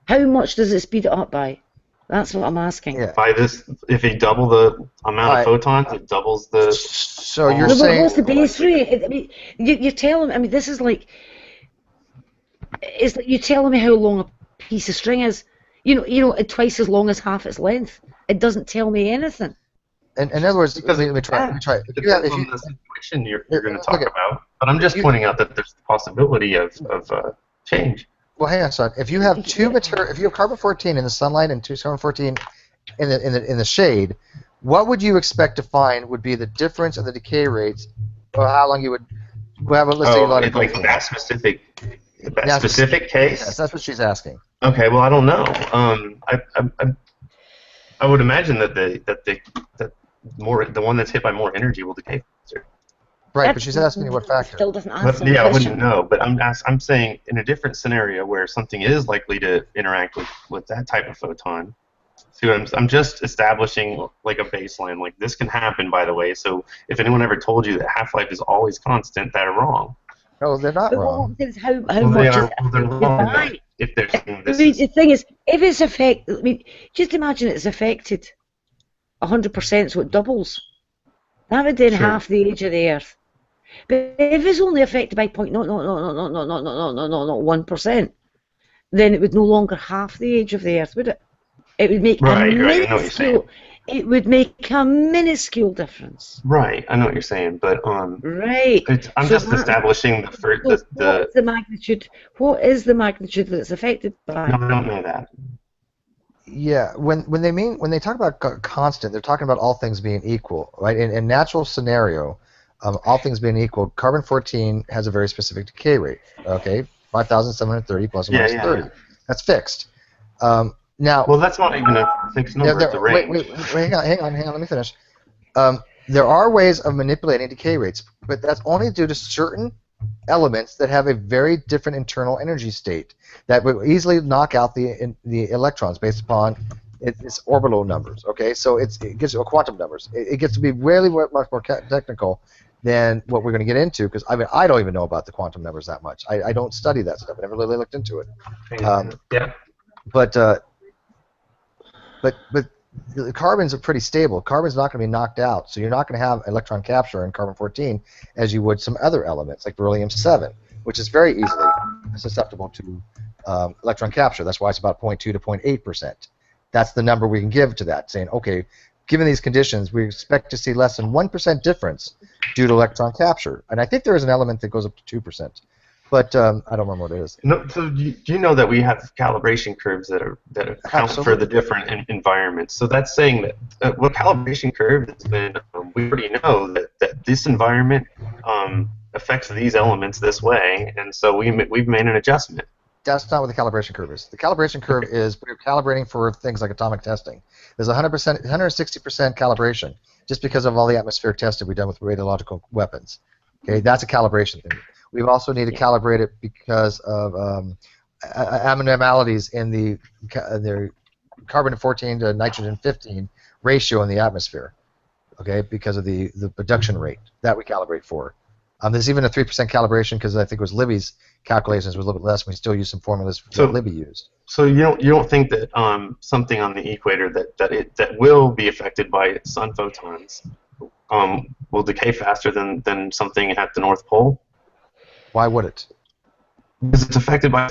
How much does it speed it up by? That's what I'm asking. Yeah. By this, if you double the amount of photons, it doubles the. So you're saying. What's the base rate? I mean, you're telling me. I mean, this is like. It's like you're telling me how long a piece of string is. Twice as long as half its length. It doesn't tell me anything. In other words, let me try. It depends on the situation you're going to talk about. But I'm just pointing out that there's the possibility of change. Well, hang on, son. If you have if you have carbon-14 in the sunlight and carbon-14 in the shade, what would you expect to find would be the difference in the decay rates, or how long you would have, let's say, let it go like for? that specific case? Yes, that's what she's asking. Okay, well, I don't know. I would imagine that the one that's hit by more energy will decay faster. Right, but she's asking you what factor. Still doesn't answer the Yeah, I question. wouldn't know, but I'm saying in a different scenario where something is likely to interact with that type of photon. See, I'm just establishing like a baseline. Like this can happen, by the way. So if anyone ever told you that half-life is always constant, they're wrong. No, they're not wrong. How Well, much they is are. Well, they're wrong affected if they're saying by? this. I mean, the thing is, if it's affected, I mean, just imagine it's affected 100%, so it doubles. That would then half the age of the Earth. But if it's only affected by 0.1%, then it would no longer half the age of the Earth, would it? It would make Right, a I know what you're minuscule. saying. It would make a minuscule difference. Right, I know what you're saying, but Right. I'm So just establishing the first. What is the magnitude? What is the magnitude that it's affected by? No, I don't know that. Yeah, when they talk about constant, they're talking about all things being equal, right? In natural scenario, all things being equal, carbon-14 has a very specific decay rate. Okay, 5,730 plus or minus 30. That's fixed. Now, well, that's not even a fixed number. It's a range. Wait, hang on. Let me finish. There are ways of manipulating decay rates, but that's only due to certain elements that have a very different internal energy state that would easily knock out the electrons based upon its orbital numbers. Okay, so it gets quantum numbers. It gets to be really much more technical than what we're going to get into, because I mean I don't even know about the quantum numbers that much. I don't study that stuff. I never really looked into it. Yeah. But the carbons are pretty stable. Carbon's not going to be knocked out, so you're not going to have electron capture in carbon-14 as you would some other elements like beryllium-7, which is very easily susceptible to electron capture. That's why it's about 0.2 to 0.8%. That's the number we can give to that, saying, okay, given these conditions, we expect to see less than 1% difference due to electron capture. And I think there is an element that goes up to 2%. But I don't remember what it is. No, so do you know that we have calibration curves that account for the different environments? So that's saying that what calibration curve has been, we already know that this environment affects these elements this way, and so we've made an adjustment. That's not what the calibration curve is. The calibration curve is we're calibrating for things like atomic testing. There's 160% calibration just because of all the atmospheric testing we've done with radiological weapons. Okay, that's a calibration thing. We also need to calibrate it because of abnormalities in the carbon-14 to nitrogen-15 ratio in the atmosphere. Okay, because of the production rate that we calibrate for. There's even a 3% calibration because I think it was Libby's calculations was a little bit less. We still use some formulas that Libby used. So you don't think that something on the equator that will be affected by sun photons will decay faster than something at the North Pole? Why would it? Because it's affected by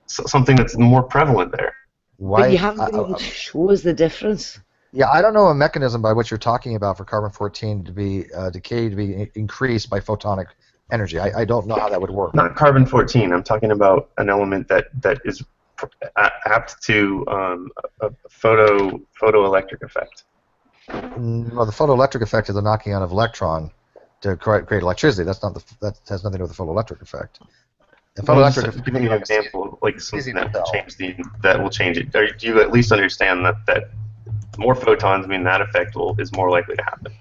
something that's more prevalent there. Why? But you haven't been able to show us the difference. Yeah, I don't know a mechanism by which you're talking about for carbon-14 to be decay to be increased by photonic energy. I don't know how that would work. Not carbon-14. I'm talking about an element that is apt to a photoelectric effect. Well, the photoelectric effect is the knocking out of electron to create electricity. That has nothing to do with the photoelectric effect. The photoelectric effect. Giving you an example of like something that will change it. Or do you at least understand that more photons mean that effect is more likely to happen?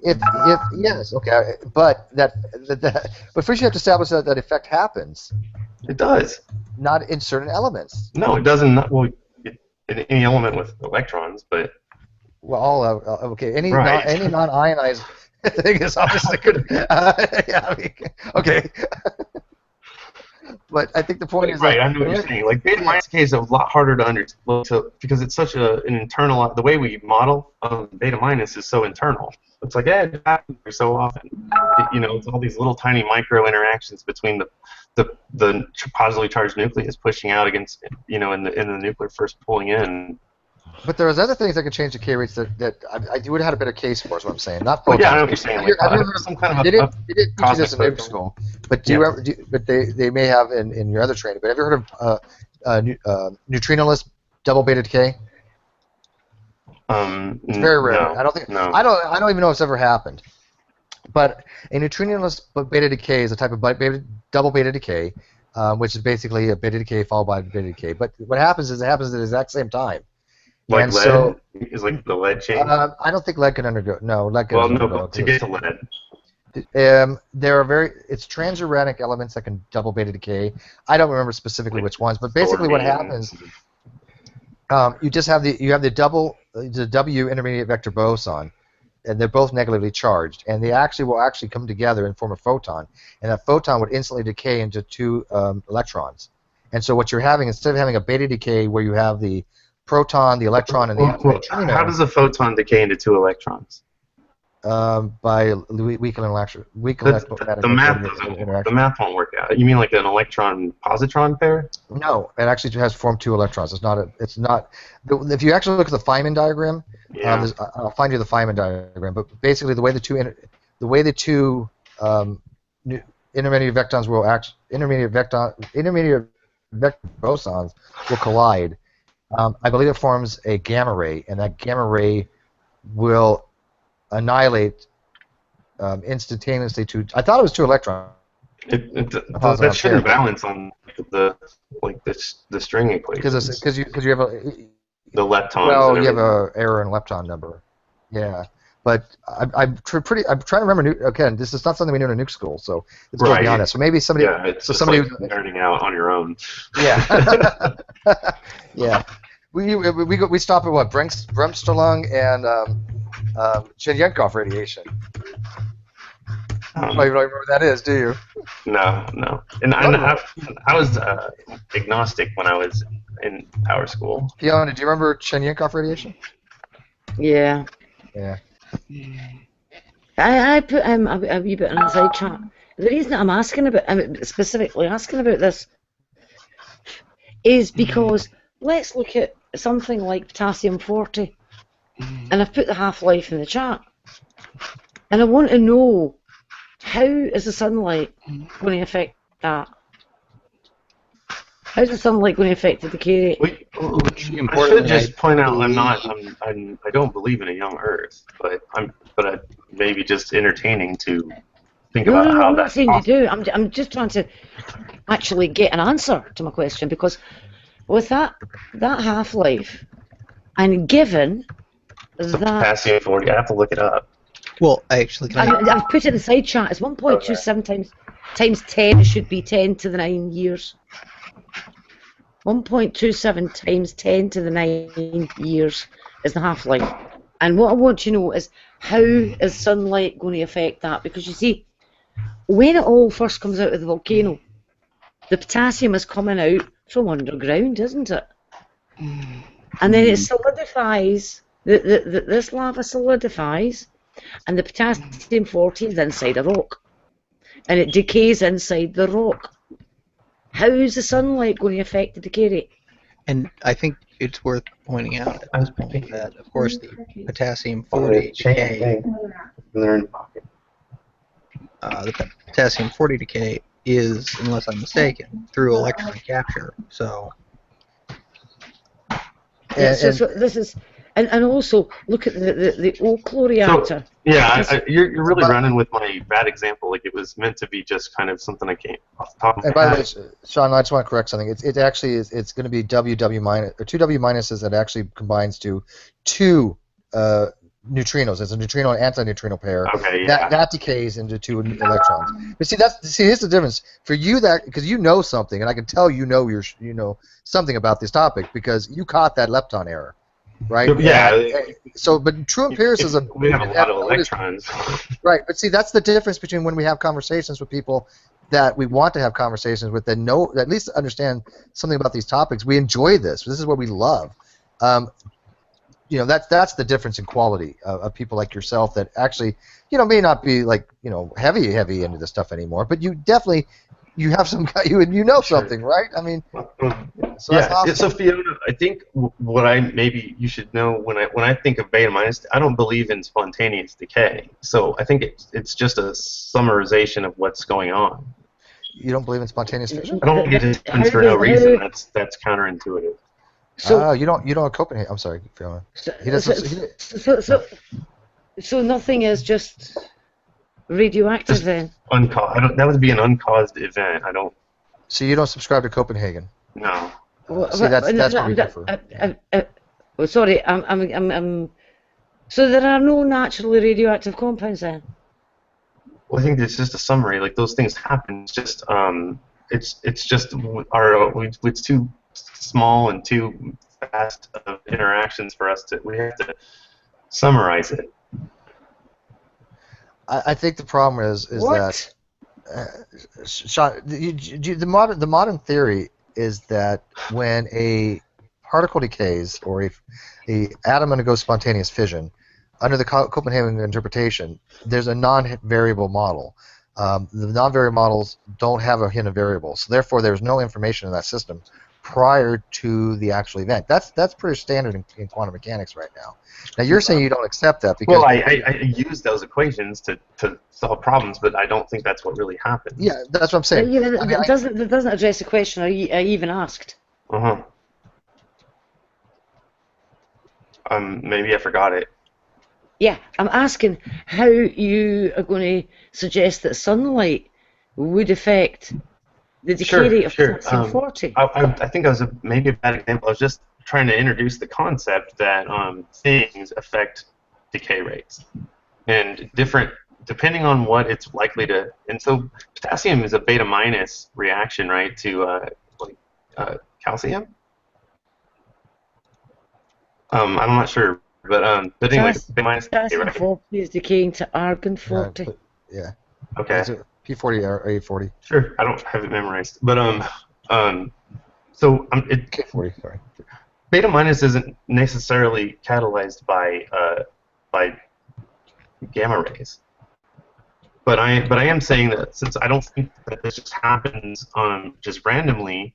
Yes, okay, but but first you have to establish that that effect happens. It does. Not in certain elements. No, it doesn't. Well, in any element with electrons, but. Well, okay. Any non-ionized thing is obviously good. Okay. But I think the point is right. I know what you're saying. Like beta minus decay is a lot harder to understand because it's such an internal. The way we model beta minus is so internal. It's like it happens so often. It's all these little tiny micro interactions between the positively charged nucleus pushing out against in the nuclear first pulling in. But there's other things that can change decay rates that I would have had a better case for. Is what I'm saying. Not photons. Yeah, I know what you're saying. Have you ever heard of some kind of they didn't teach you this in Nuke school, but but they may have in your other training. But have you heard of neutrinoless double beta decay? It's very rare. No, I don't think. no. I don't even know if it's ever happened. But a neutrinoless beta decay is a type of double beta decay, which is basically a beta decay followed by a beta decay. But what happens is it happens at the exact same time. Like and lead? So, is like the lead change? I don't think lead can undergo. No, lead can undergo. Well, no, to get to lead. There are it's transuranic elements that can double beta decay. I don't remember specifically which ones, but basically what happens, you just have the W intermediate vector boson, and they're both negatively charged, and they will come together and form a photon, and that photon would instantly decay into 2 electrons. And so what you're having, instead of having a beta decay where you have the proton, the electron, and the neutrino. How does a photon decay into 2 electrons? By weak electromagnetic interaction. The math won't work out. You mean like an electron-positron pair? No, it actually has formed 2 electrons. It's not. If you actually look at the Feynman diagram, I'll find you the Feynman diagram. But basically, the way the two intermediate vectors will intermediate vector bosons will collide. I believe it forms a gamma ray, and that gamma ray will annihilate instantaneously to. I thought it was 2 electrons. That shouldn't balance on the string equation. Because you have the leptons. Well, you have a error in lepton number. Yeah, but I'm trying to remember. Again, this is not something we knew in a nuke school, so it's going beyond that. So maybe somebody. Yeah, it's just somebody nerding out on your own. Yeah. Yeah. We stop at what Bremsstrahlung and Cherenkov radiation. You don't even remember what that is, do you? No. And I was agnostic when I was in power school. Fiona, do you remember Cherenkov radiation? Yeah. Yeah. I put a wee bit in a side chat. The reason that I'm specifically asking about this is because let's look at something like potassium-40, and I've put the half-life in the chat, and I want to know how is the sunlight going to affect that? How's the sunlight going to affect the decay rate? I should just point out I don't believe in a young Earth, but I'm maybe just entertaining to think about how I'm not that's saying possible. you do. I'm just trying to actually get an answer to my question, because with that half-life, and given that Potassium-40, I have to look it up. Well, actually, I've put it in the side chat. It's 1.27 times 10 should be 10 to the 9 years. 1.27 times 10 to the 9 years is the half-life. And what I want to know is how is sunlight going to affect that? Because you see, when it all first comes out of the volcano, the potassium is coming out from underground, isn't it? And then it solidifies, this lava solidifies, and the potassium-40 is inside a rock. And it decays inside the rock. How is the sunlight going to affect the decay rate? And I think it's worth pointing out at this point that, of course, the potassium-40 decay, the potassium-40 decay is, unless I'm mistaken, through electron capture. So, and also look at the Oklo reactor. So, yeah, you're really running with my bad example. Like it was meant to be just kind of something I came off the top of my And by the head. way, Shawn, I just want to correct something. It actually is. It's going to be WW minus or 2W minuses that actually combines to 2 neutrinos. It's a neutrino and antineutrino pair. Okay, yeah. That decays into 2 electrons. But here's the difference for you, that because you know something, and I can tell you know something about this topic because you caught that lepton error. Right. Yeah. So, but true empiricism. We have a lot of electrons. Right, but see, that's the difference between when we have conversations with people that we want to have conversations with, that know, at least understand something about these topics. We enjoy this. This is what we love. That's the difference in quality of people like yourself that actually, may not be like, heavy into this stuff anymore, but you definitely. You have some guy, you know something, right? I mean, so that's awesome. So Fiona, I think what maybe you should know when I think of beta minus, I don't believe in spontaneous decay. So I think it's just a summarization of what's going on. You don't believe in spontaneous fission? I don't think it happens for no reason. That's counterintuitive. So you don't Copenhagen. I'm sorry, Fiona. He doesn't. So nothing is just radioactive then. That would be an uncaused event. I don't. So you don't subscribe to Copenhagen? No. See, that's where we differ. Sorry, I'm. So there are no naturally radioactive compounds then. Well, I think it's just a summary. Like those things happen. It's just it's just it's too small and too fast of interactions for us to. We have to summarize it. I think the problem is that Shawn, the modern theory is that when a particle decays or a atom undergoes spontaneous fission, under the Copenhagen interpretation, there's a non-variable model. The non-variable models don't have a hidden variable, so therefore there's no information in that system prior to the actual event. That's pretty standard in quantum mechanics right now. Now you're saying you don't accept that because I use those equations to solve problems, but I don't think that's what really happens. Yeah, that's what I'm saying. It doesn't address the question I even asked. Maybe I forgot it. Yeah, I'm asking how you are going to suggest that sunlight would affect the decay rate of 1640. I think I was maybe a bad example. I was just trying to introduce the concept that things affect decay rates, and depending on what it's likely to. And so potassium is a beta minus reaction, right, to calcium. I'm not sure, but anyway, beta minus decay, right? 40 is decaying to argon 40. Yeah. Okay. Is it P40 or A40? Sure, I don't have it memorized, but so K40. Sorry. Beta minus isn't necessarily catalyzed by gamma rays, but I am saying that since I don't think that this just happens just randomly,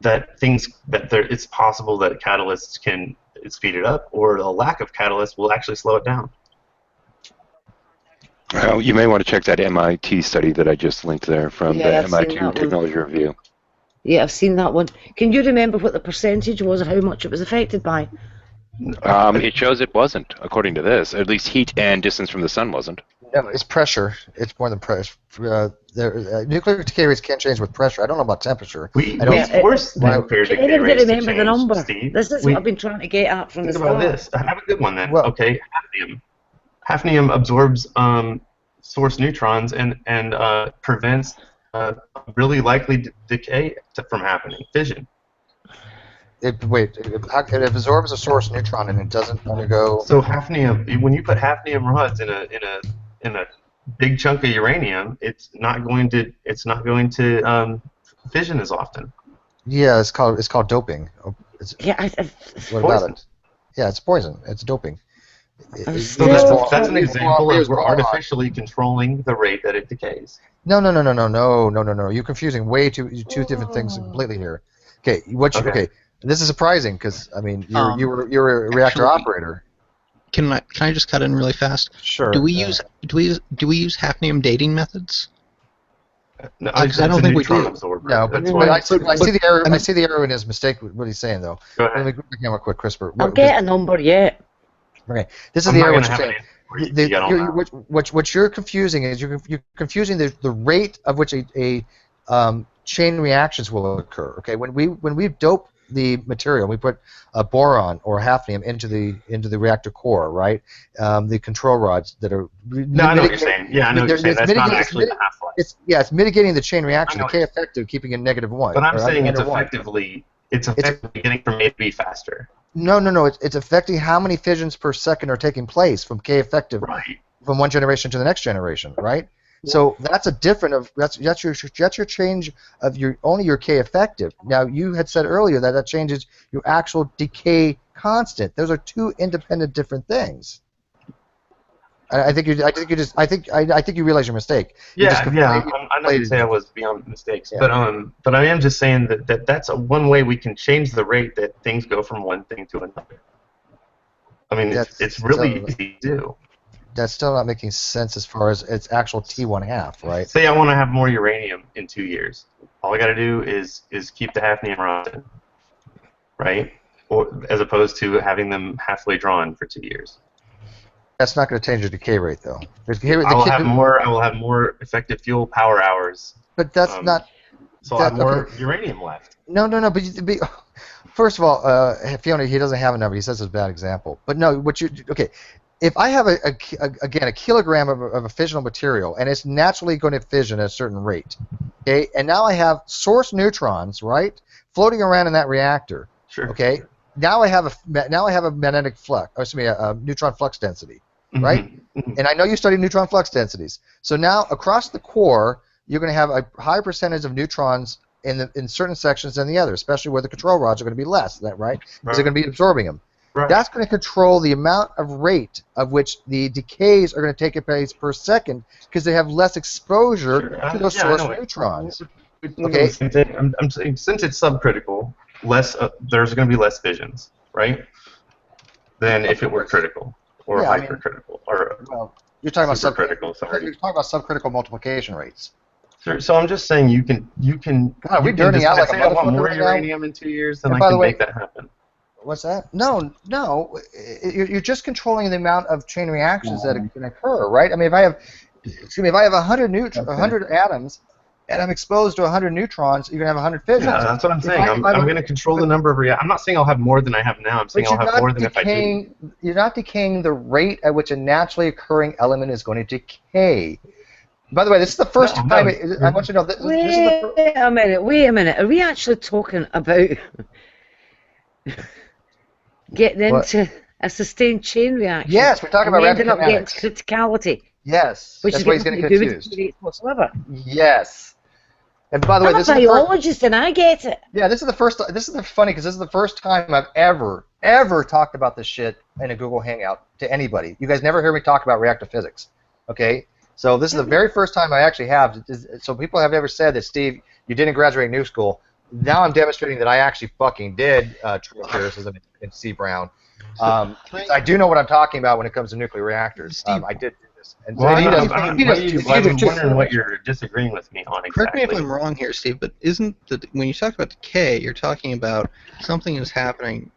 that it's possible that catalysts can speed it up, or a lack of catalyst will actually slow it down. Well, you may want to check that MIT study that I just linked there from the MIT Technology Review. Yeah, I've seen that one. Can you remember what the percentage was, how much it was affected by? It shows it wasn't, according to this. At least heat and distance from the sun wasn't. No, it's pressure. It's more than pressure. Nuclear decay rates can't change with pressure. I don't know about temperature. Force nuclear decay rates to change, the number. Steve. This is what I've been trying to get at from the start. Think about this. I have a good one then. Okay, hafnium. Hafnium absorbs source neutrons and prevents really likely decay from happening, fission. It absorbs a source neutron and it doesn't undergo. So hafnium, when you put hafnium rods in a big chunk of uranium, it's not going to fission as often. Yeah, it's called doping. What about it? Yeah, it's poison. It's doping. So that's an example of we're artificially controlling the rate that it decays. No. You're confusing two different things completely here. Okay, this is surprising because I mean you're a reactor operator. Can I just cut in really fast? Sure. Do we use hafnium dating methods? No, I don't think we do. No, but I see the error. I see the error in his mistake. What he's saying though. Go ahead. Let me give him a quick CRISPR. I'll get a number yet. Okay, this is the error. What you're confusing is you're confusing the rate of which a chain reactions will occur. Okay, when we dope the material, we put a boron or hafnium into the reactor core, right? The control rods that are. No, I know what you're saying. Yeah, I know what you're saying. That's not actually the half-life. It's mitigating the chain reaction, the K effective, keeping it -1. But I'm saying it's effectively getting from A to B faster. No. It's affecting how many fissions per second are taking place from K effective from one generation to the next generation, right? So that's a different that's your change of only your K effective. Now you had said earlier that changes your actual decay constant. Those are two independent different things. I think you realize your mistake. I'm not going to say I was beyond mistakes, but I am just saying that that's one way we can change the rate that things go from one thing to another. I mean, it's really easy to do. That's still not making sense as far as its actual T1/2, right? Say I want to have more uranium in 2 years. All I got to do is keep the hafnium rods in, right? or as opposed to having them halfway drawn for 2 years. That's not going to change the decay rate, though. I will have more effective fuel power hours. But that's not. So I'll have more uranium left. No. But first of all, Fiona, he doesn't have a number. He says it's a bad example. But no, if I have again a kilogram of a fissional material and it's naturally going to fission at a certain rate, okay, and now I have source neutrons, right, floating around in that reactor. Sure. Okay. Now I have a magnetic flux, or excuse me, a neutron flux density, right? And I know you studied neutron flux densities. So now across the core, you're going to have a higher percentage of neutrons in certain sections than the other, especially where the control rods are going to be less, right? Because they're going to be absorbing them. Right. That's going to control the amount of rate of which the decays are going to take place per second because they have less exposure to those source neutrons. Okay. I'm saying since it's subcritical, there's going to be less fissions, right? Than if it were critical or hypercritical or you're talking about supercritical. Sorry. You're talking about subcritical multiplication rates. Sure. So I'm just saying you can. God, we're dirtying out like a I want more motherfucker uranium in 2 years, then I can make that happen. What's that? No. You're just controlling the amount of chain reactions that can occur, right? I mean, if I have 100 atoms and I'm exposed to 100 neutrons, you're gonna have 100 fissions. Yeah, that's what I'm saying. I'm going to control the number of reactions. I'm not saying I'll have more than I have now. I'm saying I'll have more than if I do. You're not decaying the rate at which a naturally occurring element is going to decay. By the way, this is the first time. I want you to know that. Wait a minute. Are we actually talking about getting into a sustained chain reaction? Yes, we're talking about rapid ending up getting kinematics. criticality. Yes, which that's is why he's getting confused. Whatsoever. Yes. And by the way, I'm a biologist and I get it. Yeah, this is the first. This is funny because this is the first time I've ever talked about this shit in a Google Hangout to anybody. You guys never hear me talk about reactive physics, okay? So this is the very first time I actually have. So people have ever said that, Steve, you didn't graduate Nuke school. Now I'm demonstrating that I actually fucking did true empiricism in C. Brown. I do know what I'm talking about when it comes to nuclear reactors. I did do this. And well, I'm wondering what you're disagreeing with me on exactly. Correct me if I'm wrong here, Steve, but when you talk about decay, you're talking about something is happening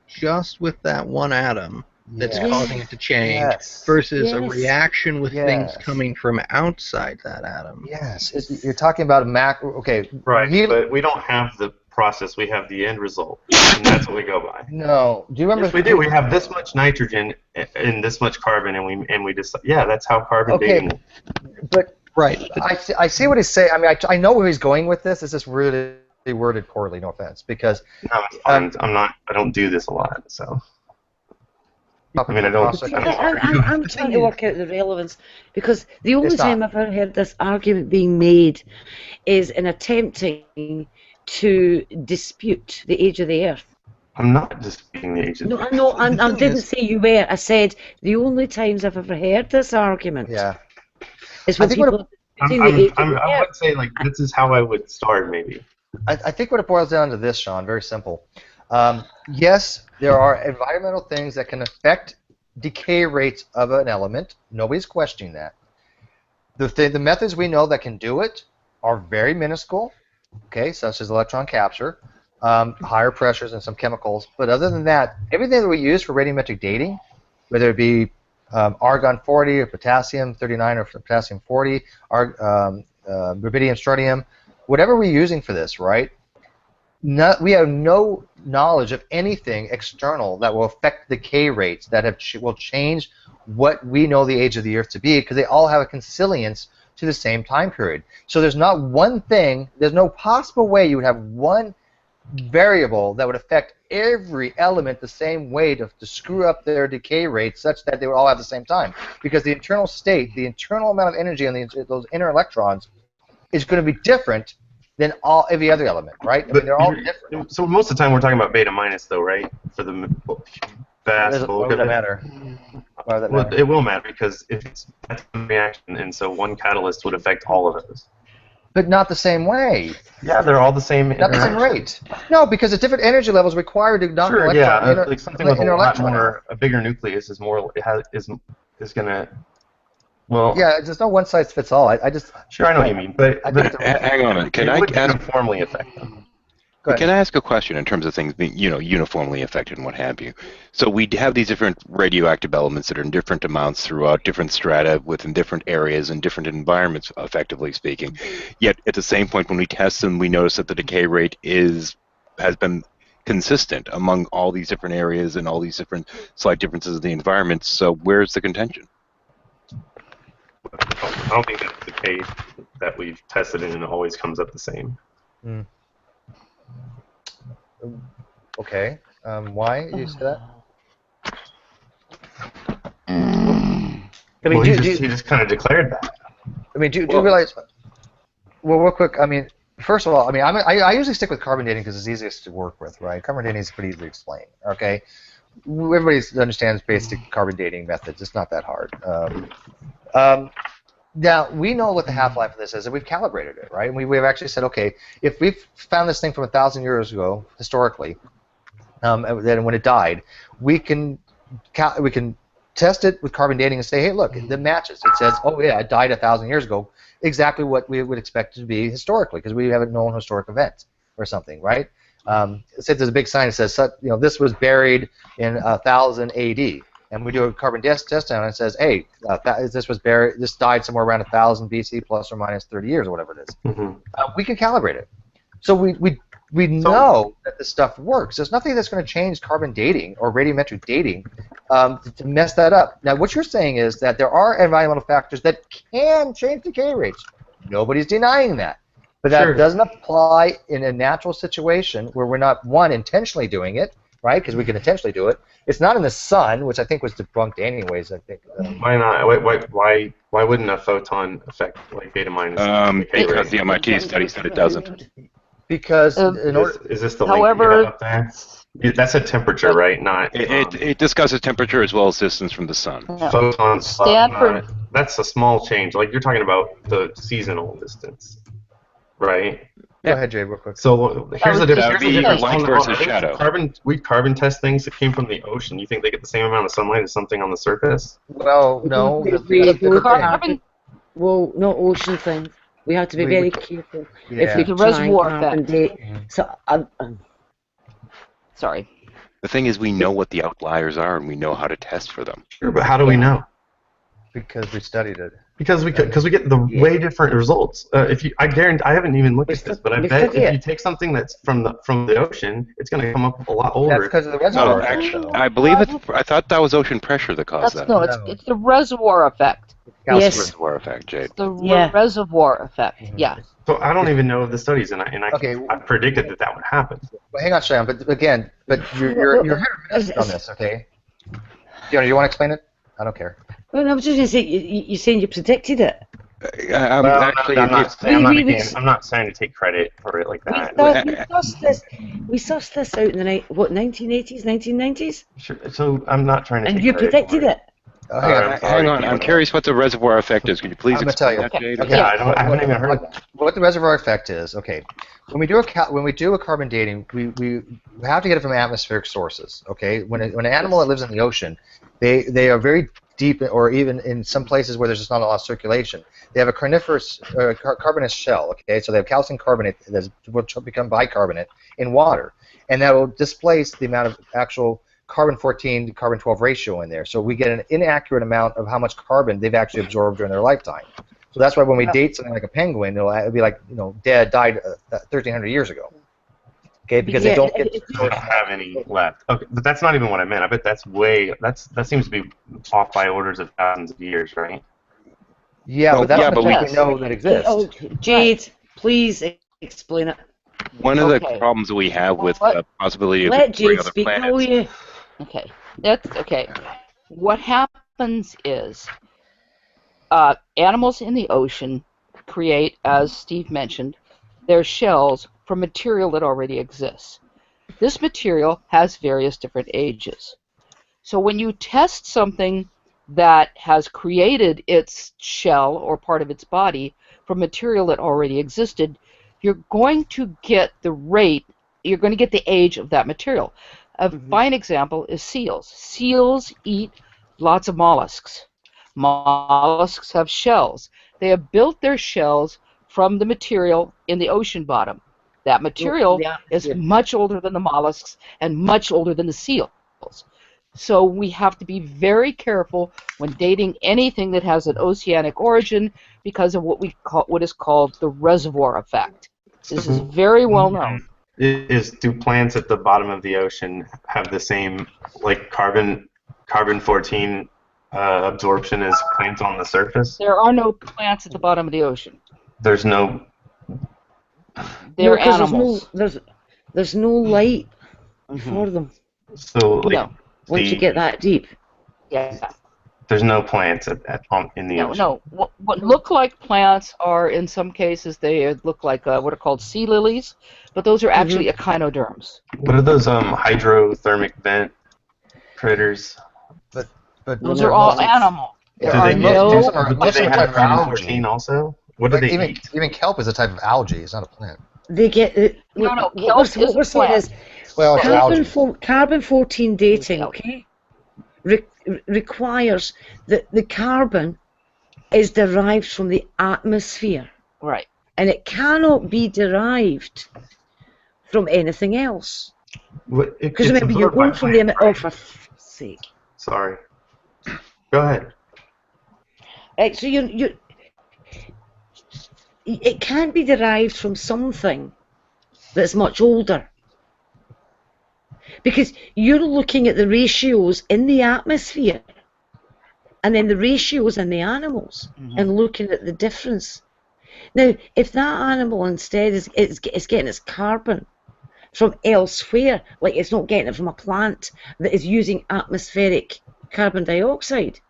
just with that one atom that's causing it to change versus a reaction with things coming from outside that atom. Yes, you're talking about a macro. Okay, right, but we don't have the process. We have the end result, and that's what we go by. No, do you remember? Yes, we do. We have this much nitrogen and this much carbon, and we just that's how carbon dating. But right, I see what he's saying. I mean, I know where he's going with this. It's just really worded poorly. No offense, because no, I'm not. I don't do this a lot, so. I mean, I don't. I'm trying to work out the relevance because the only time I've ever heard this argument being made is in attempting to dispute the age of the Earth. I'm not disputing the age of the Earth. No, I didn't say you were. I said the only times I've ever heard this argument is when people I would say, like, this is how I would start, maybe. I think what it boils down to this, Shawn, very simple. Yes, there are environmental things that can affect decay rates of an element. Nobody's questioning that. The methods we know that can do it are very minuscule, okay, such as electron capture, higher pressures and some chemicals. But other than that, everything that we use for radiometric dating, whether it be argon 40 or potassium 39 or potassium 40, rubidium, strontium, whatever we're using for this, right? We have no knowledge of anything external that will affect the decay rates that will change what we know the age of the Earth to be, because they all have a consilience to the same time period. So there's not one thing, there's no possible way you would have one variable that would affect every element the same way to screw up their decay rate such that they would all have the same time. Because the internal state, the internal amount of energy on those inner electrons is going to be different than every other element, right? I mean, they're all different. So most of the time we're talking about beta minus, though, right? For the vast bulk of it. Why would that matter? Well, it will matter because if it's a reaction, and so one catalyst would affect all of those. But not the same way. Yeah, they're all the same. Not the same rate. No, because the different energy levels required to knock an electron. Like something with a bigger nucleus is more is gonna. Well, yeah, there's no one size fits all. I just sure I know what you mean, but hang on a minute. Can I uniformly affect them? Can I ask a question in terms of things being, uniformly affected and what have you? So we have these different radioactive elements that are in different amounts throughout different strata within different areas and different environments, effectively speaking. Yet at the same point, when we test them, we notice that the decay rate has been consistent among all these different areas and all these different slight differences in the environment. So where's the contention? I don't think that's the case that we've tested it and it always comes up the same. Mm. Okay. Why do you say that? I mean, he just kind of declared that. I mean, do you realize? Well, real quick. I mean, first of all, I mean, I usually stick with carbon dating because it's easiest to work with, right? Carbon dating is pretty easy to explain. Okay. Everybody understands basic carbon dating methods. It's not that hard. Now, we know what the half-life of this is, and we've calibrated it, right? And we've actually said, okay, if we've found this thing from 1,000 years ago, historically, then when it died, we can test it with carbon dating and say, hey, look, it matches. It says, oh, yeah, it died 1,000 years ago, exactly what we would expect it to be historically, because we haven't known historic events or something, right? Say there's a big sign that says, this was buried in 1000 AD. And we do a carbon test on it, and it says, hey, this died somewhere around 1000 BC plus or minus 30 years or whatever it is. Mm-hmm. We can calibrate it. So we know that this stuff works. There's nothing that's going to change carbon dating or radiometric dating to mess that up. Now, what you're saying is that there are environmental factors that can change decay rates. Nobody's denying that. But that doesn't apply in a natural situation where we're not, one, intentionally doing it, right? Because we can intentionally do it. It's not in the sun, which I think was debunked anyways. I think. Why not? Why wouldn't a photon affect like beta minus? Because the MIT study said it doesn't. Because is this the link you have up there? That's a temperature, right? Not. It discusses temperature as well as distance from the sun. Photons. Stanford. That's a small change. Like you're talking about the seasonal distance, right? Go ahead, Jay, real quick. So here's the difference. Light versus shadow. We carbon test things that came from the ocean. You think they get the same amount of sunlight as something on the surface? Well, no. Well, not ocean things. We have to be very careful. Yeah. If we The reservoir effect. So, sorry. The thing is, we know what the outliers are, and we know how to test for them. Sure, but how do we know? Because we studied it. Because we get the way different results. I guarantee, I haven't even looked at this, but I bet if you take something that's from the ocean, it's going to come up a lot older. That's because of the reservoir effect. I believe I thought that was ocean pressure that caused that. No, it's the reservoir effect. Yes. Reservoir effect, Jade. The reservoir effect. Yeah. So I don't even know the studies, and I predicted that would happen. Well, hang on, Shawn, but again, you're hit or miss on this, okay? You want to explain it? I don't care. Well, I was just going to say, you're saying you predicted it. I'm not saying to take credit for it like that. We sussed this out in the 1980s, 1990s? Sure, so I'm not trying to take credit. And you predicted it. Hang on, I'm curious what the reservoir effect is. Could you please explain that, Jade? Okay. I haven't even heard what the reservoir effect is. Okay, when we do a carbon dating, we have to get it from atmospheric sources. Okay, when an animal that lives in the ocean, they are very deep, or even in some places where there's just not a lot of circulation. They have a carbonous shell. Okay, so they have calcium carbonate that will become bicarbonate in water, and that will displace the amount of actual carbon-14 to carbon-12 ratio in there. So we get an inaccurate amount of how much carbon they've actually absorbed during their lifetime. So that's why when we date something like a penguin, it'll be like, died 1,300 years ago. Okay, because they don't have any left. Okay, but that's not even what I meant. I bet that seems to be off by orders of thousands of years, right? Yeah, but that's what we know that exists. Oh, Jade, please explain it. One of the problems that we have with the possibility of exploring other planets. Okay, that's okay. What happens is animals in the ocean create, as Steve mentioned, their shells from material that already exists. This material has various different ages. So when you test something that has created its shell or part of its body from material that already existed, you're going to get the rate, you're going to get the age of that material. A fine example is seals. Seals eat lots of mollusks. Mollusks have shells. They have built their shells from the material in the ocean bottom. That material the is atmosphere. much older than the mollusks and much older than the seals. So we have to be very careful when dating anything that has an oceanic origin because of what is called the reservoir effect. This is very well known. Do plants at the bottom of the ocean have the same like carbon 14 absorption as plants on the surface? There are no plants at the bottom of the ocean. There's no. They're because animals. there's no light for them. So like No. Once you get that deep. Yeah. There's no plants in the ocean. No. What look like plants are, in some cases, they look like what are called sea lilies, but those are actually echinoderms. What are those hydrothermic vent critters? But those are all animals. Do There are they no. have carbon 14 also? What do they eat? Even kelp is a type of algae. It's not a plant. They get No, what we're saying is well, it's carbon 14 dating, okay, requires that the carbon is derived from the atmosphere, right, and it cannot be derived from anything else. Because remember, you're going from the for fuck's sake. Sorry. Go ahead. Right, so it can't be derived from something that's much older. Because you're looking at the ratios in the atmosphere and then the ratios in the animals and looking at the difference. Now, if that animal instead is getting its carbon from elsewhere, like it's not getting it from a plant that is using atmospheric carbon dioxide,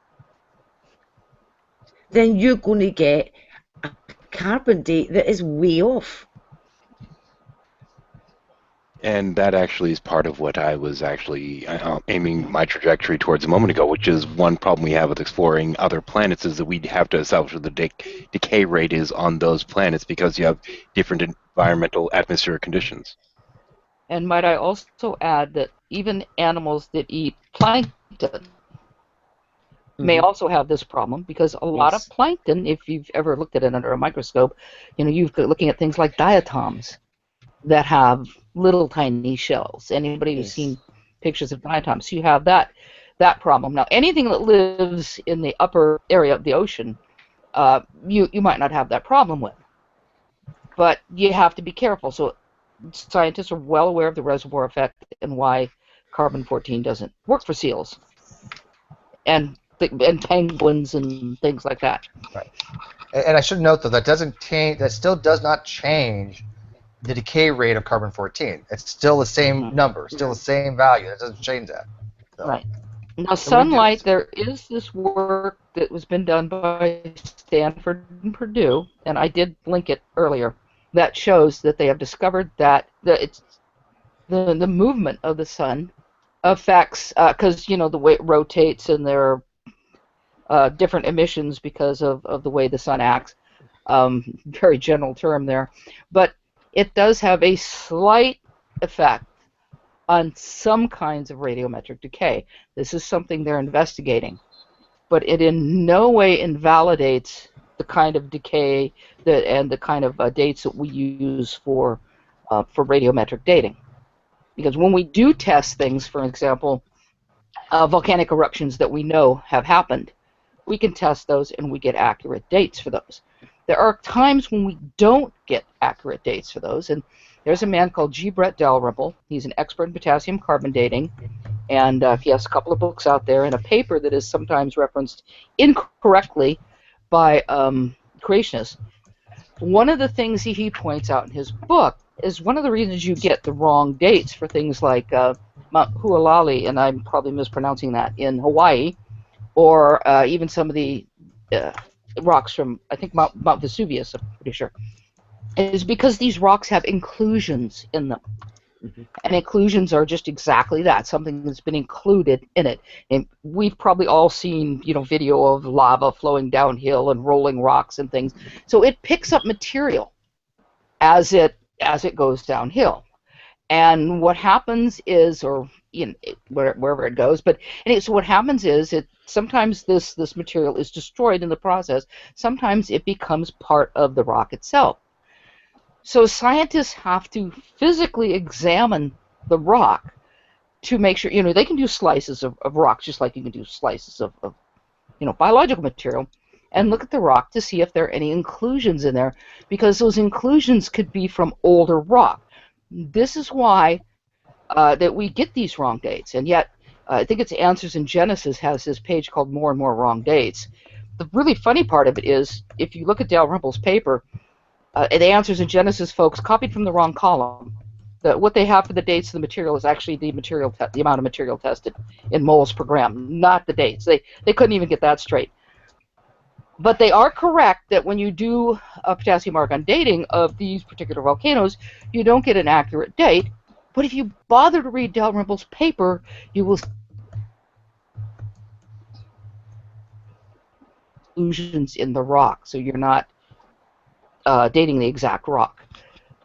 then you're going to get a carbon date that is way off. And that actually is part of what I was actually aiming my trajectory towards a moment ago, which is one problem we have with exploring other planets is that we have to establish what the decay rate is on those planets because you have different environmental atmospheric conditions. And might I also add that even animals that eat plankton may also have this problem because a lot of plankton, if you've ever looked at it under a microscope, you're looking at things like diatoms that have little tiny shells. Anybody who's seen pictures of diatoms, you have that problem. Now, anything that lives in the upper area of the ocean, you might not have that problem with, but you have to be careful. So scientists are well aware of the reservoir effect and why carbon-14 doesn't work for seals and penguins and things like that. Right. And I should note though that doesn't change. That still does not change the decay rate of carbon-14. It's still the same number, still the same value. It doesn't change that. So. Right. Now, sunlight, there is this work that was been done by Stanford and Purdue, and I did link it earlier, that shows that they have discovered that the movement of the sun affects, because, the way it rotates and there are different emissions because of the way the sun acts. Very general term there. But it does have a slight effect on some kinds of radiometric decay. This is something they're investigating. But it in no way invalidates the kind of decay and the kind of dates that we use for radiometric dating. Because when we do test things, for example, volcanic eruptions that we know have happened, we can test those and we get accurate dates for those. There are times when we don't get accurate dates for those, and there's a man called G. Brett Dalrymple. He's an expert in potassium carbon dating, and he has a couple of books out there and a paper that is sometimes referenced incorrectly by creationists. One of the things he points out in his book is one of the reasons you get the wrong dates for things like Mount Hualali, and I'm probably mispronouncing that, in Hawaii, or even some of the rocks from, I think, Mount Vesuvius, I'm pretty sure, is because these rocks have inclusions in them. And inclusions are just exactly that, something that's been included in it. And we've probably all seen, video of lava flowing downhill and rolling rocks and things. So it picks up material as it goes downhill. And what happens is, or wherever it goes, but anyway, so what happens is sometimes this material is destroyed in the process. Sometimes it becomes part of the rock itself. So scientists have to physically examine the rock to make sure, they can do slices of rocks just like you can do slices of biological material, and look at the rock to see if there are any inclusions in there, because those inclusions could be from older rock. This is why that we get these wrong dates, and yet I think it's Answers in Genesis has this page called More and More Wrong Dates. The really funny part of it is, if you look at Dalrymple's paper, the Answers in Genesis folks copied from the wrong column. What they have for the dates of the material is actually the amount of material tested in moles per gram, not the dates. They couldn't even get that straight. But they are correct that when you do a potassium argon dating of these particular volcanoes, you don't get an accurate date. But if you bother to read Dalrymple's paper, you will see inclusions in the rock, so you're not dating the exact rock.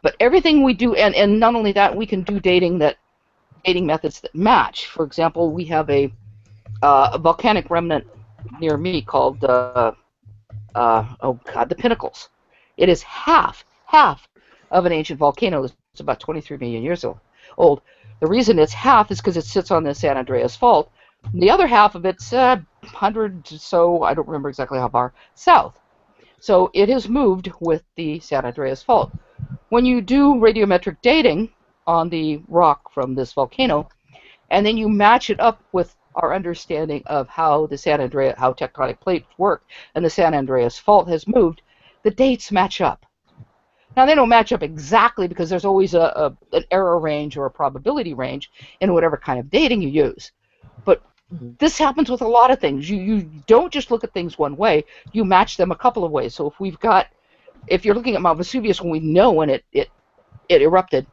But everything we do, and not only that, we can do dating methods that match. For example, we have a volcanic remnant near me called the Pinnacles. It is half of an ancient volcano. It's about 23 million years old. The reason it's half is because it sits on the San Andreas Fault. The other half of it's 100 or so, I don't remember exactly how far, south. So it has moved with the San Andreas Fault. When you do radiometric dating on the rock from this volcano, and then you match it up with our understanding of how how tectonic plates work, and the San Andreas Fault has moved, the dates match up. Now, they don't match up exactly because there's always an error range or a probability range in whatever kind of dating you use. But this happens with a lot of things. You don't just look at things one way, you match them a couple of ways. So if you're looking at Mount Vesuvius when we know when it erupted,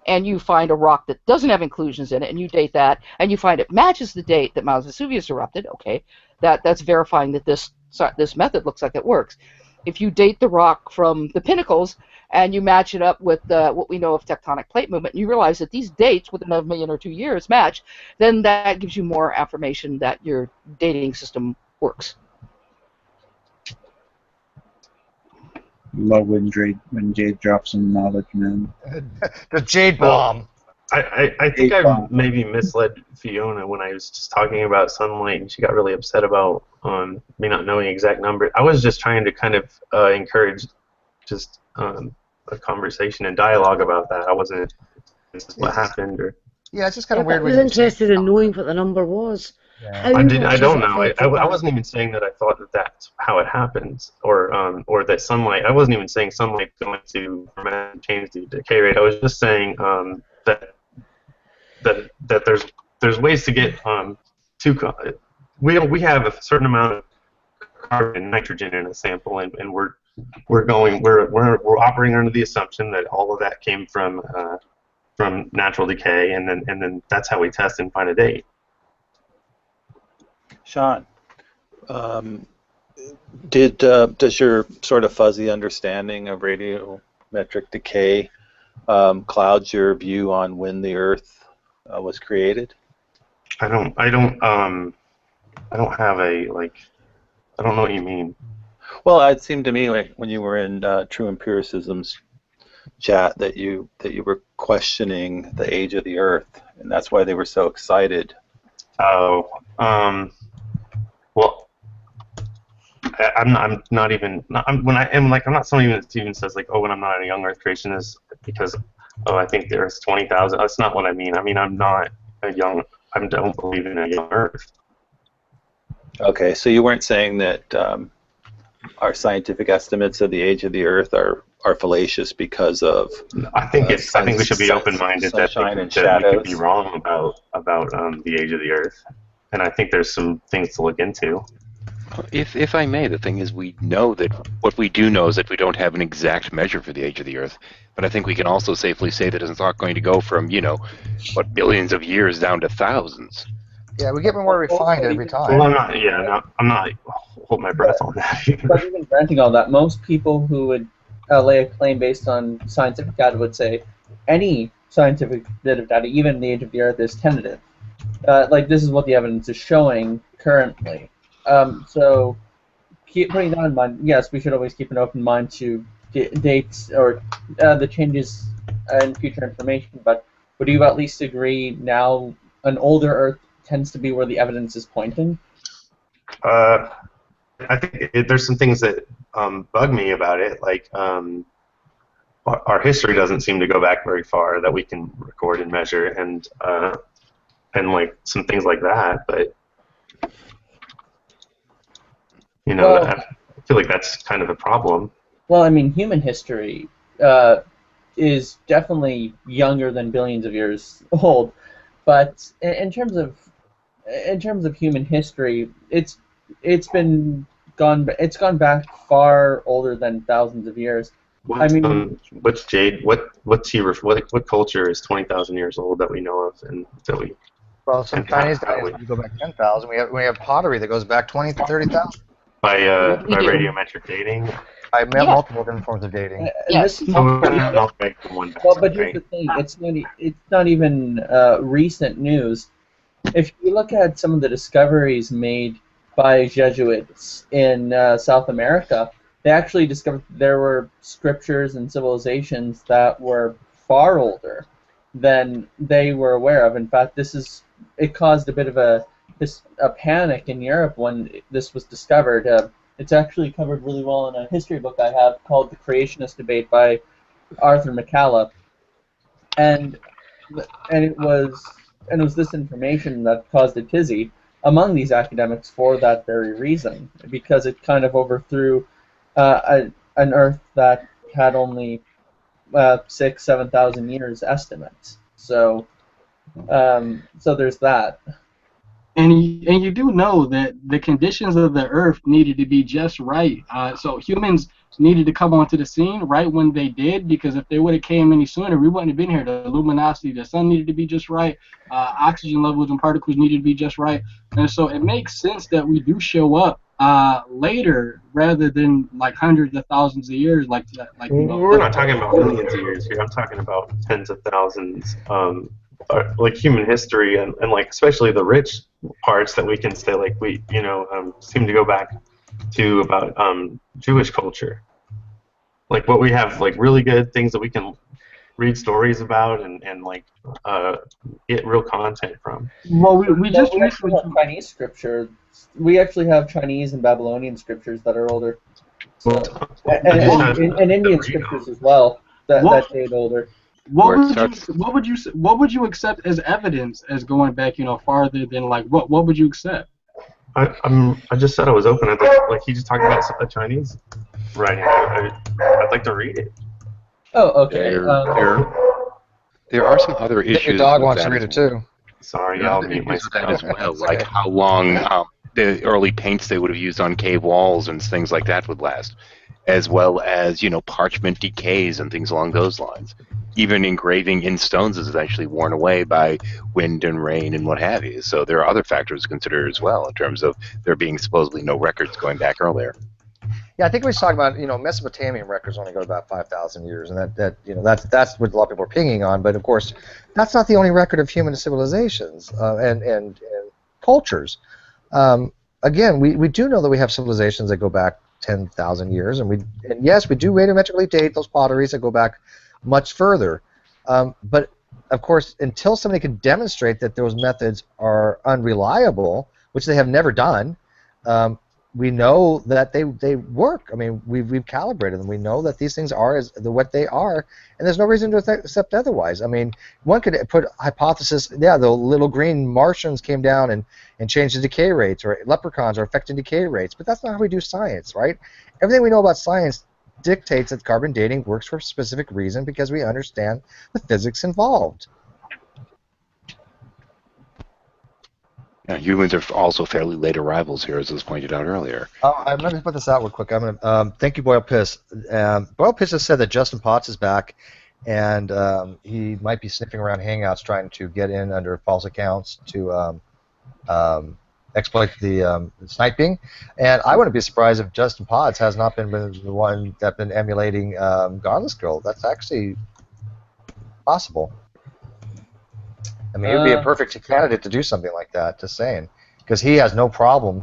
and you find a rock that doesn't have inclusions in it, and you date that, and you find it matches the date that Mount Vesuvius erupted, okay, that's verifying that this method looks like it works. If you date the rock from the Pinnacles, and you match it up with what we know of tectonic plate movement, and you realize that these dates within 1 million or 2 years match, then that gives you more affirmation that your dating system works. Love when Jade drops some knowledge, man. The Jade bomb. I think I maybe misled Fiona when I was just talking about sunlight, and she got really upset about me not knowing the exact number. I was just trying to kind of encourage just a conversation and dialogue about that. I wasn't this is what happened or. Yeah, it's just kind of weird. I was interested in knowing what the number was. Yeah. I don't know. I wasn't even saying that I thought that that's how it happens, or that sunlight. I wasn't even saying sunlight going to change the decay rate. I was just saying that there's ways to get we have a certain amount of carbon and nitrogen in a sample, and we're operating under the assumption that all of that came from natural decay, and then that's how we test and find a date. Shawn, does your sort of fuzzy understanding of radiometric decay clouds your view on when the Earth was created? I don't have a I don't know what you mean. Well, it seemed to me like when you were in TrueEmpiricism's chat that you were questioning the age of the Earth, and that's why they were so excited. Oh, well, I'm not even I'm not somebody that even says like, oh, when I'm not a young Earth creationist because I think there's 20,000. That's not what I mean. I mean I'm not a young. I don't believe in a young Earth. Okay, so you weren't saying that our scientific estimates of the age of the Earth are fallacious because of. I think we should be open-minded that we could be wrong about the age of the Earth, and I think there's some things to look into. If I may, the thing is, we know that what we do know is that we don't have an exact measure for the age of the Earth, but I think we can also safely say that it's not going to go from billions of years down to thousands. Yeah, we get more refined every time. Well, I'm not hold my breath on that. But even granting all that, most people who would lay a claim based on scientific data would say any scientific bit of data, even the age of the Earth, is tentative. This is what the evidence is showing currently. So putting that in mind, yes, we should always keep an open mind to dates or the changes in future information, but would you at least agree now an older Earth tends to be where the evidence is pointing? I think there's some things that bug me about it, like our history doesn't seem to go back very far that we can record and measure, and like some things like that. But you know, Well, I feel like that's kind of a problem. Well, I mean, human history is definitely younger than billions of years old, but in terms of human history, it's gone back far older than thousands of years. I mean, What's Jade? What culture is 20,000 years old that we know of, and that we? Well, some Chinese guys go back 10,000. We have pottery that goes back 20 to 30,000. By radiometric dating. By multiple different forms of dating. Yes. Well, but here's the thing: it's not even recent news. If you look at some of the discoveries made by Jesuits in South America, they actually discovered there were scriptures and civilizations that were far older than they were aware of. In fact, it caused a bit of a panic in Europe when this was discovered. It's actually covered really well in a history book I have called The Creationist Debate by Arthur McCalla, and it was this information that caused a tizzy among these academics for that very reason, because it kind of overthrew an Earth that had only 6,000-7,000 years estimates. So there's that. And you do know that the conditions of the Earth needed to be just right. So humans needed to come onto the scene right when they did, because if they would have came any sooner, we wouldn't have been here. The luminosity, the sun needed to be just right. Oxygen levels and particles needed to be just right. And so it makes sense that we do show up later rather than like hundreds of thousands of years. We're not talking about millions of years here. I'm talking about tens of thousands. Like human history and like especially the rich parts that we can say like we seem to go back to about Jewish culture, like what we have like really good things that we can read stories about and like get real content from. Well, we just recently have Chinese scripture. We actually have Chinese and Babylonian scriptures that are older, and Indian scriptures as well that date older. What would you accept as evidence as going back, farther than like what would you accept? I just said I was open. Like he just talked about a Chinese writing. I'd like to read it. Oh, okay. There are some other issues. Your dog wants to read it too. Sorry, I'll mute myself as well. Like how long the early paints they would have used on cave walls and things like that would last, as well as parchment decays and things along those lines. Even engraving in stones is eventually worn away by wind and rain and what have you. So there are other factors to consider as well in terms of there being supposedly no records going back earlier. Yeah, I think we was talking about Mesopotamian records only go about 5,000 years, and that's what a lot of people are pinging on. But of course, that's not the only record of human civilizations and cultures. Again, we do know that we have civilizations that go back 10,000 years, and yes, we do radiometrically date those potteries that go back much further. But of course, until somebody can demonstrate that those methods are unreliable, which they have never done, we know that they work. I mean, we've calibrated them. We know that these things are what they are, and there's no reason to accept otherwise. I mean, one could put hypothesis, yeah, the little green Martians came down and changed the decay rates, or leprechauns are affecting decay rates, but that's not how we do science, right? Everything we know about science dictates that carbon dating works for a specific reason because we understand the physics involved. Yeah, humans are also fairly late arrivals here, as was pointed out earlier. I'm going to put this out real quick. I'm going to thank you, Boyle Piss. Boyle Piss has said that Justin Potts is back, and he might be sniffing around Hangouts trying to get in under false accounts to exploit the sniping. And I wouldn't be surprised if Justin Potts has not been the one that's been emulating Godless Girl. That's actually possible. I mean, he would be a perfect candidate to do something like that, just saying. Because he has no problem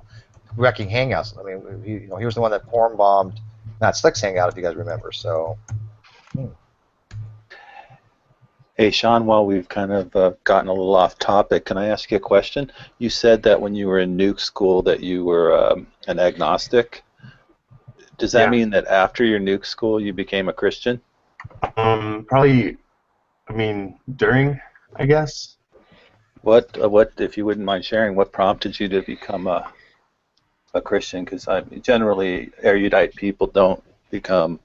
wrecking Hangouts. I mean, he was the one that porn bombed Matt Slick's hangout, if you guys remember. So. Hey, Shawn, while we've kind of gotten a little off topic, can I ask you a question? You said that when you were in Nuke school that you were an agnostic. Does that mean that after your Nuke school you became a Christian? Probably, I mean, during, I guess. What, if you wouldn't mind sharing, what prompted you to become a Christian? Because generally erudite people don't become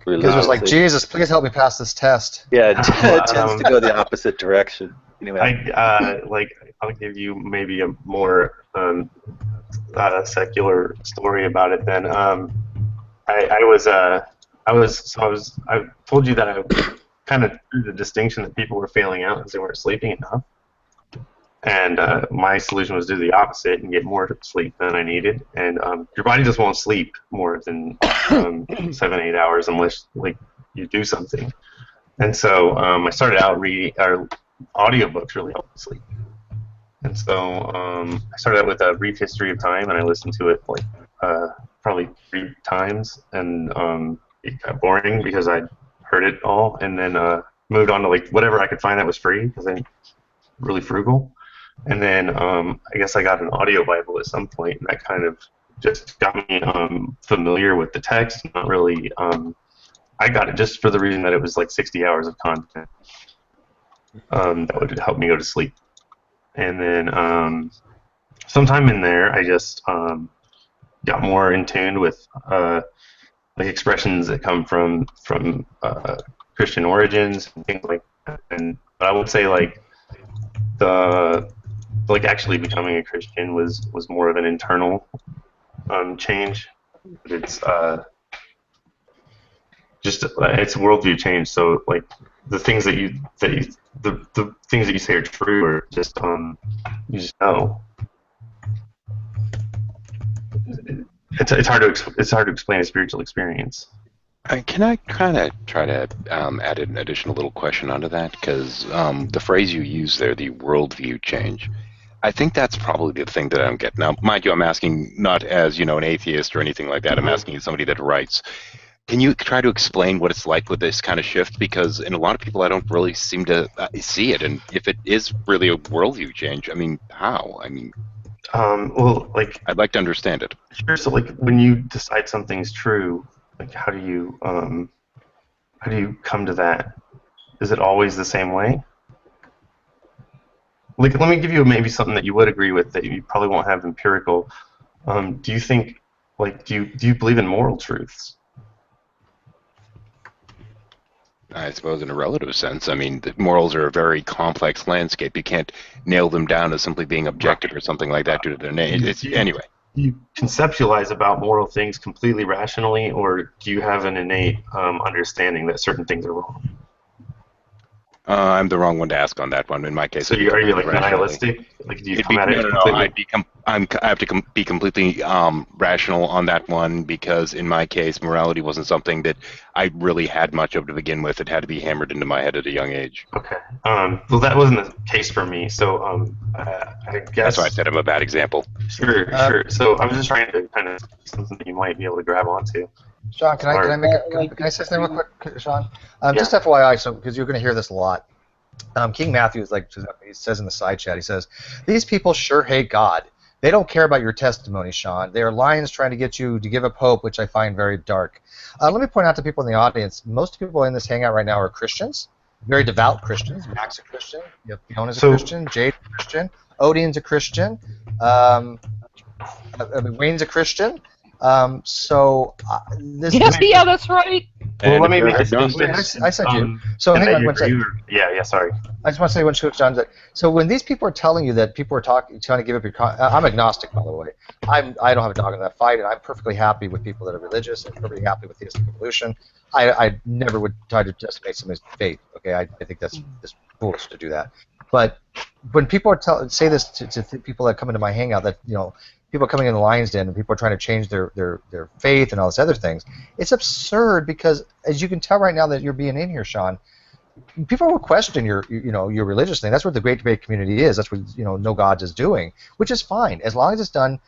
Because it was like, Jesus, please help me pass this test. Yeah, it tends to go the opposite direction. Anyway, I'll give you maybe a more secular story about it. Then I told you that I kind of drew the distinction that people were failing out because they weren't sleeping enough, and my solution was do the opposite and get more sleep than I needed. And your body just won't sleep more than 7-8 hours unless you do something. And so I started out reading audiobooks really help me sleep. And so I started out with a brief history of time, and I listened to it probably 3 times, and it got boring because I heard it all, and then moved on to whatever I could find that was free because I'm really frugal. And then I guess I got an audio Bible at some point, and that kind of just got me familiar with the text. Not really. I got it just for the reason that it was 60 hours of content that would help me go to sleep. And then sometime in there, I just got more in tune with expressions that come from Christian origins and things like that. And I would say actually becoming a Christian was more of an internal change. It's just it's a worldview change. So the things that you the things that you say are true are just you just know. It's hard to explain a spiritual experience. Can I kind of try to add an additional little question onto that? Because the phrase you use there, the worldview change, I think that's probably the thing that I don't get. Now, mind you, I'm asking not as an atheist or anything like that. I'm asking as somebody that writes. Can you try to explain what it's like with this kind of shift? Because in a lot of people, I don't really seem to see it. And if it is really a worldview change, I mean, how? I mean, I'd like to understand it. Sure. So, when you decide something's true, how do you come to that? Is it always the same way? Let me give you maybe something that you would agree with that you probably won't have empirical. Do you think, do you believe in moral truths? I suppose in a relative sense. I mean, the morals are a very complex landscape. You can't nail them down as simply being objective or something like that due to their name. Anyway. Do you conceptualize about moral things completely rationally, or do you have an innate understanding that certain things are wrong? I'm the wrong one to ask on that one. In my case, so are you nihilistic? Do you come at it completely? I have to be completely rational on that one because in my case, morality wasn't something that I really had much of to begin with. It had to be hammered into my head at a young age. Okay. Well, that wasn't the case for me. So I guess that's why I said I'm a bad example. Sure. So I was just trying to kind of something that you might be able to grab onto. Shawn, can I say something real quick, Shawn? Just FYI, so because you're going to hear this a lot. King Matthews, he says in the side chat, he says, "These people sure hate God. They don't care about your testimony, Shawn. They are lions trying to get you to give up hope, which I find very dark." Let me point out to people in the audience, most people in this hangout right now are Christians, very devout Christians. Mac's a Christian, Fiona's a Christian, Jade's a Christian, Odine's a Christian, Wayne's a Christian. Yeah, that's right. Well, let me make I said you. So hang on one second. Yeah, sorry. I just want to say one John said. So when these people are telling you that people are trying to give up your, I'm agnostic, by the way. I don't have a dog in that fight, and I'm perfectly happy with people that are religious and perfectly happy with theistic evolution. I never would try to justify somebody's faith. Okay, I think that's just foolish to do that. But when people are say this to people that come into my hangout, that people are coming in the lion's den and people are trying to change their faith and all these other things. It's absurd because, as you can tell right now that you're being in here, Shawn, people will question your religious thing. That's what the Great Debate community is. That's what No Gods is doing, which is fine as long as it's done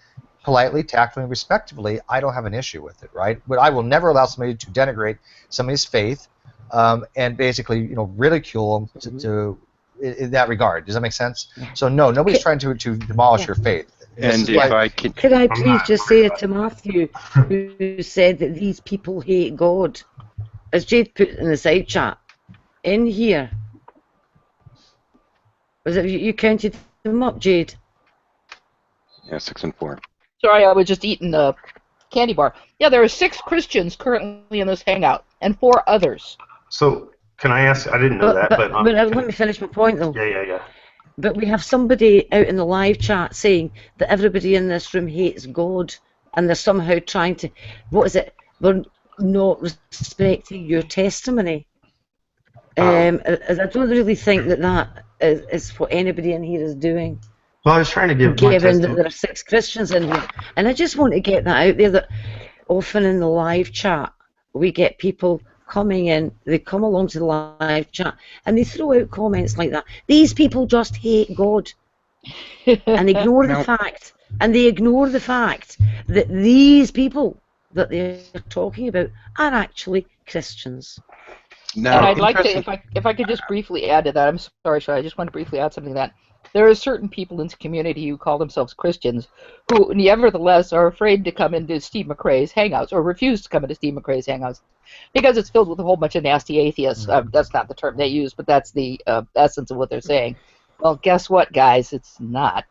politely, tactfully, and respectfully, I don't have an issue with it, right? But I will never allow somebody to denigrate somebody's faith and basically, ridicule them in that regard. Does that make sense? So no, nobody's trying to demolish your faith. And if I can, could I please just say it to Matthew, who said that these people hate God, as Jade put in the side chat, in here. Was it you counted them up, Jade? Yeah, 6 and 4. Sorry, I was just eating a candy bar. Yeah, there are 6 Christians currently in this hangout, and 4 others. So, can I ask? I didn't know that, but let me finish my point, though. Yeah. But we have somebody out in the live chat saying that everybody in this room hates God, and they're somehow trying to, what is it? We're not respecting your testimony. I don't really think that is what anybody in here is doing. Well, I was trying to give given that there are 6 Christians in here, and I just want to get that out there, that often in the live chat we get people coming in, they come along to the live chat and they throw out comments like that. These people just hate God, and ignore the fact, that these people that they're talking about are actually Christians. Now, and I'd like to, if I could just briefly add to that. I'm sorry, Shawn, I just want to briefly add something to that. There are certain people in the community who call themselves Christians who nevertheless are afraid to come into Steve McRae's Hangouts, or refuse to come into Steve McRae's Hangouts, because it's filled with a whole bunch of nasty atheists. That's not the term they use, but that's the essence of what they're saying. Well, guess what, guys? It's not.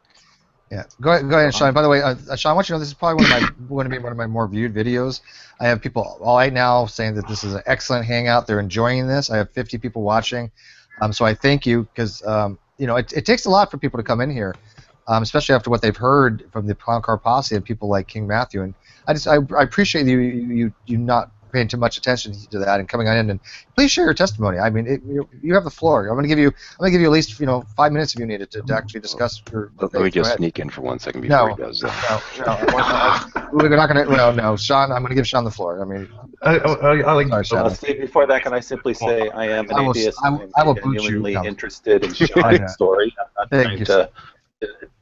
Yeah, go ahead, Shawn. By the way, Shawn, I want you to know this is probably one of my more viewed videos. I have people all right now saying that this is an excellent hangout. They're enjoying this. I have 50 people watching, so I thank you, because it takes a lot for people to come in here, especially after what they've heard from the Clown Car Posse and people like King Matthew. And I appreciate you not paying too much attention to that and coming on in, and please share your testimony. I mean, you have the floor. I'm going to give you at least 5 minutes if you need it to actually discuss your. Let me just sneak in for 1 second before he does that. We're not going to. No, Shawn. I'm going to give Shawn the floor. I mean, Steve, before that, can I simply say I am an atheist. I will genuinely interested in Shawn's story. I'm not trying to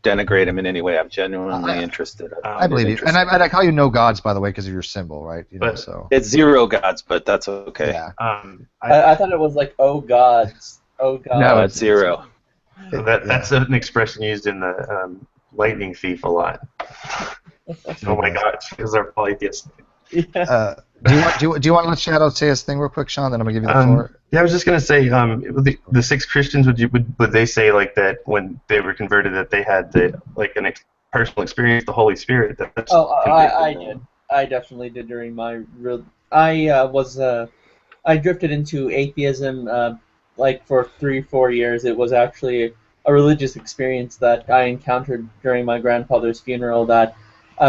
denigrate him in any way. I'm genuinely interested. I believe you, and I call you no gods, by the way, because of your symbol, right? So it's 0 gods, but that's okay. Yeah. I thought it was like oh gods, oh gods. No, it's 0. So that's an expression used in the Lightning Thief a lot. Oh my God, because they're polytheists. Yeah. Do you want to let Shadow say his thing real quick, Shawn? Then I'm gonna give you the floor. Yeah, I was just gonna say, the 6 Christians, would they say like that when they were converted that they had personal experience with the Holy Spirit? I did. I definitely did during my I drifted into atheism for 3-4 years. It was actually a religious experience that I encountered during my grandfather's funeral that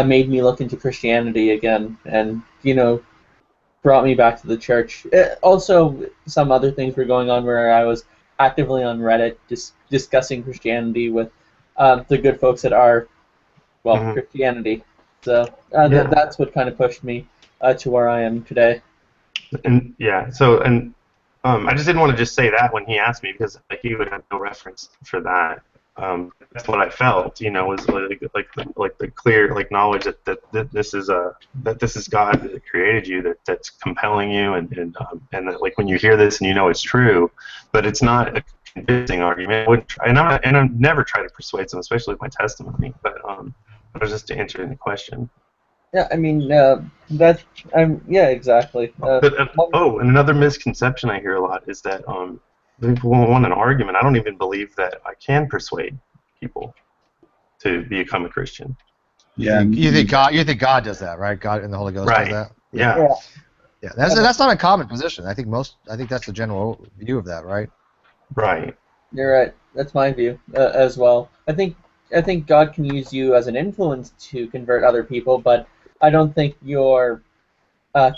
made me look into Christianity again, and brought me back to the church. Also, some other things were going on where I was actively on Reddit discussing Christianity with the good folks at our Christianity. So that's what kind of pushed me to where I am today. And I just didn't want to just say that when he asked me, because he would have no reference for that. That's what I felt, was like the clear knowledge that this is God that created you, that's compelling you, and that when you hear this and it's true, but it's not a convincing argument. I never try to persuade them, especially with my testimony. But it was just to answer the question. Yeah, I mean exactly. And another misconception I hear a lot is that people want an argument. I don't even believe that I can persuade people to become a Christian. Yeah, you think God does that, right? God and the Holy Ghost does that. Yeah. Yeah, that's not a common position. I think that's the general view of that, right? Right. You're right. That's my view as well. I think God can use you as an influence to convert other people, but I don't think your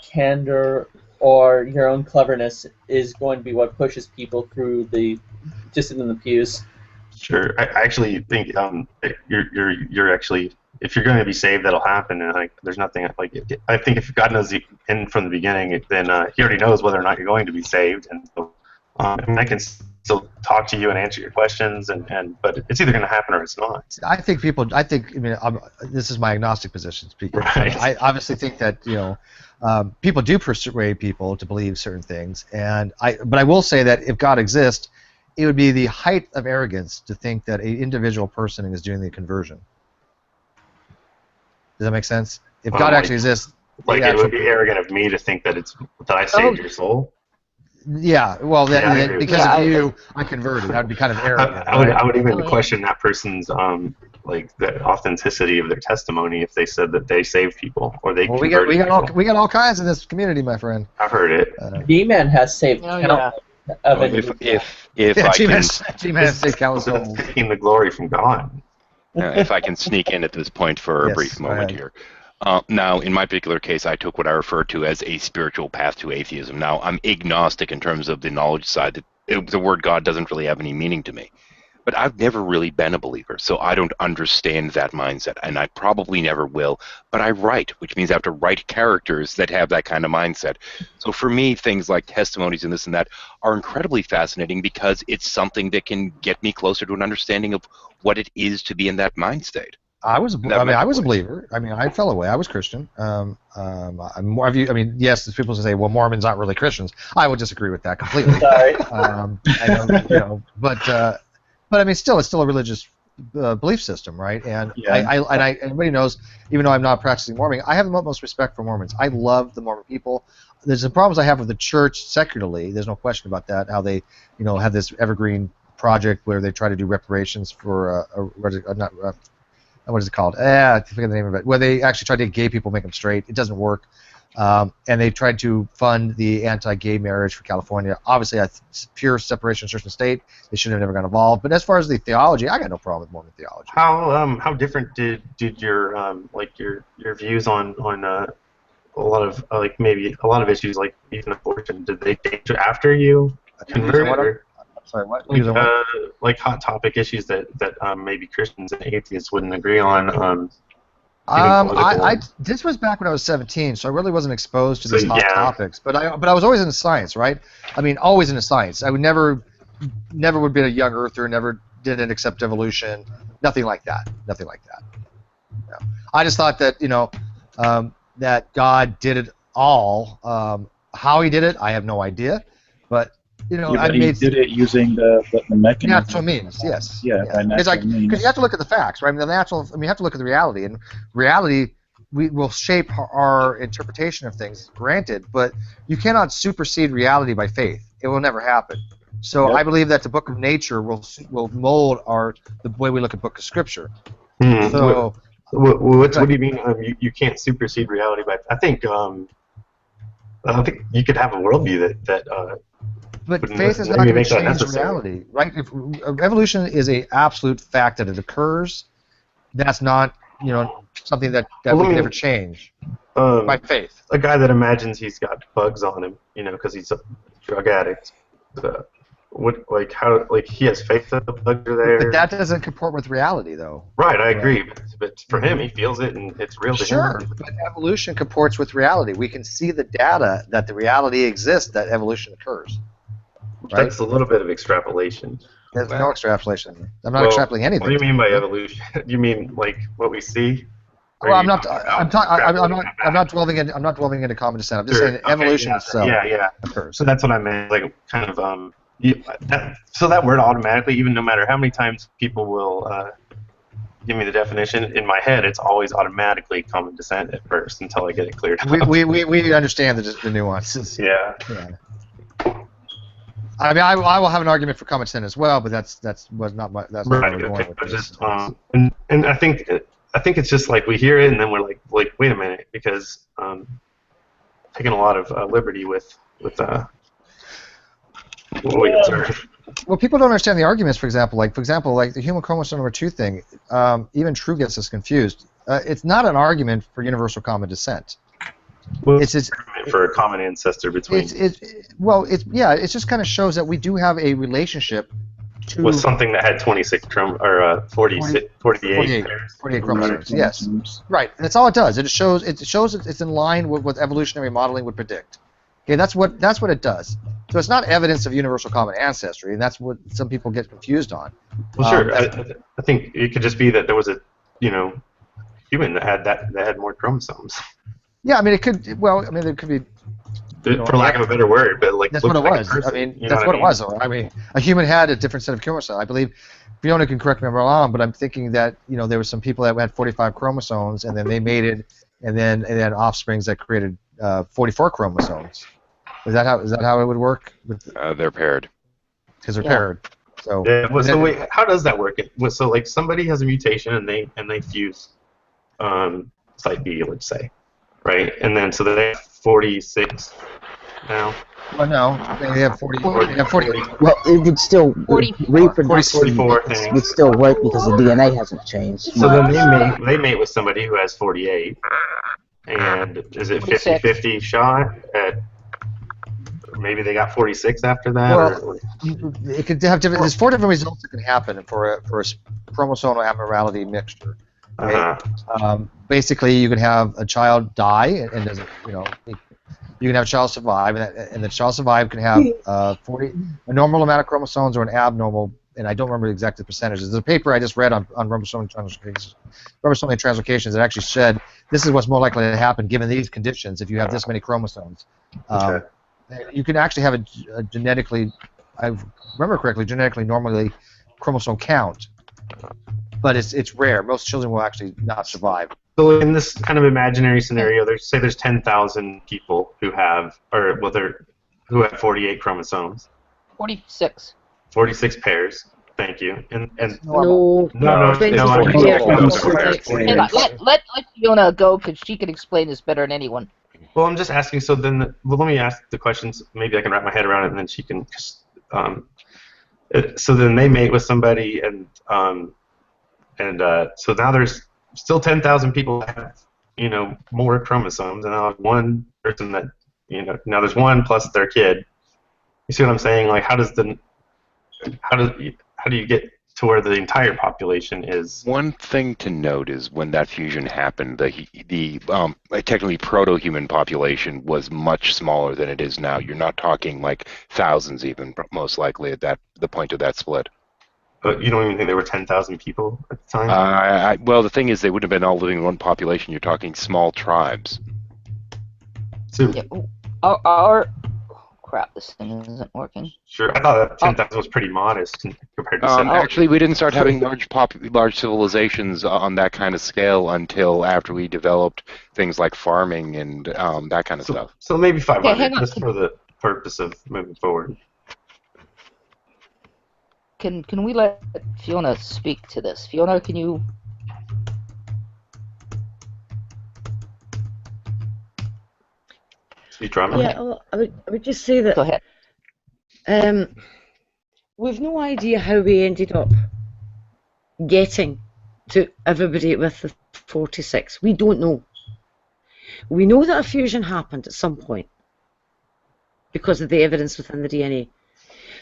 candor or your own cleverness is going to be what pushes people through just in the pews. Sure, I actually think you're actually, if you're going to be saved, that'll happen, and there's nothing I think if God knows the end from the beginning, then He already knows whether or not you're going to be saved, and so I can still talk to you and answer your questions, but it's either going to happen or it's not. I think this is my agnostic position speaking. Right. I obviously think that people do persuade people to believe certain things, but I will say that if God exists, it would be the height of arrogance to think that an individual person is doing the conversion. Does that make sense? If God actually exists, it would be arrogant of me to think that I saved your soul. Yeah, well, because of you, I converted. That would be kind of arrogant. I would even question that person's the authenticity of their testimony if they said that they saved people or they converted people. We got all kinds in this community, my friend. I've heard it. G-Man has saved If I can, G-Man has saved countless souls. Taking the glory from God. If I can sneak in at this point for a brief moment here. Now, in my particular case, I took what I refer to as a spiritual path to atheism. Now, I'm agnostic in terms of the knowledge side. The word God doesn't really have any meaning to me. But I've never really been a believer, so I don't understand that mindset, and I probably never will. But I write, which means I have to write characters that have that kind of mindset. So for me, things like testimonies and this and that are incredibly fascinating because it's something that can get me closer to an understanding of what it is to be in that mind state. I was a believer. I mean, I fell away. I was Christian. I'm more of you. I mean, yes, people say, "Well, Mormons aren't really Christians." I would disagree with that completely. Sorry. But I mean, it's still a religious belief system, right? And everybody knows, even though I'm not practicing Mormon, I have the utmost respect for Mormons. I love the Mormon people. There's some problems I have with the church secularly. There's no question about that. How they, have this evergreen project where they try to do reparations for what is it called? I forget the name of it. Where they actually try to get gay people, make them straight. It doesn't work. And they tried to fund the anti-gay marriage for California. Obviously, that's pure separation of church and state. They should have never got involved. But as far as the theology, I got no problem with Mormon theology. How different did your your views on a lot of maybe a lot of issues like even abortion, did they change after you converted? Sorry, what? Like hot topic issues that maybe Christians and atheists wouldn't agree on. This was back when I was 17, so I really wasn't exposed to these hot topics. But I was always into science, right? I mean, always into science. I would never would be a young earther. Never didn't accept evolution. Nothing like that. Nothing like that. No. I just thought that that God did it all. How He did it, I have no idea. But He did it using the mechanism. Natural means, yes. Yeah, by natural means. Because you have to look at the facts, right? I mean, you have to look at the reality, and reality will shape our interpretation of things. Granted, but you cannot supersede reality by faith. It will never happen. So I believe that the book of nature will mold the way we look at book of scripture. So, what do you mean? You can't supersede reality by? I think you could have a worldview that. But faith is not going to change reality, right? If evolution is an absolute fact that it occurs, that's not, something that we can never change by faith. A guy that imagines he's got bugs on him, because he's a drug addict. He has faith that the bugs are there. But that doesn't comport with reality, though. Right, I agree. But for him, he feels it, and it's real to him. Sure, but evolution comports with reality. We can see the data that the reality exists, that evolution occurs. Right? That's a little bit of extrapolation. There's no extrapolation. I'm not extrapolating anything. What do you mean by evolution? You mean like what we see? Well, I'm not dwelling into common descent. I'm just saying evolution itself. Yeah. Occurs. So that's what I meant. Like kind of so that word automatically, even no matter how many times people will give me the definition, in my head it's always automatically common descent at first until I get it cleared up. We understand the nuances. Yeah. I mean, I will have an argument for common sense as well, but that's not my. That's not what we're going with. Just, and I think it's just like we hear it and then we're like wait a minute, because taking a lot of liberty with what we observe. Well, people don't understand the arguments. For example, like the human chromosome number 2 thing. Even True gets us confused. It's not an argument for universal common descent. Well, it's for a common ancestor between. It just kind of shows that we do have a relationship with something that had 26 48 chromosomes. Yes, right. And that's all it does. It shows it's in line with what evolutionary modeling would predict. Okay, that's what it does. So it's not evidence of universal common ancestry, and that's what some people get confused on. Well, sure. I think it could just be that there was a, human that had more chromosomes. Yeah, I mean, it could. Well, I mean, there could be. For lack of a better word, but like that's what it like was. Person, I mean, that's what it was. I mean, a human had a different set of chromosomes. I believe Fiona can correct me if I'm wrong, but I'm thinking that there were some people that had 45 chromosomes, and then they mated, and then they had offsprings that created 44 chromosomes. Is that how it would work? They're paired. Because they're paired. So. Yeah. Well, so wait, how does that work? So like somebody has a mutation and they fuse site B, let's say, right? And then so they have 46 now. Well, no, they have 40. They have 40. Well, it would still reproduction 44 would still work because the DNA hasn't changed. So then they mate with somebody who has 48, and is it 50-50 shot at? Maybe they got 46 after that. Well, it could have different. There's 4 different results that can happen for a chromosomal abnormality mixture. Right? Basically, you can have a child die, and doesn't, you can have a child survive, and the child survive can have a normal amount of chromosomes or an abnormal, and I don't remember the exact percentages. There's a paper I just read on chromosomal translocations that actually said this is what's more likely to happen given these conditions if you have this many chromosomes. Okay. You can actually have a genetically, I remember correctly, genetically normally chromosome count, but it's rare. Most children will actually not survive. So in this kind of imaginary scenario, there's 10,000 people who have 48 chromosomes. 46. 46 pairs. Thank you. And no. Let Fiona go because she can explain this better than anyone. Well, I'm just asking. So then, let me ask the questions. Maybe I can wrap my head around it, and then she can. So then they mate with somebody, and so now there's still 10,000 people that have more chromosomes, and now have one person that now there's one plus their kid. You see what I'm saying? Like, how do you get to where the entire population is? One thing to note is when that fusion happened, the technically proto-human population was much smaller than it is now. You're not talking like thousands even, most likely at the point of that split. But you don't even think there were 10,000 people at the time? Well, the thing is, they wouldn't have been all living in one population. You're talking small tribes. So, Crap, this thing isn't working. Sure, I thought that 10,000 was pretty modest compared to 7,000. Actually, we didn't start having large civilizations on that kind of scale until after we developed things like farming and that kind of stuff. So maybe 500, just for the purpose of moving forward. Can we let Fiona speak to this? Fiona, can you... Yeah, well, I would just say that. Go ahead. We've no idea how we ended up getting to everybody with the 46. We don't know. We know that a fusion happened at some point because of the evidence within the DNA,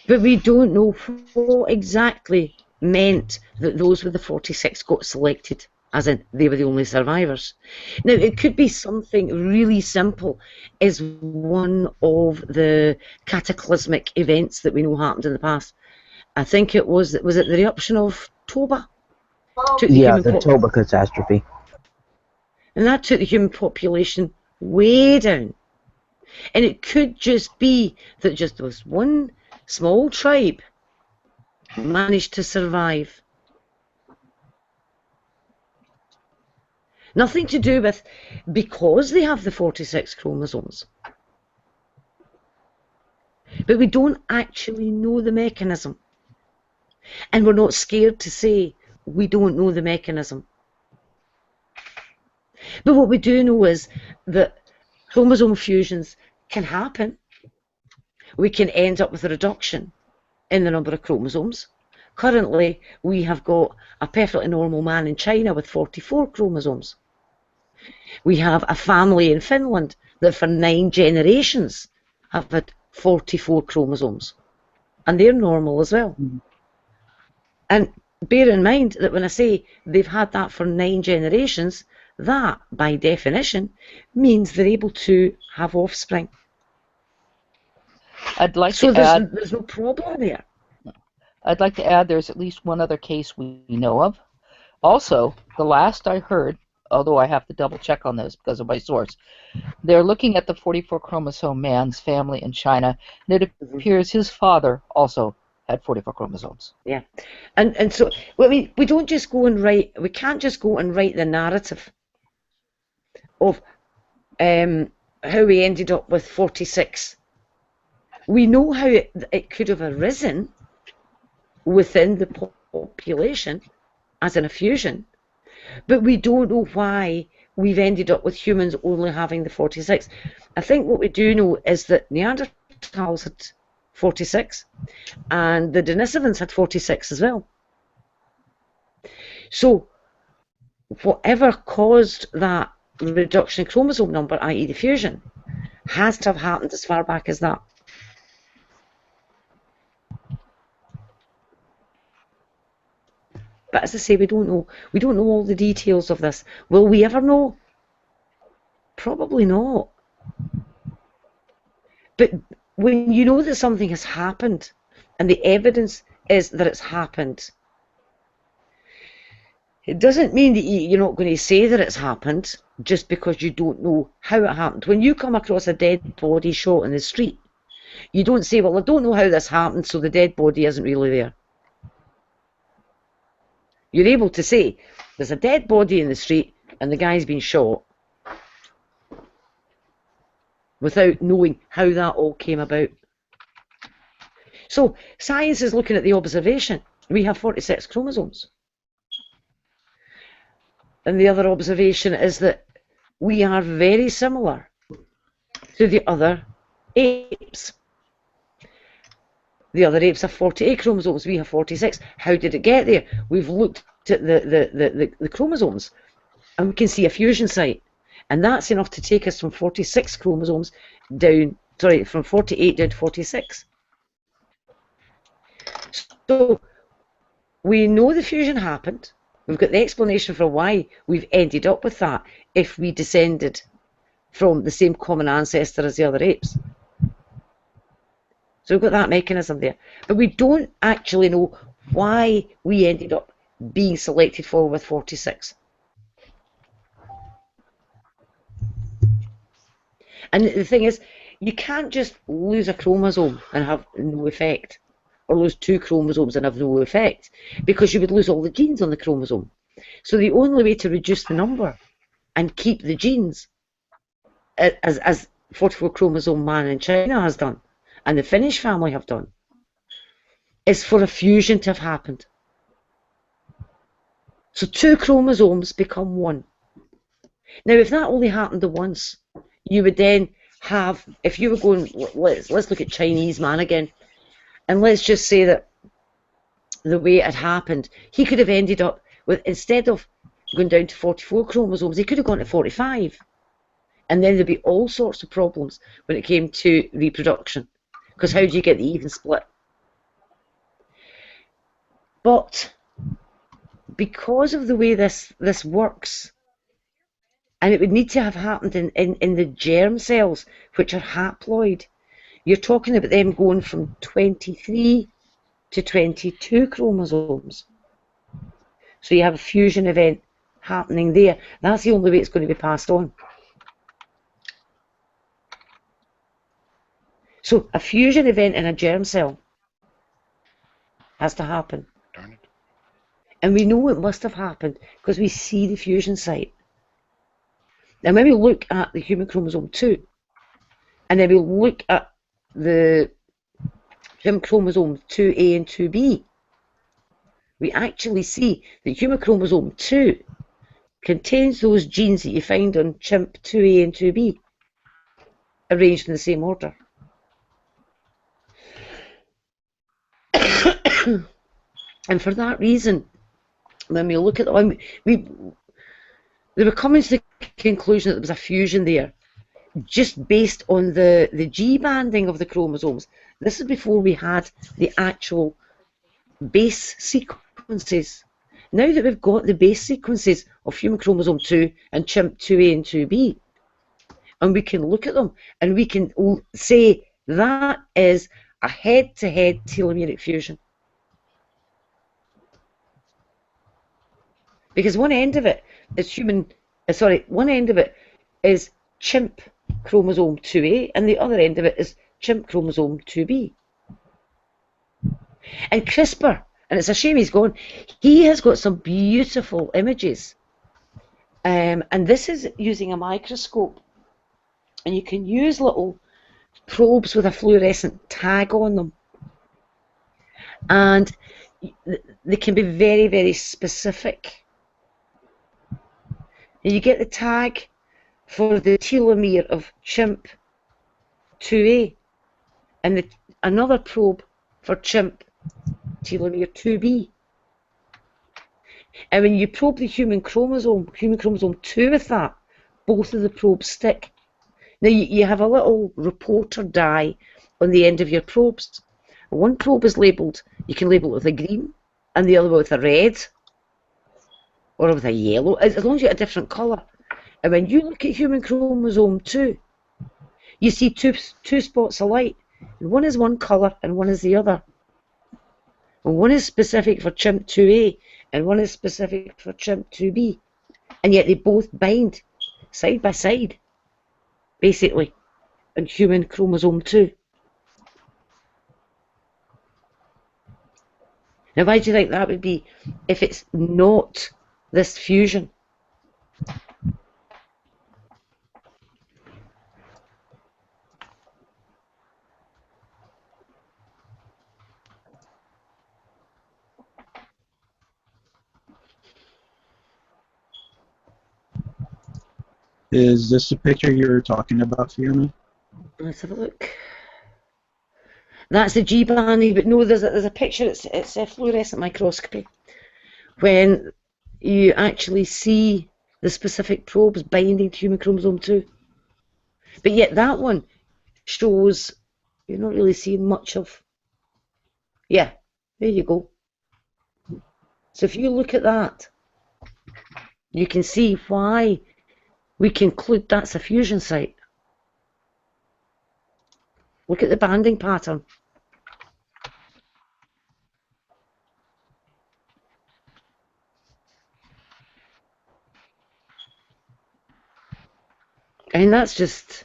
but we don't know what exactly meant that those with the 46 got selected, as in they were the only survivors. Now, it could be something really simple as one of the cataclysmic events that we know happened in the past. I think it was it the eruption of Toba? The Toba catastrophe. And that took the human population way down. And it could just be that just this one small tribe managed to survive. Nothing to do with because they have the 46 chromosomes. But we don't actually know the mechanism. And we're not scared to say we don't know the mechanism. But what we do know is that chromosome fusions can happen. We can end up with a reduction in the number of chromosomes. Currently, we have got a perfectly normal man in China with 44 chromosomes. We have a family in Finland that for 9 generations have had 44 chromosomes. And they're normal as well. And bear in mind that when I say they've had that for 9 generations, that, by definition, means they're able to have offspring. I'd like So to add. there's no problem there. I'd like to add there's at least one other case we know of. Also, the last I heard, although I have to double check on this because of my source, they're looking at the 44 chromosome man's family in China, and it appears his father also had 44 chromosomes. Yeah, and so we don't just go and write. We can't just go and write the narrative of how we ended up with 46. We know how it could have arisen within the population as an effusion, but we don't know why we've ended up with humans only having the 46. I think what we do know is that Neanderthals had 46 and the Denisovans had 46 as well. So whatever caused that reduction in chromosome number, i.e. the fusion, has to have happened as far back as that. But as I say, we don't know all the details of this. Will we ever know? Probably not. But when you know that something has happened, and the evidence is that it's happened, it doesn't mean that you're not going to say that it's happened just because you don't know how it happened. When you come across a dead body shot in the street, you don't say, well, I don't know how this happened, so the dead body isn't really there. You're able to say, there's a dead body in the street and the guy's been shot, without knowing how that all came about. So science is looking at the observation. We have 46 chromosomes. And the other observation is that we are very similar to the other apes. The other apes have 48 chromosomes, we have 46. How did it get there? We've looked at the chromosomes and we can see a fusion site. And that's enough to take us from 46 chromosomes down, sorry, from 48 down to 46. So we know the fusion happened. We've got the explanation for why we've ended up with that if we descended from the same common ancestor as the other apes. So we've got that mechanism there. But we don't actually know why we ended up being selected for with 46. And the thing is, you can't just lose a chromosome and have no effect, or lose 2 chromosomes and have no effect, because you would lose all the genes on the chromosome. So the only way to reduce the number and keep the genes, as 44 chromosome man in China has done, and the Finnish family have done, is for a fusion to have happened. So 2 chromosomes become 1. Now, if that only happened once, you would then have, if you were going, let's look at Chinese man again, and let's just say that the way it had happened, he could have ended up with, instead of going down to 44 chromosomes, he could have gone to 45. And then there'd be all sorts of problems when it came to reproduction, because how do you get the even split? But because of the way this works, and it would need to have happened in the germ cells, which are haploid. You're talking about them going from 23 to 22 chromosomes. So you have a fusion event happening there. That's the only way it's going to be passed on. So a fusion event in a germ cell has to happen. Darn it. And we know it must have happened because we see the fusion site. Now, when we look at the human chromosome 2, and then we look at the human chromosome 2A and 2B, we actually see that human chromosome 2 contains those genes that you find on chimp 2A and 2B, arranged in the same order. And for that reason, when we look at them, they were coming to the conclusion that there was a fusion there, just based on the G banding of the chromosomes. This is before we had the actual base sequences. Now that we've got the base sequences of human chromosome 2 and chimp 2A and 2B, and we can look at them and we can say That is a head-to-head telomeric fusion. Because one end of it is one end of it is chimp chromosome 2A, and the other end of it is chimp chromosome 2B. And CRISPR, and it's a shame he's gone, he has got some beautiful images. And this is using a microscope. And you can use little probes with a fluorescent tag on them. And they can be very, very specific. And you get the tag for the telomere of chimp 2A and another probe for chimp telomere 2B. And when you probe the human chromosome 2 with that, both of the probes stick. Now you have a little reporter dye on the end of your probes. One probe is labelled, you can label it with a green, and the other with a red, or with a yellow, as long as you get a different colour. And when you look at human chromosome 2, you see two spots of light. And one is one colour and one is the other. And one is specific for chimp 2A and one is specific for chimp 2B. And yet they both bind side by side, basically, in human chromosome 2. Now why do you think that would be if it's not this fusion? Is this the picture you're talking about, Fiona? Let's have a look. That's the G banding, but no, there's a picture. It's a fluorescent microscopy when you actually see the specific probes binding to human chromosome 2. But yet that one shows you're not really seeing much of. Yeah, there you go. So if you look at that, you can see why we conclude that's a fusion site. Look at the banding pattern. And that's just,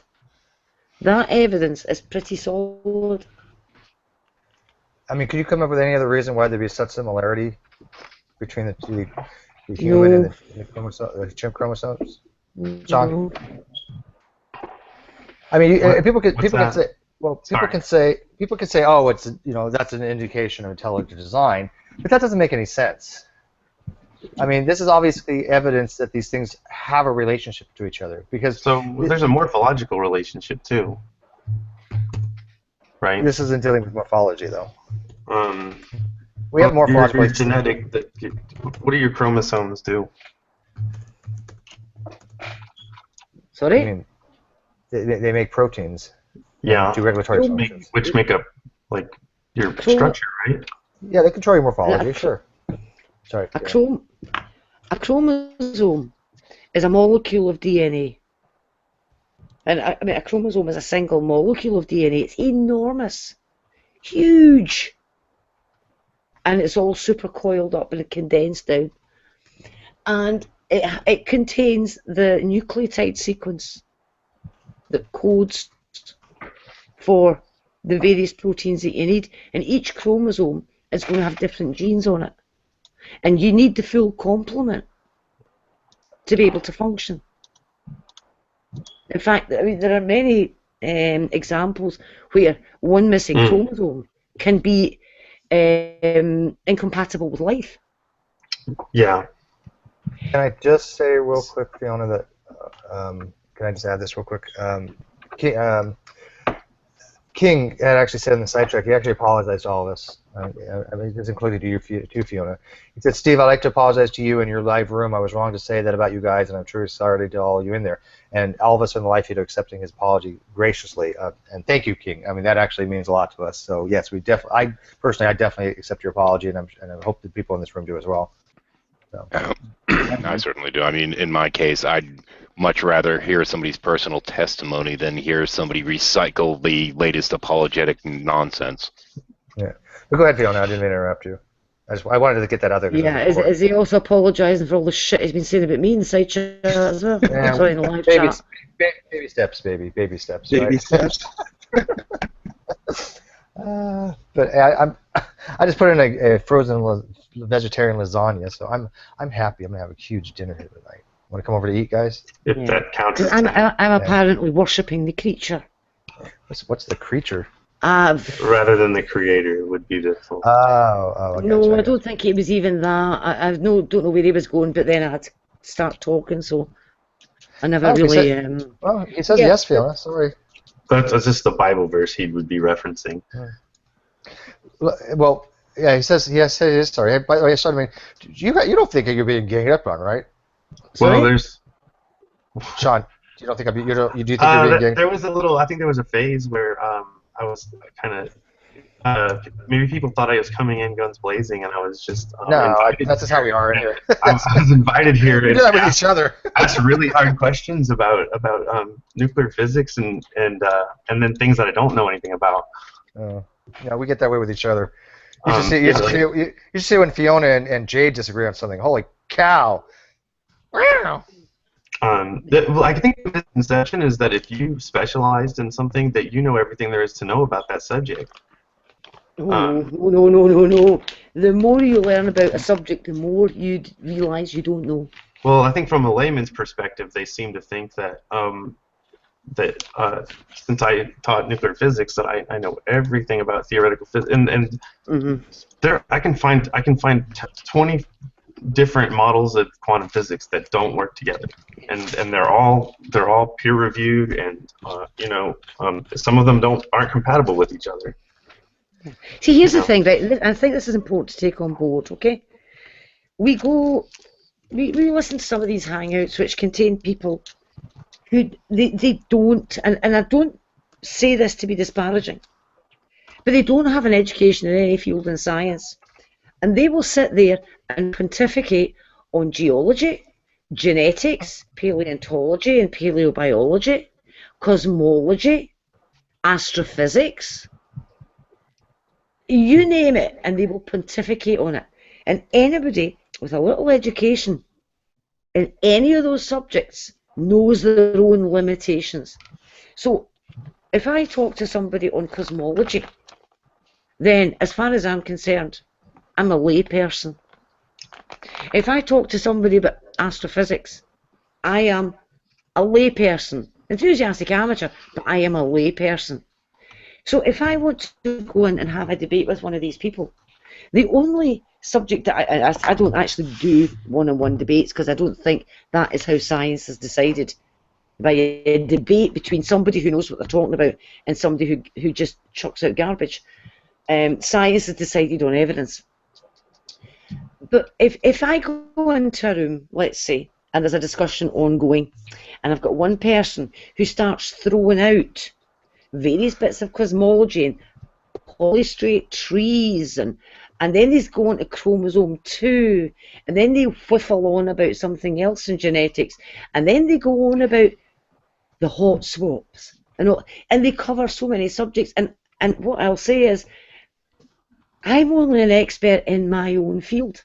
that evidence is pretty solid. I mean, could you come up with any other reason why there'd be such similarity between the human and the chimp chromosomes? Shawn? I mean, people can say, well, people can say, oh, it's, you know, that's an indication of intelligent design, but that doesn't make any sense. I mean, this is obviously evidence that these things have a relationship to each other, because there's a morphological relationship too, right? This isn't dealing with morphology, though. We have morphological. Your genetic. What do your chromosomes do? Sorry. I mean, they make proteins. Yeah. Do regulatory functions. Which make up like your structure, right? Yeah, they control your morphology. Sure. Sorry. A chromosome is a molecule of DNA. And I mean, a chromosome is a single molecule of DNA. It's enormous, huge, and it's all super coiled up and condensed down. And it contains the nucleotide sequence that codes for the various proteins that you need. And each chromosome is going to have different genes on it. And you need the full complement to be able to function. In fact, I mean, there are many examples where one missing chromosome can be incompatible with life. Yeah. Can I just say real quick, Fiona, that can I just add this real quick? King had actually said in the sidetrack, he actually apologized to all of us. I mean, this included you too, Fiona. He said, Steve, I'd like to apologize to you in your live room. I was wrong to say that about you guys, and I'm truly sorry to all you in there. And all of us in the live feed are accepting his apology graciously. And thank you, King. I mean, that actually means a lot to us. So, yes, I definitely accept your apology, and I hope the people in this room do as well. So. I certainly do. I mean, in my case, much rather hear somebody's personal testimony than hear somebody recycle the latest apologetic nonsense. Yeah. But go ahead, Fiona. I didn't mean to interrupt you. I wanted to get that out there. Yeah, is he also apologising for all the shit he's been saying about me inside chat as well? Yeah, Sorry, in the live baby, chat. baby steps, baby. Baby steps. Baby right? steps. But I just put in a frozen vegetarian lasagna, so I'm happy. I'm gonna have a huge dinner here tonight. Want to come over to eat, guys? If that counts. I'm apparently worshipping the creature. What's the creature? Rather than the creator would be the full. No, I don't think it was even that. I don't know where he was going, but then I had to start talking, so I never really. Well, he says yeah. yes, Fiona. Sorry. That's just the Bible verse he would be referencing. Well, yeah, he says he is sorry. Hey, by the way, Shawn, I mean, you don't think you're being ganged up on, right? Well, there's. Shawn, you don't think you do think you're being ganged? There was a little. I think there was a phase where I was kind of. Maybe people thought I was coming in guns blazing, and I was just. That's just how we are in here. I was invited here. We do that with each other. Ask really hard questions about nuclear physics and then things that I don't know anything about. Yeah, we get that way with each other. You should see when Fiona and Jade disagree on something. Holy cow! Wow. I think the misconception is that if you specialized in something, that you know everything there is to know about that subject. No. The more you learn about a subject, the more you realise you don't know. Well, I think from a layman's perspective, they seem to think that since I taught nuclear physics, that I know everything about theoretical physics, and there I can find 20 different models of quantum physics that don't work together, and they're all peer reviewed, and some of them aren't compatible with each other. See, here's the thing, right? I think this is important to take on board. Okay, we listen to some of these hangouts which contain people who they don't, and I don't say this to be disparaging, but they don't have an education in any field in science. And they will sit there and pontificate on geology, genetics, paleontology and paleobiology, cosmology, astrophysics, you name it, and they will pontificate on it. And anybody with a little education in any of those subjects knows their own limitations. So if I talk to somebody on cosmology, then as far as I'm concerned, I'm a lay person. If I talk to somebody about astrophysics, I am a lay person. Enthusiastic amateur, but I am a lay person. So if I want to go in and have a debate with one of these people, the only subject that I don't actually do one-on-one debates, because I don't think that is how science is decided, by a debate between somebody who knows what they're talking about and somebody who just chucks out garbage. Science is decided on evidence. But if I go into a room, let's say, and there's a discussion ongoing, and I've got one person who starts throwing out various bits of cosmology and polystrate trees, and then he's going to chromosome 2, and then they whiffle on about something else in genetics, and then they go on about the hot swaps, and they cover so many subjects, and what I'll say is, I'm only an expert in my own field.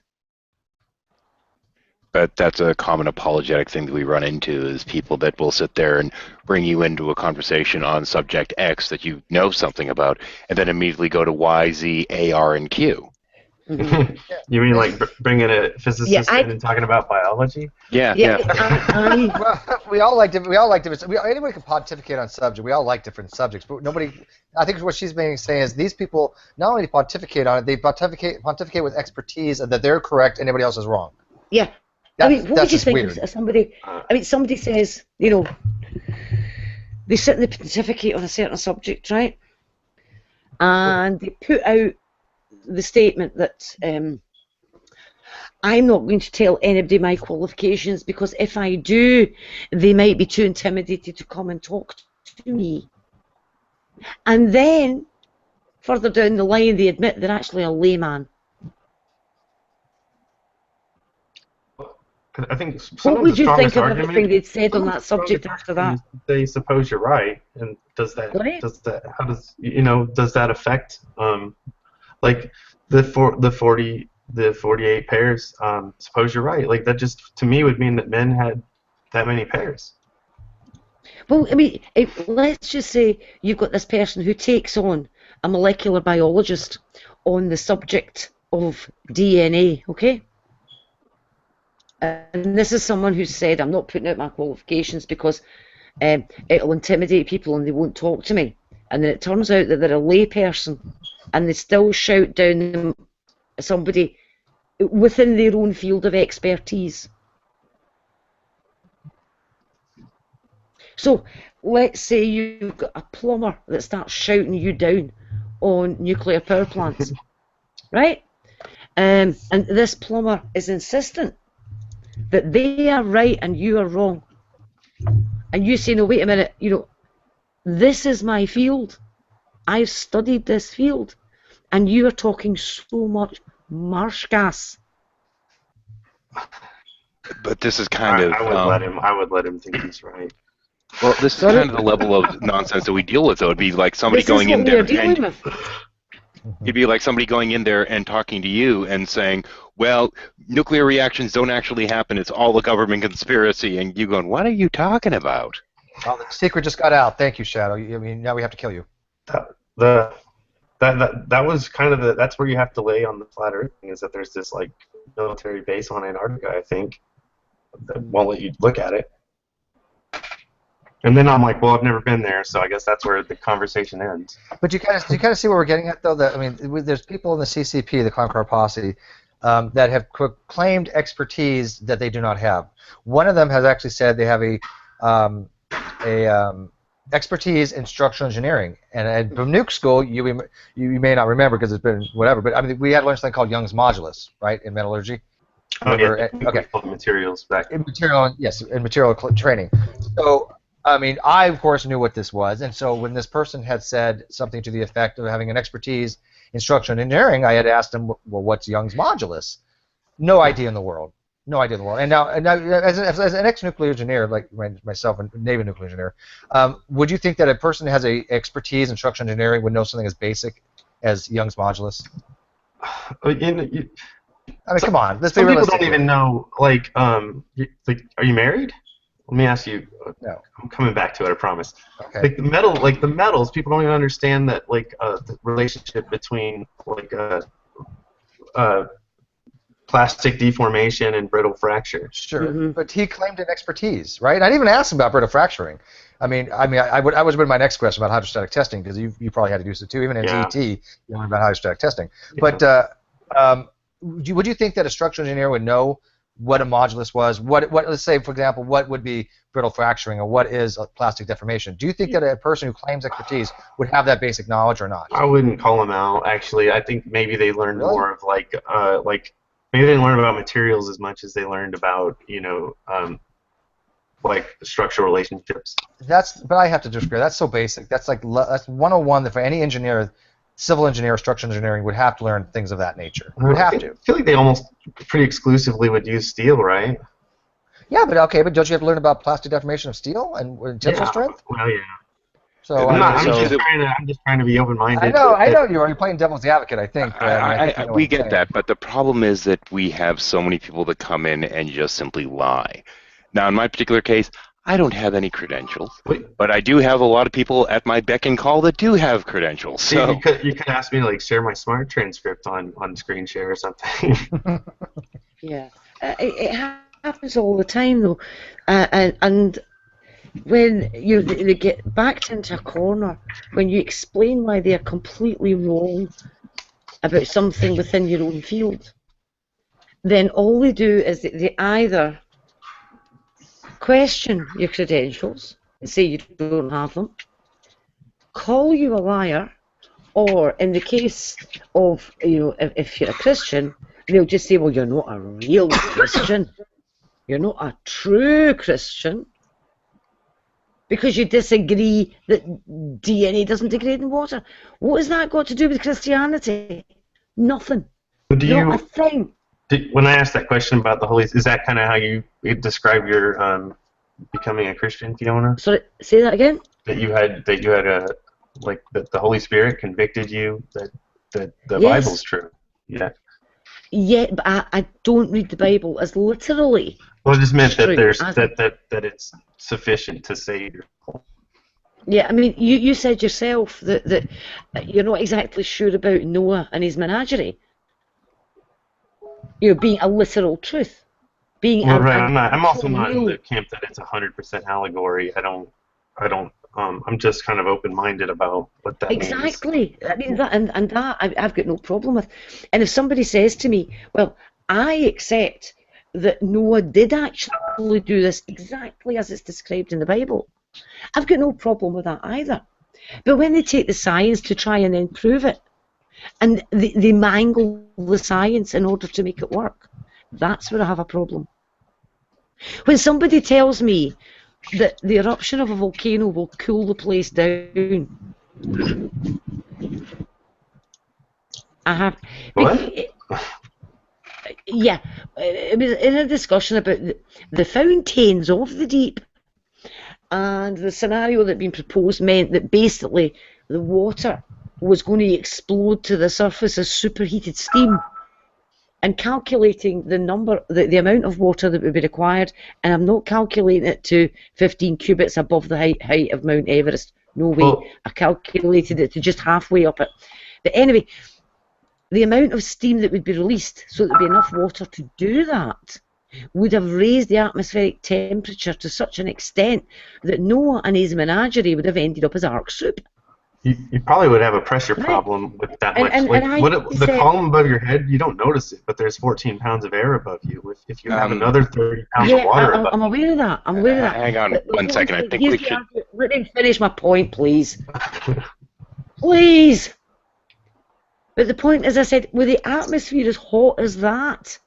But that's a common apologetic thing that we run into, is people that will sit there and bring you into a conversation on subject X that you know something about, and then immediately go to Y, Z, A, R, and Q. Mm-hmm. You mean like bringing a physicist in and talking about biology? Yeah. Well, we all like different. Anybody can pontificate on subject. We all like different subjects, but nobody. I think what she's saying is these people not only pontificate on it, they pontificate with expertise, and that they're correct, anybody else is wrong. Yeah. I mean, what would you think if somebody says, they sit and they pontificate on a certain subject, right? And they put out the statement that I'm not going to tell anybody my qualifications, because if I do, they might be too intimidated to come and talk to me. And then, further down the line, they admit they're actually a layman. I think some What of would the you strongest think of argument. everything they'd said on that subject after that? Is they suppose you're right, and does that how does does that affect like the 48 pairs? Suppose you're right. Like that just to me would mean that men had that many pairs. Well, I mean, let's just say you've got this person who takes on a molecular biologist on the subject of DNA, okay? And this is someone who said, I'm not putting out my qualifications because it'll intimidate people and they won't talk to me. And then it turns out that they're a lay person and they still shout down somebody within their own field of expertise. So let's say you've got a plumber that starts shouting you down on nuclear power plants, right? And this plumber is insistent that they are right and you are wrong. And you say, no, wait a minute, this is my field. I've studied this field. And you are talking so much marsh gas. But this is kind of... I would let him think he's right. Well, this is kind of the level of nonsense that we deal with, though. It'd be like somebody going in there and... It'd be like somebody going in there and talking to you and saying, well, nuclear reactions don't actually happen. It's all a government conspiracy. And you going, what are you talking about? Oh, the secret just got out. Thank you, Shadow. I mean, now we have to kill you. That was kind of that's where you have to lay on the flat Earth thing, is that there's this like military base on Antarctica, I think, that won't let you look at it. And then I'm like, well, I've never been there, so I guess that's where the conversation ends. But you kind of see what we're getting at, though. That I mean, there's people in the CCP, the Clown Car Posse, that have claimed expertise that they do not have. One of them has actually said they have a expertise in structural engineering. And from Nuke school, you may not remember because it's been whatever. But I mean, we had learned something called Young's modulus, right, in metallurgy. Oh, yeah. Okay. Materials back. In material training. So. I mean, I, of course, knew what this was, and so when this person had said something to the effect of having an expertise in structural engineering, I had asked him, well, what's Young's modulus? No idea in the world. No idea in the world. And now as an ex-nuclear engineer, like myself, a Navy nuclear engineer, would you think that a person who has an expertise in structural engineering would know something as basic as Young's modulus? I mean, come on. Let's be realistic. Some people don't even know, like, are you married? Let me ask you. No. I'm coming back to it. I promise. Okay. Like the metals, people don't even understand that the relationship between plastic deformation and brittle fracture. Sure, but he claimed an expertise, right? I didn't even ask him about brittle fracturing. I was with my next question about hydrostatic testing because you probably had to do so too. Even in GET, you learned about hydrostatic testing. Yeah. But would you think that a structural engineer would know what a modulus was? What let's say, for example, what would be brittle fracturing, or what is plastic deformation? Do you think that a person who claims expertise would have that basic knowledge or not? I wouldn't call them out. Actually, I think maybe they learned more of maybe they didn't learn about materials as much as they learned about structural relationships. But I have to disagree. That's so basic. That's that's 101 that for any engineer, civil engineer, structural engineering would have to learn things of that nature. Would have to. I feel like they almost pretty exclusively would use steel, right? Yeah, but don't you have to learn about plastic deformation of steel and tensile strength? Well, yeah. So I'm just trying to be open-minded. I know you are. You're playing devil's advocate, I think. We get that, but the problem is that we have so many people that come in and just simply lie. Now, in my particular case, I don't have any credentials, but I do have a lot of people at my beck and call that do have credentials. So you could ask me to share my smart transcript on screen share or something. Yeah, it happens all the time though, and when they get backed into a corner, when you explain why they are completely wrong about something within your own field, then all they do is they either question your credentials and say you don't have them, call you a liar, or in the case of, if you're a Christian, they'll just say, well, you're not a real Christian, you're not a true Christian, because you disagree that DNA doesn't degrade in water. What has that got to do with Christianity? Nothing. Not a thing. when I asked that question about the Holy, is that kind of how you describe your becoming a Christian, Fiona? Sorry, say that again. That you had a like that the Holy Spirit convicted you that the Yes. Bible's true. Yeah. Yeah, but I don't read the Bible as literally. Well, it just meant that true, there's as that it's sufficient to save your soul. Yeah, I mean, you said yourself that you're not exactly sure about Noah and his menagerie. You know, being a literal truth, being Well, a, right. an I'm also actual not in real. the camp that it's 100% allegory. I don't. I'm just kind of open-minded about what that means. Exactly. I mean that, and that I've got no problem with. And if somebody says to me, "Well, I accept that Noah did actually do this exactly as it's described in the Bible," I've got no problem with that either. But when they take the science to try and then prove it, and they mangle the science in order to make it work, that's where I have a problem. When somebody tells me that the eruption of a volcano will cool the place down, I have... What? Yeah, it was in a discussion about the fountains of the deep, and the scenario that had been proposed meant that basically the water was going to explode to the surface as superheated steam, and calculating the number, the amount of water that would be required, and I'm not calculating it to 15 cubits above the height of Mount Everest. No way. Well, I calculated it to just halfway up it. But anyway, the amount of steam that would be released, so there'd be enough water to do that, would have raised the atmospheric temperature to such an extent that Noah and his menagerie would have ended up as ark soup. You probably would have a pressure problem with that much. The column above your head, you don't notice it, but there's 14 pounds of air above you. If you have another 30 pounds of water above I'm aware of that. I'm aware of that. Hang on one second. I think we should... Let me finish my point, please. Please. But the point, as I said, with the atmosphere as hot as that,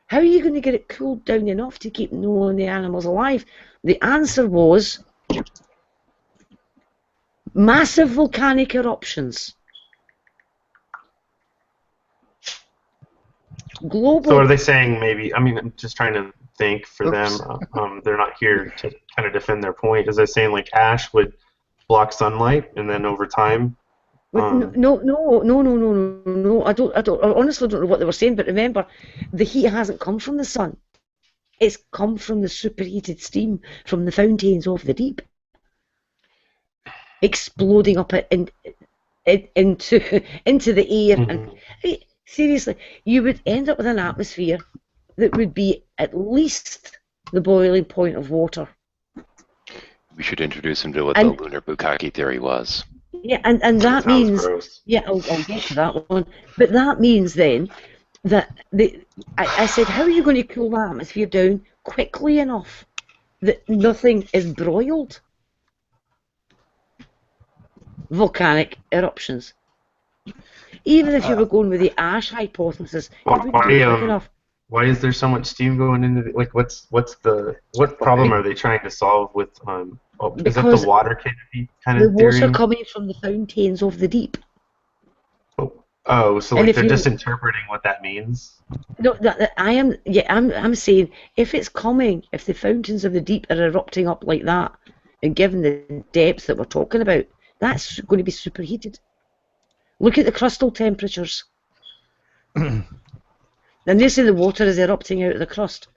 how are you going to get it cooled down enough to keep Noah and the animals alive? The answer was massive volcanic eruptions. Global. So are they saying maybe, I mean, I'm just trying to think for them, they're not here to kind of defend their point. Is they saying like ash would block sunlight and then over time? No. I honestly don't know what they were saying, but remember, the heat hasn't come from the sun. It's come from the superheated steam from the fountains of the deep, exploding up into the air. And seriously, you would end up with an atmosphere that would be at least the boiling point of water. We should introduce him to what the lunar bukkake theory was. Yeah, and that means gross. Yeah, I'll get to that one. But that means then that I said, how are you going to cool the atmosphere down quickly enough that nothing is broiled? Volcanic eruptions. Even if you were going with the ash hypothesis, it wouldn't be quick enough. Why is there so much steam going into the, like what problem are they trying to solve with is that the water canopy kind of theory? The water coming from the fountains of the deep. Oh, so like they're just interpreting what that means? No, I'm saying if the fountains of the deep are erupting up like that, and given the depth that we're talking about, that's going to be superheated. Look at the crustal temperatures. And they say the water is erupting out of the crust,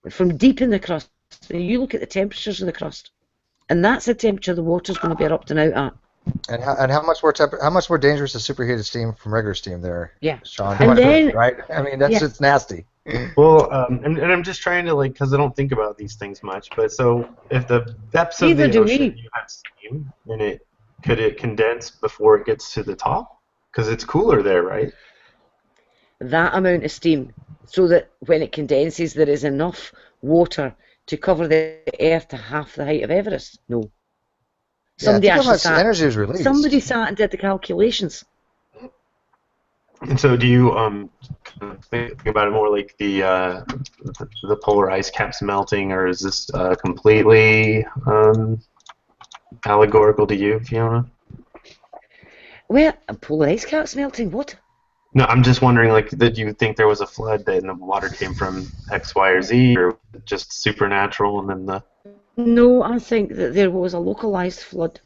from deep in the crust. And you look at the temperatures of the crust, and that's the temperature the water's going to be erupting out at. And how much more dangerous is superheated steam from regular steam there? Yeah, Shawn. And then, right? I mean, it's nasty. Well, and I'm just trying to because I don't think about these things much. But so if the depths of the ocean you have steam, then could it condense before it gets to the top? Because it's cooler there, right? That amount of steam, so that when it condenses, there is enough water to cover the Earth to half the height of Everest. No. Somebody energy is released. Somebody sat and did the calculations. And so, do you think about it more like the polar ice caps melting, or is this completely allegorical to you, Fiona? Well, polar ice caps melting. What? No, I'm just wondering, like, did you think there was a flood and the water came from X, Y, or Z, or just supernatural, and then the... No, I think that there was a localized flood.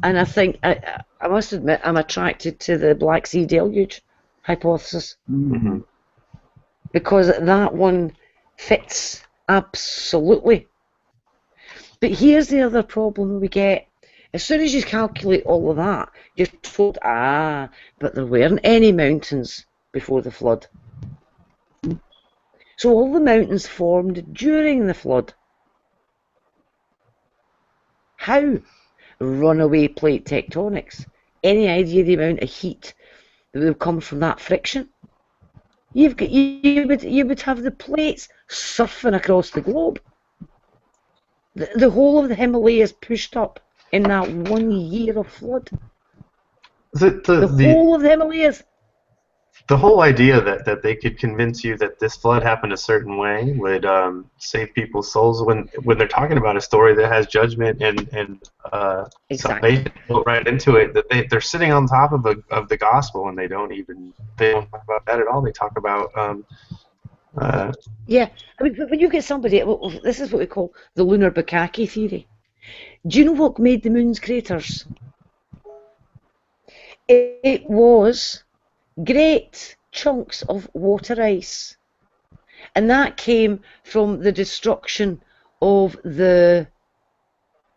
And I think, I must admit, I'm attracted to the Black Sea deluge hypothesis. Mm-hmm. Because that one fits absolutely. But here's the other problem we get. As soon as you calculate all of that, you're told, but there weren't any mountains before the flood. So all the mountains formed during the flood. How? Runaway plate tectonics. Any idea the amount of heat that would come from that friction? You would have the plates surfing across the globe. The whole of the Himalayas pushed up in that 1 year of flood. The whole of the Himalayas. The whole idea that they could convince you that this flood happened a certain way would save people's souls when they're talking about a story that has judgment and salvation built right into it, that they're sitting on top of the gospel, and they don't talk about that at all. They talk about yeah, I mean, when you get somebody, this is what we call the lunar bukkake theory. Do you know what made the moon's craters? It was great chunks of water ice, and that came from the destruction of the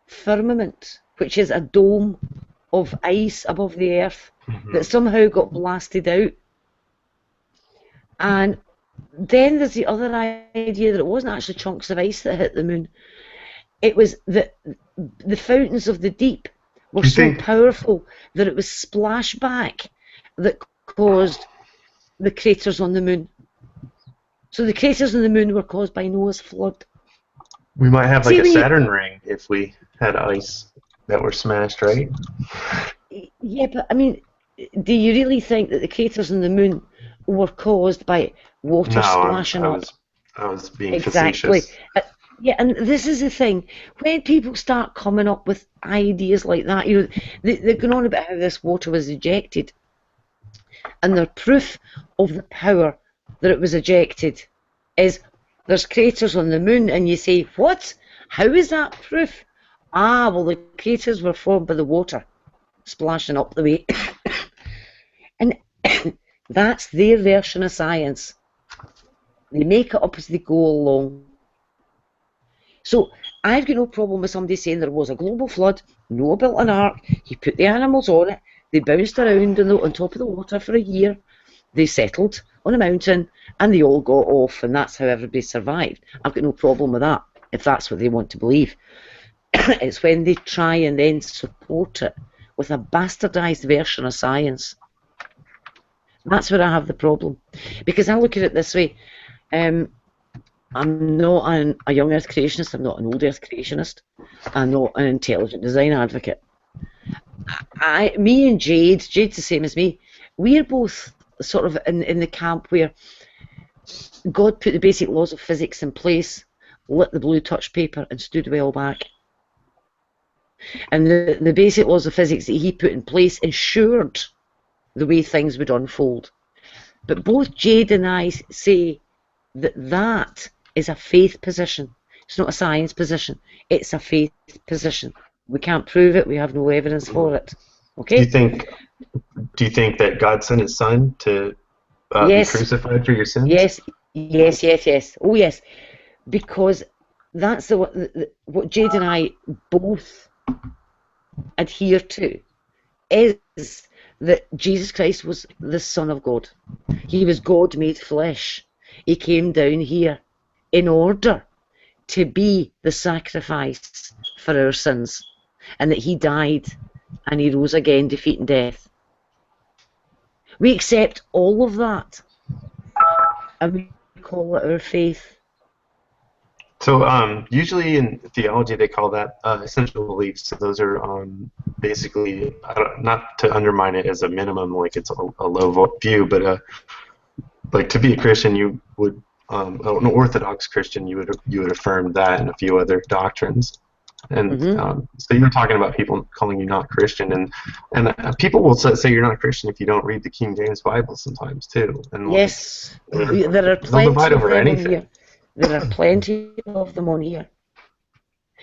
firmament, which is a dome of ice above the earth that somehow got blasted out. And then there's the other idea that it wasn't actually chunks of ice that hit the moon. It was that the fountains of the deep were so powerful that it was splashback that caused the craters on the moon. So the craters on the moon were caused by Noah's flood. We might have like a Saturn ring if we had ice that were smashed, right? Yeah, but I mean, do you really think that the craters on the moon were caused by water splashing up? I was being exactly. facetious. Yeah, and this is the thing. When people start coming up with ideas like that, you know, they're going on about how this water was ejected, and their proof of the power that it was ejected is there's craters on the moon, and you say, what? How is that proof? Well, the craters were formed by the water splashing up the way. And that's their version of science. They make it up as they go along. So I've got no problem with somebody saying there was a global flood, Noah built an ark, he put the animals on it, they bounced around on top of the water for a year, they settled on a mountain, and they all got off, and that's how everybody survived. I've got no problem with that, if that's what they want to believe. It's when they try and then support it with a bastardized version of science. That's where I have the problem. Because I look at it this way. I'm not a young earth creationist, I'm not an old earth creationist, I'm not an intelligent design advocate. Me and Jade's the same as me, we're both sort of in the camp where God put the basic laws of physics in place, lit the blue touch paper and stood well back. And the basic laws of physics that he put in place ensured the way things would unfold. But both Jade and I say that is a faith position. It's not a science position. It's a faith position. We can't prove it. We have no evidence for it. Okay. Do you think that God sent His Son to be crucified for your sins? Yes. Oh yes, because that's what Jade and I both adhere to is that Jesus Christ was the Son of God. He was God made flesh. He came down here in order to be the sacrifice for our sins, and that he died and he rose again, defeating death. We accept all of that, and we call it our faith. So usually in theology they call that essential beliefs. So those are basically, not to undermine it as a minimum, like it's a low view, but like to be a Christian, you would, an Orthodox Christian, you would affirm that and a few other doctrines. And so you're talking about people calling you not Christian, and people will say you're not Christian if you don't read the King James Bible sometimes too. And yes, there are they'll plenty divide of over them on anything. here. There are plenty of them on here.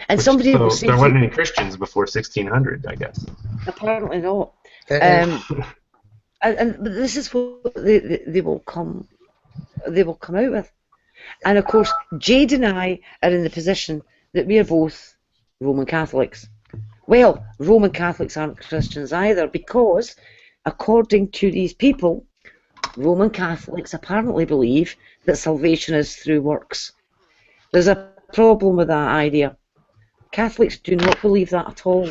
And Which, somebody will so say there to weren't you, any Christians before 1600, I guess. apparently not. And- But this is what they will come out with. And of course, Jade and I are in the position that we are both Roman Catholics. Well, Roman Catholics aren't Christians either, because according to these people, Roman Catholics apparently believe that salvation is through works. There's a problem with that idea. Catholics do not believe that at all.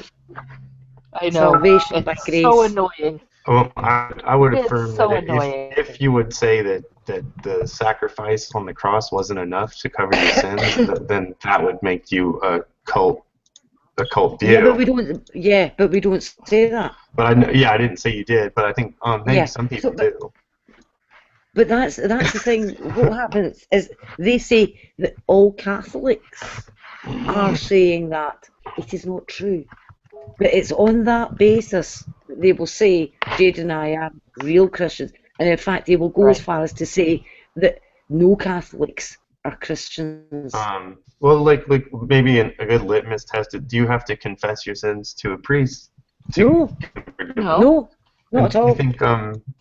I know. Salvation by It's grace. so annoying. Well, I would It's affirm so that annoying. if you would say that the sacrifice on the cross wasn't enough to cover your sins, then that would make you a cult view. Yeah, but we don't. Yeah, but we don't say that. But I didn't say you did, but I think maybe some people do. But that's the thing. What happens is they say that all Catholics are saying that it is not true. But it's on that basis that they will say Jade and I are real Christians. And in fact, they will go as far as to say that no Catholics are Christians. Well, like maybe a good litmus test. Do you have to confess your sins to a priest? No, not at all. I think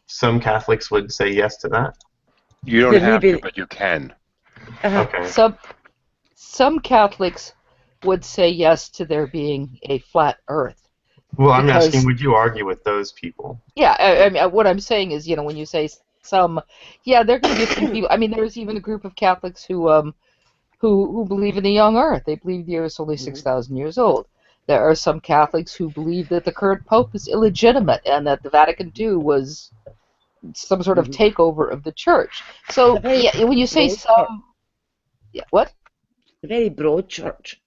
some Catholics would say yes to that. You don't have to, but you can. Okay. Some Catholics would say yes to there being a flat Earth. Well, I'm asking, would you argue with those people? Yeah, I mean, what I'm saying is, when you say some, yeah, there can be a few people. I mean, there's even a group of Catholics who believe in the young Earth. They believe the Earth is only 6,000 years old. There are some Catholics who believe that the current Pope is illegitimate and that the Vatican II was some sort of takeover of the Church. So, yeah, when you say some, yeah, what? A very broad church.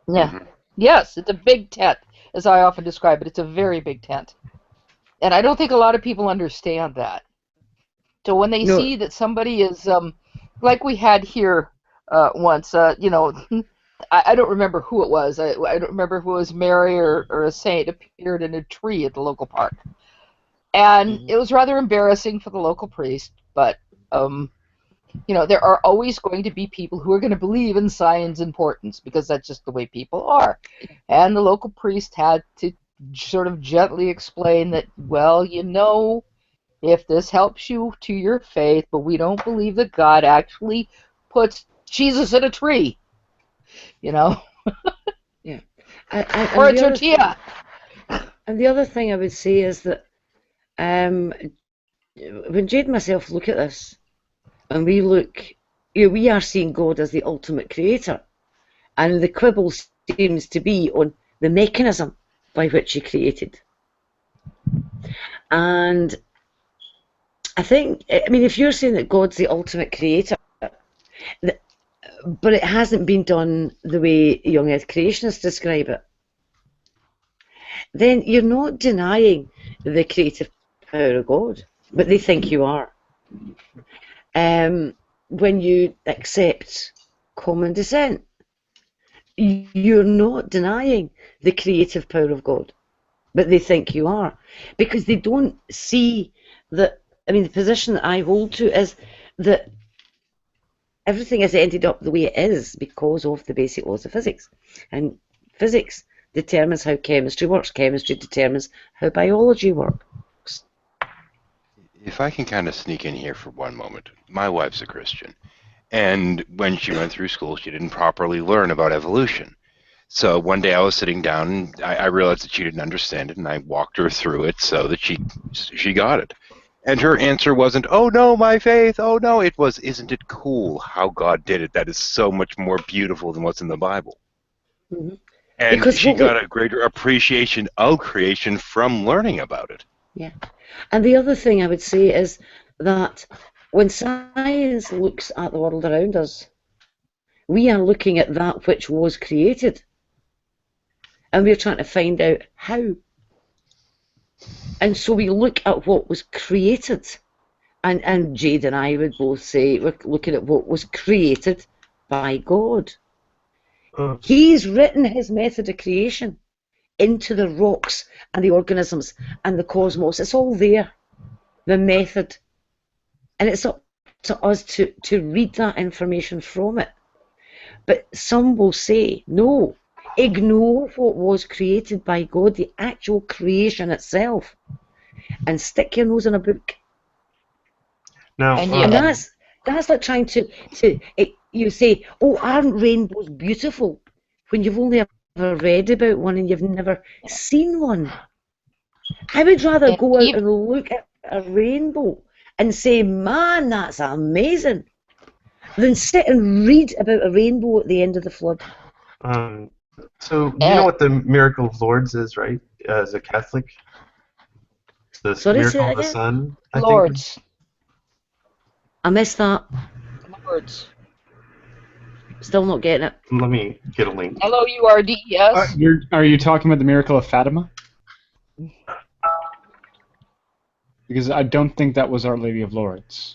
Yeah. Yes, it's a big tent, as I often describe it. It's a very big tent. And I don't think a lot of people understand that. So when they see that somebody is, like we had here once, I don't remember who it was. I don't remember if it was Mary or a saint appeared in a tree at the local park. And it was rather embarrassing for the local priest, but there are always going to be people who are going to believe in science importance because that's just the way people are. And the local priest had to sort of gently explain that, well, if this helps you to your faith, but we don't believe that God actually puts Jesus in a tree, Yeah. Or a tortilla. And the other thing I would say is that when Jade and myself look at this, and we look, we are seeing God as the ultimate creator, and the quibble seems to be on the mechanism by which he created. And I think, if you're saying that God's the ultimate creator, but it hasn't been done the way young earth creationists describe it, then you're not denying the creative power of God, but they think you are. When you accept common descent, you're not denying the creative power of God, but they think you are, because they don't see that. The position that I hold to is that everything has ended up the way it is because of the basic laws of physics, and physics determines how chemistry works. Chemistry determines how biology works. If I can kind of sneak in here for one moment, my wife's a Christian, and when she went through school, she didn't properly learn about evolution. So one day I was sitting down, and I realized that she didn't understand it, and I walked her through it so that she got it. And her answer wasn't, "Oh no, my faith, oh no," it was, "Isn't it cool how God did it? That is so much more beautiful than what's in the Bible." Mm-hmm. And because she got a greater appreciation of creation from learning about it. Yeah. And the other thing I would say is that when science looks at the world around us, we are looking at that which was created. And we're trying to find out how. And so we look at what was created. And Jade and I would both say we're looking at what was created by God. He's written his method of creation into the rocks and the organisms and the cosmos. It's all there, the method. And it's up to us to read that information from it. But some will say, no, ignore what was created by God, the actual creation itself, and stick your nose in a book. Now, And that's like trying to you say, oh, aren't rainbows beautiful, when you've only ever read about one and you've never seen one. I would rather go out and look at a rainbow and say, man, that's amazing, than sit and read about a rainbow at the end of the flood. So you know what the Miracle of Lourdes is, right? As a Catholic, the Miracle of the Sun. Lourdes. I missed that. Lourdes. Still not getting it. Let me get a link. Lourdes. Are you talking about the Miracle of Fatima? Because I don't think that was Our Lady of Lourdes.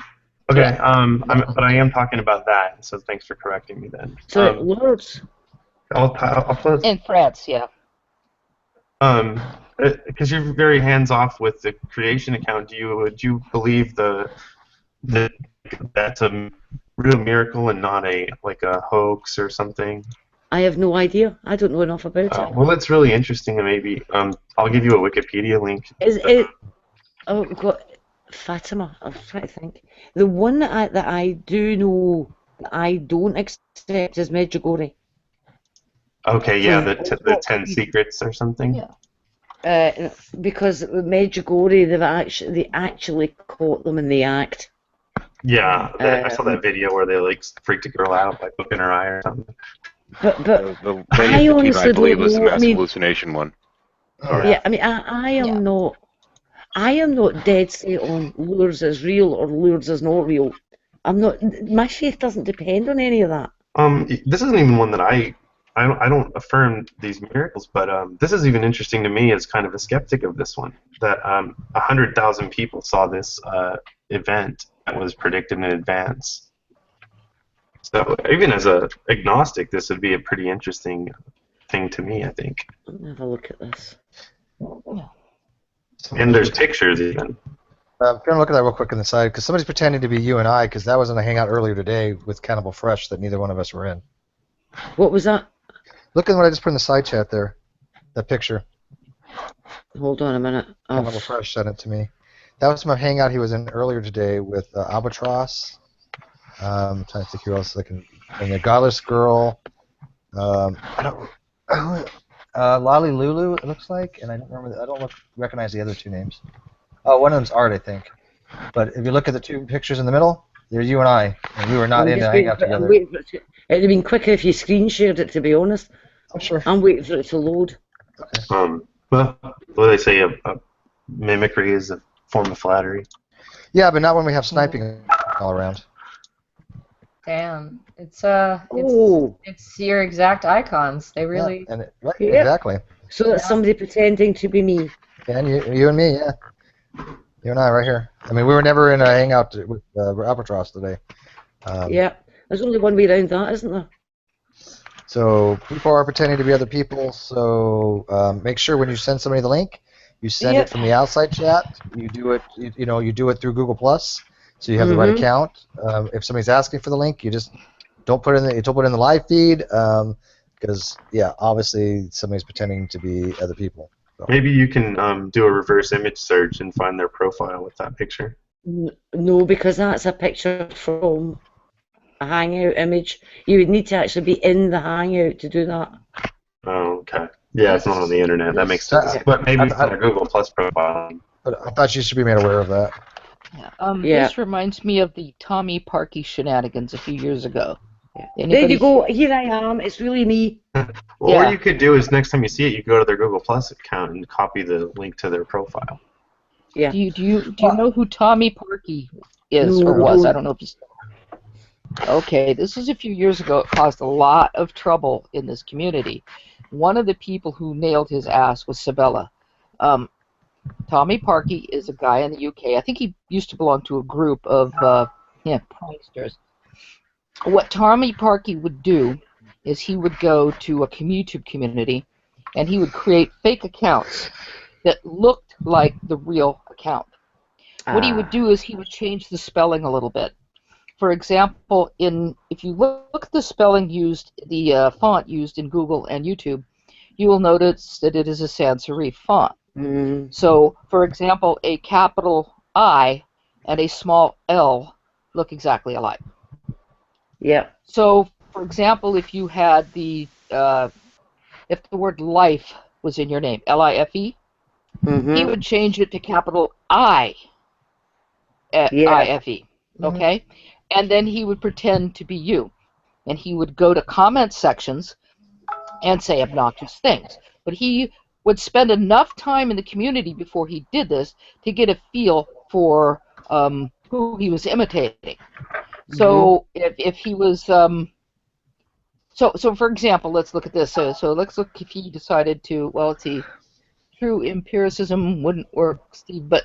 Okay, but I am talking about that, so thanks for correcting me then. So Lourdes. I'll put in France, yeah. Because you're very hands-off with the creation account. Would you believe that's a real miracle and not a hoax or something? I have no idea. I don't know enough about it. Well, it's really interesting, and maybe I'll give you a Wikipedia link. Is it? Oh God, Fatima. I'm trying to think. The one that I do know that I don't accept is Medjugorje. Okay, yeah, the 10 secrets or something. Yeah. Because Medjugorje, they actually caught them in the act. Yeah, I saw that video where they freaked a girl out by poking her eye or something. But the I honestly I believe was the don't know. mass hallucination one. Yeah, I mean, I am not. I am not dead set on Lourdes is real or Lourdes is not real. I'm not. My faith doesn't depend on any of that. This isn't even one that I don't affirm these miracles, but this is even interesting to me as kind of a skeptic of this one. That 100,000 people saw this event that was predicted in advance. So even as a agnostic, this would be a pretty interesting thing to me, I think. Let me have a look at this. And there's pictures even. I'm going to look at that real quick on the side, because somebody's pretending to be you and I, because that was in a hangout earlier today with Cannibal Fresh that neither one of us were in. What was that? Look at what I just put in the side chat there. That picture. Hold on a minute. Cannibal Fresh sent it to me. That was my hangout he was in earlier today with Albatross. I'm trying to think who else I can. And the Godless Girl. Lolly Lulu, it looks like, and I don't remember. I don't recognize the other two names. Oh, one of them's Art, I think. But if you look at the two pictures in the middle, they're you and I, and we were not in a hangout together. It'd have been quicker if you screen shared it, to be honest. Oh, sure. I'm waiting for it to load. Well, what do they say? A mimicry is a form of flattery. Yeah, but not when we have sniping all around. Damn, it's your exact icons. They really. Yeah, exactly. So that's somebody pretending to be me. And you and me, yeah. You and I right here. I mean, we were never in a hangout with Albatross today. Yeah, there's only one way around that, isn't there? So people are pretending to be other people. So make sure when you send somebody the link, you send it from the outside chat. You do it. You do it through Google Plus, so you have the right account. If somebody's asking for the link, you just don't put it in the live feed, because obviously somebody's pretending to be other people. So. Maybe you can do a reverse image search and find their profile with that picture. No, because that's a picture from a Hangout image. You would need to actually be in the Hangout to do that. Oh, okay. Yeah, it's not on the internet. That makes sense. But maybe it's on a Google Plus profile. But I thought you should be made aware of that. This reminds me of the Tommy Parkey shenanigans a few years ago. There you go. Here I am. It's really me. What you could do is next time you see it, you go to their Google Plus account and copy the link to their profile. Yeah. Do you know who Tommy Parkey is or was? I don't know if he's. Okay, this was a few years ago. It caused a lot of trouble in this community. One of the people who nailed his ass was Sabella. Tommy Parkey is a guy in the UK. I think he used to belong to a group of pranksters. What Tommy Parkey would do is he would go to a YouTube community and he would create fake accounts that looked like the real account. What he would do is he would change the spelling a little bit. For example, if you look at the spelling used, the font used in Google and YouTube, you will notice that it is a sans serif font. So, for example, a capital I and a small L look exactly alike. Yeah. So, for example, if you had if the word life was in your name, L-I-F-E, he would change it to capital I-F-E, okay? And then he would pretend to be you. And he would go to comment sections and say obnoxious things. But he would spend enough time in the community before he did this to get a feel for who he was imitating. So if he was... So for example, let's look at this. So let's look if he decided to... Well, let's see. True empiricism wouldn't work, Steve, but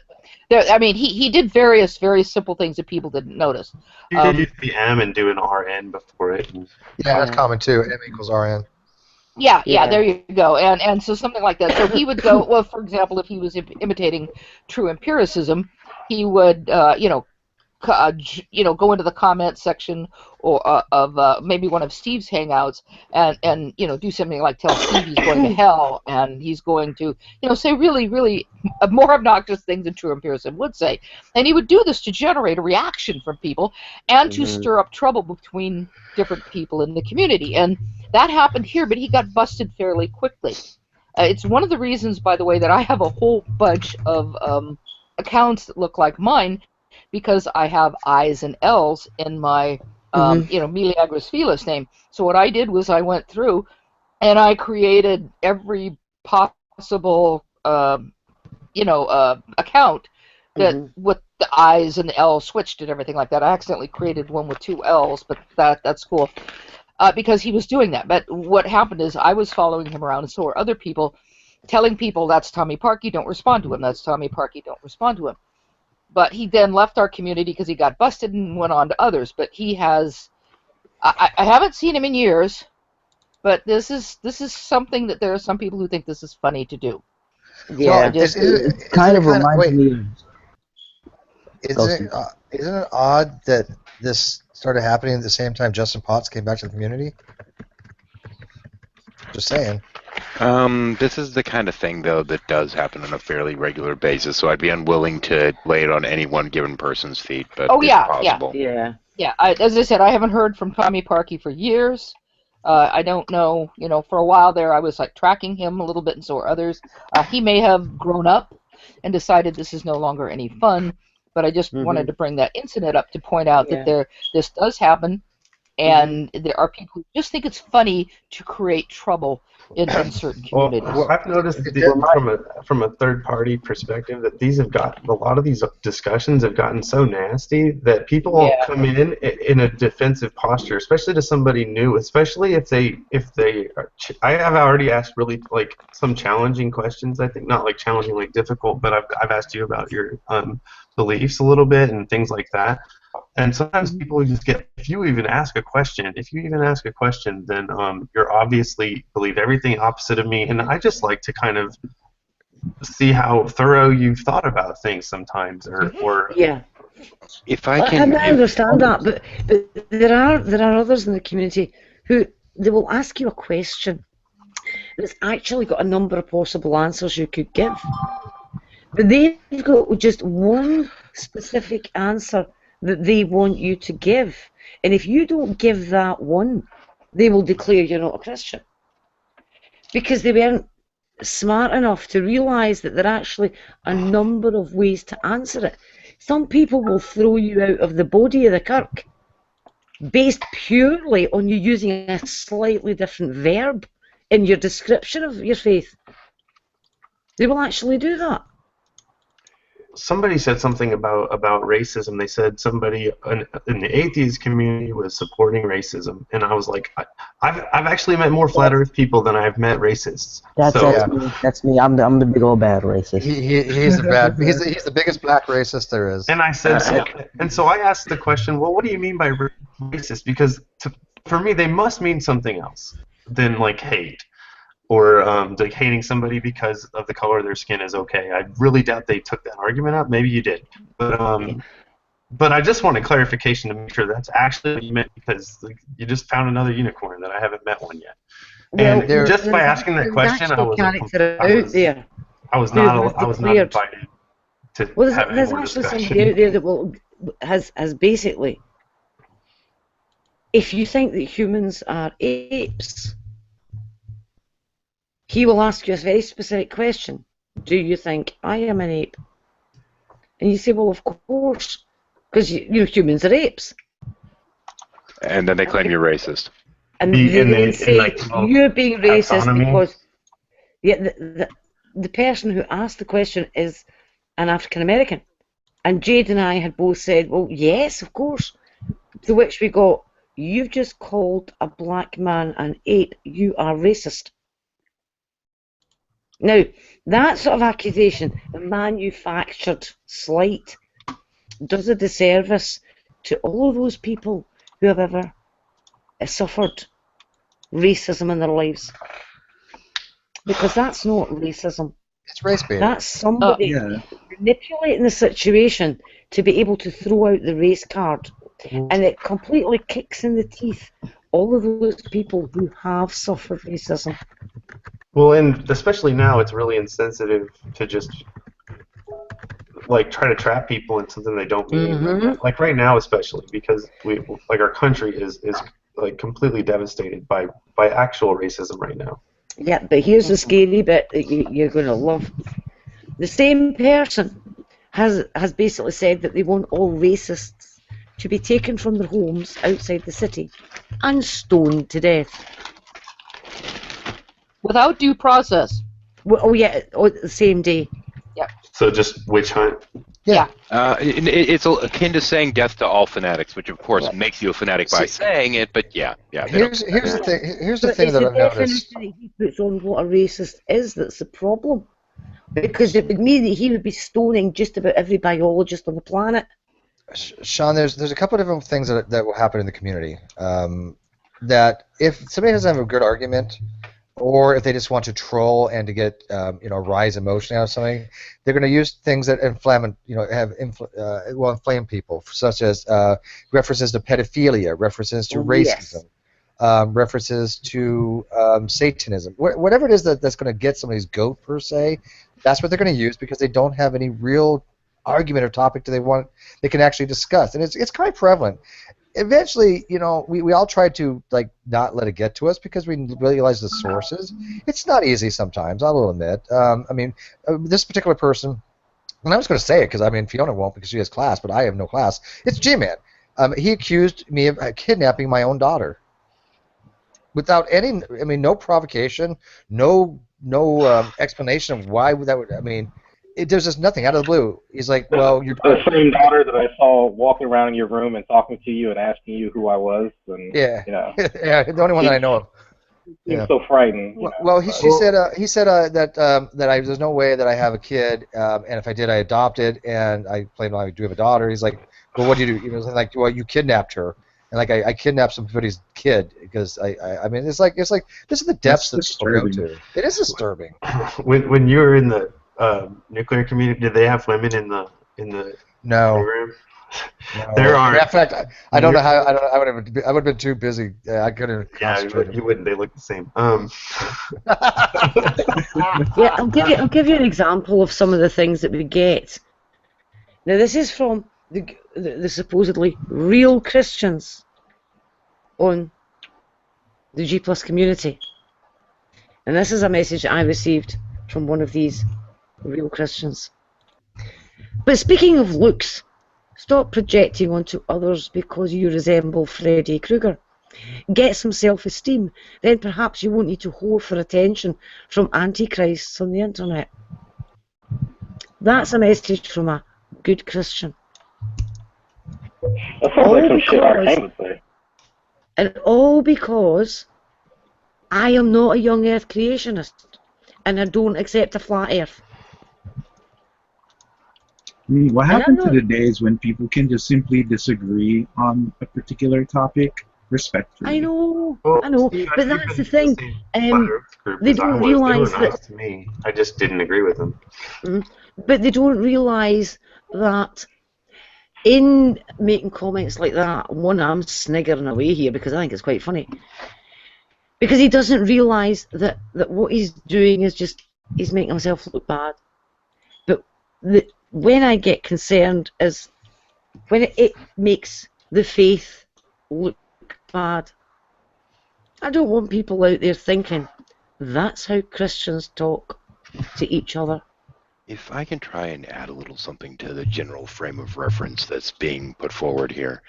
there, I mean, he did various very simple things that people didn't notice. You could use the M and do an RN before it. Yeah, that's common too. M equals RN. Yeah, there you go. And so something like that. So he would go, well, for example, if he was imitating true empiricism, he would, go into the comment section or of maybe one of Steve's hangouts and do something like tell Steve he's going to hell and he's going to say really, really more obnoxious things than true empiricism would say. And he would do this to generate a reaction from people and to stir up trouble between different people in the community. And that happened here, but he got busted fairly quickly. It's one of the reasons, by the way, that I have a whole bunch of accounts that look like mine, because I have I's and L's in my, Miliagris Felis name. So what I did was I went through and I created every possible, account that with the I's and the L's switched and everything like that. I accidentally created one with 2 L's, but that's cool because he was doing that. But what happened is I was following him around, and so were other people, telling people that's Tommy Parkey, don't respond to him. That's Tommy Parkey, don't respond to him. But he then left our community because he got busted and went on to others. But he has, I haven't seen him in years, but this is something that there are some people who think this is funny to do. Yeah, it kind of reminds me of... Isn't it odd that this started happening at the same time Justin Potts came back to the community? Just saying. This is the kind of thing, though, that does happen on a fairly regular basis, so I'd be unwilling to lay it on any one given person's feet, but it's possible. Yeah. As I said, I haven't heard from Tommy Parkey for years. I don't know, for a while there I was like tracking him a little bit, and so are others. He may have grown up and decided this is no longer any fun, but I just wanted to bring that incident up to point out that this does happen, and there are people who just think it's funny to create trouble in certain communities. Well, I've noticed from a third-party perspective that a lot of these discussions have gotten so nasty that people will come in a defensive posture, especially to somebody new, especially if they are, I have already asked really like some challenging questions. I think not like challenging, like difficult, but I've asked you about your beliefs a little bit and things like that. And sometimes people just get, if you even ask a question, then you're obviously believe everything opposite of me. And I just like to kind of see how thorough you've thought about things sometimes, or if I can. I understand that, but there are others in the community who they will ask you a question that's actually got a number of possible answers you could give, but they've got just one specific answer that they want you to give, and if you don't give that one, they will declare you're not a Christian, because they weren't smart enough to realise that there are actually a number of ways to answer it. Some people will throw you out of the body of the kirk based purely on you using a slightly different verb in your description of your faith. They will actually do that. Somebody said something about racism. They said somebody in the atheist community was supporting racism, and I was like, I've actually met more flat Earth people than I've met racists. That's me. I'm the big old bad racist. He's the biggest black racist there is. And I said, so I asked the question, well, what do you mean by racist? Because for me, they must mean something else than like hate. Or like hating somebody because of the color of their skin is okay. I really doubt they took that argument out. Maybe you did, but I just wanted clarification to make sure that's actually what you meant, because like, you just found another unicorn that I haven't met one yet. Well, And just by asking that question, I was not invited to have any there's more actually discussion. somebody out there that has basically, if you think that humans are apes, he will ask you a very specific question. Do you think I am an ape? And you say, well, of course, because humans are apes. And then they claim you're racist. And they say you're being racist because the person who asked the question is an African American. And Jade and I had both said, well, yes, of course. To which we got, you've just called a black man an ape. You are racist. Now, that sort of accusation, the manufactured slight, does a disservice to all of those people who have ever suffered racism in their lives. Because that's not racism. It's race baiting. That's somebody manipulating the situation to be able to throw out the race card. And it completely kicks in the teeth all of those people who have suffered racism. Well, and especially now, it's really insensitive to just like try to trap people in something they don't mean. Like right now, especially because our country is like completely devastated by actual racism right now. Yeah, but here's the scary bit that you're going to love. The same person has basically said that they want all racists to be taken from their homes outside the city and stoned to death. Without due process. Well, oh yeah, the same day. Yeah. So just witch hunt. Yeah. It's akin to saying death to all fanatics, which of course makes you a fanatic by saying it. But yeah. Here's the thing. Here's the thing that I've noticed. That he puts on what a racist is that's the problem, because it would mean that he would be stoning just about every biologist on the planet. Shawn, there's a couple of different things that will happen in the community. That if somebody doesn't have a good argument, or if they just want to troll and to get rise emotion out of something, they're going to use things that inflame people, such as references to pedophilia, references to racism, references to Satanism, whatever it is that's going to get somebody's goat per se. That's what they're going to use because they don't have any real argument or topic that they can actually discuss, and it's kind of prevalent. Eventually, we all try to not let it get to us because we realize the sources. It's not easy sometimes, I will admit. This particular person, and I was going to say it because Fiona won't because she has class, but I have no class. It's G-Man. He accused me of kidnapping my own daughter without any, no provocation, no explanation of why that would. There's just nothing out of the blue. He's like, well, you're the same daughter that I saw walking around in your room and talking to you and asking you who I was, and yeah, the only one that I know of. He's so frightened. Well, he said that there's no way that I have a kid, and if I did, I adopted, and I claimed I do have a daughter. He's like, well, what do you do? Like, well, you kidnapped her, and like I kidnapped somebody's kid because it's like this is the depths that people go to. It is disturbing. When you were in the nuclear community, did they have women in the no program? No. There are. In fact, I don't know how. I would have been too busy. I couldn't. Yeah, you wouldn't. They look the same. Yeah, I'll give you an example of some of the things that we get. Now, this is from the supposedly real Christians on the G+ community, and this is a message I received from one of these real Christians. But speaking of looks, stop projecting onto others because you resemble Freddy Krueger. Get some self-esteem, then perhaps you won't need to whore for attention from antichrists on the internet. That's a message from a good Christian. That sounds like some shit I would say. And all because I am not a young earth creationist and I don't accept a flat earth. What happened to the days when people can just simply disagree on a particular topic respectfully. I know, Well, I know, Steve, but you've that's been the thing. Flat Earth group They as I don't was. They were realise nice that. to me. I just didn't agree with them. But they don't realise that in making comments like that, one, I'm sniggering away here because I think it's quite funny. Because he doesn't realise that what he's doing is just, he's making himself look bad. But when I get concerned is when it makes the faith look bad. I don't want people out there thinking that's how Christians talk to each other. If I can try and add a little something to the general frame of reference that's being put forward here.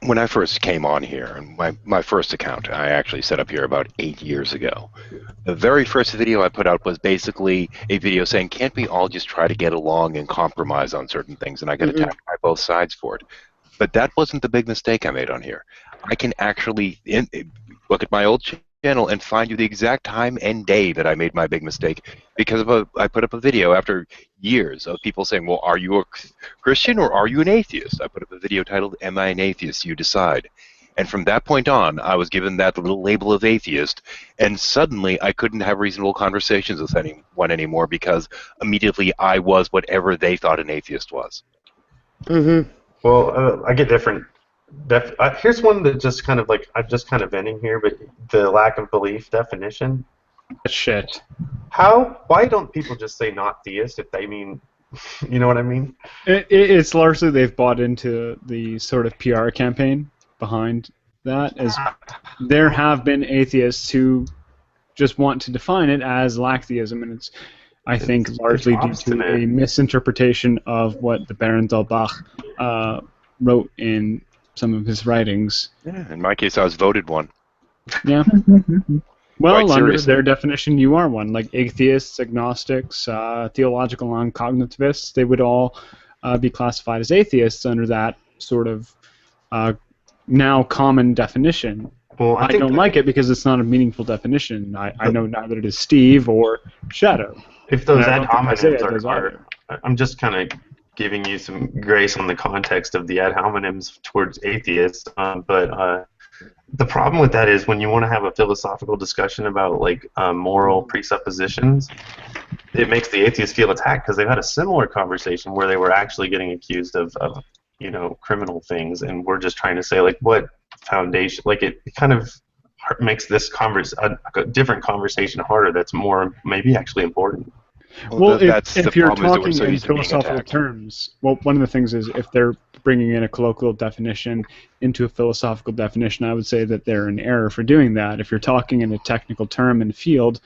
When I first came on here, and my first account I actually set up here about 8 years ago, the very first video I put out was basically a video saying, can't we all just try to get along and compromise on certain things? And I got attacked by both sides for it. But that wasn't the big mistake I made on here. I can actually look at my old channel and find you the exact time and day that I made my big mistake, because I put up a video after years of people saying, well, are you a Christian or are you an atheist? I put up a video titled, Am I an Atheist? You Decide. And from that point on, I was given that little label of atheist, and suddenly I couldn't have reasonable conversations with anyone anymore because immediately I was whatever they thought an atheist was. Well, I get different. Here's one that just kind of like, I'm just kind of venting here, but the lack of belief definition. Shit. Why don't people just say not theist if they mean, you know what I mean? It's largely they've bought into the sort of PR campaign behind that, as there have been atheists who just want to define it as lacktheism, and it's, I think, largely due to a misinterpretation of what the Baron Dalbach wrote in some of his writings. Yeah, in my case, I was voted one. Yeah. Well, Quite under seriously. their definition, you are one. Like atheists, agnostics, theological non-cognitivists, they would all be classified as atheists under that sort of now common definition. Well, I don't like it because it's not a meaningful definition. I know neither does Steve or Shadow. If those And I ad don't think Isaiah hominems does either. I'm just kind of giving you some grace on the context of the ad hominems towards atheists, but the problem with that is when you want to have a philosophical discussion about like moral presuppositions, it makes the atheist feel attacked because they've had a similar conversation where they were actually getting accused of you know, criminal things, and we're just trying to say like what foundation, like it kind of makes this a different conversation harder. That's more maybe actually important. Well, if you're talking in philosophical terms, well, one of the things is if they're bringing in a colloquial definition into a philosophical definition, I would say that they're in error for doing that. If you're talking in a technical term and field,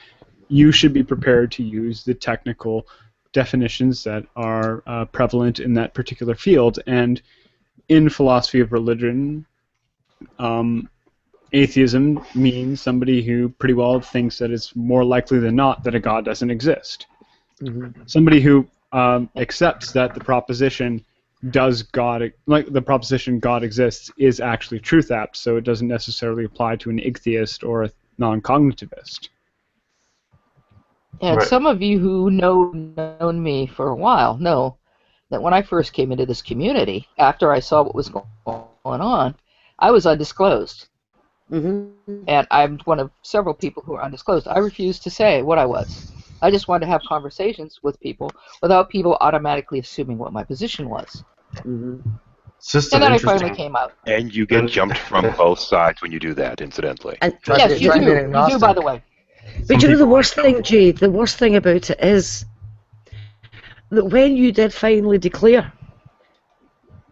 you should be prepared to use the technical definitions that are prevalent in that particular field. And in philosophy of religion, atheism means somebody who pretty well thinks that it's more likely than not that a God doesn't exist. Somebody who accepts that the proposition the proposition God exists is actually truth apt, so it doesn't necessarily apply to an atheist or a non-cognitivist. And some of you who known me for a while know that when I first came into this community, after I saw what was going on, I was undisclosed. And I'm one of several people who are undisclosed. I refused to say what I was. I just wanted to have conversations with people without people automatically assuming what my position was. It's just and then I finally came out. And you get jumped from both sides when you do that, incidentally. And yes, you do. You do, by the way. But you know the worst thing, Jay, the worst thing about it is that when you did finally declare,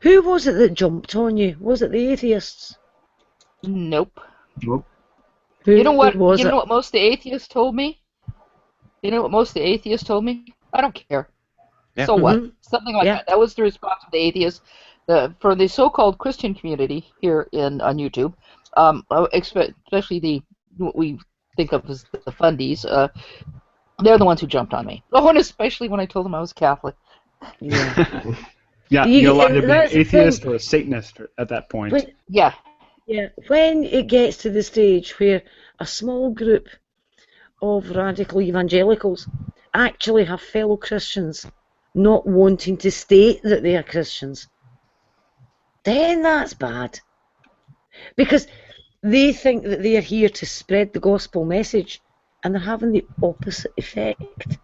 who was it that jumped on you? Was it the atheists? Nope. Nope. You know what? Was you know it? what most of the atheists told me? You know what most of the atheists told me? I don't care. Yeah. So what? Something like that. That was the response of the atheists. For the so-called Christian community here on YouTube, especially what we think of as the fundies, they're the ones who jumped on me. Oh, and especially when I told them I was Catholic. Yeah. Yeah, you're allowed to be an atheist or a Satanist at that point. Yeah. When it gets to the stage where a small group of radical evangelicals actually have fellow Christians not wanting to state that they are Christians, then that's bad. Because they think that they are here to spread the gospel message, and they're having the opposite effect.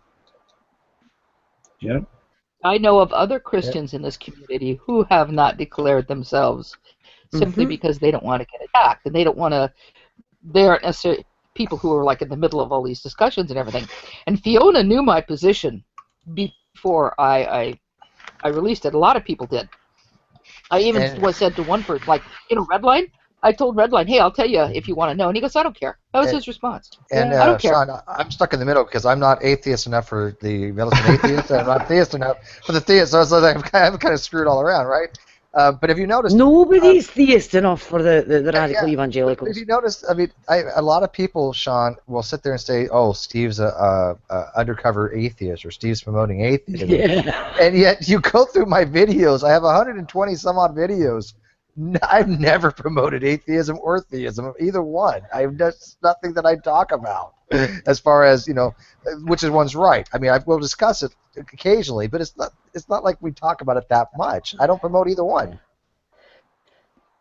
Yep. I know of other Christians in this community who have not declared themselves simply because they don't want to get attacked, and they don't want to. They aren't necessarily people who are like in the middle of all these discussions and everything. And Fiona knew my position before I released it. A lot of people did. I even said to one person, like, Redline, I told Redline, hey, I'll tell you if you want to know. And he goes, I don't care. That was his response. And I don't care. Shawn, I'm stuck in the middle because I'm not atheist enough for the militant atheist, and I'm not theist enough for the theist, so I'm kind of screwed all around, right? But have you noticed? Nobody's theist enough for the radical evangelicals. If you notice, I mean, a lot of people, Shawn, will sit there and say, "Oh, Steve's a undercover atheist," or "Steve's promoting atheism." Yeah. And yet, you go through my videos. I have 120 some odd videos. I've never promoted atheism or theism, either one. That's nothing that I talk about, as far as which is one's right. I mean, we'll discuss it occasionally, but it's not like we talk about it that much. I don't promote either one.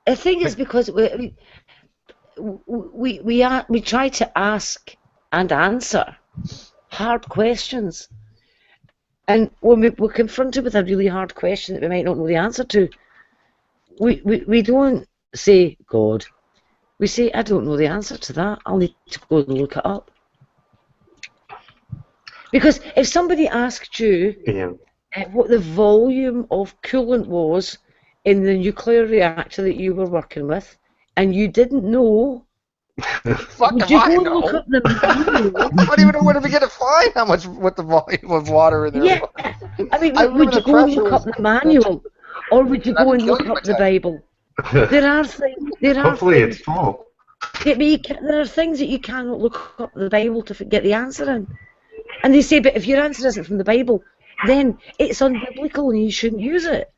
I think it's because we try to ask and answer hard questions, and when we're confronted with a really hard question that we might not know the answer to, we don't say God. We say, I don't know the answer to that. I'll need to go and look it up. Because if somebody asked you what the volume of coolant was in the nuclear reactor that you were working with, and you didn't know, would you go and look up the manual? I don't even know where to begin to find what the volume of water in there was. I mean, would you go and look up the manual? Or would you go and look up the Bible? There are things. Hopefully it's full. There are things that you cannot look up the Bible to get the answer in. And they say, but if your answer isn't from the Bible, then it's unbiblical and you shouldn't use it.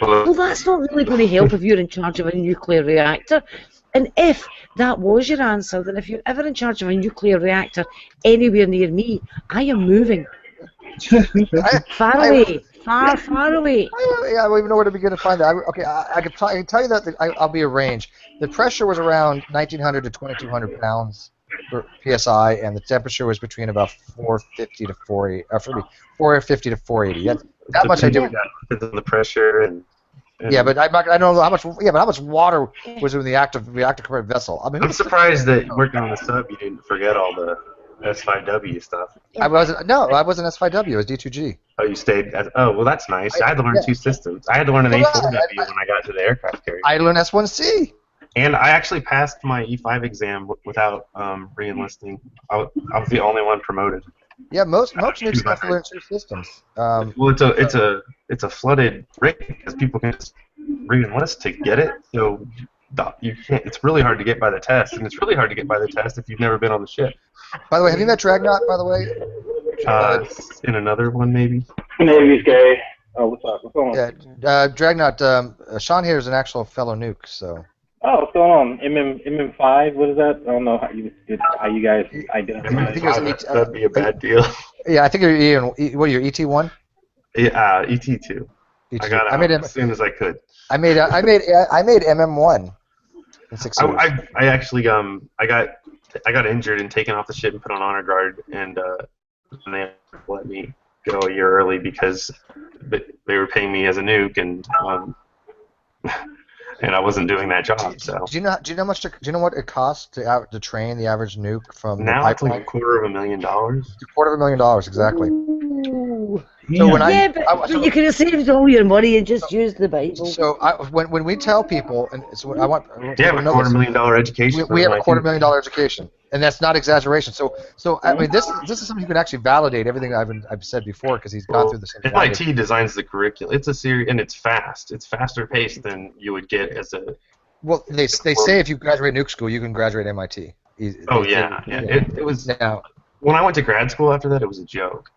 Well, that's not really going to help if you're in charge of a nuclear reactor. And if that was your answer, then if you're ever in charge of a nuclear reactor anywhere near me, I am moving. Far away. Far away. I don't even know where to begin to find that. I can tell you that I'll be a range. The pressure was around 1,900 to 2,200 pounds per psi, and the temperature was between about 450 to 480. 450 to 480. That much I do. Depends on the pressure and yeah, but I don't know how much. Yeah, but how much water was in the reactor converted vessel? I mean, I'm surprised that working on the sub, you didn't forget all the S5W stuff. I wasn't S5W. It was D2G. Oh, you stayed at. Oh, well, that's nice. I had to learn two systems. I had to learn an A4W when I got to the aircraft carrier. I learned S1C. And I actually passed my E5 exam without re-enlisting. I was the only one promoted. Yeah, most nukes have to learn two systems. Well, it's a flooded rig because people can just re-enlist to get it. So you can't. It's really hard to get by the test, and it's really hard to get by the test if you've never been on the ship. By the way, have you met Dragnot? By the way, in another one maybe. Navy's gay. Oh, what's up? What's going on? Yeah, Dragnot. Shawn here is an actual fellow nuke, so. Oh, what's going on? MM5? What is that? I don't know how you guys identify. I think it was that'd be a bad deal. Yeah, I think you're what are you, ET1? Yeah, ET2. ET2. I got out as soon as I could. I made MM1 in 6 years. I actually I got injured and taken off the ship and put on honor guard, and they let me go a year early because they were paying me as a nuke, and I wasn't doing that job. So do you know what it costs to train the average nuke from now? The it's like $250,000. $250,000 exactly. Ooh. So when but you could have saved all your money and just used the Bible. So when we tell people, and so I want you have a $250,000 education. We have a $250,000 education, and that's not exaggeration. So I mean this is something you can actually validate everything I've said before because he's gone through the same. MIT designs the curriculum. It's a series and it's fast. It's faster paced than you would get as a. Well, they say if you graduate nuke school, you can graduate MIT. It was. Now, when I went to grad school after that, it was a joke.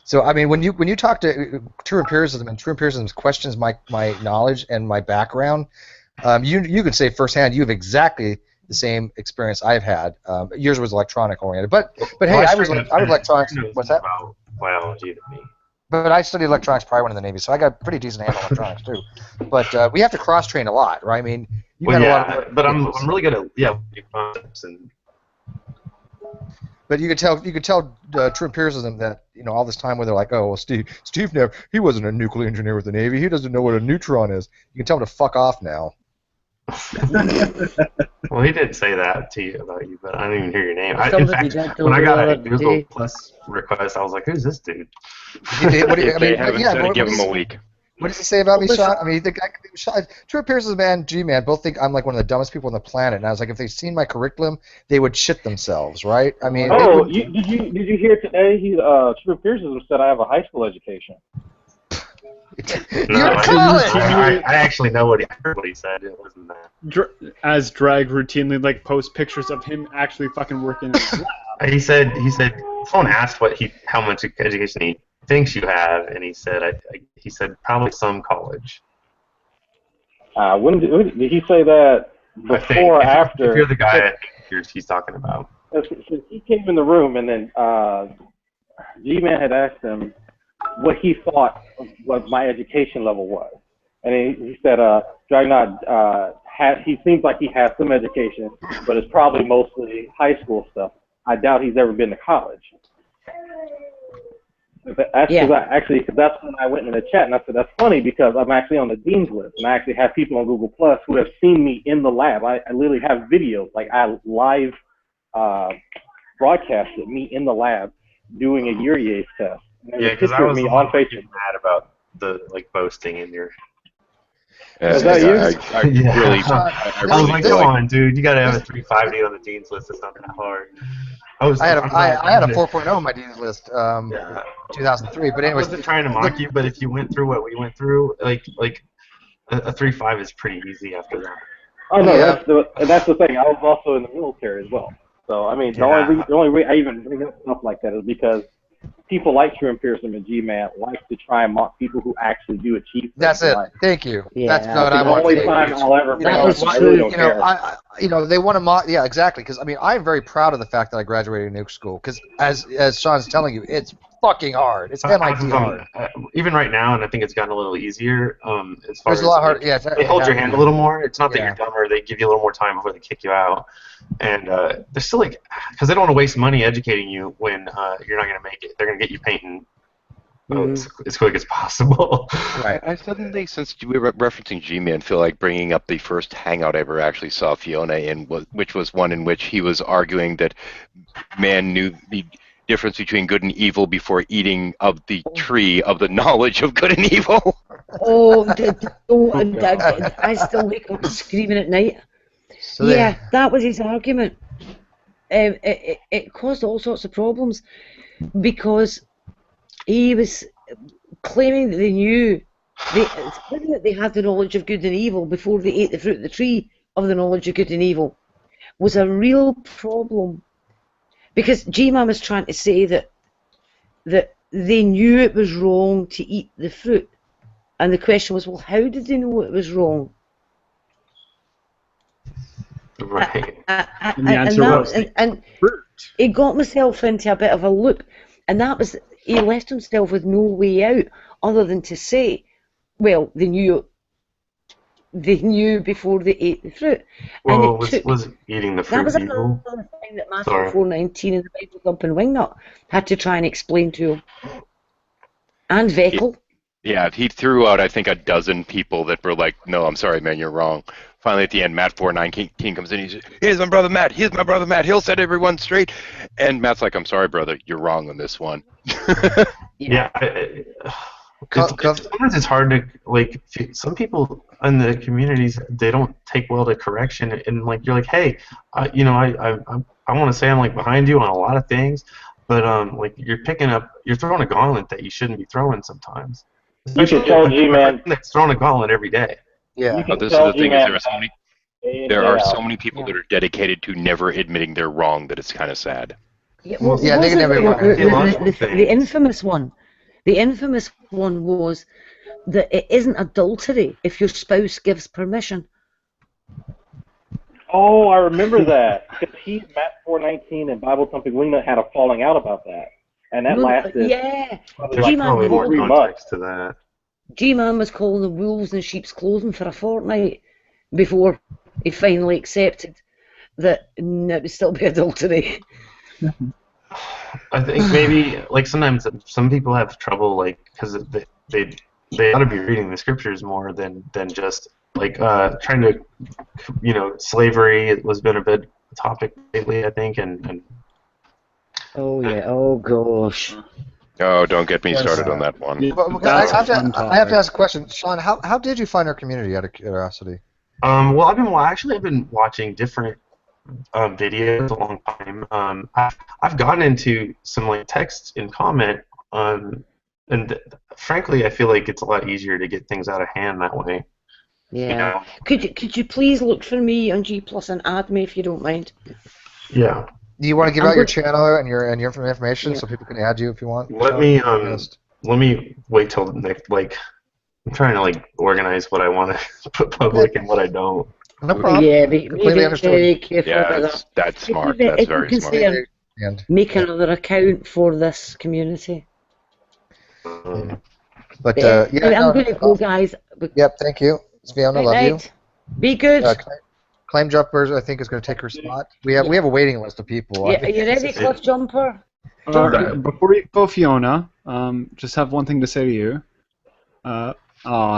So I mean, when you talk to True Empiricism, and True Empiricism questions my knowledge and my background, you could say firsthand you have exactly the same experience I've had. Yours was electronic oriented, but hey, I was electronics. What's that? About biology to me. But I studied electronics prior when in the Navy, so I got a pretty decent handle on electronics too. But we have to cross train a lot, right? I mean, you got a lot of. But I'm really good at concepts and. But you could tell True Empiricism that all this time where they're like, oh well, Steve never, he wasn't a nuclear engineer with the Navy, he doesn't know what a neutron is. You can tell him to fuck off now. Well, he did say that to you about you, but I didn't even hear your name. In fact, when I got a Google Plus request, I was like, "Who's this dude?" Give him a week. What does he say about me, Shawn? I mean, the guy, True Empiricism and G-Man both think I'm like one of the dumbest people on the planet. And I was like, if they've seen my curriculum, they would shit themselves, right? I mean, did you hear today? True Empiricism said I have a high school education. No, I actually know what he said. It wasn't that. As Drag routinely like posts pictures of him actually fucking working in his lab. He said someone asked how much education he thinks you have, and he said probably some college. When did he say that? Before or after? If you're the guy he's talking about. He came in the room, and then G-Man had asked him what he thought what my education level was, and he said, Dragnot, he seems like he has some education, but it's probably mostly high school stuff. I doubt he's ever been to college. Because that's when I went in the chat and I said, that's funny because I'm actually on the dean's list, and I actually have people on Google Plus who have seen me in the lab. I literally have videos, like I live broadcasted me in the lab doing a Uriase test. Yeah, because I was me on Facebook mad about the boasting in your. Is that you? I was like, come on, dude, you gotta have a 350 on the dean's list. It's not that hard. I had a 4.0 on my dean's list, 2003. But anyways, I wasn't trying to mock you, but if you went through what we went through, like a 3.5 is pretty easy after that. Oh no, that's the thing. I was also in the military as well. So I mean, the only reason I even bring up stuff like that is because people like True Empiricism and G-Man like to try and mock people who actually do achieve. That's it. Thank you. Yeah, that's what I want. The only time I'll ever bring up. I really don't care. They want to mock. Yeah, exactly. Because I mean, I'm very proud of the fact that I graduated Nuke school. Because as Shawn's telling you, it's fucking hard. It's MIT hard. Even right now, and I think it's gotten a little easier. As far it's a lot harder. Yeah, they hold your hand a little more. It's not that you're dumber. They give you a little more time before they kick you out. And they're still because they don't want to waste money educating you when you're not going to make it. They're going to get you painting as quick as possible. Right. I suddenly, since we were referencing G-Man, feel like bringing up the first hangout I ever actually saw Fiona in, which was one in which he was arguing that man knew the difference between good and evil before eating of the tree of the knowledge of good and evil. I still wake up screaming at night. So that was his argument. It caused all sorts of problems because he was claiming that they had the knowledge of good and evil before they ate the fruit of the tree of the knowledge of good and evil was a real problem. Because G-Man was trying to say that they knew it was wrong to eat the fruit. And the question was, well, how did they know it was wrong? Right. And the answer was and he got himself into a bit of a loop. And that was, he left himself with no way out other than to say, well, they knew before they ate the fruit. Well, was eating the fruit that was evil? another thing that Matthew 4:19 and the Bible Thumping Wingnut had to try and explain to him. And Veckel. Yeah, he threw out, I think, a dozen people that were like, no, I'm sorry, man, you're wrong. Finally, at the end, Matt 419 comes in. He says, here's my brother Matt. Here's my brother Matt. He'll set everyone straight. And Matt's like, I'm sorry, brother. You're wrong on this one. Yeah. Sometimes it's hard to, some people in the communities, they don't take well to correction. And, you're like, hey, I want to say I'm, behind you on a lot of things. But, you're throwing a gauntlet that you shouldn't be throwing sometimes. You can tell G-Man. That's throwing a gauntlet every day. Yeah. This is the thing, there are so many people that are dedicated to never admitting they're wrong that it's kind of sad. They can never. The infamous one. The infamous one was that it isn't adultery if your spouse gives permission. Oh, I remember that. Because Matt 419 and Bible Thumping Wingnut had a falling out about that. and that No, lasted yeah. There's G-Man probably more called, 3 months. context to that. G-Man was calling them wolves in sheep's clothing for a fortnight before he finally accepted that it would still be adultery. I think maybe like sometimes some people have trouble like because they ought to be reading the scriptures more than just like trying to slavery was been a big topic lately, I think, and Oh yeah, oh gosh. Oh, don't get me started on that one. I have to ask a question, Shawn. How did you find our community? Out of curiosity. Well, I've been watching different videos a long time. I've gotten into some like text and comment, and frankly, I feel like it's a lot easier to get things out of hand that way. Yeah. Could you please look for me on G+ and add me if you don't mind? Yeah. Do you want to give out your channel and your information so people can add you if you want? Let me wait till next. Like, I'm trying to like organize what I want to put public and what I don't. No problem. Yeah, completely understood. very careful Yeah, with that's smart. That's very smart. Make another account for this community. But I'm going to go, guys. Yep, thank you. Fiona, love you. Be good. Claim Jumpers, I think, is going to take her spot. We have a waiting list of people. Yeah, are you ready, Cliff Jumper? Before you go, Fiona, just have one thing to say to you.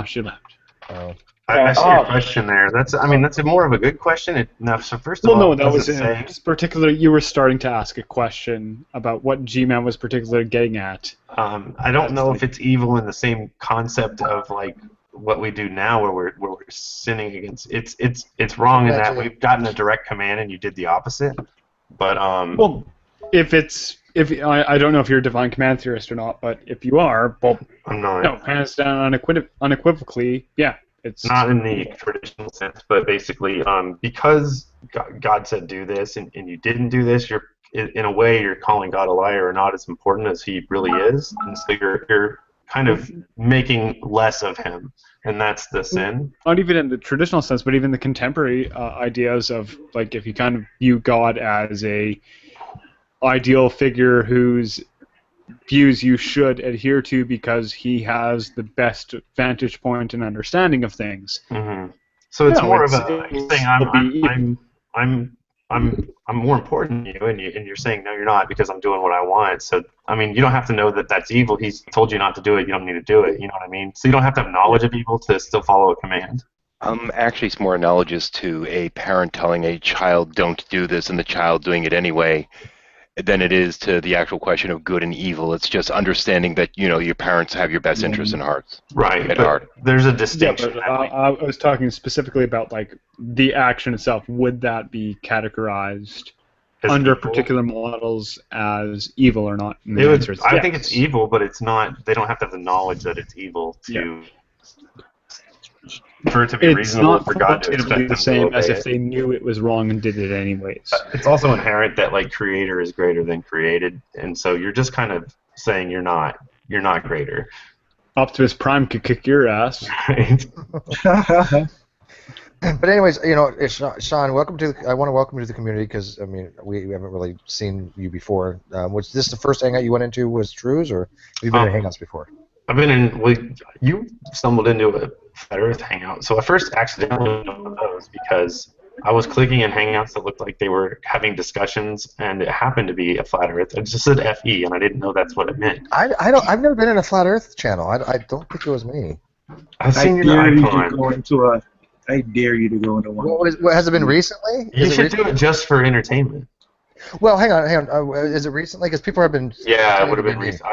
She left. Oh. I see your question there. That's more of a good question. So first of all, no, that was just particular. You were starting to ask a question about what G-Man was particularly getting at. I don't know if it's evil in the same concept of like what we do now, where we're sinning against. It's wrong in that we've gotten a direct command and you did the opposite. But well, if I don't know if you're a divine command theorist or not, but if you are, well, I'm not. No, hands down, unequivocally, yeah. It's not in the traditional sense, but basically, because God said do this and you didn't do this, you're in a way you're calling God a liar or not as important as He really is, and so you're kind of making less of Him, and that's the sin. Not even in the traditional sense, but even the contemporary ideas of like if you kind of view God as a ideal figure whose views you should adhere to because he has the best vantage point and understanding of things. Mm-hmm. So it's more of a saying I'm more important than you, and you're saying no, you're not because I'm doing what I want. So I mean, you don't have to know that that's evil. He's told you not to do it. You don't need to do it. You know what I mean? So you don't have to have knowledge of evil to still follow a command. Actually, it's more analogous to a parent telling a child don't do this and the child doing it anyway than it is to the actual question of good and evil. It's just understanding that your parents have your best interests in heart. Right. At heart. There's a distinction. Yeah, but, I was talking specifically about like the action itself. Would that be categorized as under evil? Particular models as evil or not? And the answer is I yes. think it's evil, but it's not. They don't have to have the knowledge that it's evil to. For it to be reasonable for God to expect them the same to as obey if they knew it was wrong and did it anyways. It's also inherent that like creator is greater than created, and so you're just kind of saying you're not greater. Optimus Prime could kick your ass. Right. But anyways, it's Shawn. Welcome to. I want to welcome you to the community because I mean we haven't really seen you before. Was this the first hangout you went into? Was True's, or have you been in hangouts before? I've been in. Well, you stumbled into a Flat Earth hangout, so I first accidentally went on those because I was clicking in hangouts that looked like they were having discussions, and it happened to be a Flat Earth. It just said FE, and I didn't know that's what it meant. I've never been in a Flat Earth channel. I don't think it was me. I've seen your icon. I dare you to go into one. What has it been recently? You should do it just for entertainment. Well, hang on. Is it recently? Because people have been. Yeah, it would have been recent.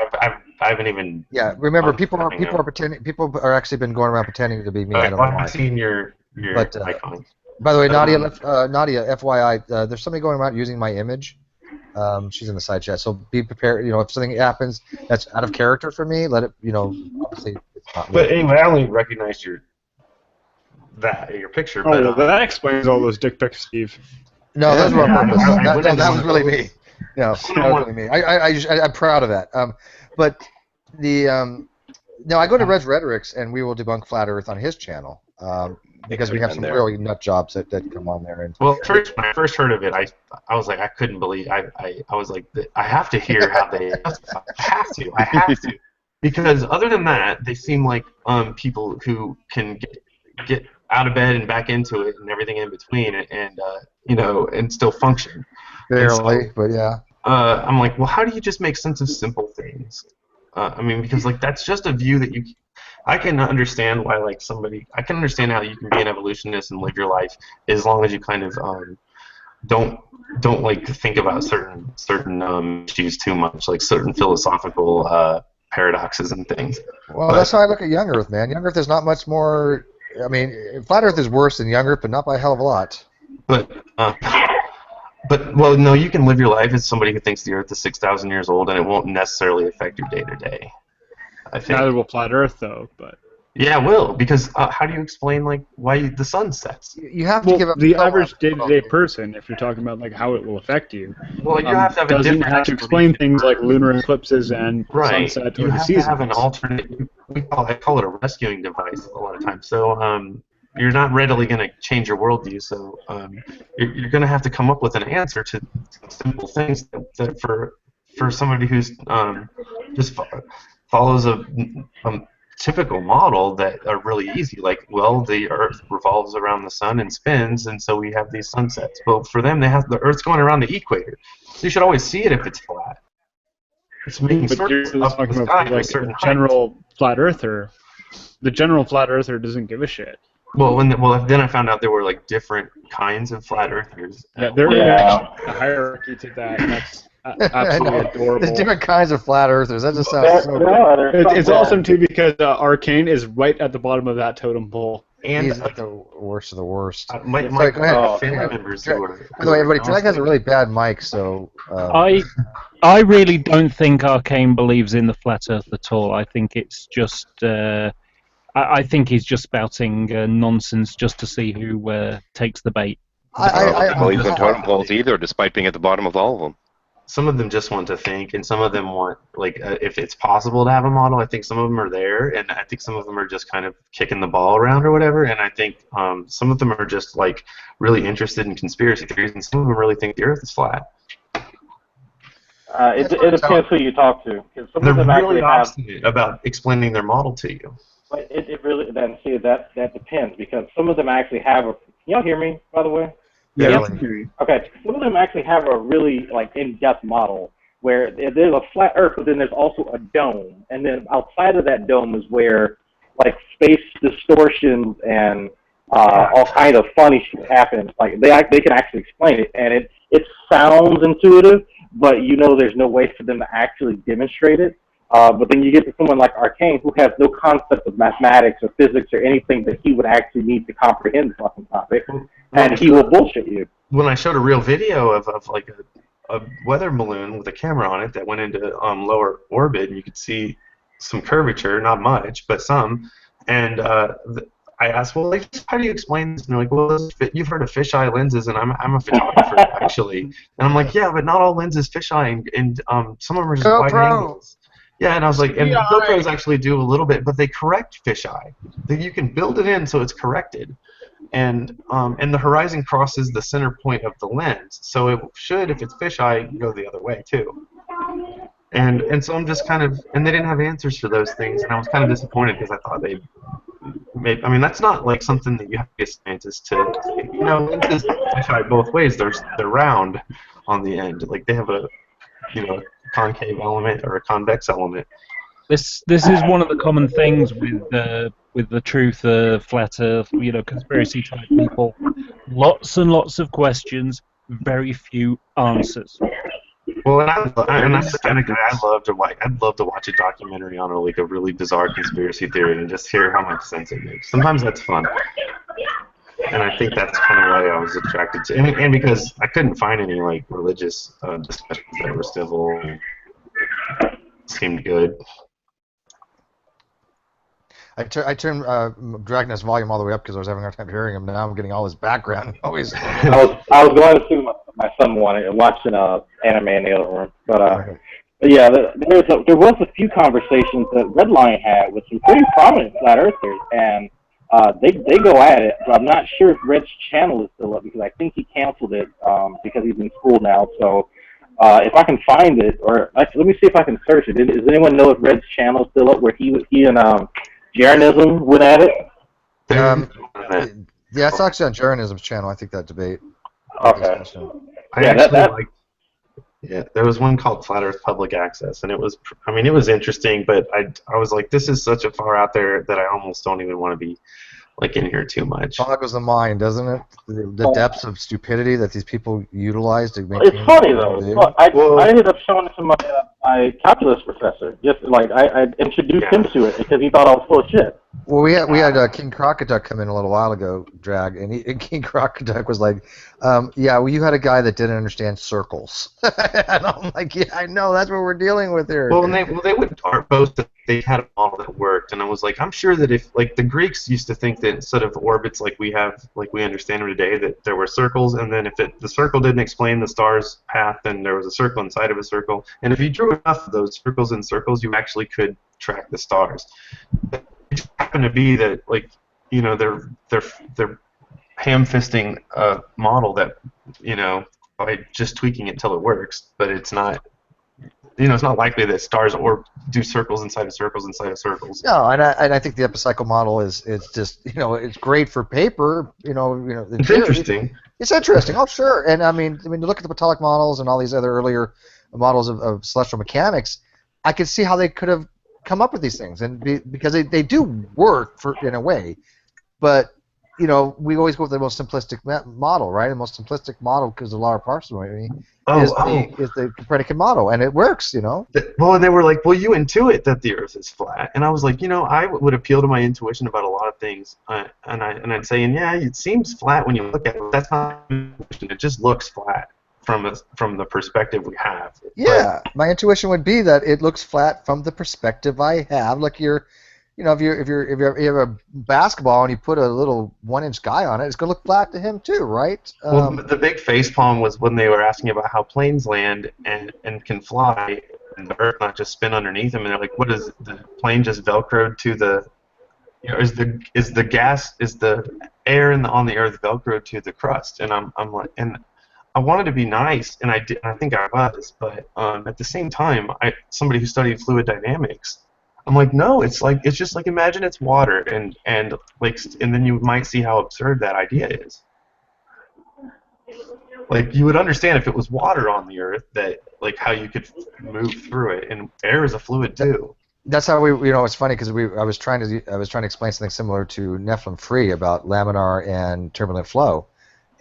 I haven't even. Yeah, remember, people are pretending. People are actually been going around pretending to be me. I don't know why. I've seen your icon. By the way, Nadia, FYI, there's somebody going around using my image. She's in the side chat, so be prepared. If something happens that's out of character for me, let it. Obviously, it's not. But anyway, I only recognized your picture. Oh, well, that explains all those dick pics, Steve. No, those were on purpose. That was really me. No, that was really me. I'm proud of that. But the now I go to Res Rhetorics and we will debunk Flat Earth on his channel. because we have some really nut jobs that come on there. And well, when I first heard of it, I was like, I couldn't believe. I was like, I have to hear how they. I have to, because other than that, they seem like people who can get out of bed and back into it and everything in between, and and still function. Barely, but yeah. I'm like, well, how do you just make sense of simple things? I mean, because like that's just a view that I can understand why I can understand how you can be an evolutionist and live your life as long as you kind of don't like think about certain issues too much, like certain philosophical paradoxes and things. Well, that's how I look at Young Earth, man. Young Earth is not much more. I mean, Flat Earth is worse than Young Earth, but not by a hell of a lot. But well, no, you can live your life as somebody who thinks the Earth is 6,000 years old, and it won't necessarily affect your day-to-day. I think. Neither will Flat Earth, though. But yeah, it will, because how do you explain why the sun sets? You have to give up the average day-to-day person, if you're talking about how it will affect you. Well, you have to have doesn't have to explain things like lunar eclipses and sunset or the seasons. You have to have an alternate. I call it a rescuing device a lot of times. So you're not readily going to change your worldview. So you're going to have to come up with an answer to simple things that for somebody who's just follows a typical model that are really easy, like, well, the Earth revolves around the sun and spins, and so we have these sunsets. Well, for them, the Earth's going around the equator, so you should always see it if it's flat. It's making circles up in the sky at a certain general flat earther. The general flat earther doesn't give a shit. Well, then I found out there were different kinds of flat earthers. Yeah, there is actually a hierarchy to that. And that's absolutely adorable. There's different kinds of flat earthers. That just sounds so good. It's awesome too because Arcane is right at the bottom of that totem pole. And he's the worst of the worst. Go ahead. Members by the way, everybody, Drag has a really bad mic, so. I really don't think Arcane believes in the flat Earth at all. I think it's just. I think he's just spouting nonsense just to see who takes the bait. I don't believe in totem poles either, despite being at the bottom of all of them. Some of them just want to think, and some of them want, if it's possible to have a model, I think some of them are there, and I think some of them are just kind of kicking the ball around or whatever, and I think some of them are just, really interested in conspiracy theories, and some of them really think the Earth is flat. It depends who you talk to. Some They're of them really actually obstinate about explaining their model to you. But it really, then see, that depends, because some of them actually have a, can y'all hear me, by the way? Yeah. Okay, some of them actually have a really in-depth model where there's a flat Earth, but then there's also a dome, and then outside of that dome is where space distortions and all kind of funny shit happens. They can actually explain it, and it sounds intuitive, but there's no way for them to actually demonstrate it. But then you get to someone like Arcane who has no concept of mathematics or physics or anything that he would actually need to comprehend the fucking topic, and he will bullshit you. When I showed a real video of a weather balloon with a camera on it that went into lower orbit, and you could see some curvature, not much, but some, and I asked, well, how do you explain this? And they're like, well, you've heard of fisheye lenses, and I'm a photographer, actually. And I'm like, yeah, but not all lenses fisheye, and some of them are just wide angles. Yeah, and I was like, and GoPros actually do a little bit, but they correct fisheye. You can build it in so it's corrected, and the horizon crosses the center point of the lens, so it should, if it's fisheye, go the other way too. And so I'm just kind of, and they didn't have answers for those things, and I was kind of disappointed because I thought they made. I mean, that's not something that you have to be a scientist to. Lenses fisheye both ways. They're round on the end, they have a concave element or a convex element. This is one of the common things with the truth, flat Earth, conspiracy type people. Lots and lots of questions, very few answers. Well, and I'm the kind of guy I'd love to watch a documentary on a really bizarre conspiracy theory and just hear how much sense it makes. Sometimes that's fun. And I think that's kind of why I was attracted to, and because I couldn't find any religious discussions that were civil and seemed good. I turned Dragon's volume all the way up because I was having a hard time hearing him. Now I'm getting all his background noise. I was going to see my son watching anime in the other room, but yeah, there was a few conversations that Redline had with some pretty prominent flat earthers, and They go at it, but I'm not sure if Red's channel is still up because I think he canceled it because he's in school now. So if I can find it, or actually, let me see if I can search it. Does anyone know if Red's channel is still up where he and Jargonism went at it? Yeah, it's actually on Jargonism's channel. I think that debate. Okay. Yeah, there was one called Flat Earth Public Access, and it was, I mean, it was interesting, but I was like, this is such a far out there that I almost don't even want to be like in here too much. Boggles the mind, doesn't it? The depths of stupidity that these people utilize to make. It's funny though. I ended up showing it to my calculus professor. Just like I introduced him to it because he thought I was full of shit. Well, we had King Crocoduck come in a little while ago, Drag, and King Crocoduck was like, "Yeah, well, you had a guy that didn't understand circles," and I'm like, "Yeah, I know. That's what we're dealing with here." Well, they would boast that they had a model that worked, and I was like, I'm sure that if like the Greeks used to think that instead of orbits like we understand them today, that there were circles, and then if the circle didn't explain the star's path, then there was a circle inside of a circle, and if you drew enough of those circles in circles, you actually could track the stars. It just happened to be that, like, you know, they're ham-fisting a model that, you know, by just tweaking it till it works, but it's not, you know, it's not likely that stars or do circles inside of circles inside of circles. No, and I think the epicycle model is just, you know, it's great for paper, you know. It's interesting. It's interesting. Oh, sure. And I mean, you look at the Ptolemaic models and all these other earlier models of celestial mechanics. I could see how they could have come up with these things, and because they do work in a way, but you know, we always go with the most simplistic model, right? The most simplistic model, because the lower parsimony is the Copernican model, and it works, you know. Well, and they were like, well, you intuit that the Earth is flat, and I was like, you know, I would appeal to my intuition about a lot of things, and I'd say, yeah, it seems flat when you look at it. That's not intuition. It just looks flat from the perspective we have. Yeah, my intuition would be that it looks flat from the perspective I have. Like you know, if you have a basketball and you put a little 1-inch guy on it, it's gonna look flat to him too, right? Well, the big facepalm was when they were asking about how planes land and can fly, and the Earth not just spin underneath them. And they're like, "What is the plane just velcroed to the? You know, is the air on the Earth velcroed to the crust?" And I'm like, and I wanted to be nice, and I think I was, but at the same time, somebody who studied fluid dynamics. I'm like, no, it's just like, imagine it's water, and then you might see how absurd that idea is. Like, you would understand if it was water on the Earth, that like how you could move through it, and air is a fluid too. That's how you know, it's funny because I was trying to explain something similar to Nephilim Free about laminar and turbulent flow,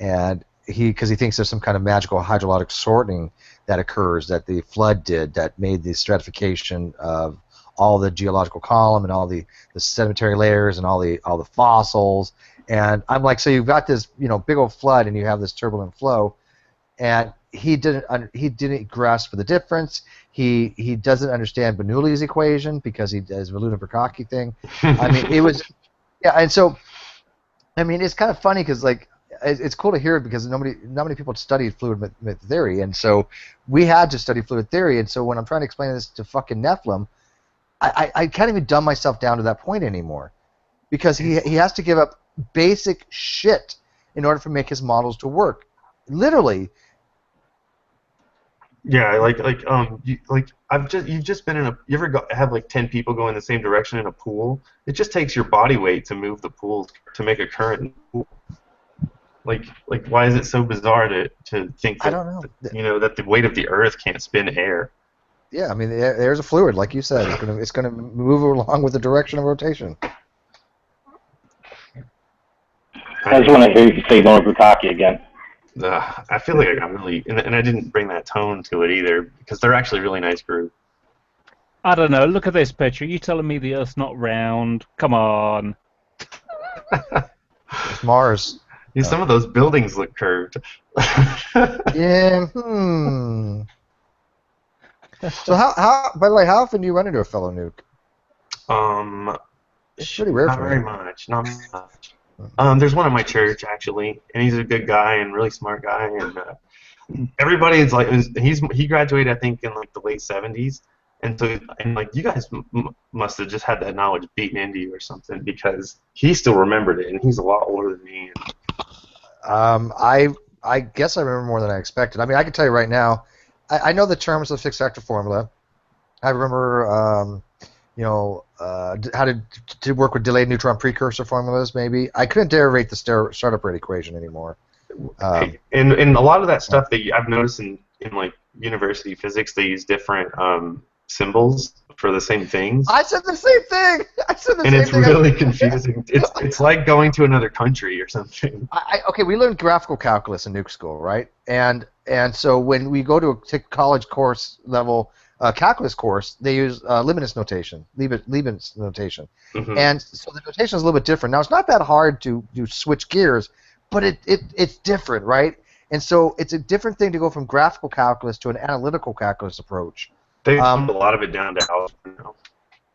and because he thinks there's some kind of magical hydrologic sorting that occurs that the flood did that made the stratification of all the geological column and all the sedimentary layers and all the fossils, and I'm like, so you've got this, you know, big old flood and you have this turbulent flow, and he didn't grasp the difference. He doesn't understand Bernoulli's equation because he does the Luna-Verkaki thing. I mean, it was, yeah, and so I mean, it's kind of funny because like it's cool to hear it because not many people studied fluid theory, and so we had to study fluid theory, and so when I'm trying to explain this to fucking Nephilim, I can't even dumb myself down to that point anymore, because he has to give up basic shit in order to make his models to work. Literally. Yeah, you've just been in you ever have like 10 people go in the same direction in a pool? It just takes your body weight to move the pool to make a current in the pool. Like why is it so bizarre to think that, I don't know. You know, that the weight of the Earth can't spin air? Yeah, I mean, there's a fluid, like you said. It's gonna move along with the direction of rotation. I just want to hear you say Luna-Verkaki again. I feel like I got really, and I didn't bring that tone to it either, because they're actually a really nice group. I don't know. Look at this picture. You telling me the Earth's not round? Come on. It's Mars. Yeah, some of those buildings look curved. Yeah. So by the way, how often do you run into a fellow nuke? It's pretty rare not for very me. much. Not much. There's one at my church actually, and he's a good guy and really smart guy, and everybody is like, he graduated I think in like the late '70s, And so, and like you guys must have just had that knowledge beaten into you or something, because he still remembered it, and he's a lot older than me. I guess I remember more than I expected. I mean, I can tell you right now, I know the terms of the fixed factor formula. I remember, how to work with delayed neutron precursor formulas. Maybe I couldn't derivate the startup rate equation anymore. And a lot of that stuff that I've noticed in like university physics, they use different symbols for the same things. I said the same thing. And it's really confusing. It's like going to another country or something. Okay, we learned graphical calculus in Nuke school, right? And so when we go to a college course level calculus course, they use Leibniz notation, Leibniz notation. Mm-hmm. And so the notation is a little bit different. Now, it's not that hard to switch gears, but it's different, right? And so it's a different thing to go from graphical calculus to an analytical calculus approach. They put a lot of it down to algebra now.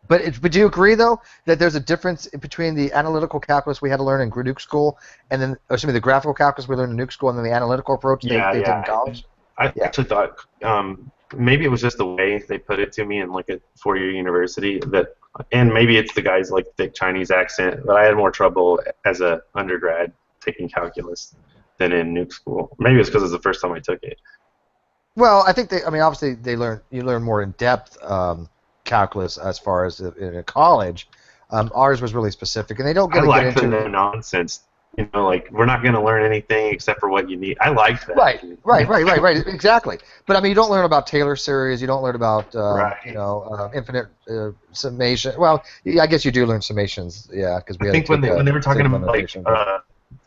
But do you agree, though, that there's a difference between the analytical calculus we had to learn in Nuke school, and then, the graphical calculus we learned in Nuke school, and then the analytical approach they did in college? I actually thought maybe it was just the way they put it to me in like a four-year university, and maybe it's the guy's like thick Chinese accent, but I had more trouble as a undergrad taking calculus than in Nuke school. Maybe it's because it's the first time I took it. Well, I think obviously you learn more in depth calculus as far as in a college. Ours was really specific, and they don't get into the nonsense. Like we're not going to learn anything except for what you need. I like that. Right, exactly. But you don't learn about Taylor series. You don't learn about infinite summation. Well, I guess you do learn summations. Yeah, because I think when they were talking about like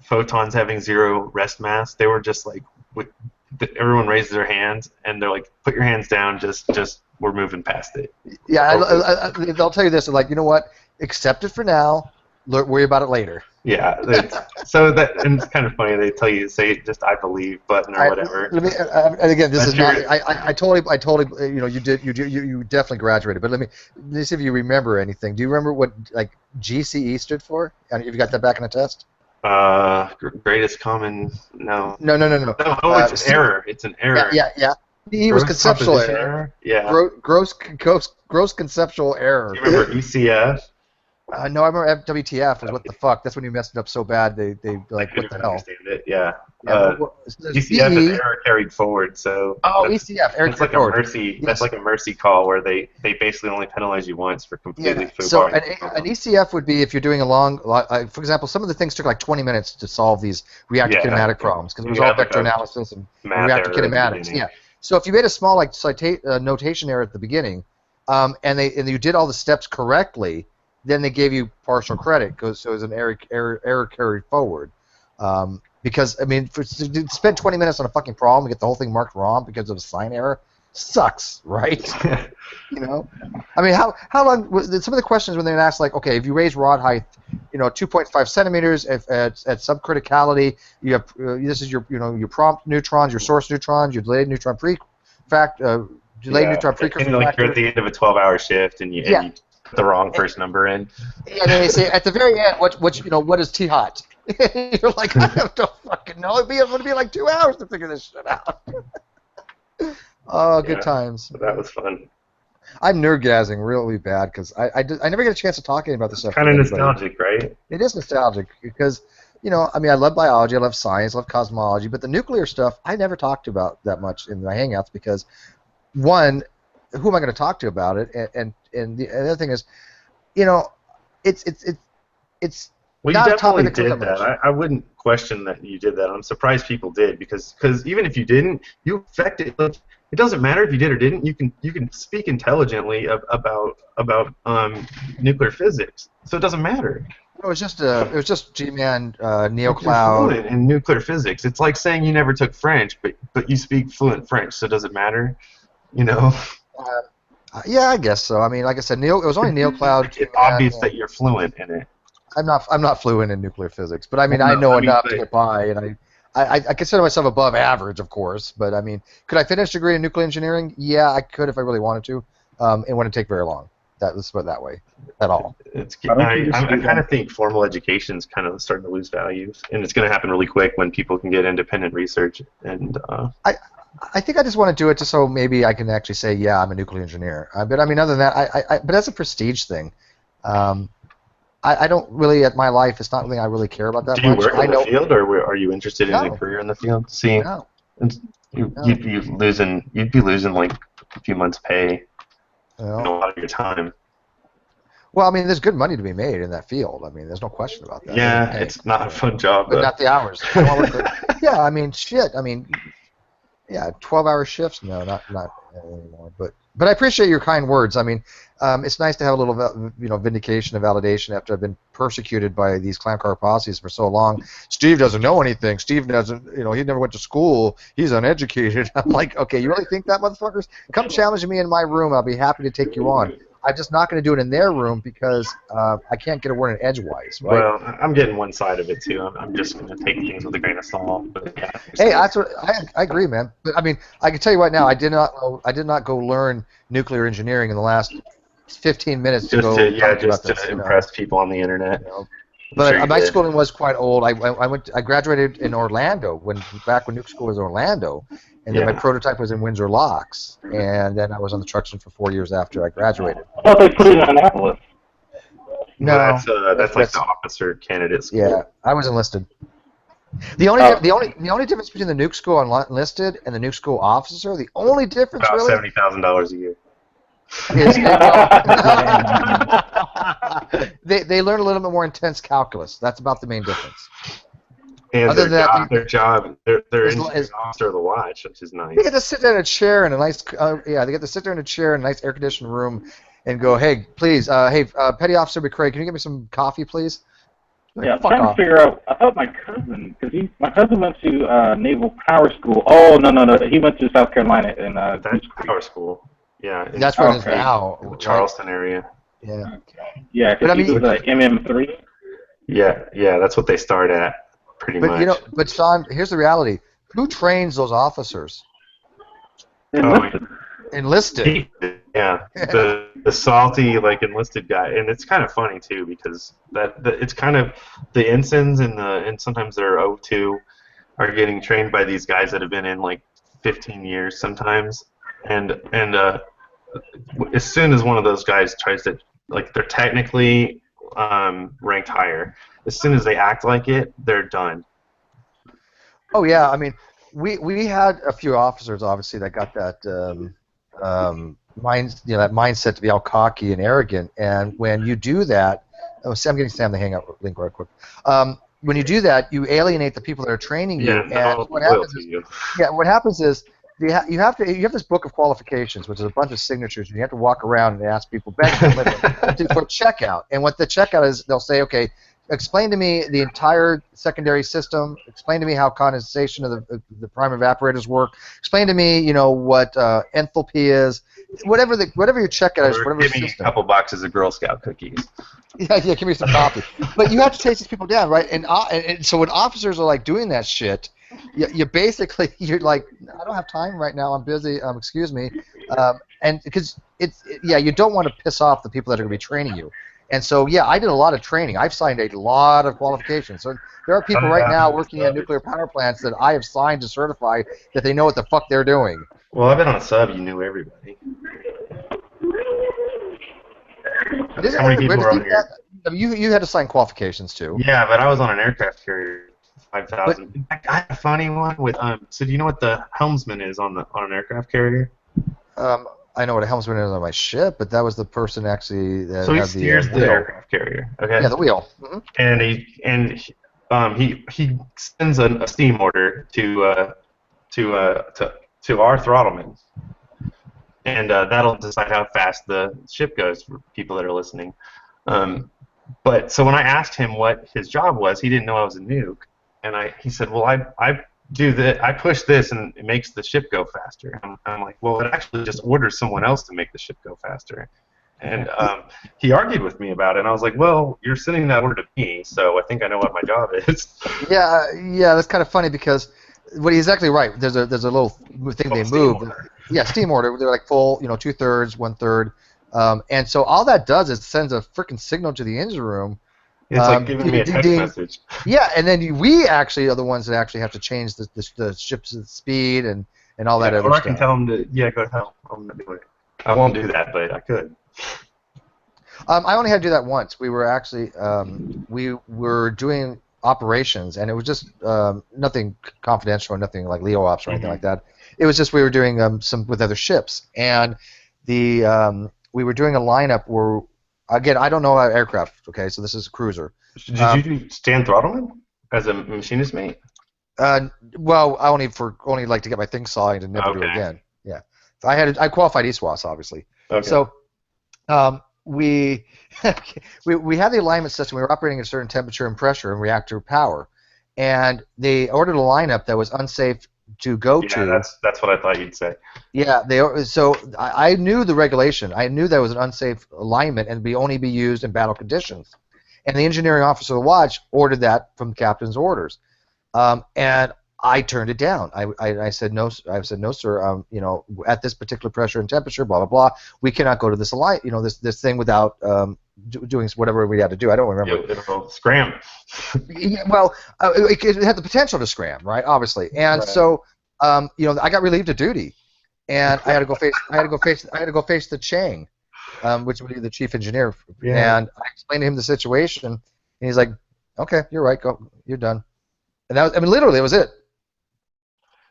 photons having zero rest mass, they were just like everyone raised their hands and they're like, put your hands down. Just we're moving past it. Yeah, they'll tell you this. Like, you know what? Accept it for now. Worry about it later. Yeah, so and it's kind of funny. They tell you to say just "I believe" button or whatever. And again, this is not. I totally. You definitely graduated. But let me see if you remember anything. Do you remember what like GCE stood for? Have you got that back in a test? Greatest common. No. No. Oh, it's an error. It's an error. Yeah. E was conceptual error. Yeah. Gross conceptual error. Do you remember ECF? No, I remember WTF was what the fuck. That's when you messed it up so bad they like what the hell. Understand it. Yeah. ECF is error carried forward. So. Oh, ECF error carried forward. Mercy. Yes. That's like a mercy call where they basically only penalize you once for completely. Yeah. So an ECF would be if you're doing a long, for example, some of the things took like 20 minutes to solve these reactor kinematic problems because it was all vector analysis and reactor kinematics. Yeah. So if you made a small like notation error at the beginning, and you did all the steps correctly, then they gave you partial credit so it was an error carried forward. Because to spend 20 minutes on a fucking problem and get the whole thing marked wrong because of a sign error sucks, right? How long? Some of the questions when they asked like, okay, if you raise rod height, 2.5 centimeters at subcriticality, you have this is your your prompt neutrons, your source neutrons, your delayed neutron neutron precursor and like you're at the end of a 12-hour shift and you put the wrong first number in. Yeah, and then they say at the very end, what is T hot? You're like, I don't fucking know. It's going to be like 2 hours to figure this shit out. Oh, good times. That was fun. I'm nerdgasing really bad because I never get a chance to talk about this stuff. Kind of nostalgic, right? It is nostalgic because I love biology, I love science, I love cosmology, but the nuclear stuff I never talked about that much in my hangouts because one, who am I going to talk to about it? And the other thing is, it's well, you definitely did that. I wouldn't question that you did that. I'm surprised people did because even if you didn't, you affected. Like, it doesn't matter if you did or didn't. You can speak intelligently about nuclear physics, so it doesn't matter. It was just G-Man, NeoCloud. You're fluent in nuclear physics. It's like saying you never took French, but you speak fluent French, so does it matter? Yeah, I guess so. Like I said, it was only NeoCloud. It's obvious that you're fluent in it. I'm not fluent in nuclear physics, but I know enough to get by, and I consider myself above average, of course. But could I finish a degree in nuclear engineering? Yeah, I could if I really wanted to. It wouldn't take very long. Let's put it that way, at all. I kind of think formal education is kind of starting to lose value, and it's going to happen really quick when people can get independent research. And I think I just want to do it just so maybe I can actually say, yeah, I'm a nuclear engineer. But I mean, other than that, but that's a prestige thing. I don't really, at my life, it's not something I really care about that much. Do you work in the field, or are you interested in a career in the field? See, no. You'd be losing like a few months' pay, and a lot of your time. Well, I mean, there's good money to be made in that field. I mean, there's no question about that. Yeah, it's not a fun job, but not the hours. Yeah, I mean, shit. I mean, yeah, 12-hour shifts. No, not anymore. But I appreciate your kind words. I mean, it's nice to have a little, vindication and validation after I've been persecuted by these clown car posses for so long. Steve doesn't know anything. Steve doesn't, he never went to school. He's uneducated. I'm like, okay, you really think that, motherfuckers? Come challenge me in my room. I'll be happy to take you on. I'm just not going to do it in their room because I can't get a word in edgewise, right? Well, I'm getting one side of it too. I'm just going to take things with a grain of salt. But yeah, hey, that's what I agree, man. But I mean, I can tell you right now, I did not go learn nuclear engineering in the last 15 minutes to impress people on the internet. But my schooling was quite old. I graduated in Orlando back when Nuke School was in Orlando. And then my prototype was in Windsor Locks, and then I was on the truck for 4 years after I graduated. I thought they put it in Annapolis. No, that's like the officer candidate school. Yeah, I was enlisted. The only difference between the Nuke School enlisted and the Nuke School officer, the only difference about really $70,000 a year. Is they learn a little bit more intense calculus. That's about the main difference. And other than that, their job, they're officer of the watch, which is nice. They get to sit there in a chair in a nice, they get to sit there in a chair in a nice air-conditioned room, and go, hey, please, Petty Officer McCrae, can you get me some coffee, please? Like, yeah, I'm trying to figure out. I thought my cousin, because my cousin went to Naval Power School. Oh no, he went to South Carolina and that's Power School. Yeah, that's where it is now. The Charleston area. Yeah. Yeah, because he was MM3. Yeah, that's what they start at. Pretty much. But Shawn, here's the reality. Who trains those officers? Enlisted. Yeah, the salty enlisted guy, and it's kind of funny too because it's kind of the ensigns and sometimes their O2 are getting trained by these guys that have been in 15 years sometimes, and as soon as one of those guys tries to they're technically ranked higher. As soon as they act like it, they're done. Oh yeah, I mean, we had a few officers obviously that got that that mindset to be all cocky and arrogant. And when you do that, I'm getting Sam the Hangout link right quick. When you do that, you alienate the people that are training you. Yeah, and what happens is you have this book of qualifications, which is a bunch of signatures, and you have to walk around and ask people for checkout. And what the checkout is, they'll say, okay, explain to me the entire secondary system. Explain to me how condensation of the prime evaporators work. Explain to me, what enthalpy is. Whatever your checkout is, whatever give system. me a couple boxes of Girl Scout cookies. Yeah, give me some coffee. But you have to chase these people down, right? And so when officers are doing that shit, you're like, I don't have time right now. I'm busy. Excuse me. And because you don't want to piss off the people that are going to be training you. And so, I did a lot of training. I've signed a lot of qualifications. So there are people right now working at nuclear power plants that I have signed to certify that they know what the fuck they're doing. Well, I've been on a sub. You knew everybody. How many people were on here? You had to sign qualifications too. Yeah, but I was on an aircraft carrier, 5,000. I had a funny one with So do you know what the helmsman is on an aircraft carrier? I know what a helmsman is on my ship, but that was the person actually that he steers the aircraft carrier. Okay. Yeah, the wheel. Mm-hmm. And he sends a steam order to our throttleman, and that'll decide how fast the ship goes for people that are listening. But so when I asked him what his job was, he didn't know I was a nuke, and he said, well, I do that. I push this and it makes the ship go faster. I'm like, well, it actually just orders someone else to make the ship go faster. And he argued with me about it, and I was like, well, you're sending that order to me, so I think I know what my job is. Yeah, that's kind of funny because he's exactly right. There's a little thing they move. Steam order. They're full, 2/3, 1/3. And so all that does is sends a freaking signal to the engine room. It's like giving me a text message. Yeah, and then we actually are the ones that actually have to change the ship's speed and and all that other or stuff. I can tell them to go to hell. I'm gonna do it. I won't do that, but I could. I only had to do that once. We were actually we were doing operations, and it was just nothing confidential or nothing like Leo ops or anything like that. It was just we were doing some with other ships, and the we were doing a lineup where, again, I don't know about aircraft. Okay, so this is a cruiser. Did you do stand throttleman as a machinist mate? Well, I only like to get my thing signed and never do it again. Yeah, I qualified ESWAS obviously. Okay. So we had the alignment system. We were operating at a certain temperature and pressure and reactor power, and they ordered a lineup that was unsafe to go to. Yeah, that's what I thought you'd say. Yeah, so I knew the regulation. I knew that was an unsafe alignment and only be used in battle conditions. And the engineering officer of the watch ordered that from the captain's orders, and I turned it down. I said no. I said no, sir. You know, at this particular pressure and temperature, blah blah blah, we cannot go to this this thing without doing whatever we had to do. I don't remember. It'll scram. Yeah, well, it had the potential to scram, right? Obviously, and so you know, I got relieved of duty, and I had to go face the Chang, which would be the chief engineer. Yeah. And I explained to him the situation, and he's like, "Okay, you're right. Go, you're done." And that was, I mean, literally, that was it.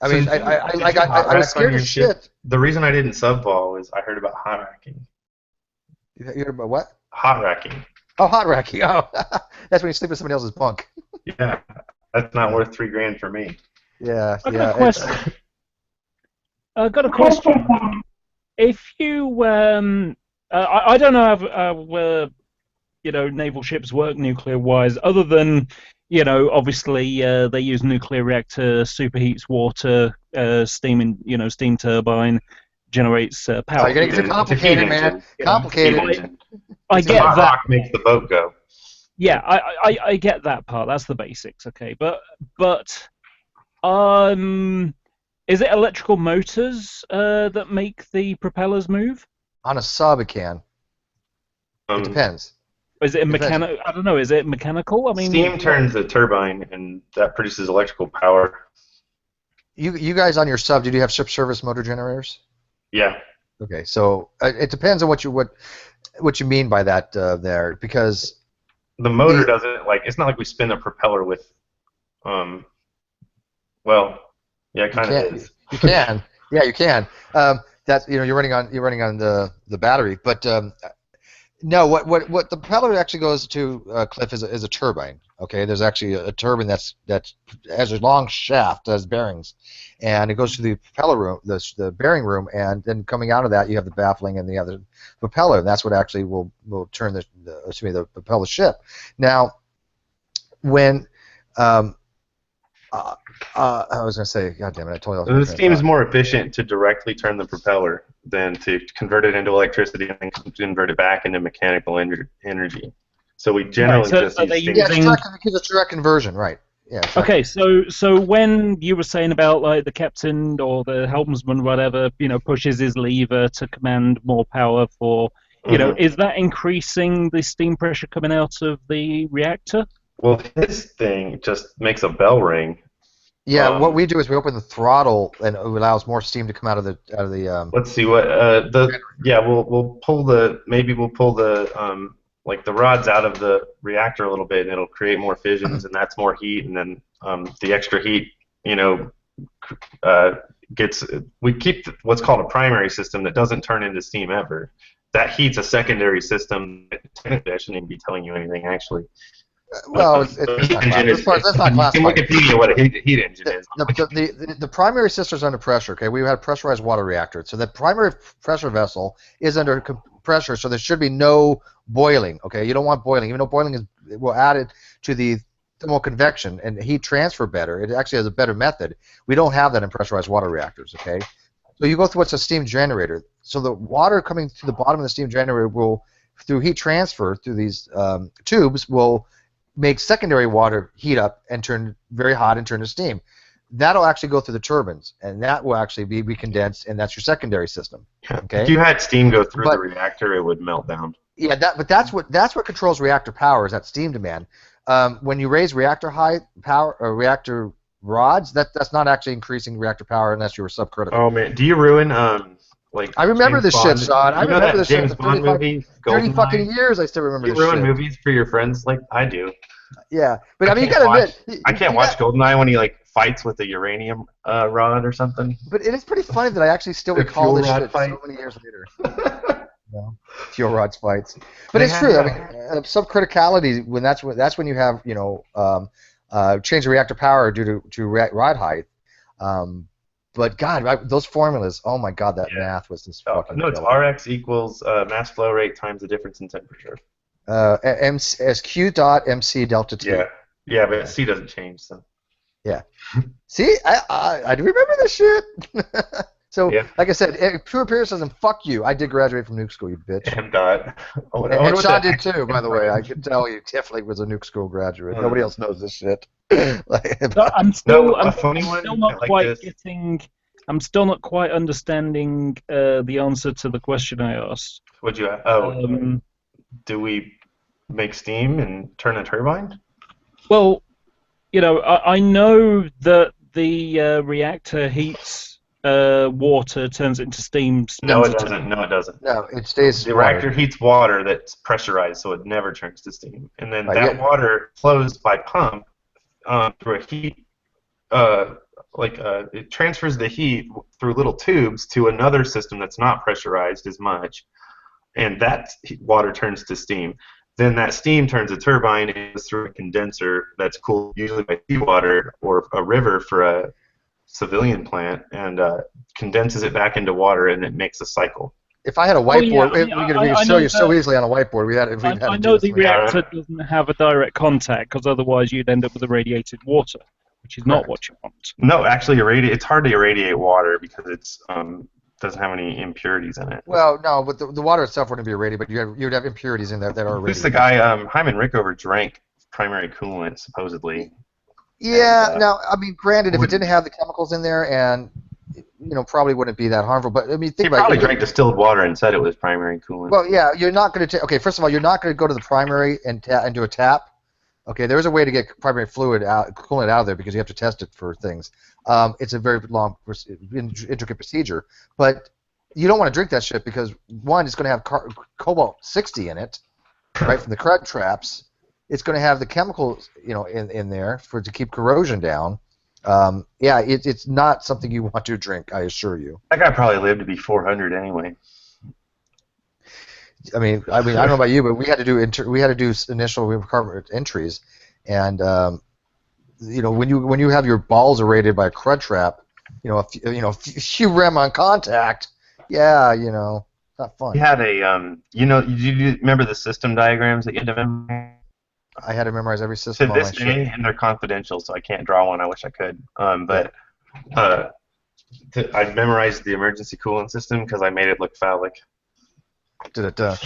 I mean, I was scared as shit. The reason I didn't subvol is I heard about hot racking. You heard about what? Hot racking. Oh, hot racking. Oh, that's when you sleep in somebody else's bunk. Yeah, that's not worth $3,000 for me. Yeah, I got a question. I got a question. If you, I don't know how you know, naval ships work nuclear-wise, other than, you know, obviously they use nuclear reactor, superheats water, steam turbine, generates power. Oh, you're getting too complicated, man. Complicated. I get that. Makes the boat go. Yeah, I get that part. That's the basics, okay. But is it electrical motors that make the propellers move? On a sub, it can. It depends. Is it mechanical? I don't know. Is it mechanical? I mean, steam turns the turbine, and that produces electrical power. You guys on your sub, did you have ship service motor generators? Yeah. Okay, so it depends on what you mean by that there, because the motor doesn't, like, it's not like we spin a propeller with, well, yeah, it kind of is. You can, yeah, you can. That's, you know, you're running on the battery, but no, what the propeller actually goes to, Cliff, is a turbine. Okay, there's actually a turbine that has a long shaft, has bearings, and it goes to the propeller room, the bearing room, and then coming out of that you have the baffling and the other propeller, and that's what actually will turn the propel the ship. Now, when I was going to say, God damn it, I totally lost. The steam is more efficient to directly turn the propeller than to convert it into electricity and then convert it back into mechanical energy. So we generally just use steam. Yeah, because it's direct conversion, right? Yeah. Exactly. Okay, so when you were saying about, like, the captain or the helmsman, whatever, you know, pushes his lever to command more power for, you know, is that increasing the steam pressure coming out of the reactor? Well, this thing just makes a bell ring. Yeah, what we do is we open the throttle and it allows more steam to come out of the. Let's see what we'll pull the like the rods out of the reactor a little bit, and it'll create more fissions, and that's more heat, and then the extra heat, you know, we keep what's called a primary system that doesn't turn into steam ever. That heat's a secondary system. Technically, I shouldn't even be telling you anything, actually. Well, it's not classified. That's not classified. In Wikipedia, what a heat engine is. The primary system is under pressure. Okay, we had a pressurized water reactor, so the primary pressure vessel is under pressure, so there should be no boiling. Okay, you don't want boiling, even though boiling will add it to the thermal convection and heat transfer better. It actually has a better method. We don't have that in pressurized water reactors. Okay, so you go through what's a steam generator. So the water coming to the bottom of the steam generator will, through heat transfer through these tubes, will make secondary water heat up and turn very hot and turn to steam. That'll actually go through the turbines, and that will actually be recondensed, and that's your secondary system. Okay. If you had steam go through the reactor, it would melt down. Yeah, but that's what controls reactor power, is that steam demand. When you raise reactor height power or reactor rods, that's not actually increasing reactor power unless you were subcritical. Oh man, do you ruin like? I remember James this Bond? shit, Shawn. I You know remember that this shit James for Bond 35, movie, 30 Goldeneye? fucking years. I still remember You this ruin shit. movies for your friends like I do. Yeah, but I mean, you gotta admit, I can't watch Goldeneye when he like fights with a uranium rod or something. But it is pretty funny that I actually still The recall this fuel rod shit fight. so many years later. Fuel rods fights, but it's true. I mean, subcriticality when that's when you have change the reactor power due to rod height. But God, those formulas! Oh my God, that math was just fucking. No, it's killer. Rx equals mass flow rate times the difference in temperature. As Q dot MC delta T. Yeah, but C doesn't change, so. Yeah. See, I do remember this shit. So, like I said, true empiricism, fuck you. I did graduate from Nuke School, you bitch. And Shawn did too, by the way. I can tell you definitely was a Nuke School graduate. Nobody else knows this shit. I'm still not quite understanding the answer to the question I asked. What'd you ask? Do we make steam and turn a turbine? Well, I know that the reactor heats water, turns it into steam. No, it doesn't. No, it doesn't. No, it stays. The reactor heats water that's pressurized, so it never turns to steam. And then that water flows by pump through a heat. It transfers the heat through little tubes to another system that's not pressurized as much, and that water turns to steam. Then that steam turns a turbine and goes through a condenser that's cooled usually by seawater or a river for a civilian plant, and condenses it back into water, and it makes a cycle. If I had a whiteboard, we could show you so easily on a whiteboard. I know the reactor doesn't have a direct contact, because otherwise you'd end up with irradiated water, which is not what you want. No, actually, it's hard to irradiate water because it's doesn't have any impurities in it. Well, no, but the water itself wouldn't be irradiated, but you'd have impurities in there that are irradiated. Who's the guy? Hyman Rickover drank primary coolant, supposedly. Yeah, now, I mean, granted, if it didn't have the chemicals in there, and, probably wouldn't be that harmful, but, I mean, think about it. He probably drank distilled water and said it was primary coolant. Well, yeah, you're not going to take, okay, first of all, you're not going to go to the primary and do a tap. Okay, there is a way to get primary fluid coolant out of there because you have to test it for things. It's a very long, intricate procedure, but you don't want to drink that shit because, one, it's going to have cobalt-60 in it, right, from the crud traps. It's going to have the chemicals, in there to keep corrosion down. It's not something you want to drink, I assure you. That guy probably lived to be 400 anyway. I mean, I don't know about you, but we had to do initial carbon entries, and when you have your balls irradiated by a crud trap, a few rem on contact, not fun. He had a you remember the system diagrams that you had to memorize? I had to memorize every system. To this day, and they're confidential, so I can't draw one. I wish I could. I memorized the emergency coolant system because I made it look phallic. Shawn,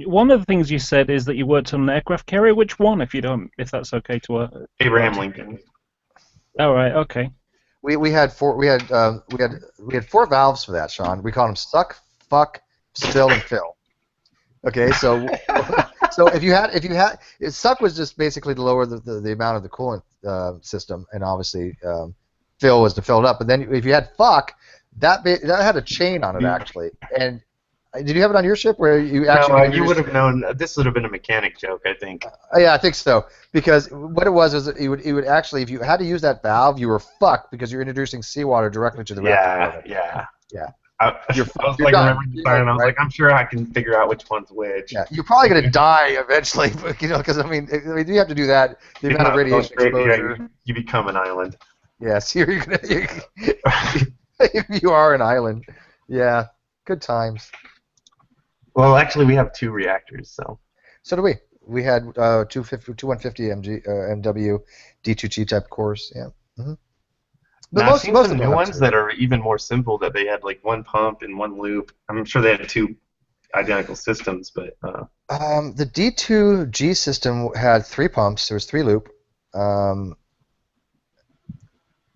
one of the things you said is that you worked on an aircraft carrier. Which one, if that's okay to? Abraham Lincoln. All right. Okay. We had four valves for that, Shawn. We called them suck, fuck, spill, and fill. Okay, so if you had suck was just basically to lower the amount of the coolant system, and obviously fill was to fill it up. But then if you had fuck, that had a chain on it actually. And did you have it on your ship where you actually? No, you would have known. This would have been a mechanic joke, I think. Yeah, I think so. Because what it was it would actually, if you had to use that valve, you were fucked because you're introducing seawater directly to the reactor. Yeah. I was like remembering the sign, and I was like, I'm sure I can figure out which one's which. Yeah, you're probably gonna die eventually, because I mean, you have to do that. The amount of radiation exposure. You become an island. Yes, you are an island. Yeah, good times. Well, actually, we have 2 reactors, so. So do we. We had 2150 MW D2G type cores. Yeah. Mm-hmm. But I've seen some new ones that are even more simple, that they had like 1 pump and 1 loop. I'm sure they had 2 identical systems, but... the D2G system had 3 pumps. There was 3 loop.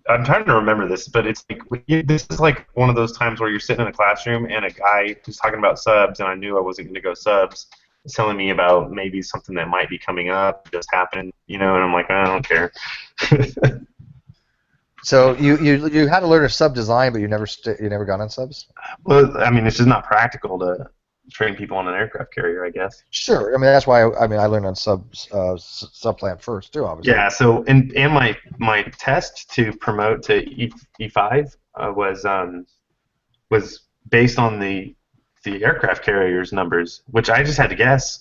I'm trying to remember this, but it's like this is like one of those times where you're sitting in a classroom and a guy who's talking about subs, and I knew I wasn't going to go subs, telling me about maybe something that might be coming up, just happened, and I'm like, I don't care. So you had to learn a sub design, but you never got on subs? Well, I mean, it's just not practical to train people on an aircraft carrier, I guess. Sure. I mean, that's why I learned on subplant first too, obviously. Yeah. So and my test to promote to E5 was based on the aircraft carriers numbers, which I just had to guess.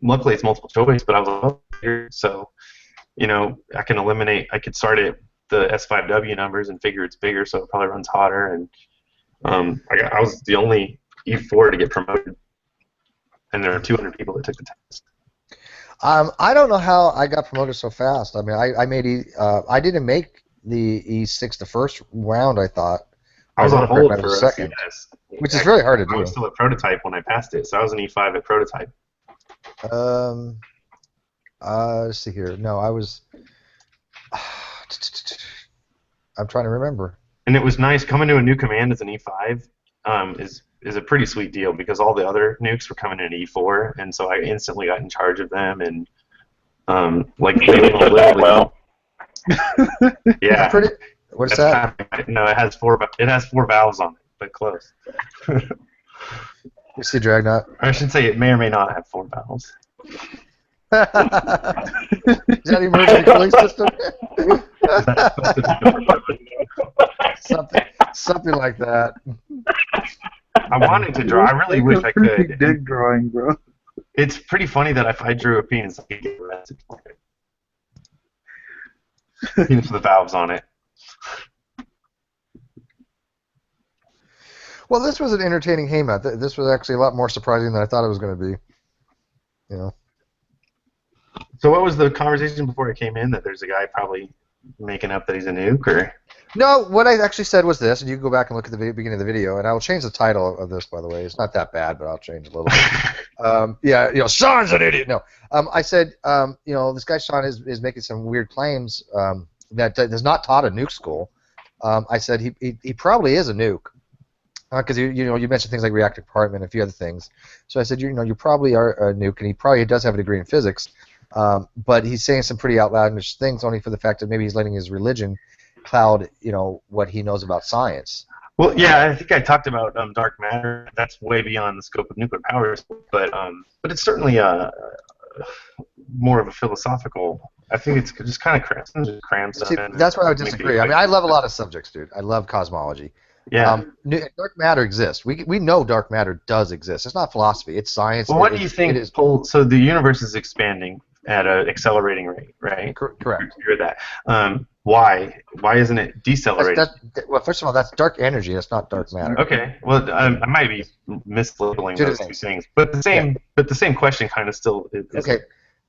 Luckily, it's multiple choice, but I was so I can eliminate. I could start at the S5W numbers and figure it's bigger, so it probably runs hotter. And I was the only E4 to get promoted, and there were 200 people that took the test. I don't know how I got promoted so fast. I mean, I didn't make the E6 the first round. I thought I was on hold for a second, which is very hard to do. I was still at prototype when I passed it, so I was an E5 at prototype. Let's see here. No, I was. I'm trying to remember. And it was nice coming to a new command as an E5. Is a pretty sweet deal because all the other nukes were coming in E4, and so I instantly got in charge of them and well. Yeah. What's that? No, it has four valves on it, but close. You see, Dragnot? I should say it may or may not have 4 valves. Is that emergency cooling system? something like that. I wanted to draw. I really wish I could. Dig drawing, bro. It's pretty funny that if I drew a penis, I could get arrested for it. Penis with the valves on it. Well, this was an entertaining hangout. This was actually a lot more surprising than I thought it was going to be. So what was the conversation before I came in? That there's a guy probably making up that he's a nuke, or? No, what I actually said was this, and you can go back and look at the beginning of the video, and I will change the title of this, by the way. It's not that bad, but I'll change it a little bit. Yeah, Shawn's an idiot. No, I said, this guy Shawn is making some weird claims that is not taught at nuke school. I said he probably is a nuke, because you mentioned things like reactor compartment and a few other things. So I said, you probably are a nuke, and he probably does have a degree in physics, but he's saying some pretty outlandish things only for the fact that maybe he's letting his religion cloud, what he knows about science. Well, yeah, I think I talked about dark matter. That's way beyond the scope of nuclear power, but it's certainly more of a philosophical. I think it's just kind of cramps. See, that's where I would disagree. I mean, I love a lot of subjects, dude. I love cosmology. Yeah. Dark matter exists. We know dark matter does exist. It's not philosophy. It's science. Well, what do you think? So the universe is expanding at an accelerating rate, right? Correct. You heard that. Why isn't it decelerating? Well, first of all, that's dark energy. That's not dark matter. Okay. Well, I might be mislabeling those two things, but the same question kind of still is. Okay.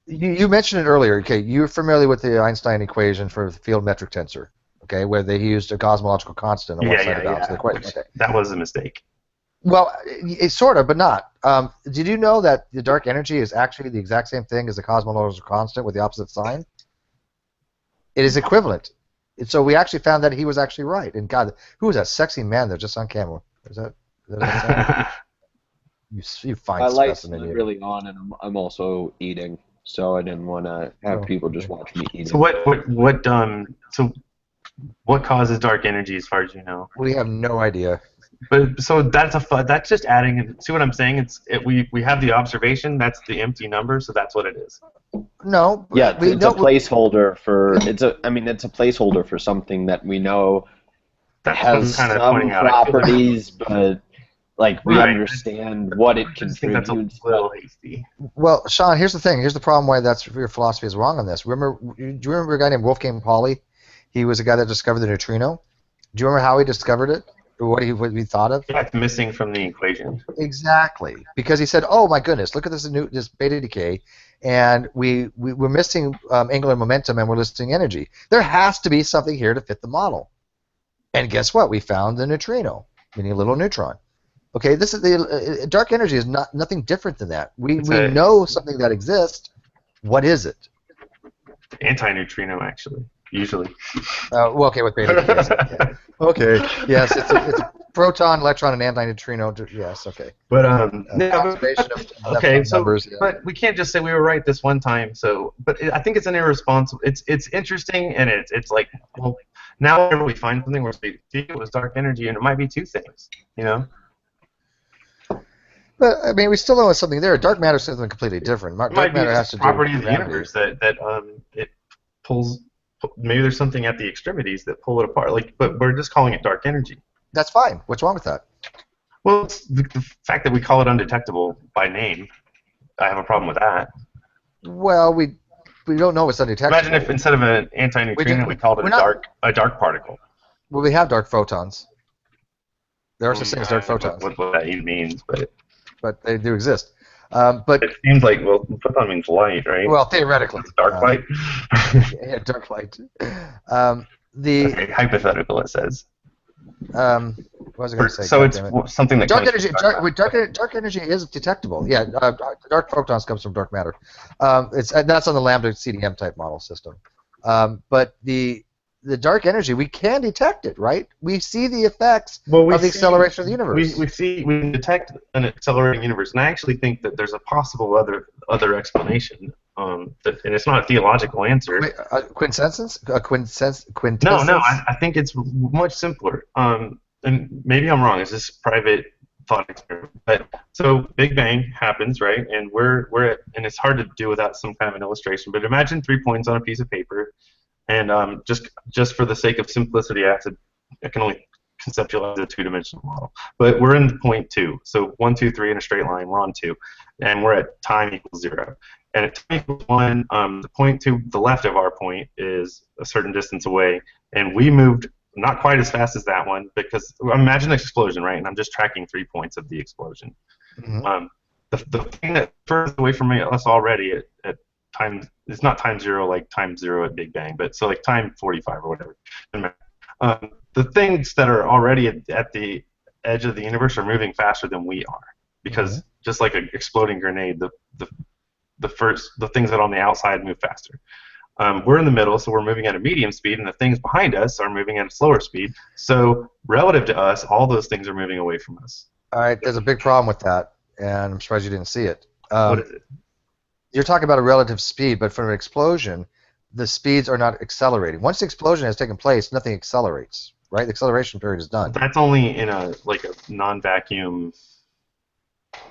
You mentioned it earlier. Okay, you're familiar with the Einstein equation for the field metric tensor. Okay, where they used a cosmological constant on one side of the balance of the equation. Okay. That was a mistake. Well, it's sort of, but not. Did you know that the dark energy is actually the exact same thing as the cosmological constant with the opposite sign? It is equivalent. So we actually found that he was actually right. And God, who was that sexy man there just on camera? Is that you fine my light's specimen. Really on, and I'm also eating, so I didn't want to have people just watch me eating. So what causes dark energy, as far as you know? We have no idea. But so that's just adding. See what I'm saying? We have the observation. That's the empty number. So that's what it is. No. Yeah, it's a placeholder for. It's a placeholder for something that we know has some properties, but we understand what it contributes. That's a little hasty. Well, Shawn, here's the thing. Here's the problem why your philosophy is wrong on this. Do you remember a guy named Wolfgang Pauli? He was a guy that discovered the neutrino. Do you remember how he discovered it? Or what he thought of? Yeah, it's missing from the equation. Exactly, because he said, "Oh my goodness, look at this beta decay, and we're missing angular momentum, and we're missing energy. There has to be something here to fit the model." And guess what? We found the neutrino, meaning a little neutron. Okay, this is the dark energy is nothing different than that. We know something that exists. What is it? Anti-neutrino, actually. usually. Well, okay, with beta decay. Yeah. Okay. Yes, it's a proton, electron, and antineutrino. Yes. Okay. But observation of okay, so numbers, yeah. but we can't just say we were right this one time. So, but I think it's an irresponsible. It's interesting, and it's like, well, now whenever we find something where we think it was dark energy, and it might be two things, you know. But I mean, we still know it's something there. Dark matter is something completely different. Dark matter has to do with property of the gravity. universe that it pulls. Maybe there's something at the extremities that pull it apart. Like, but we're just calling it dark energy. That's fine. What's wrong with that? Well, it's the fact that we call it undetectable by name. I have a problem with that. Well, we don't know it's undetectable. Imagine if instead of an antineutrino, we called it a dark particle. Well, we have dark photons. There are such things as dark photons. What that even means, but they do exist. But it seems like, well, photon means light, right? Well, theoretically. It's dark light. Yeah, dark light. Okay, hypothetical, it says. What was I going to say? So it's something that dark energy. Dark energy is detectable. Yeah, dark photons comes from dark matter. That's on the lambda CDM type model system. But the dark energy, we can detect it, right? We see the effects of the acceleration of the universe. We can detect an accelerating universe, and I actually think that there's a possible other explanation. And it's not a theological answer. Quintessence? Quintessence? No, I think it's much simpler. And maybe I'm wrong. It's just private thought experiment. But so Big Bang happens, right? And and it's hard to do without some kind of an illustration. But imagine 3 points on a piece of paper. And just for the sake of simplicity, I can only conceptualize a two-dimensional model. But we're in point 2. So 1, 2, 3 in a straight line, we're on 2. And we're at time equals 0. And at time equals 1, the point to the left of our point is a certain distance away. And we moved not quite as fast as that one, because imagine an explosion, right? And I'm just tracking 3 points of the explosion. Mm-hmm. The thing that furthest away from us already at time, it's not time 0 like time 0 at Big Bang, but so like time 45 or whatever. The things that are already at the edge of the universe are moving faster than we are, because just like an exploding grenade, the things that are on the outside move faster. We're in the middle, so we're moving at a medium speed, and the things behind us are moving at a slower speed. So relative to us, all those things are moving away from us. All right, there's a big problem with that, and I'm surprised you didn't see it. What is it? You're talking about a relative speed, but from an explosion, the speeds are not accelerating. Once the explosion has taken place, nothing accelerates, right? The acceleration period is done. That's only in a non-vacuum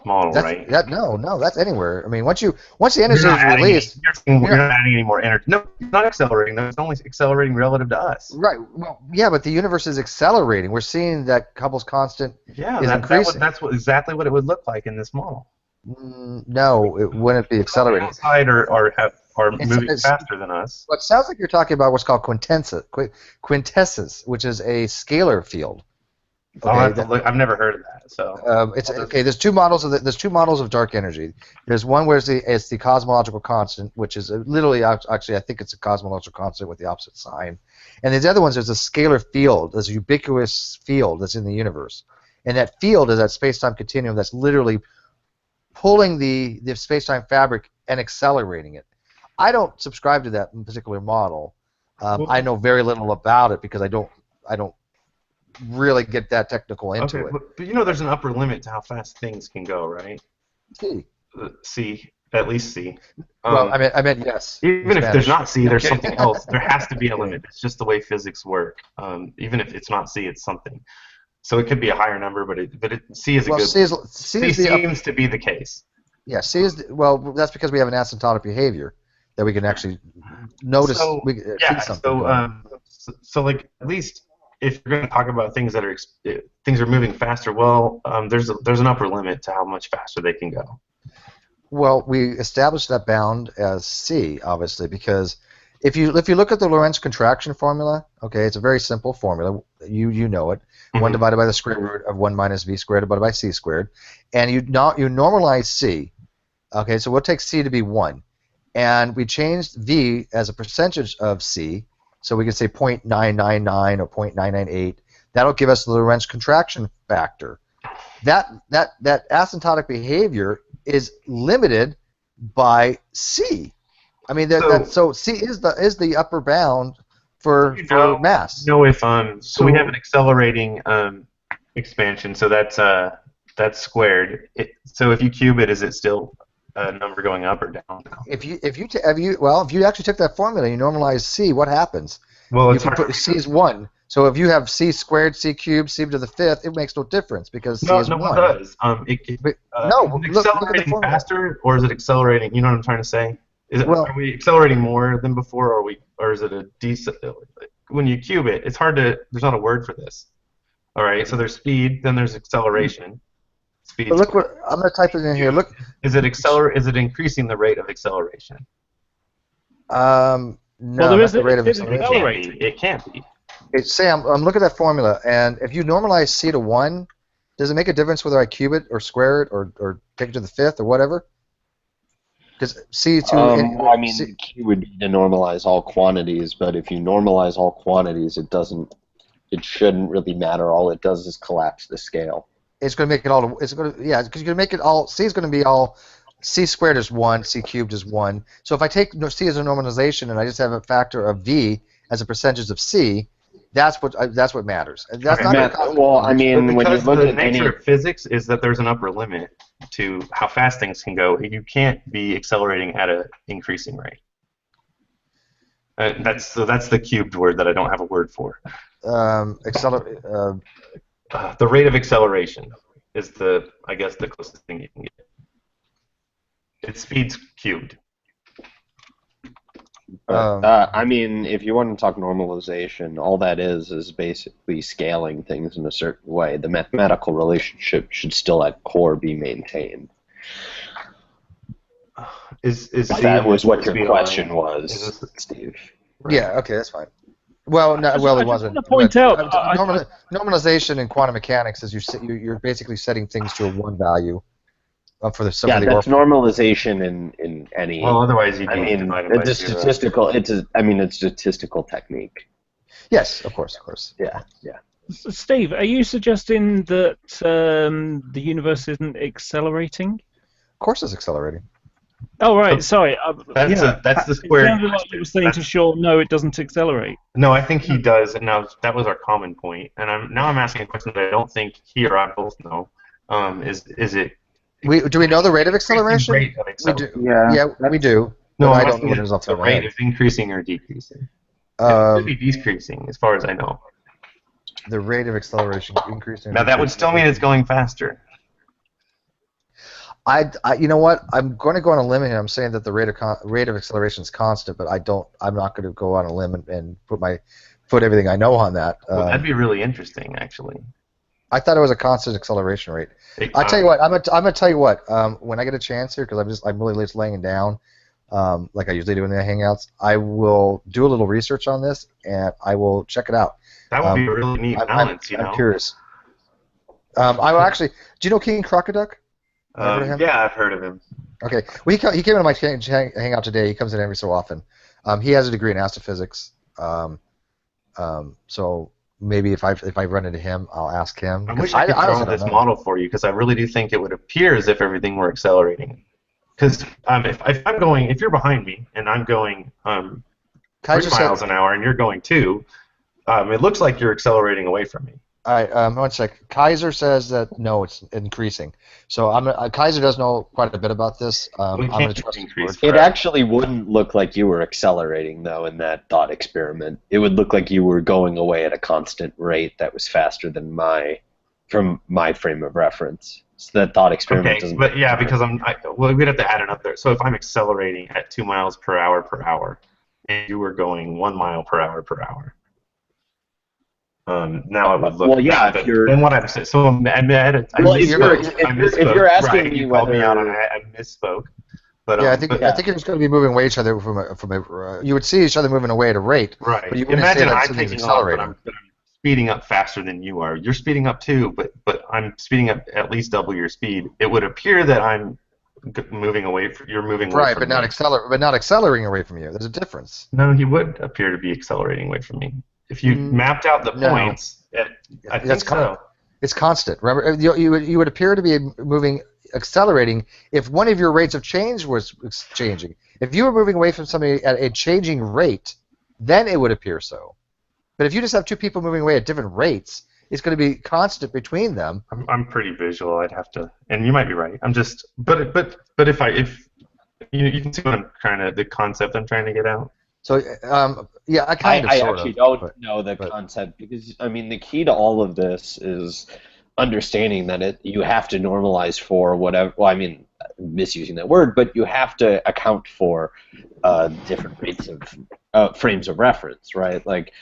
model, right? No, that's anywhere. I mean, once the energy is released, you're not adding any more energy. No, it's not accelerating. It's only accelerating relative to us. Right. Well, yeah, but the universe is accelerating. We're seeing that Hubble's constant is increasing. That's exactly what it would look like in this model. No, it wouldn't be accelerating. Outside are moving faster than us. Well, it sounds like you're talking about what's called quintessence, which is a scalar field. Okay, I've never heard of that. So it's okay. There's two models of dark energy. There's one where it's the cosmological constant, which is literally actually I think it's a cosmological constant with the opposite sign. And the other ones, there's a scalar field, there's a ubiquitous field that's in the universe, and that field is that space-time continuum that's literally pulling the space-time fabric and accelerating it. I don't subscribe to that particular model. I know very little about it because I don't really get that technical into it. But there's an upper limit to how fast things can go, right? C, at least C. Well, I meant yes. Even if there's not C, there's something else. There has to be a limit. It's just the way physics work. Even if it's not C, it's something. So it could be a higher number, but C is a good. C seems to be the case. Yeah, C is that's because we have an asymptotic behavior that we can actually notice. See something. So like at least if you're going to talk about things that are moving faster, well, there's an upper limit to how much faster they can go. Well, we established that bound as C, obviously, because if you look at the Lorentz contraction formula, okay, it's a very simple formula. You know it. 1 divided by the square root of 1 minus v squared divided by c squared, and you normalize c. Okay, so we'll take c to be 1, and we changed v as a percentage of c, so we can say 0.999 or 0.998. That'll give us the Lorentz contraction factor. That asymptotic behavior is limited by c. I mean, so c is the upper bound for mass. No, if so we have an accelerating expansion, so that's squared. So if you cube it, is it still a number going up or down? If you actually took that formula, you normalize C, what happens? Well, it's C is 1. So if you have C squared, C cubed, C to the 5th, it makes no difference because C is 1. No, it does. Is it accelerating faster, or is it accelerating? You know what I'm trying to say? Are we accelerating more than before, or is it a when you cube it? It's hard to. There's not a word for this. All right. So there's speed, then there's acceleration. Speed. But look what I'm going to type it in here. Look. Is it increasing the rate of acceleration? No, well, there is the rate of acceleration. It can't be. Sam, look at that formula, and if you normalize C to 1, does it make a difference whether I cube it or square it or take it to the 5th or whatever? Because C to Q would be to normalize all quantities, but if you normalize all quantities, it shouldn't really matter. All it does is collapse the scale. It's going to make it all. It's going to because you're going to make it all. C is going to be all. C squared is 1. C cubed is 1. So if I take C as a normalization and I just have a factor of V as a percentage of C, that's what matters. And that's not well, I mean, when you look the at nature of physics is that there's an upper limit to how fast things can go. You can't be accelerating at an increasing rate. That's the cubed word that I don't have a word for. The rate of acceleration is I guess the closest thing you can get. It's speed's cubed. I mean, if you want to talk normalization, all that is basically scaling things in a certain way. The mathematical relationship should still at core be maintained. If that was what your question was, Steve. Right. Yeah. Okay, that's fine. Well, it wasn't. I just want to point out normalization in quantum mechanics is you're basically setting things to a 1 value. For the that's normalization in any. Well, otherwise you. It's a statistical. It's a statistical technique. Yes, of course. Yeah. Steve, are you suggesting that the universe isn't accelerating? Of course, it's accelerating. Oh right, sorry. That's the square. It sounded like you were saying to Shawn, no, it doesn't accelerate. No, I think he does, and now that was our common point. And I'm asking a question that I don't think he or I both know. Is it? Do we know the rate of acceleration? We do. Yeah, we do. No, I don't know what it is off the top of my head. The rate is increasing or decreasing. It could be decreasing, as far as I know. The rate of acceleration increasing. Now that would still mean it's going faster. You know what? I'm going to go on a limb here. I'm saying that the rate of acceleration is constant, but I'm not going to go on a limb and put everything I know on that. Well, that'd be really interesting, actually. I thought it was a constant acceleration rate. I'll tell you what. I'm gonna tell you what. When I get a chance here, because I'm really just laying it down, like I usually do in the Hangouts. I will do a little research on this and I will check it out. That would be a really neat balance, I'm curious. I will actually. Do you know King Crocoduck? Yeah, I've heard of him. Okay. Well, he came into my Hangout today. He comes in every so often. He has a degree in astrophysics. So. Maybe if I run into him, I'll ask him. I wish I could draw this model for you because I really do think it would appear as if everything were accelerating. Because if you're behind me and I'm going 3 miles an hour and you're going 2, it looks like you're accelerating away from me. All right, 1 sec. Kaiser says that no, it's increasing. So Kaiser does know quite a bit about this. I'm going to trust his word. It actually wouldn't look like you were accelerating, though, in that thought experiment. It would look like you were going away at a constant rate that was faster than from my frame of reference. So that thought experiment doesn't. But yeah, because we'd have to add another. So if I'm accelerating at 2 miles per hour, and you were going 1 mile per hour. Now it would look. Well, yeah. If you're. And what I'm saying, so if you're asking me whether I misspoke. But yeah, I think you're just going to be moving away each other you would see each other moving away at a rate. Right. But you imagine I'm taking off, but I'm speeding up faster than you are. You're speeding up too, but I'm speeding up at least double your speed. It would appear that I'm moving away. You're moving away right, from but not accelerating away from you. There's a difference. No, he would appear to be accelerating away from me. If you mapped out the points, I think so. It's constant. Remember, you would appear to be accelerating if one of your rates of change was changing. If you were moving away from somebody at a changing rate, then it would appear so. But if you just have two people moving away at different rates, it's going to be constant between them. I'm pretty visual. I'd have to, and you might be right. I'm just, but if you can see what I'm trying to, the concept I'm trying to get out. So yeah, I actually don't know the concept, because I mean the key to all of this is understanding that you have to normalize for whatever. Well, I mean, misusing that word, but you have to account for different rates of frames of reference, right? Like,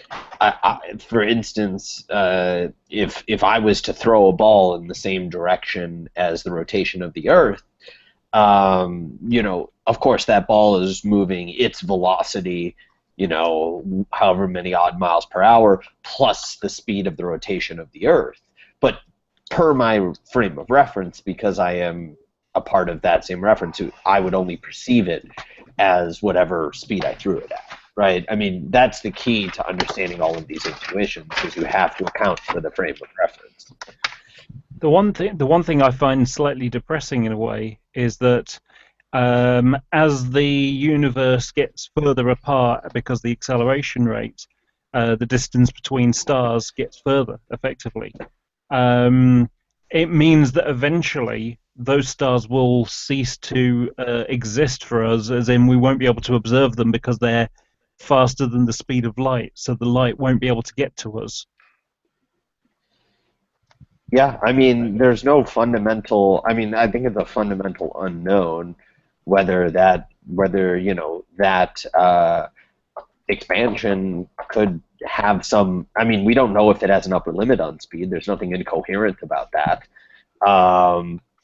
for instance, if I was to throw a ball in the same direction as the rotation of the Earth, you know, of course that ball is moving its velocity, you know, however many odd miles per hour, plus the speed of the rotation of the Earth. But per my frame of reference, because I am a part of that same reference, I would only perceive it as whatever speed I threw it at, right? I mean, that's the key to understanding all of these intuitions, is you have to account for the frame of reference. The one thing I find slightly depressing in a way is that as the universe gets further apart, because the acceleration rate, the distance between stars gets further, effectively. It means that eventually those stars will cease to exist for us, as in we won't be able to observe them because they're faster than the speed of light, so the light won't be able to get to us. Yeah, I mean, there's no fundamental, I mean, I think it's a fundamental unknown whether you know, that expansion could have some, I mean, we don't know if it has an upper limit on speed. There's nothing incoherent about that.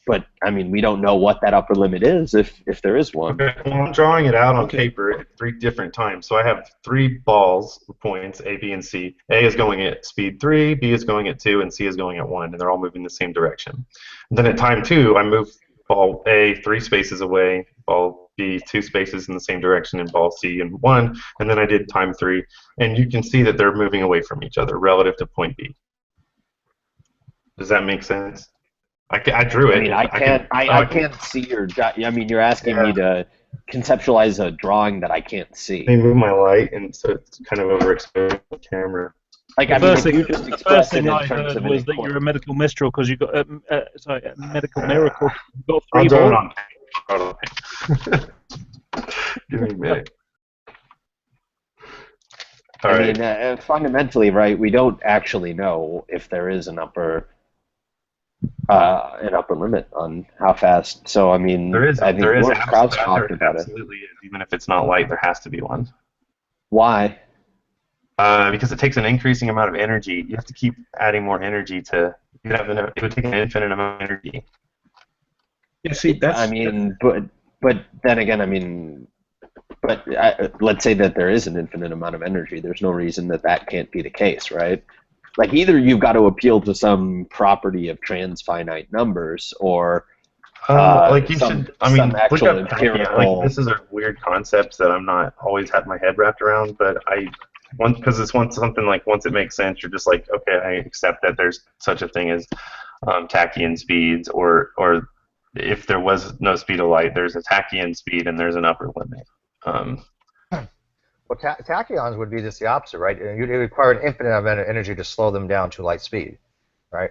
But, I mean, we don't know what that upper limit is, if there is one. Okay, well, I'm drawing it out on paper at 3 different times. So I have 3 balls, points, A, B, and C. A is going at speed 3, B is going at 2, and C is going at 1, and they're all moving the same direction. And then at time 2, I move ball A 3 spaces away, ball B 2 spaces in the same direction, and ball C in 1, and then I did time 3. And you can see that they're moving away from each other relative to point B. Does that make sense? I drew it. I mean, I can't see your. I mean, you're asking me to conceptualize a drawing that I can't see. They move my light, and so it's kind of overexposed the camera. Like, the first thing I heard was that you're a medical mistral because you got a medical miracle. You got 3 balls. Give me a minute. I mean, fundamentally, right? We don't actually know if there is an upper limit on how fast. So I mean, there is. I think there is. Krauss talked about it. Absolutely is. Even if it's not light, there has to be one. Why? Because it takes an increasing amount of energy. You have to keep adding more energy to. It would take an infinite amount of energy. Yeah, see, that's. I mean, but then again, I mean, but let's say that there is an infinite amount of energy. There's no reason that can't be the case, right? Like, either you've got to appeal to some property of transfinite numbers, or like you should. I mean, look up empirical. Like, this is a weird concept that I'm not always had my head wrapped around, but because it's once it makes sense, you're just like, okay, I accept that there's such a thing as tachyon speeds, or if there was no speed of light, there's a tachyon speed and there's an upper limit. Well, tachyons would be just the opposite, right? You'd require an infinite amount of energy to slow them down to light speed, right?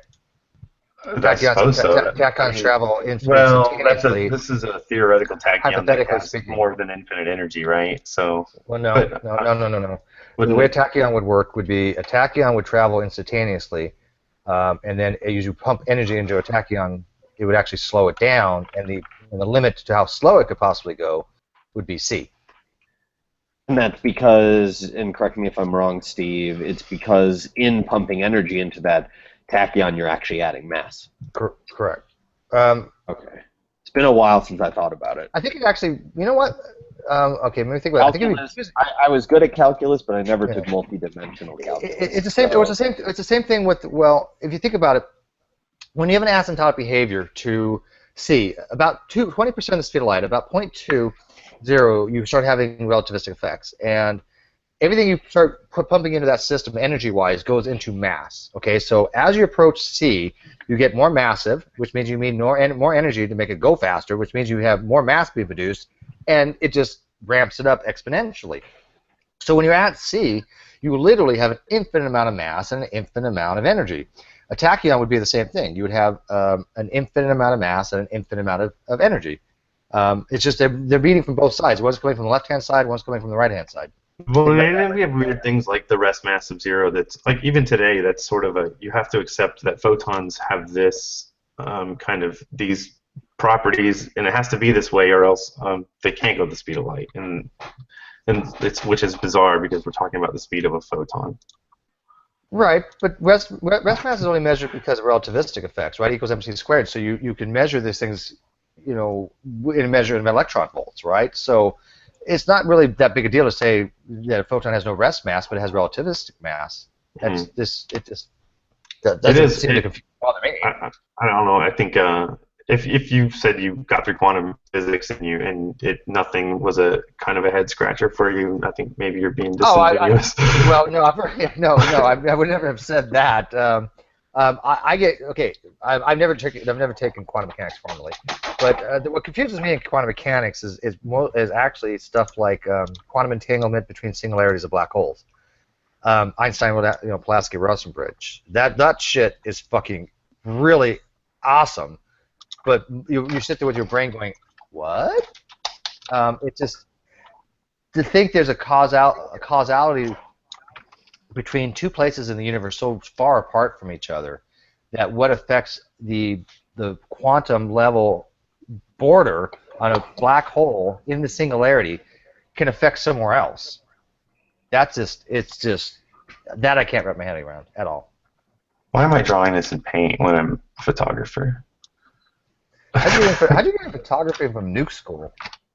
Tachyons travel instantaneously. This is a theoretical tachyon that has more than infinite energy, right? So. Well, no. The way a tachyon would work would be a tachyon would travel instantaneously, and then as you pump energy into a tachyon, it would actually slow it down, and the limit to how slow it could possibly go would be C. And that's because, and correct me if I'm wrong, Steve, it's because in pumping energy into that tachyon, you're actually adding mass. Correct. Okay. It's been a while since I thought about it. I think it actually, you know what? Okay, let me think about it. I was good at calculus, but I never took multi-dimensional calculus. It's the same thing with, well, if you think about it, when you have an asymptotic behavior to C, about 20% of the speed of light, about 0.20, you start having relativistic effects. And everything you start pumping into that system energy-wise goes into mass. Okay, so as you approach C, you get more massive, which means you need more energy to make it go faster, which means you have more mass being produced, and it just ramps it up exponentially. So when you're at sea, you literally have an infinite amount of mass and an infinite amount of energy. A tachyon would be the same thing. You would have an infinite amount of mass and an infinite amount of energy. It's just they're beating from both sides. One's coming from the left-hand side, one's coming from the right-hand side. Well, and then we have weird things like the rest mass of zero. That's like even today. That's sort of you have to accept that photons have this kind of these properties, and it has to be this way, or else they can't go the speed of light. And which is bizarre because we're talking about the speed of a photon. Right, but rest mass is only measured because of relativistic effects, right? Equals mc squared. So you can measure these things, in electron volts, right? So it's not really that big a deal to say that a photon has no rest mass, but it has relativistic mass. That's that doesn't seem to bother me. I don't know. I think if you said you got through quantum physics and nothing was a kind of a head scratcher for you, I think maybe you're being disingenuous. Well, no, I would never have said that. I've never taken quantum mechanics formally, but what confuses me in quantum mechanics is actually stuff like quantum entanglement between singularities of black holes. Einstein, Pulaski-Rosen bridge. That shit is fucking really awesome. But you sit there with your brain going, what? It's just to think there's a causality between two places in the universe so far apart from each other that what affects the quantum level border on a black hole in the singularity can affect somewhere else. It's just that I can't wrap my head around at all. Why am I drawing this in paint when I'm a photographer? How do you get into photography from Nuke school?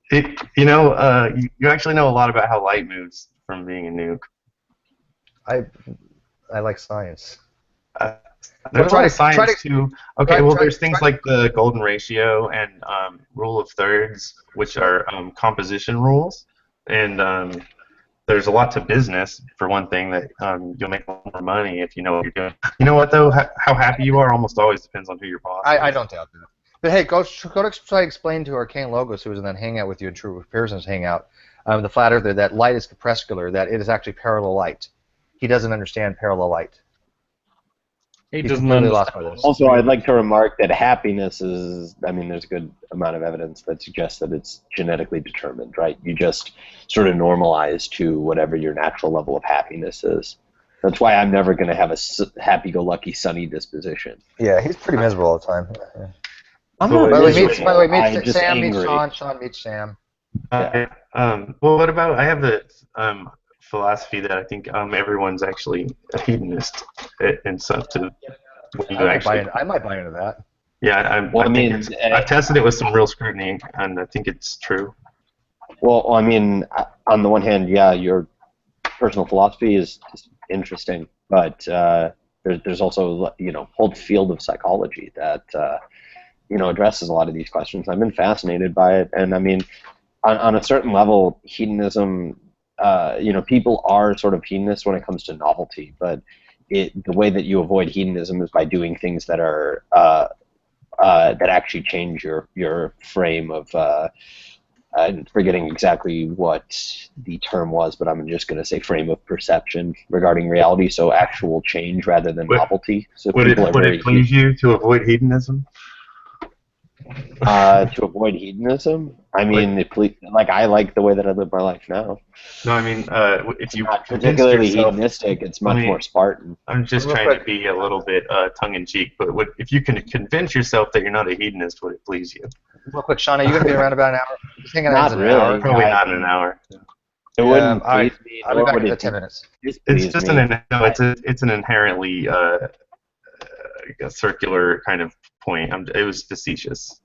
You actually know a lot about how light moves from being a Nuke. I like science. There's a lot of science too. Okay, there's things like the golden ratio and rule of thirds, which are composition rules, and there's a lot to business, for one thing, that you'll make more money if you know what you're doing. You know what though? How happy you are almost always depends on who your boss is. I don't doubt that. But hey, go try to explain to Arcane Logos, who was in that hangout with you in TrueEmpiricism's hangout, the flat earther, that light is crepuscular, that it is actually parallel light. He doesn't understand parallel light. He doesn't understand. Also, I'd like to remark that happiness is, there's a good amount of evidence that suggests that it's genetically determined, right? You just sort of normalize to whatever your natural level of happiness is. That's why I'm never going to have a happy-go-lucky, sunny disposition. Yeah, he's pretty miserable all the time. Yeah. By the way, meet Sam, meet Shawn meets Sam. Well, what about, I have the philosophy that I think everyone's actually a hedonist and stuff to I might buy into that. Yeah, I've tested it with some real scrutiny, and I think it's true. Well, on the one hand, yeah, your personal philosophy is interesting, but there's also whole field of psychology that addresses a lot of these questions. I've been fascinated by it, and on a certain level, hedonism, people are sort of hedonists when it comes to novelty, but the way that you avoid hedonism is by doing things that are that actually change your frame of. I'm forgetting exactly what the term was, but I'm just going to say frame of perception regarding reality. So actual change rather than novelty. So would it please you to avoid hedonism? To avoid hedonism? I like the way that I live my life now. No, if you not particularly hedonistic, it's much more Spartan. I'm just trying to be a little bit tongue-in-cheek, but if you can convince yourself that you're not a hedonist, would it please you? Real quick, Shawn, are you going to be around about an hour? Not really. Probably not in an hour. It wouldn't please me. I'll be back in 10 minutes. It's an inherently a circular kind of point. It was facetious.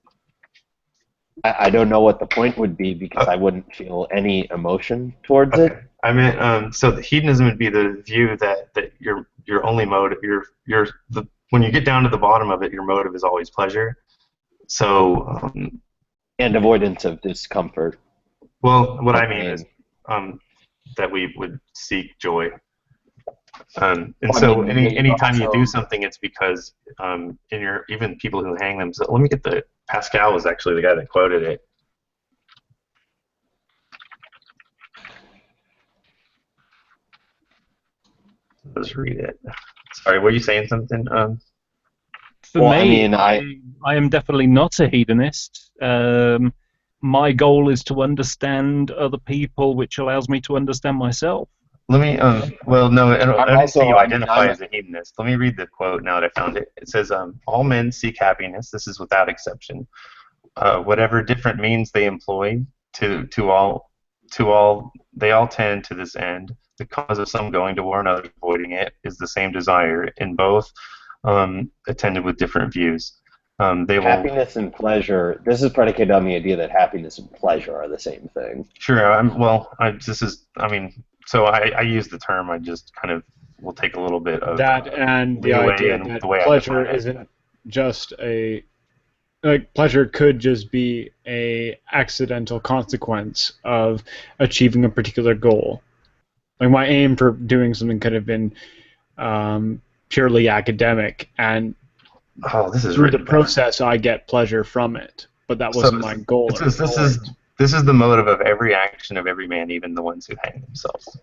I don't know what the point would be because I wouldn't feel any emotion towards it. So the hedonism would be the view that your only motive, when you get down to the bottom of it, your motive is always pleasure. So and avoidance of discomfort. Well, what I mean is that we would seek joy. So anytime you do something, it's because even people who hang themselves. Let me get Pascal was actually the guy that quoted it. just read it. Sorry, were you saying something? For me, I am definitely not a hedonist. My goal is to understand other people, which allows me to understand myself. Let me, well, no, I don't see you identify as a hedonist. Let me read the quote now that I found it. It says, all men seek happiness, this is without exception. Whatever different means they employ, they all tend to this end. The cause of some going to war and others avoiding it is the same desire, in both attended with different views. Happiness and pleasure, this is predicated on the idea that happiness and pleasure are the same thing. Sure, so I use the term, I just kind of will take a little bit of that and the idea that pleasure isn't just a, like, pleasure could just be a accidental consequence of achieving a particular goal. Like, my aim for doing something could have been purely academic, and through the process I get pleasure from it, but that wasn't my goal. This is the motive of every action of every man, even the ones who hang themselves.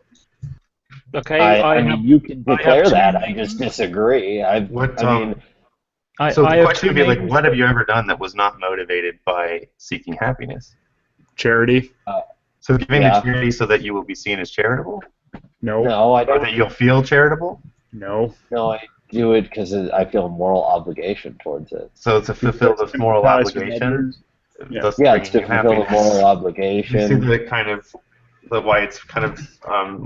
Okay, I mean, you can declare that. I just disagree. So the question would be, like, what have you ever done that was not motivated by seeking happiness? Charity. So giving to charity so that you will be seen as charitable? No. No, I don't. Or that you'll feel charitable? No. No, I do it because I feel a moral obligation towards it. So to fulfill this moral obligation? Yeah, it's to fulfill a moral obligation. You see why it's kind of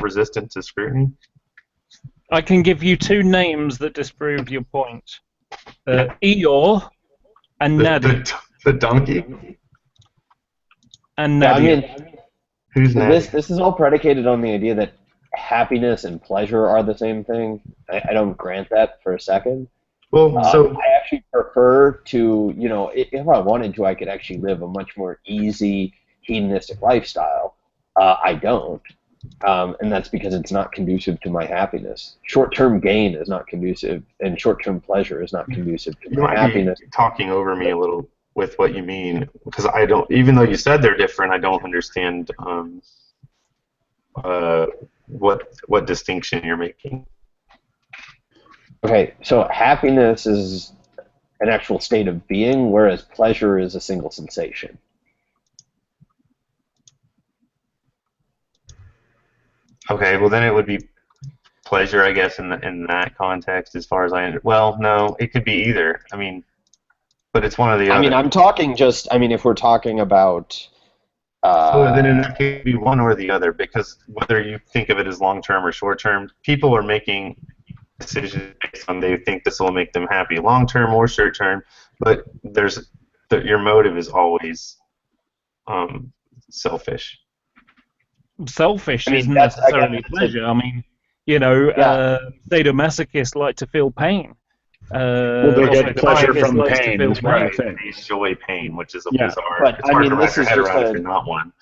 resistant to scrutiny? I can give you two names that disprove your point. Eeyore and Nadie. The donkey? And Yeah, I Nadie. mean, this is all predicated on the idea that happiness and pleasure are the same thing. I don't grant that for a second. Well, I actually prefer to, if I wanted to, I could actually live a much more easy, hedonistic lifestyle. I don't. And that's because it's not conducive to my happiness. Short-term gain is not conducive, and short-term pleasure is not conducive to my happiness. You might be talking over me a little with what you mean, because I don't, even though you said they're different, I don't understand what distinction you're making. Okay, so happiness is an actual state of being, whereas pleasure is a single sensation. Okay, well then it would be pleasure, I guess, in that context, as far as I understand. Well, no, it could be either. I mean, but it's one or the other. I mean, I'm talking just, if we're talking about... so then in that case, it could be one or the other, because whether you think of it as long-term or short-term, people are making decisions based on they think this will make them happy, long-term or short-term, but your motive is always selfish. Selfish isn't necessarily pleasure. I mean, sadomasochists like to feel pain. Well, they get pleasure from pain. They enjoy pain, which is a bizarre. But it's hard to wrap your head around if you're not one.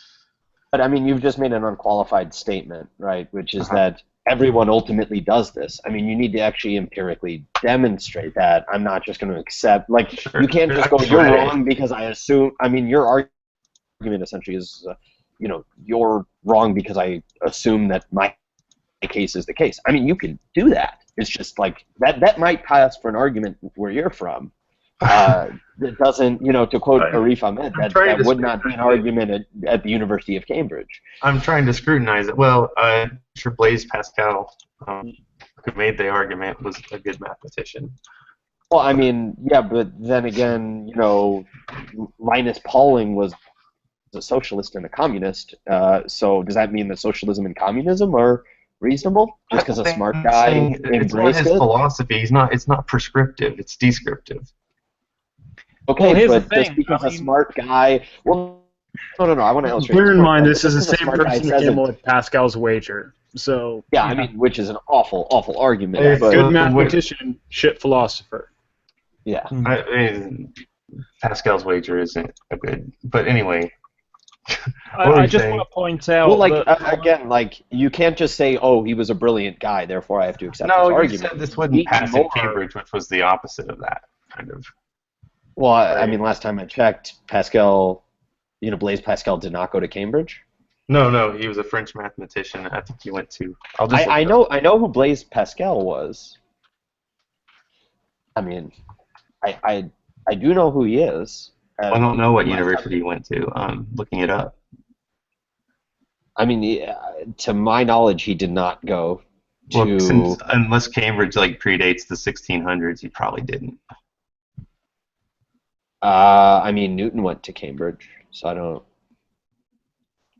But I mean, you've just made an unqualified statement, right? Which is that everyone ultimately does this. I mean, you need to actually empirically demonstrate that. I'm not just going to accept, you can't just go, you're wrong because I assume. I mean, your argument essentially is, you're wrong because I assume that my case is the case. I mean, you can do that. It's just that might pass for an argument where you're from. That doesn't, to quote Arif Ahmed, that would not be an argument at the University of Cambridge. I'm trying to scrutinize it. Well, Blaise Pascal, who made the argument, was a good mathematician. Well, I mean, yeah, but then again, Linus Pauling was a socialist and a communist. So does that mean that socialism and communism are reasonable just because a smart guy embraced it? Philosophy. It's not prescriptive. It's descriptive. Okay, but just because a smart guy... Well, no. I want to illustrate... Bear in mind, this is the same person who came up with Pascal's wager. So... Yeah, I mean, which is an awful, awful argument. But good mathematician, shit philosopher. Yeah. I mean, Pascal's wager isn't a good... But anyway... I just want to point out. Well, again, you can't just say, "Oh, he was a brilliant guy, therefore I have to accept his argument." No, you said this wouldn't pass in Cambridge, which was the opposite of that, kind of. Well, I mean, last time I checked, Pascal, Blaise Pascal did not go to Cambridge. No, he was a French mathematician. I think he went to. I know who Blaise Pascal was. I mean, I do know who he is. I don't know what university he went to. Looking it up. I mean, to my knowledge, he did not go to. Well, unless Cambridge predates the 1600s, he probably didn't. I mean, Newton went to Cambridge, so I don't.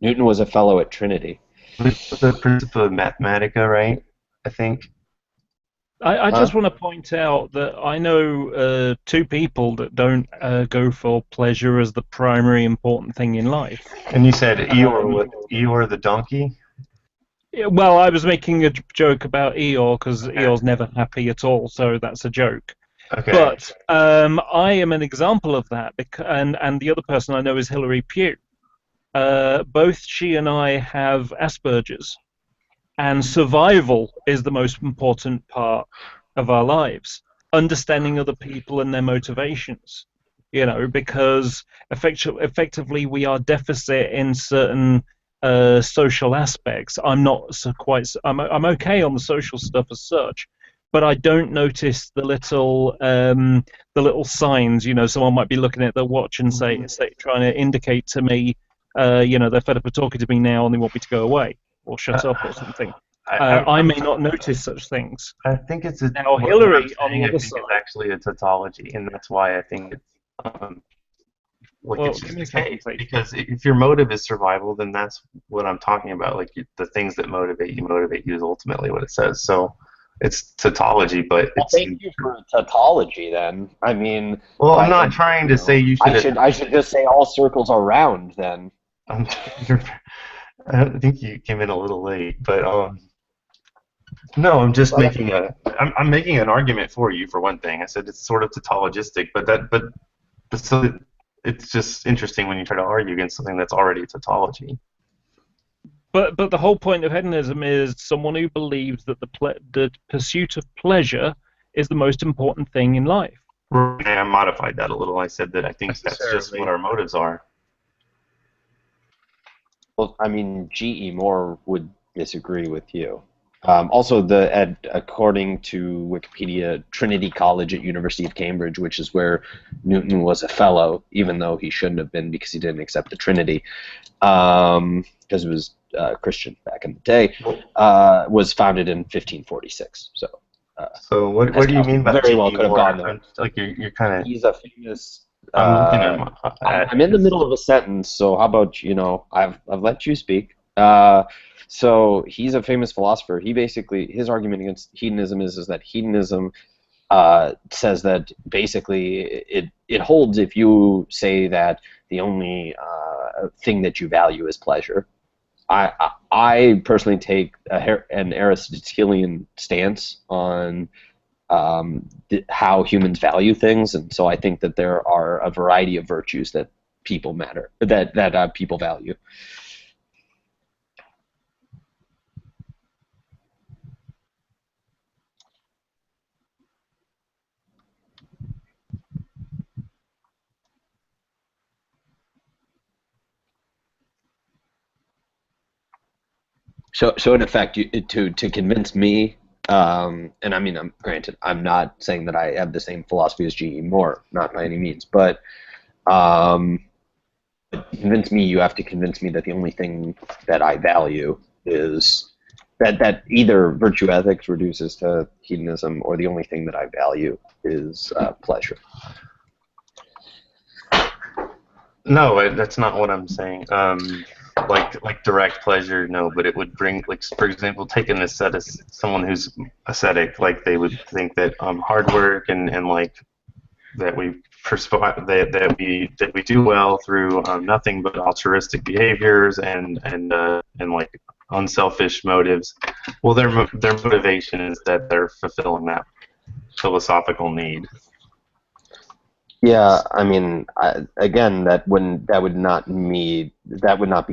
Newton was a fellow at Trinity. The Principia of Mathematica, right? I think. I just want to point out that I know two people that don't go for pleasure as the primary important thing in life. And you said Eeyore the donkey? Yeah, well, I was making a joke about Eeyore because Eeyore's never happy at all, so that's a joke. Okay. But I am an example of that, and the other person I know is Hilary Pugh. Both she and I have Asperger's. And survival is the most important part of our lives. Understanding other people and their motivations, because effectively we are deficit in certain social aspects. I'm not I'm okay on the social stuff as such, but I don't notice the little signs. Someone might be looking at their watch and say trying to indicate to me, they're fed up of talking to me now and they want me to go away or shut up or something. I may not notice such things. I think it's now Hillary on the other side. It's actually a tautology, and that's why I think it's it's just decay. Because if your motive is survival, then that's what I'm talking about. The things that motivate you is ultimately what it says. So it's tautology, but well, thank you for tautology. Then I mean, well, I'm not trying to say you should. I should just say all circles are round. Then I think you came in a little late, but no, I'm just making I'm making an argument for you for one thing. I said it's sort of tautologistic, but so it's just interesting when you try to argue against something that's already a tautology. But the whole point of hedonism is someone who believes that the pursuit of pleasure is the most important thing in life. Right. I modified that a little. I said that I think that's just what our motives are. Well, I mean, G.E. Moore would disagree with you. Also, according to Wikipedia, Trinity College at University of Cambridge, which is where Newton was a fellow, even though he shouldn't have been because he didn't accept the Trinity, because it was Christian back in the day, was founded in 1546. So what do you mean by very well could have gone there? You're kind of. He's a famous. I'm in the middle of a sentence, so how about I've let you speak. So he's a famous philosopher. He basically, his argument against hedonism is that hedonism says that basically it holds if you say that the only thing that you value is pleasure. I personally take an Aristotelian stance on how humans value things, and so I think that there are a variety of virtues that people people value. So in effect, to convince me, and I mean, granted, I'm not saying that I have the same philosophy as G.E. Moore, not by any means, but to convince me, you have to convince me that the only thing that I value is that either virtue ethics reduces to hedonism, or the only thing that I value is pleasure. No, that's not what I'm saying. Like direct pleasure, no, but it would bring, for example, take an ascetic, someone who's ascetic, they would think that hard work and that we that we do well through nothing but altruistic behaviors and unselfish motives. Well, their motivation is that they're fulfilling that philosophical need. Yeah, I mean, again, that would not be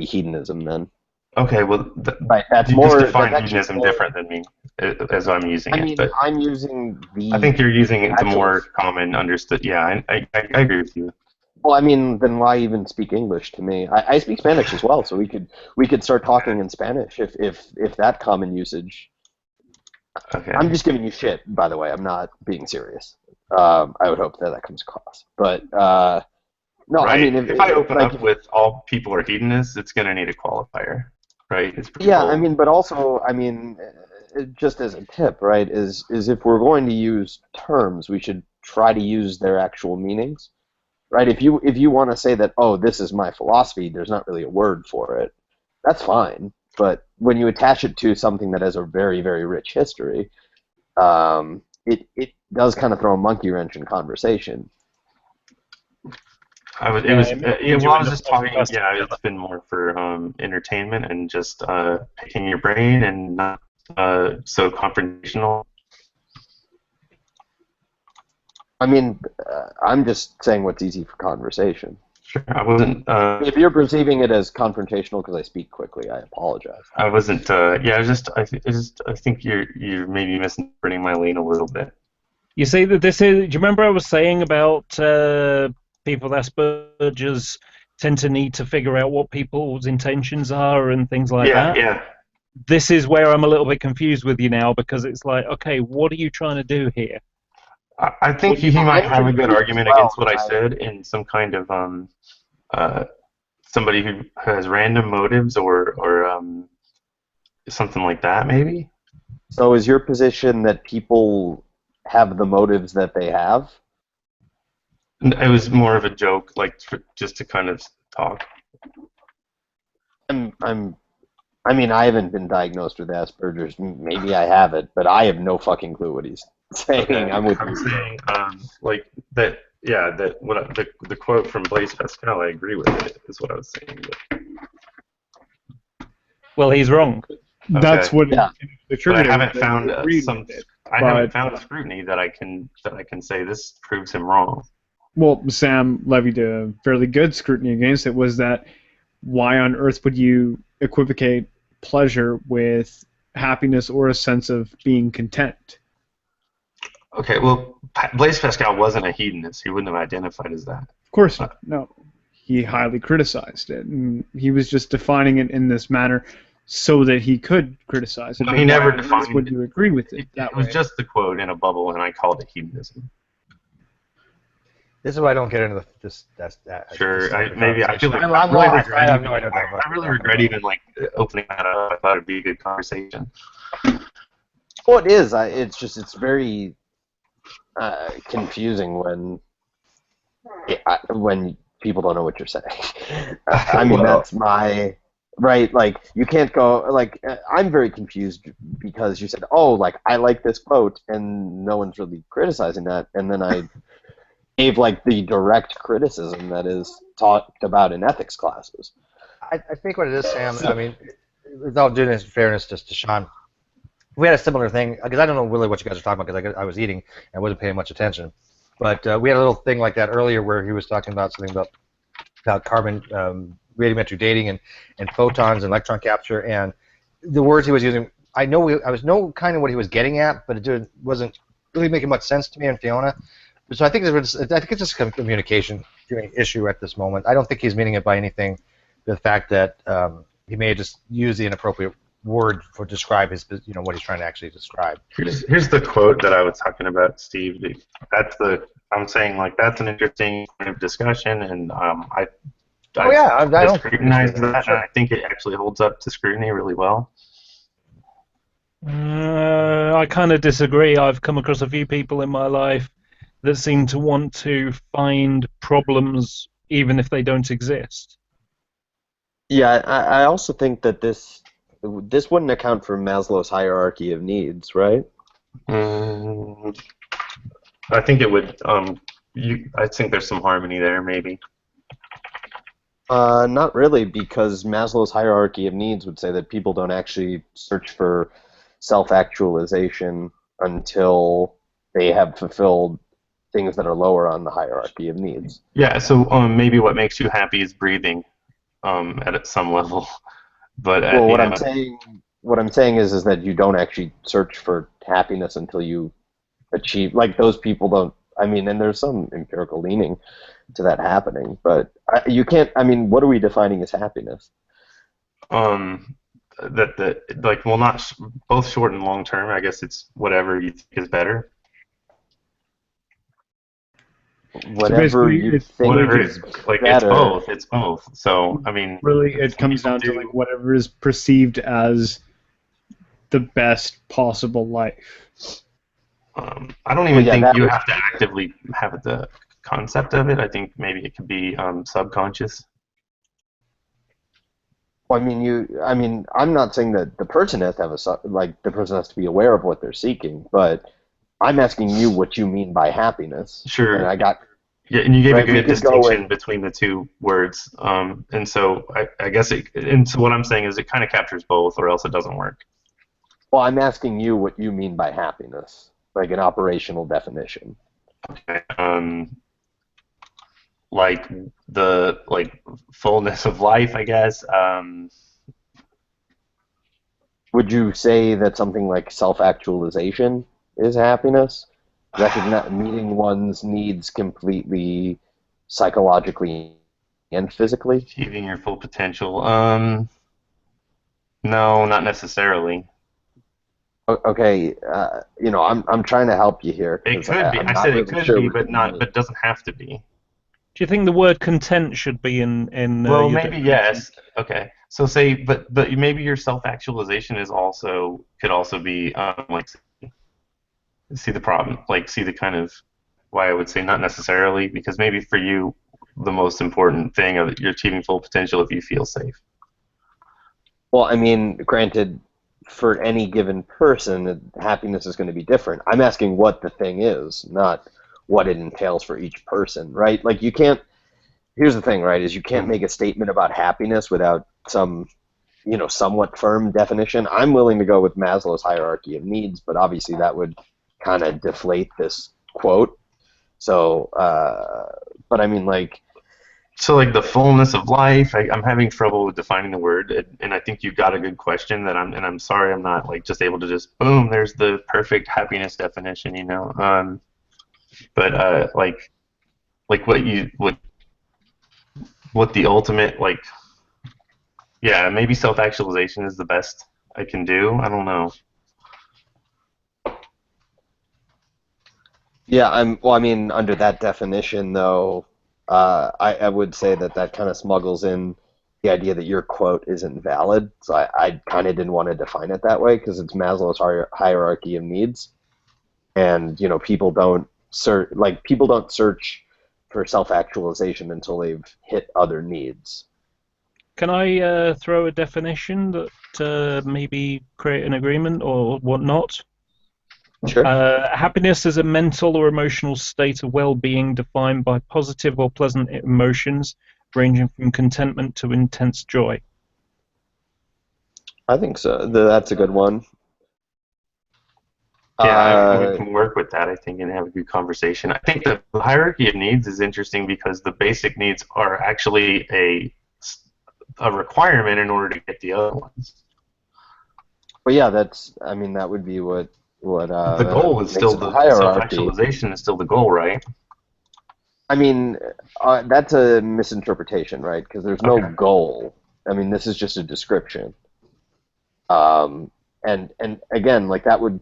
hedonism then. Okay, well, that's you more, just define that's hedonism different than me, as I'm using it. But I'm using the. I think you're using it the more common understood. Yeah, I agree with you. Well, I mean, then why even speak English to me? I speak Spanish as well, so we could start talking in Spanish if that common usage. Okay. I'm just giving you shit, by the way. I'm not being serious. I would hope that comes across. But no, right. I mean, if I open up with all people are hedonists, it's going to need a qualifier, right? It's pretty bold. I mean, but also, I mean, just as a tip, right, is if we're going to use terms, we should try to use their actual meanings, right? If you want to say that, oh, this is my philosophy, there's not really a word for it, that's fine. But when you attach it to something that has a very, very rich history, it does kind of throw a monkey wrench in conversation. I was just talking. Yeah, it's been more for entertainment and just picking your brain and not so confrontational. I mean, I'm just saying what's easy for conversation. Sure, I wasn't. If you're perceiving it as confrontational because I speak quickly, I apologize. I wasn't. Yeah, I think you're maybe misinterpreting my lean a little bit. You see that this is. Do you remember I was saying about people with Asperger's tend to need to figure out what people's intentions are and things like that? Yeah. This is where I'm a little bit confused with you now, because it's like, okay, what are you trying to do here? I think he might have a good argument against what I said in some kind of somebody who has random motives or something like that, maybe. So is your position that people have the motives that they have? It was more of a joke, like just to kind of talk. I mean, I haven't been diagnosed with Asperger's. Maybe I have it, but I have no fucking clue what he's saying. Okay. I'm saying, like that. Yeah, that the quote from Blaise Pascal. I agree with it. Is what I was saying. Well, he's wrong. That's what. Yeah. The but I haven't found haven't found scrutiny that I can say this proves him wrong. Well, Sam levied a fairly good scrutiny against it. Was that why on earth would you equivocate pleasure with happiness or a sense of being content? Okay, well, Blaise Pascal wasn't a hedonist. He wouldn't have identified as that. Of course not. No. He highly criticized it. And he was just defining it in this manner so that he could criticize it. No, he never defined it. Would you agree with it? It was just the quote in a bubble, and I called it hedonism. This is why I don't get into this. Sure, I feel like I really regret even like opening that up. I thought it'd be a good conversation. Well, it is. It's very confusing when people don't know what you're saying. I mean, that's my right. Like, you can't go like I'm very confused because you said, "Oh, like I like this quote," and no one's really criticizing that, and then I gave like the direct criticism that is talked about in ethics classes. I think what it is, Sam. I mean, without doing this fairness just to Shawn, we had a similar thing because I don't know really what you guys are talking about because I was eating and wasn't paying much attention. But we had a little thing like that earlier where he was talking about something about carbon radiometric dating and photons and electron capture, and the words he was using. I know kind of what he was getting at, but it wasn't really making much sense to me and Fiona. So I think it's just a communication issue at this moment. I don't think he's meaning it by anything. The fact that he may have just used the inappropriate word for describe his, what he's trying to actually describe. Here's the quote that I was talking about, Steve. I'm saying like that's an interesting point of discussion, and I don't scrutinize that, and I think it actually holds up to scrutiny really well. I kind of disagree. I've come across a few people in my life that seem to want to find problems even if they don't exist. Yeah, I also think that this wouldn't account for Maslow's hierarchy of needs, right? I think it would. I think there's some harmony there, maybe. Not really, because Maslow's hierarchy of needs would say that people don't actually search for self-actualization until they have fulfilled things that are lower on the hierarchy of needs. Yeah, so maybe what makes you happy is breathing at some level. But well, what I'm saying is that you don't actually search for happiness until you achieve. Like those people don't. I mean, and there's some empirical leaning that happening. But you can't. I mean, what are we defining as happiness? Not both short and long term. I guess it's whatever you think is better. Whatever you think is better. It's both. So I mean, really, it comes down to like whatever is perceived as the best possible life. I don't even think you have to actively have the concept of it. I think maybe it could be subconscious. Well, I mean, I'm not saying that the person has to have the person has to be aware of what they're seeking, but I'm asking you what you mean by happiness. Sure. And and you gave a good distinction between the two words. And so I guess so what I'm saying is it kind of captures both, or else it doesn't work. Well, I'm asking you what you mean by happiness, like an operational definition. Okay. Like the fullness of life, I guess. Would you say that something like self-actualization is happiness? Meeting one's needs completely, psychologically and physically? Achieving your full potential. No, not necessarily. Okay, I'm trying to help you here. It could be. I said it could be, but it doesn't have to be. Do you think the word content should be in? Well, maybe yes. Okay. So say, but maybe your self-actualization could also be see the problem, see the kind of why I would say not necessarily, because maybe for you the most important thing of you're achieving full potential if you feel safe. Well, I mean, granted, for any given person, happiness is going to be different. I'm asking what the thing is, not what it entails for each person, right? Like you can't. Here's the thing, right? Is you can't make a statement about happiness without some, somewhat firm definition. I'm willing to go with Maslow's hierarchy of needs, but obviously that would kind of deflate this quote. So, but I mean, So, the fullness of life. I'm having trouble with defining the word, and I think you got a good question. I'm sorry, I'm not just able to just boom. There's the perfect happiness definition, But what the ultimate maybe self-actualization is the best I can do. I don't know. Yeah, under that definition, though, I would say that kind of smuggles in the idea that your quote isn't valid. So I kind of didn't want to define it that way because it's Maslow's hierarchy of needs, and people don't search for self-actualization until they've hit other needs. Can I throw a definition that maybe create an agreement or whatnot? Sure. Happiness is a mental or emotional state of well-being defined by positive or pleasant emotions, ranging from contentment to intense joy. I think so. That's a good one. Yeah, we can work with that, I think, and have a good conversation. I think the hierarchy of needs is interesting because the basic needs are actually a requirement in order to get the other ones. Well, yeah, that would be what the goal is still the self-actualization is still the goal, right? I mean, that's a misinterpretation, right? Because there's no goal. I mean, this is just a description. And again, that would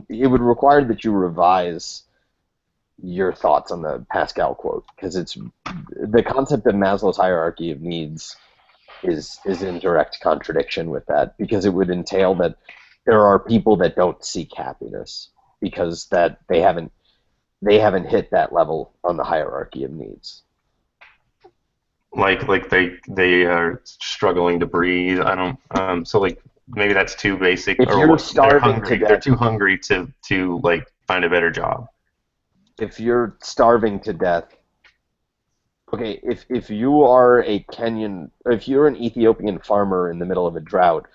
it would require that you revise your thoughts on the Pascal quote, because it's the concept of Maslow's hierarchy of needs is in direct contradiction with that, because it would entail that there are people that don't seek happiness because that they haven't hit that level on the hierarchy of needs. Like they are struggling to breathe. I don't. So maybe that's too basic. If you're starving to death, they're too hungry to find a better job. If you're starving to death, okay. If you are if you're an Ethiopian farmer in the middle of a drought,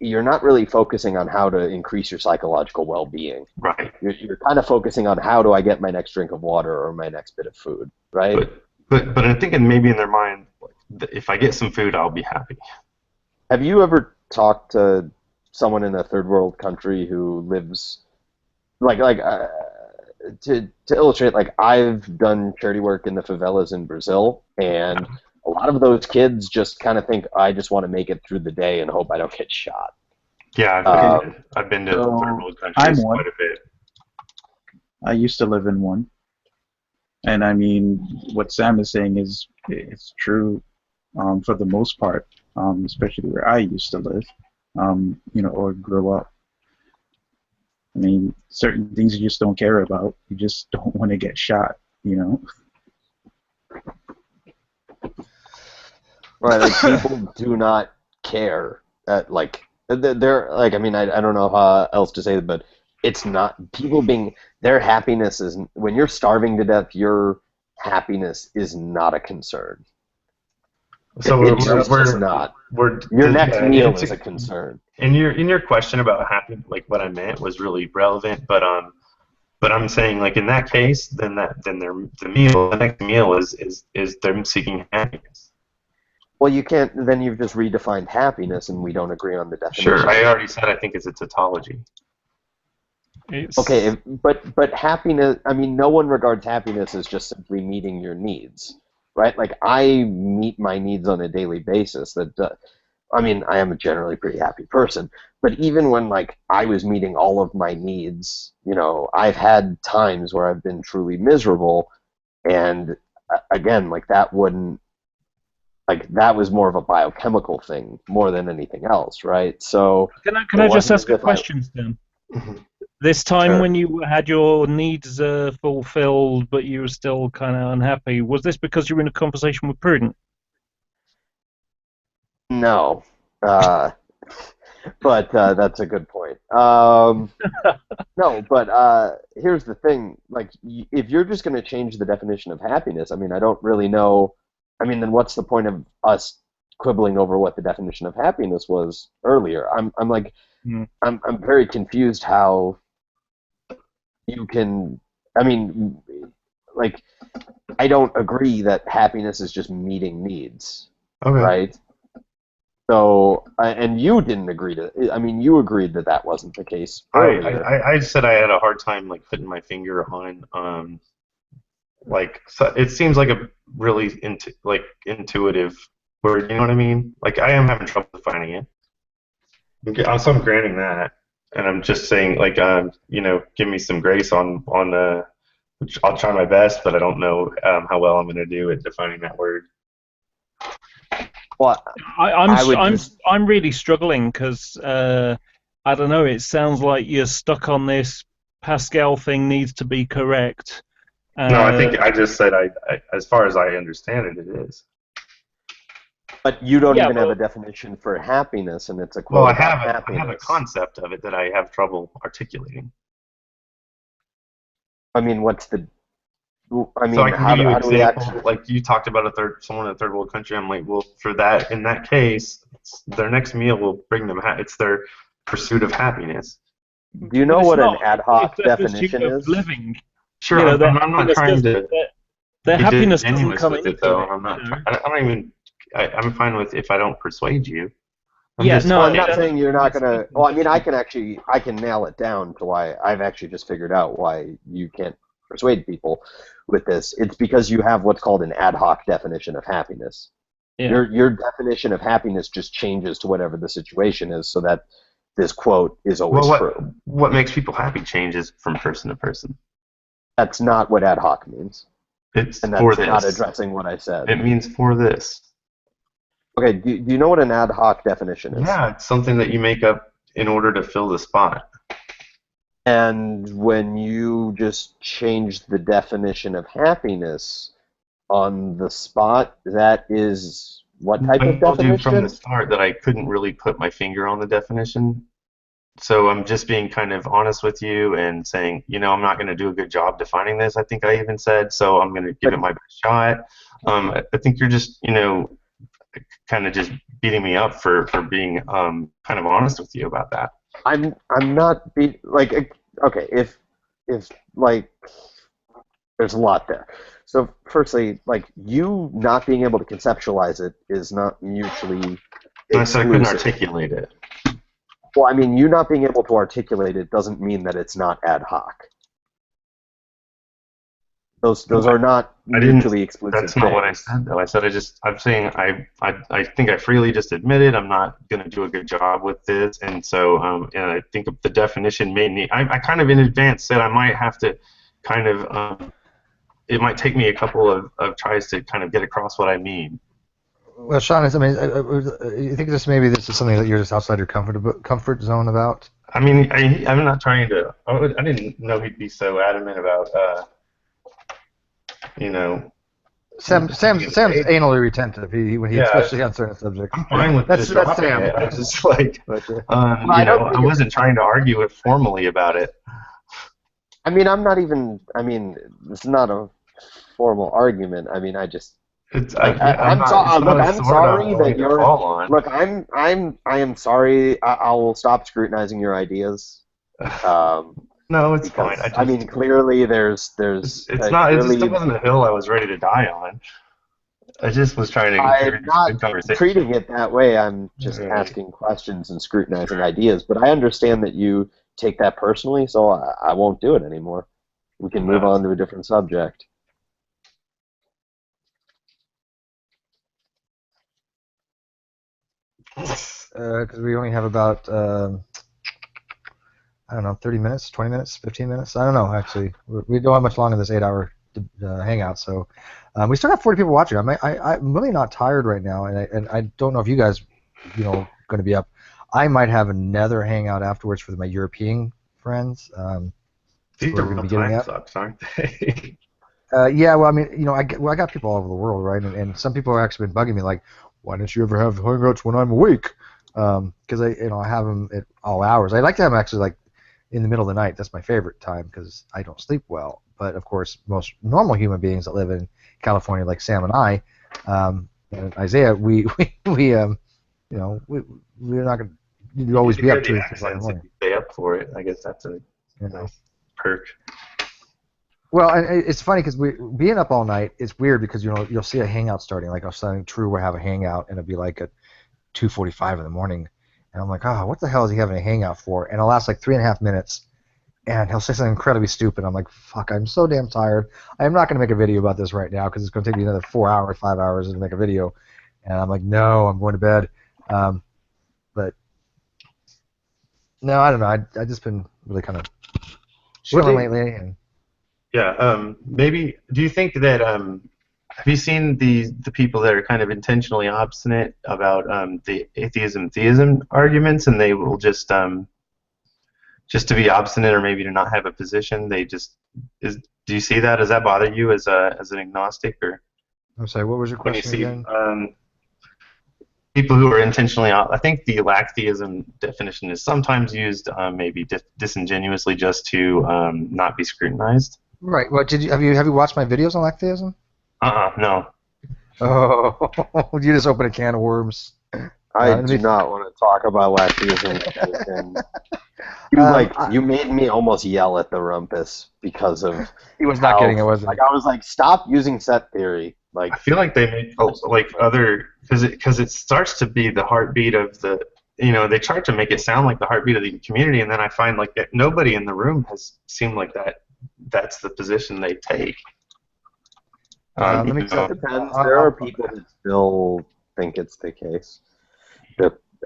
you're not really focusing on how to increase your psychological well-being. Right. You're kind of focusing on how do I get my next drink of water or my next bit of food, right? But I'm thinking maybe in their mind, if I get some food, I'll be happy. Have you ever talked to someone in a third world country who lives to illustrate, like, I've done charity work in the favelas in Brazil, and a lot of those kids just kind of think, I just want to make it through the day and hope I don't get shot. Yeah, I've been to third world countries quite a bit. I used to live in one. And I mean, what Sam is saying is it's true for the most part, especially where I used to live, or grow up. I mean, certain things you just don't care about. You just don't want to get shot, Right, like, people do not care. They're like, I mean, I don't know how else to say it, but it's not their happiness is, when you're starving to death, your happiness is not a concern. So it's not. Your next meal is a concern. And your question about happy, like what I meant was really relevant, but I'm saying, like, in that case, the next meal is them seeking happiness. Well, you can't. Then you've just redefined happiness, and we don't agree on the definition. Sure, I already said I think it's a tautology. Okay, but happiness. I mean, no one regards happiness as just simply meeting your needs, right? Like, I meet my needs on a daily basis. I mean, I am a generally pretty happy person, but even when, like, I was meeting all of my needs, I've had times where I've been truly miserable, and again, like, that wouldn't. Like, that was more of a biochemical thing more than anything else, right? So can I just ask a question, then? This time, when you had your needs fulfilled, but you were still kind of unhappy, was this because you were in a conversation with Prudent? No, but that's a good point. No, but here's the thing: like, if you're just going to change the definition of happiness, I mean, I don't really know. I mean, then what's the point of us quibbling over what the definition of happiness was earlier? I'm very confused how you can. I mean, like, I don't agree that happiness is just meeting needs, right? So, and you didn't agree to. I mean, you agreed that that wasn't the case earlier. I said I had a hard time, like, putting my finger on. Like, so it seems like a really intuitive word, you know what I mean? Like, I am having trouble defining it. So I'm granting that, and I'm just saying, like, give me some grace on which I'll try my best, but I don't know how well I'm going to do at defining that word. Well, I'm really struggling because I don't know. It sounds like you're stuck on this Pascal thing needs to be correct. No, I think I just said I as far as I understand it, it is. But you don't even have a definition for happiness, and it's a quote. Well, I have a concept of it that I have trouble articulating. I mean, what's the? I mean, so I can how give you an do we example. actually? Like, you talked about someone in a third world country. I'm like, well, for that, in that case, their next meal will bring them. It's their pursuit of happiness. Do you know what an ad hoc definition is? Living. Sure, I'm not trying to. Their happiness doesn't with come it, into though. it. I'm not. I don't even. I'm fine with if I don't persuade you. I'm not saying you're not gonna. Well, I mean, I can nail it down to why I've actually just figured out why you can't persuade people with this. It's because you have what's called an ad hoc definition of happiness. Yeah. Your definition of happiness just changes to whatever the situation is, so that this quote is always true. What makes people happy changes from person to person. That's not what ad hoc means. It's and that's for this. not addressing what I said. It means for this. Okay, do you know what an ad hoc definition is? Yeah, it's something that you make up in order to fill the spot. And when you just change the definition of happiness on the spot, that is what type of definition? I told you from the start that I couldn't really put my finger on the definition. So I'm just being kind of honest with you and saying, I'm not going to do a good job defining this, I think I even said, so I'm going to give it my best shot. I think you're just, kind of just beating me up for being kind of honest with you about that. I'm not okay, if like there's a lot there. So firstly, like, you not being able to conceptualize it is not mutually exclusive. So I couldn't articulate it. Well, I mean, you not being able to articulate it doesn't mean that it's not ad hoc. Those are not mutually exclusive. That's not what I said, though. I said I'm saying I think I freely just admitted I'm not going to do a good job with this, and so and I think the definition made me. I kind of in advance said I might have to kind of. It might take me a couple of tries to kind of get across what I mean. Well, Shawn, you think this is something that you're just outside your comfort zone about? I mean, I'm not trying to. I didn't know he'd be so adamant about. Sam's anally retentive. Especially on certain subjects. I'm fine with that's Sam. It. I just I wasn't trying to argue it formally about it. I mean, I'm not even. I mean, it's not a formal argument. I mean, I just. I'm sorry that you're. Look, I am sorry. I'll stop scrutinizing your ideas. No, it's fine. I mean, clearly there's. It's not. It just wasn't a hill I was ready to die on. I just was trying to. I'm not treating it that way. I'm just asking questions and scrutinizing ideas. But I understand that you take that personally, so I won't do it anymore. We can move on to a different subject. Because we only have about, I don't know, 30 minutes, 20 minutes, 15 minutes? I don't know, actually. We don't have much longer than this 8-hour hangout, so we still got 40 people watching. I'm really not tired right now, and I don't know if you guys, going to be up. I might have another hangout afterwards for my European friends. These are real time sucks, aren't they? Yeah, well, I mean, I got people all over the world, right? And some people have actually been bugging me, like, why don't you ever have hangouts when I'm awake? Because I have them at all hours. I like to have them actually like in the middle of the night. That's my favorite time because I don't sleep well. But of course, most normal human beings that live in California, like Sam and I, and Isaiah, we're not going to always be up to it. Stay up for it. I guess that's a nice perk. Well, and it's funny because being up all night, it's weird because you'll see a hangout starting. Like I was saying, True will have a hangout, and it'll be like at 2:45 in the morning, and I'm like, what the hell is he having a hangout for? And it'll last like 3.5 minutes, and he'll say something incredibly stupid. I'm like, fuck, I'm so damn tired. I'm not going to make a video about this right now because it's going to take me another 4 hours, 5 hours to make a video. And I'm like, no, I'm going to bed. But no, I don't know. I just been really kind of chilling lately. And maybe. Do you think that? Have you seen the people that are kind of intentionally obstinate about the atheism-theism arguments, and they will just to be obstinate or maybe to not have a position, they just do you see that? Does that bother you as an agnostic or? I'm sorry. What was your question again? People who are intentionally, I think the lacktheism definition is sometimes used maybe disingenuously just to not be scrutinized. Right. Well, have you watched my videos on lacktheism? No. Oh, you just open a can of worms. I do not want to talk about lacktheism. You made me almost yell at the rumpus because of. He was not getting it, was he? Like I was like, stop using set theory. Like I feel like they make other because it starts to be the heartbeat of the. They try to make it sound like the heartbeat of the community, and then I find like nobody in the room has seemed like that. That's the position they take. It depends. There are people that still think it's the case.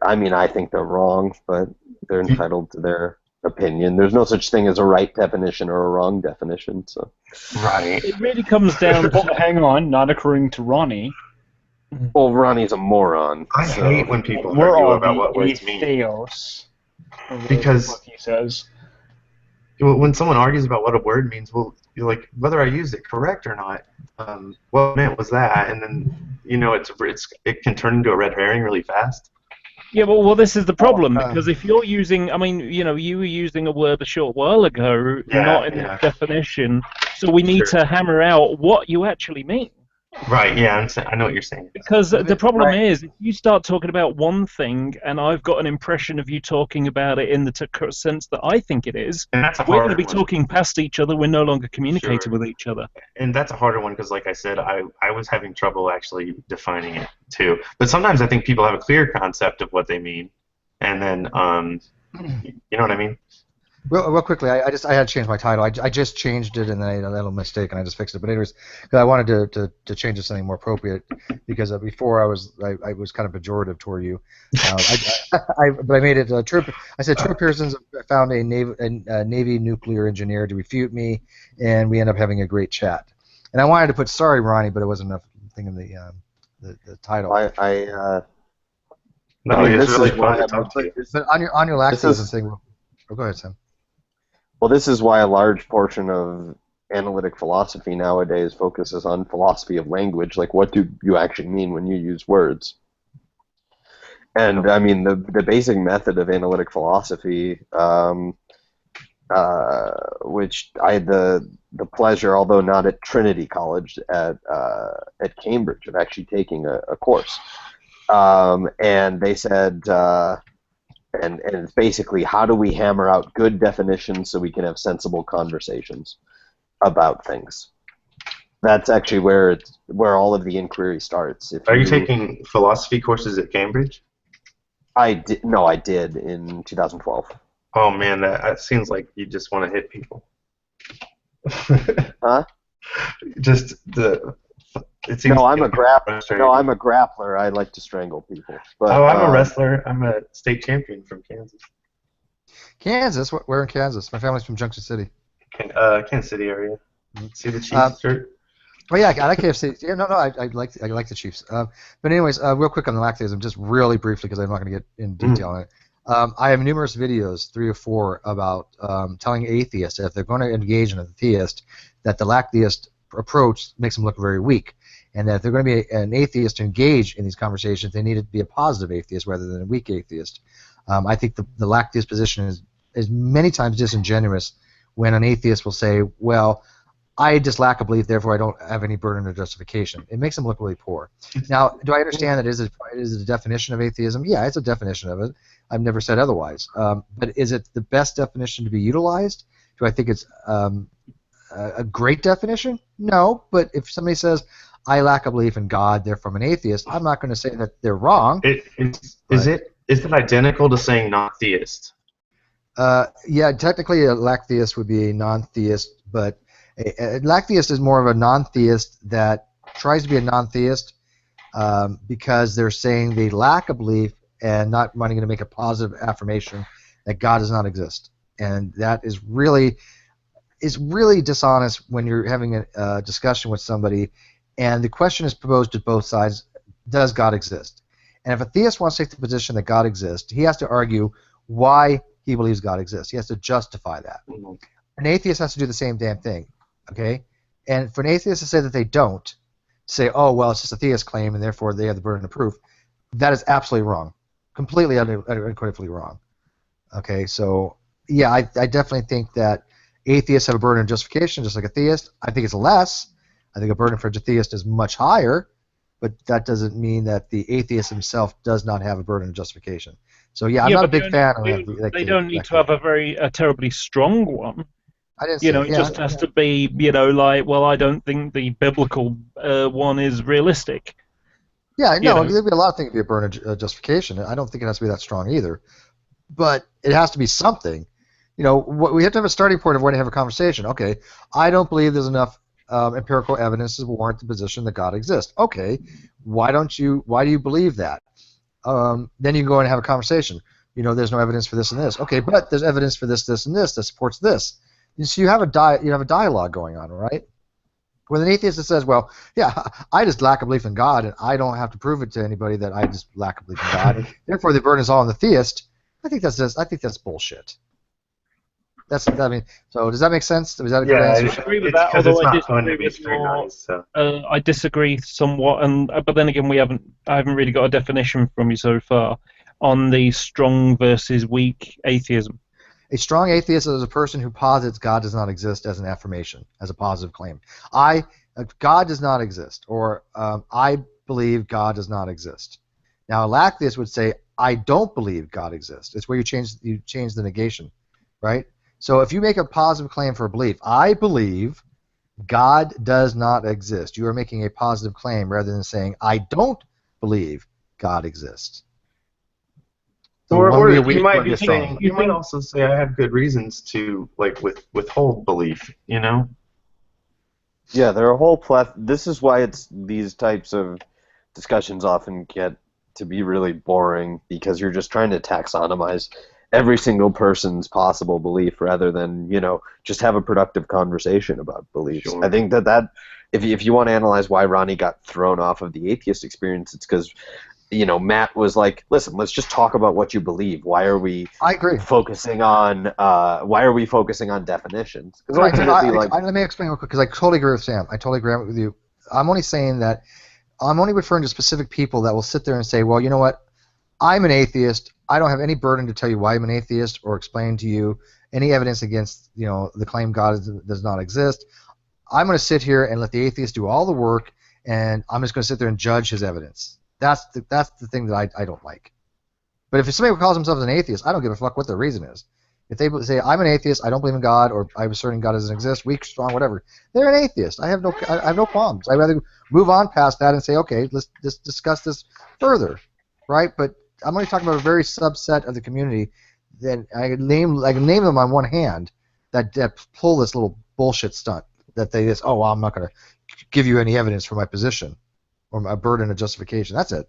I think they're wrong, but they're entitled to their opinion. There's no such thing as a right definition or a wrong definition. So. Right. It really comes down to, hang on, not according to Ronnie. Well, Ronnie's a moron. I hate when people argue about what words mean. Because he says. When someone argues about what a word means, well, you're like, whether I used it correct or not, what meant was that, and then it can turn into a red herring really fast. Yeah, well, this is the problem because if you're using, you were using a word a short while ago, not in the definition, so we need to hammer out what you actually mean. Right, yeah, I know what you're saying. Because the problem is, if you start talking about one thing, and I've got an impression of you talking about it in the sense that I think it is, and that's we're going to be talking past each other, we're no longer communicating with each other. And that's a harder one because, like I said, I was having trouble actually defining it, too. But sometimes I think people have a clear concept of what they mean, and then, you know what I mean? Real quickly, I had to change my title. I just changed it, and then I made a little mistake, and I just fixed it. But anyways, 'cause I wanted to change it to something more appropriate, because before I was kind of pejorative toward you. But I made it true. I said TrueEmpiricism found a Navy nuclear engineer to refute me, and we end up having a great chat. And I wanted to put sorry, Ronnie, but it wasn't enough thing in the title. No, it's really fun to talk to you. But on your laxism thing, go ahead, Sam. Well, this is why a large portion of analytic philosophy nowadays focuses on philosophy of language, like what do you actually mean when you use words. And I mean, the basic method of analytic philosophy, which I had the pleasure, although not at Trinity College, at Cambridge, of actually taking a course. And they said, and it's basically, how do we hammer out good definitions so we can have sensible conversations about things? That's actually where all of the inquiry starts. Are you taking philosophy courses at Cambridge? I did in 2012. Oh man, that seems like you just want to hit people. Huh? Just the. It seems I'm a grappler. I like to strangle people. But, I'm a wrestler. I'm a state champion from Kansas. Kansas? Where in Kansas? My family's from Junction City. Kansas City area. See the Chiefs shirt? Oh yeah, I like KFC. Yeah, no, I like the Chiefs. But anyways, real quick on the lactism, just really briefly, because I'm not going to get in detail on it. I have numerous videos, 3 or 4, about telling atheists that if they're going to engage in a theist, that the lactheist approach makes them look very weak, and that if they're going to be an atheist to engage in these conversations, they need to be a positive atheist rather than a weak atheist. I think the lactheist position is many times disingenuous when an atheist will say, well, I just lack a belief, therefore I don't have any burden or justification. It makes them look really poor. Now, do I understand that is it a definition of atheism? Yeah, it's a definition of it. I've never said otherwise. But is it the best definition to be utilized? Do I think it's a great definition? No, but if somebody says, I lack a belief in God, therefore I'm an atheist, I'm not going to say that they're wrong. Is it identical to saying not theist? Yeah, technically a lacktheist would be a non-theist, but a lacktheist is more of a non-theist that tries to be a non-theist because they're saying they lack a belief and not wanting to make a positive affirmation that God does not exist. And that is really dishonest when you're having a discussion with somebody and the question is proposed to both sides, does God exist? And if a theist wants to take the position that God exists, he has to argue why he believes God exists. He has to justify that. An atheist has to do the same damn thing. Okay? And for an atheist to say that they don't, say, oh, well, it's just a theist claim and therefore they have the burden of proof, that is absolutely wrong. Completely unequivocally wrong. Okay, so, yeah, I definitely think that atheists have a burden of justification just like a theist. I think it's less. I think a burden for a theist is much higher, but that doesn't mean that the atheist himself does not have a burden of justification. So, yeah, I'm not a big fan of that. They don't need to have a terribly strong one. I didn't say, it just has to be, like, well, I don't think the biblical one is realistic. Yeah, no, there'd be a lot of things to be a burden of justification. I don't think it has to be that strong either. But it has to be something. We have to have a starting point of when to have a conversation. Okay, I don't believe there's enough empirical evidence to warrant the position that God exists. Okay, why do you believe that? Then you can go and have a conversation. There's no evidence for this and this. Okay, but there's evidence for this, this, and this that supports this. So you have a dialogue going on, right? With an atheist that says, well, yeah, I just lack a belief in God, and I don't have to prove it to anybody that I just lack a belief in God. Therefore, the burden is all on the theist. I think that's bullshit. So does that make sense? Was that a good answer? I agree with that, although I disagree somewhat, but then again, I haven't really got a definition from you so far on the strong versus weak atheism. A strong atheist is a person who posits God does not exist as an affirmation, as a positive claim. God does not exist, or I believe God does not exist. Now, a lacktheist would say, I don't believe God exists. It's where you change the negation, right? So if you make a positive claim for a belief, I believe God does not exist. You are making a positive claim rather than saying, I don't believe God exists. Or you might be saying, you might also say, I have good reasons to withhold belief. You know. Yeah, there are a whole This is why these types of discussions often get to be really boring, because you're just trying to taxonomize every single person's possible belief rather than, just have a productive conversation about beliefs. Sure. I think that if you want to analyze why Ronnie got thrown off of the atheist experience, it's because Matt was like, listen, let's just talk about what you believe. Why are we focusing on definitions? Right, let me explain real quick, because I totally agree with Sam. I totally agree with you. I'm only saying that I'm only referring to specific people that will sit there and say, well, you know what? I'm an atheist. I don't have any burden to tell you why I'm an atheist or explain to you any evidence against the claim God does not exist. I'm going to sit here and let the atheist do all the work, and I'm just going to sit there and judge his evidence. That's the thing that I don't like. But if somebody calls themselves an atheist, I don't give a fuck what their reason is. If they say, I'm an atheist, I don't believe in God, or I'm asserting God doesn't exist, weak, strong, whatever, they're an atheist. I have no qualms. I'd rather move on past that and say, okay, let's discuss this further, right? But I'm only talking about a very subset of the community that I can name them on one hand that pull this little bullshit stunt that they just, well, I'm not going to give you any evidence for my position or my burden of justification. That's it.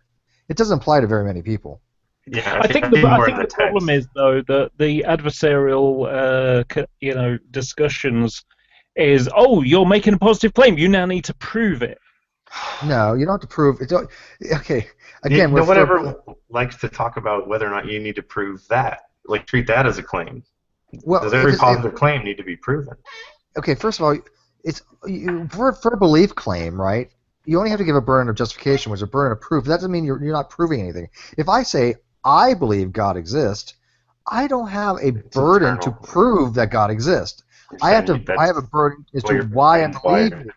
It doesn't apply to very many people. Yeah, I think the problem is, though, that the adversarial, discussions is, you're making a positive claim. You now need to prove it. No, you don't have to prove it. Okay, again, no one ever likes to talk about whether or not you need to prove that. Like, treat that as a claim. Well, does every positive claim need to be proven? Okay, first of all, it's for a belief claim, right? You only have to give a burden of justification, which is a burden of proof. That doesn't mean you're not proving anything. If I say I believe God exists, I don't have a burden to prove that God exists. I have a burden as to why I believe it.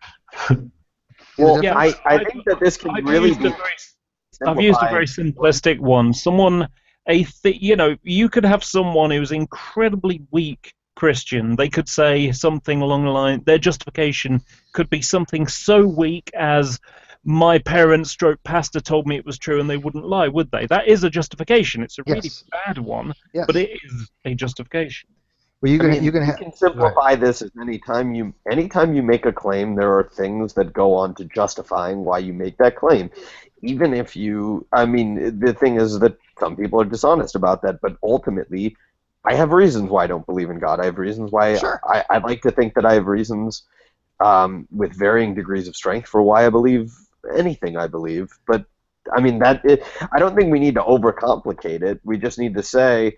Well, yeah, I think that this can really be. I've used a very simplistic one. You could have someone who's incredibly weak Christian. They could say something along the line. Their justification could be something so weak as, my parents / pastor told me it was true, and they wouldn't lie, would they? That is a justification. It's a really bad one, but it is a justification. Well, you can simplify this as anytime you make a claim, there are things that go on to justifying why you make that claim. Even if the thing is that some people are dishonest about that, but ultimately, I have reasons why I don't believe in God. I have reasons why I like to think that I have reasons with varying degrees of strength for why I believe anything I believe. But I don't think we need to overcomplicate it. We just need to say,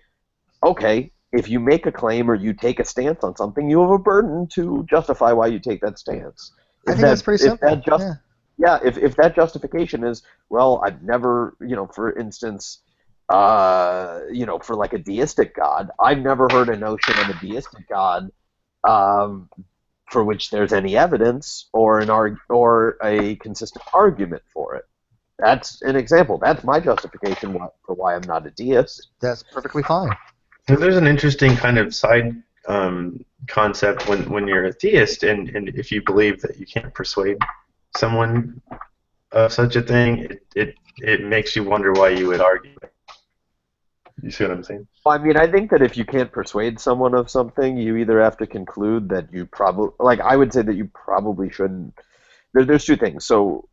okay, if you make a claim or you take a stance on something, you have a burden to justify why you take that stance. I think that's pretty simple. If that justification is, well, I've never, for instance, for like a deistic God, I've never heard a notion of a deistic God for which there's any evidence or a consistent argument for it. That's an example. That's my justification for why I'm not a deist. That's perfectly fine. There's an interesting kind of side concept when you're a theist, and if you believe that you can't persuade someone of such a thing, it makes you wonder why you would argue. You see what I'm saying? Well, I think that if you can't persuade someone of something, you either have to conclude that you probably, I would say that you probably shouldn't. There's two things. So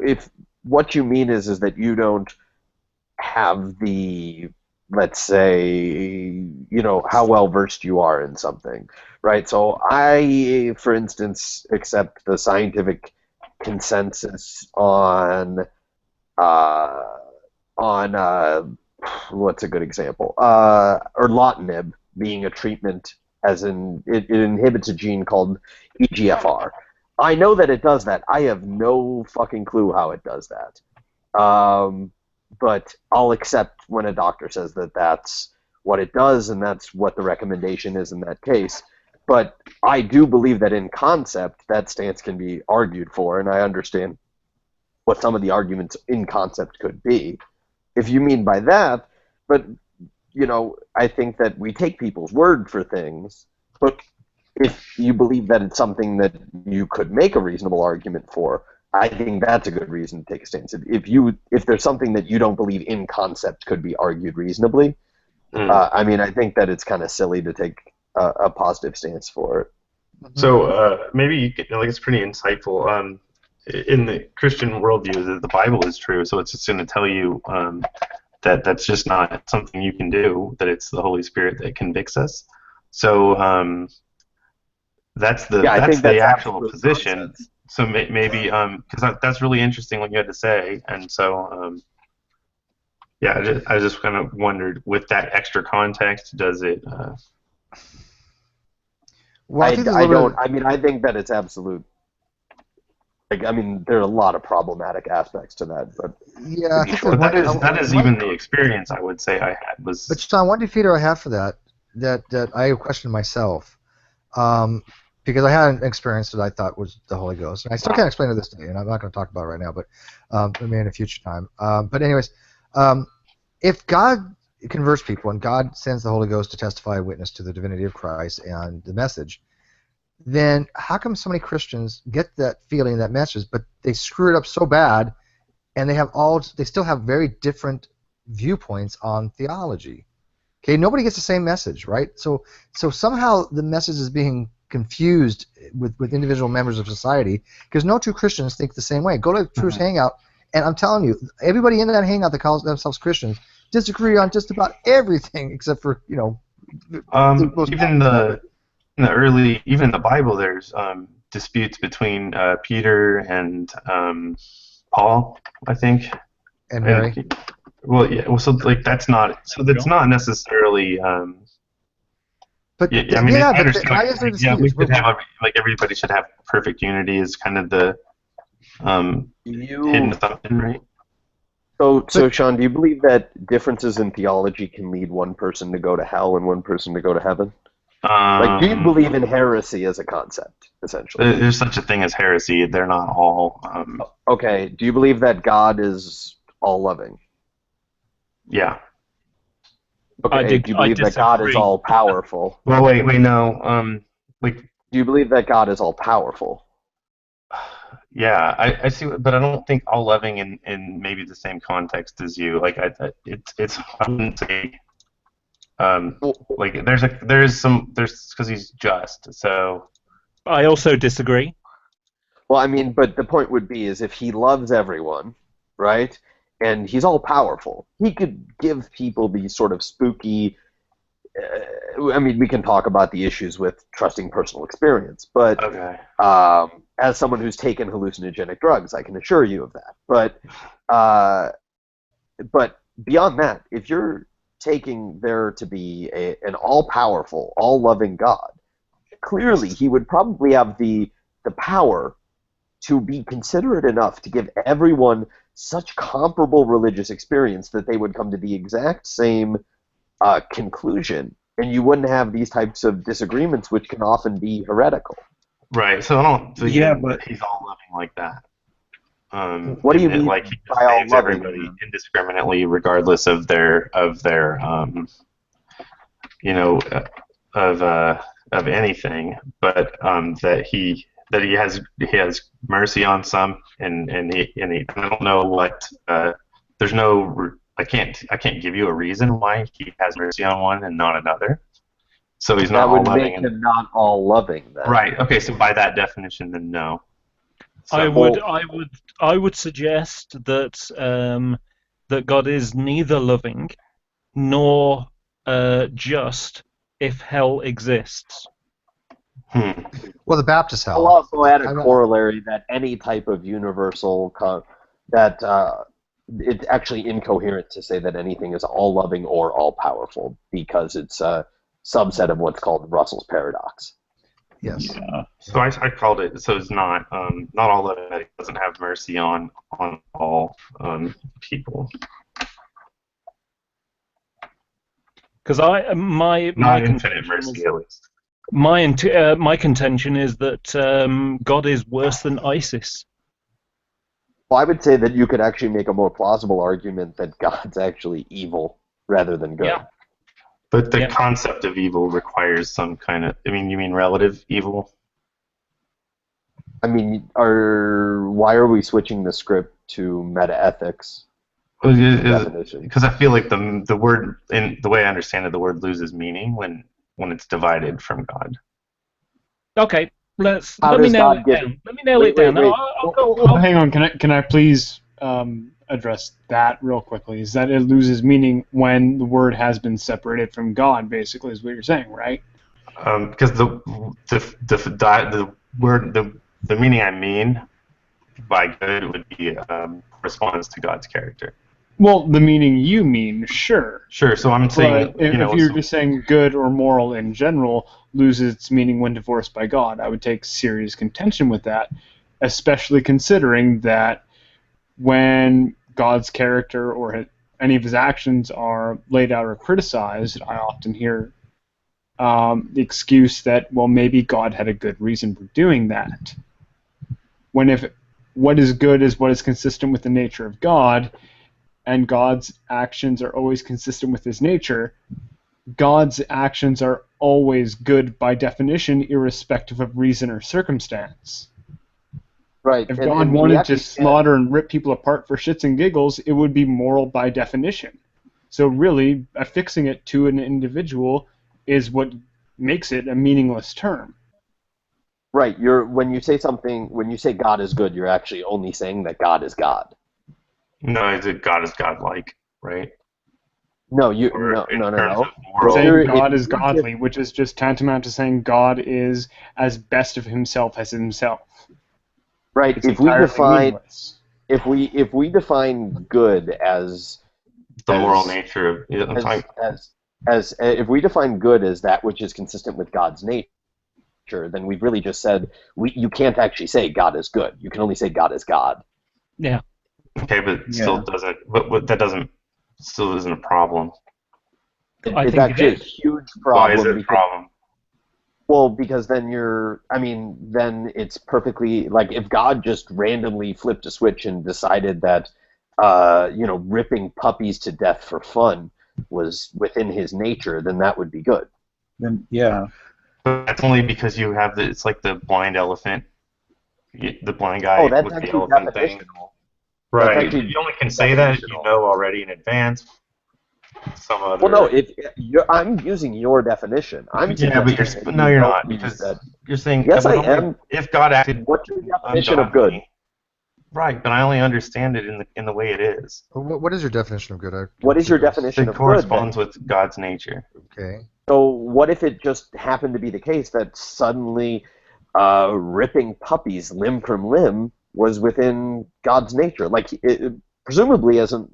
if what you mean is that you don't have the, let's say, how well versed you are in something, right? So I, for instance, accept the scientific consensus on what's a good example? Erlotinib being a treatment, as in it inhibits a gene called EGFR. I know that it does that. I have no fucking clue how it does that. But I'll accept when a doctor says that that's what it does and that's what the recommendation is in that case. But I do believe that in concept, that stance can be argued for, and I understand what some of the arguments in concept could be. If you mean by that, but, I think that we take people's word for things, but if you believe that it's something that you could make a reasonable argument for, I think that's a good reason to take a stance. If there's something that you don't believe in concept could be argued reasonably, I mean, I think that it's kind of silly to take a positive stance for it. So maybe you could, like, it's pretty insightful. In the Christian worldview, that the Bible is true, so it's just going to tell you that that's just not something you can do. That it's the Holy Spirit that convicts us. So that's the actual position. Nonsense. So maybe because that's really interesting what you had to say, and so yeah, I just kind of wondered, with that extra context, does it? Well, I mean, I think that it's absolute. Like, I mean, there are a lot of problematic aspects to that, but yeah, I think that is even the experience I would say I had was. But Shawn, one defeater I have for that I questioned myself, because I had an experience that I thought was the Holy Ghost, and I still can't explain it this day, and I'm not going to talk about it right now, but maybe in a future time. But anyways, if God converts people and God sends the Holy Ghost to testify witness to the divinity of Christ and the message, then how come so many Christians get that feeling, that message, but they screw it up so bad, and they still have very different viewpoints on theology? Okay, nobody gets the same message, right? So somehow the message is being confused with individual members of society, because no two Christians think the same way. Go to True's Hangout, and I'm telling you, everybody in that hangout that calls themselves Christians disagree on just about everything, except for Even the Bible, there's disputes between Peter and Paul, I think. And Mary. Well, yeah. Well, so like that's not necessarily. But yeah, I mean, I understand. Yeah, we should have everybody should have perfect unity is kind of the hidden assumption, right? So Shawn, do you believe that differences in theology can lead one person to go to hell and one person to go to heaven? Like, do you believe in heresy as a concept, essentially? There's such a thing as heresy. They're not all. Okay. Do you believe that God is all-loving? Yeah. Okay. Do you believe that God is all-powerful? Well, wait, no. Like, do you believe that God is all-powerful? Yeah, I see, but I don't think all-loving in maybe the same context as you. Like, it's I wouldn't say. Like there's because he's just, so I also disagree. Well, I mean, but the point would be is if he loves everyone, right, and he's all powerful, he could give people these sort of spooky. I mean, we can talk about the issues with trusting personal experience, but as someone who's taken hallucinogenic drugs, I can assure you of that. But beyond that, if you're taking there to be an all-powerful, all-loving God, clearly he would probably have the power to be considerate enough to give everyone such comparable religious experience that they would come to the exact same conclusion, and you wouldn't have these types of disagreements, which can often be heretical. Right. So I don't think but he's all-loving like that. What do you mean like he by all saves everybody indiscriminately, regardless of their of anything, but that he has mercy on some, and I don't know what there's no I can't give you a reason why he has mercy on one and not another. So he's not all loving. That would make him not all loving, then. Right. Okay. So by that definition, then no. So, I would suggest that that God is neither loving nor just if hell exists. Well, the Baptist hell. I'll also add a corollary that any type of universal it's actually incoherent to say that anything is all-loving or all-powerful, because it's a subset of what's called Russell's paradox. Yes. Yeah. So I called it. So it's not all of it. It doesn't have mercy on all people. Because my infinite mercy, at least. My contention is that God is worse than ISIS. Well, I would say that you could actually make a more plausible argument that God's actually evil rather than good. Yeah. But the concept of evil requires some kind of. I mean, you mean relative evil? I mean, why are we switching the script to meta-ethics? definition. Because I feel like the word, in the way I understand it, the word loses meaning when it's divided from God. Okay, let How me does nail God it get- down. Let me nail Wait, it down. wait, wait. Well, hang on. Can I please address that real quickly? Is that it loses meaning when the word has been separated from God? Basically, is what you're saying, right? Because the word the meaning I mean by good would be corresponds to God's character. Well, the meaning you mean, sure. Sure. So I'm saying, But if you're just saying good or moral in general loses its meaning when divorced by God, I would take serious contention with that, especially considering that when God's character or any of his actions are laid out or criticized, I often hear the excuse that, well, maybe God had a good reason for doing that. When if what is good is what is consistent with the nature of God, and God's actions are always consistent with his nature, God's actions are always good by definition, irrespective of reason or circumstance. Right. If and God we wanted actually to slaughter and rip people apart for shits and giggles, it would be moral by definition. So really, affixing it to an individual is what makes it a meaningless term. Right. When you say God is good, you're actually only saying that God is God. No, is it God is godlike, right? No, no. You're saying God is godly, which is just tantamount to saying God is as best of himself as himself. Right. It's if we meaningless. define good as the moral nature of if we define good as that which is consistent with God's nature, then we've really just said you can't actually say God is good. You can only say God is God. Yeah. Okay, but it still doesn't. But that doesn't. Still isn't a problem. It's actually a huge problem. Why is it a problem? Well, because then then it's perfectly, like, if God just randomly flipped a switch and decided that, ripping puppies to death for fun was within his nature, then that would be good. Then, yeah. But that's only because you have it's like the blind elephant, the blind guy with the elephant thing. Right. You only can say that if you know already in advance. Some other. Well, no. I'm using your definition. But you're not, because you're saying. Yes, I am. If God acted. What's your definition of good? Right, but I only understand it in the way it is. What is your definition of good? What is your definition of good? It corresponds with God's nature. Okay. So what if it just happened to be the case that suddenly ripping puppies limb from limb was within God's nature? Like, presumably, as an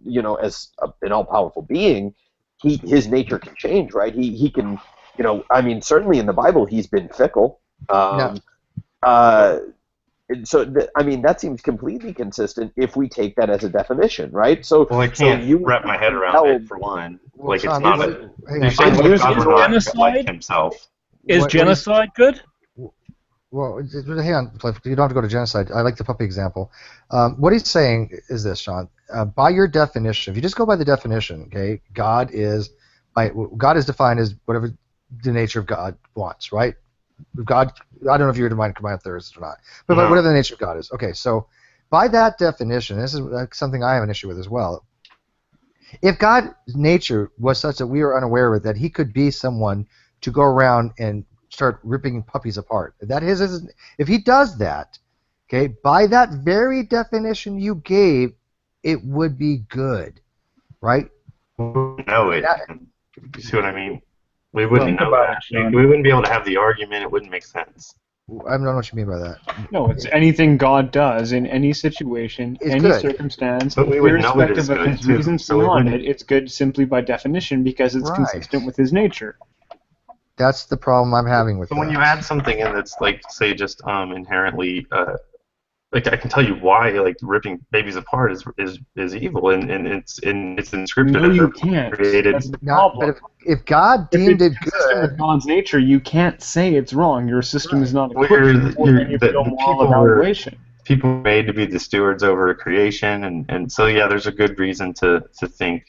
all-powerful being, his nature can change, right? He can, certainly in the Bible he's been fickle. That seems completely consistent if we take that as a definition, right? So, I can't wrap my head around it, for one. Like, it's not Is genocide himself? Is genocide good? Well, hang on. You don't have to go to genocide. I like the puppy example. What he's saying is this, Shawn. By your definition, if you just go by the definition, okay, God is defined as whatever the nature of God wants, right? God, I don't know if you're defining theorist or not, but whatever the nature of God is. Okay, so by that definition, this is something I have an issue with as well. If God's nature was such that we are unaware of it, that he could be someone to go around and start ripping puppies apart, if he does that, okay, by that very definition you gave, it would be good, right? No, you see what I mean? We wouldn't know that. We wouldn't be able to have the argument. It wouldn't make sense. I don't know what you mean by that. No, it's anything God does in any situation, circumstance, but we would know it is irrespective of his reasons behind it. It's good simply by definition because it's consistent with his nature. That's the problem I'm having with that. So when you add something in that's, like, say, just inherently, like, I can tell you why, like, ripping babies apart is evil, and it's in scripture. No, you can't. That's the problem. But if God deemed it good, with God's nature, you can't say it's wrong. Your system is not equipped people are made to be the stewards over creation, and so there's a good reason to think.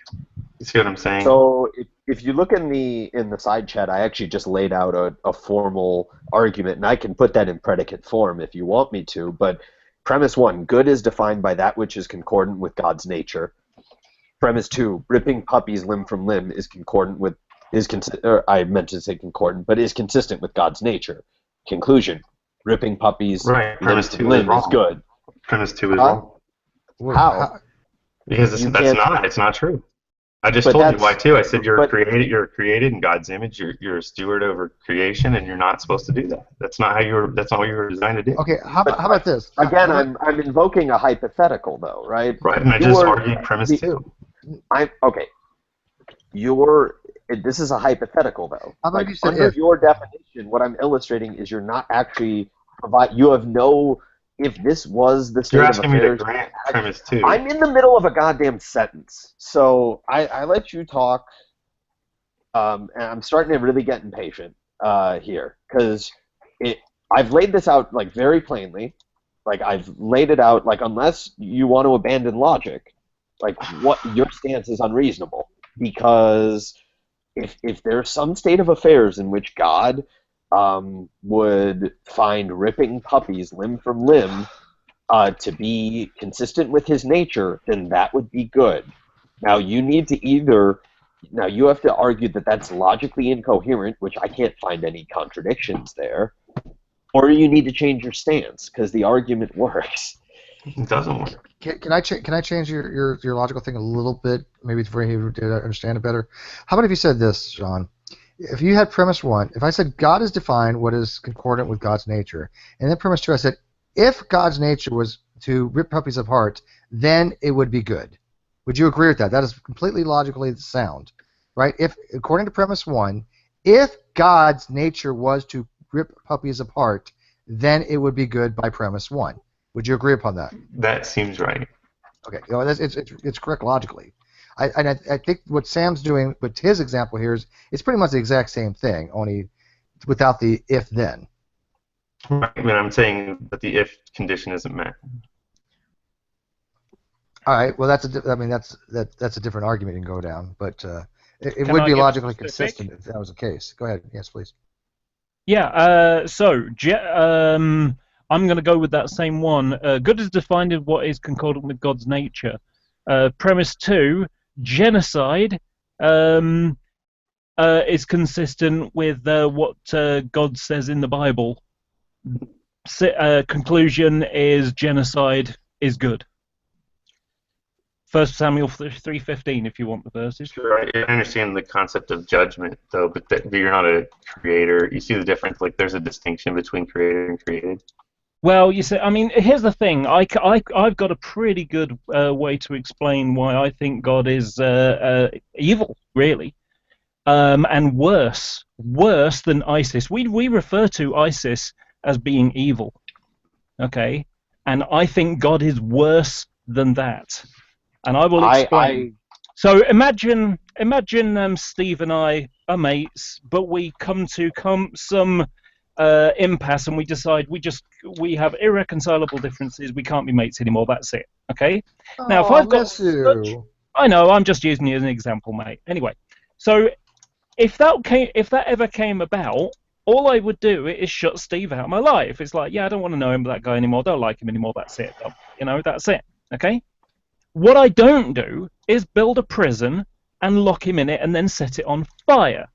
You see what I'm saying? So if you look in the side chat, I actually just laid out a formal argument, and I can put that in predicate form if you want me to. But premise 1: good is defined by that which is concordant with God's nature. premise 2, ripping puppies limb from limb is concordant with I meant to say concordant, but is consistent with God's nature. Conclusion: ripping puppies Right. Premise limb 2 from limb is is good. Premise 2 is wrong. How? Because it's not true. I just told you why too. I said you're created in God's image. You're a steward over creation, and you're not supposed to do that. That's not what you were designed to do. Okay, how about this? Again, I'm invoking a hypothetical though, right? Right, and I just argued premise 2. Okay. This is a hypothetical though. How about you said under if? your definition, what I'm illustrating is you're not actually you have no. If this was the state You're of asking me affairs, to grant premise 2. I'm in the middle of a goddamn sentence, so I let you talk, and I'm starting to really get impatient here because I've laid this out like very plainly, like I've laid it out like unless you want to abandon logic, like what your stance is unreasonable because if there's some state of affairs in which God would find ripping puppies limb from limb to be consistent with his nature, then that would be good. Now you need to you have to argue that that's logically incoherent, which I can't find any contradictions there, or you need to change your stance because the argument works. It doesn't work. Can I change your logical thing a little bit, maybe for you to understand it better? How about if you said this, Shawn? If you had premise 1, if I said God is defined what is concordant with God's nature, and then premise 2 I said if God's nature was to rip puppies apart, then it would be good. Would you agree with that? That is completely logically sound, right? If according to premise 1, if God's nature was to rip puppies apart, then it would be good by premise 1. Would you agree upon that? That seems right. Okay, it's correct logically. I think what Sam's doing with his example here is it's pretty much the exact same thing, only without the if-then. Right. I mean, I'm saying that the if condition isn't met. All right. Well, that's a different argument you can go down, but it would be logically consistent if that was the case. Go ahead. Yes, please. Yeah. I'm going to go with that same one. Good is defined in what is concordant with God's nature. Premise 2, genocide is consistent with what God says in the Bible. Conclusion is genocide is good. 1 Samuel 3:15, if you want the verses. Sure, I understand the concept of judgment, though, but you're not a creator. You see the difference? Like, there's a distinction between creator and created. Well, you see, I mean, here's the thing. I've got a pretty good way to explain why I think God is evil, really, and worse than ISIS. We refer to ISIS as being evil, okay? And I think God is worse than that, and I will explain. So imagine Steve and I are mates, but we come to some impasse, and we decide we have irreconcilable differences. We can't be mates anymore. That's it. Okay. Now, if I've got I know, I'm just using you as an example, mate. Anyway, so if that ever came about, all I would do is shut Steve out of my life. It's like, yeah, I don't want to know him, that guy anymore. Don't like him anymore. That's it. That's it. Okay. What I don't do is build a prison and lock him in it and then set it on fire.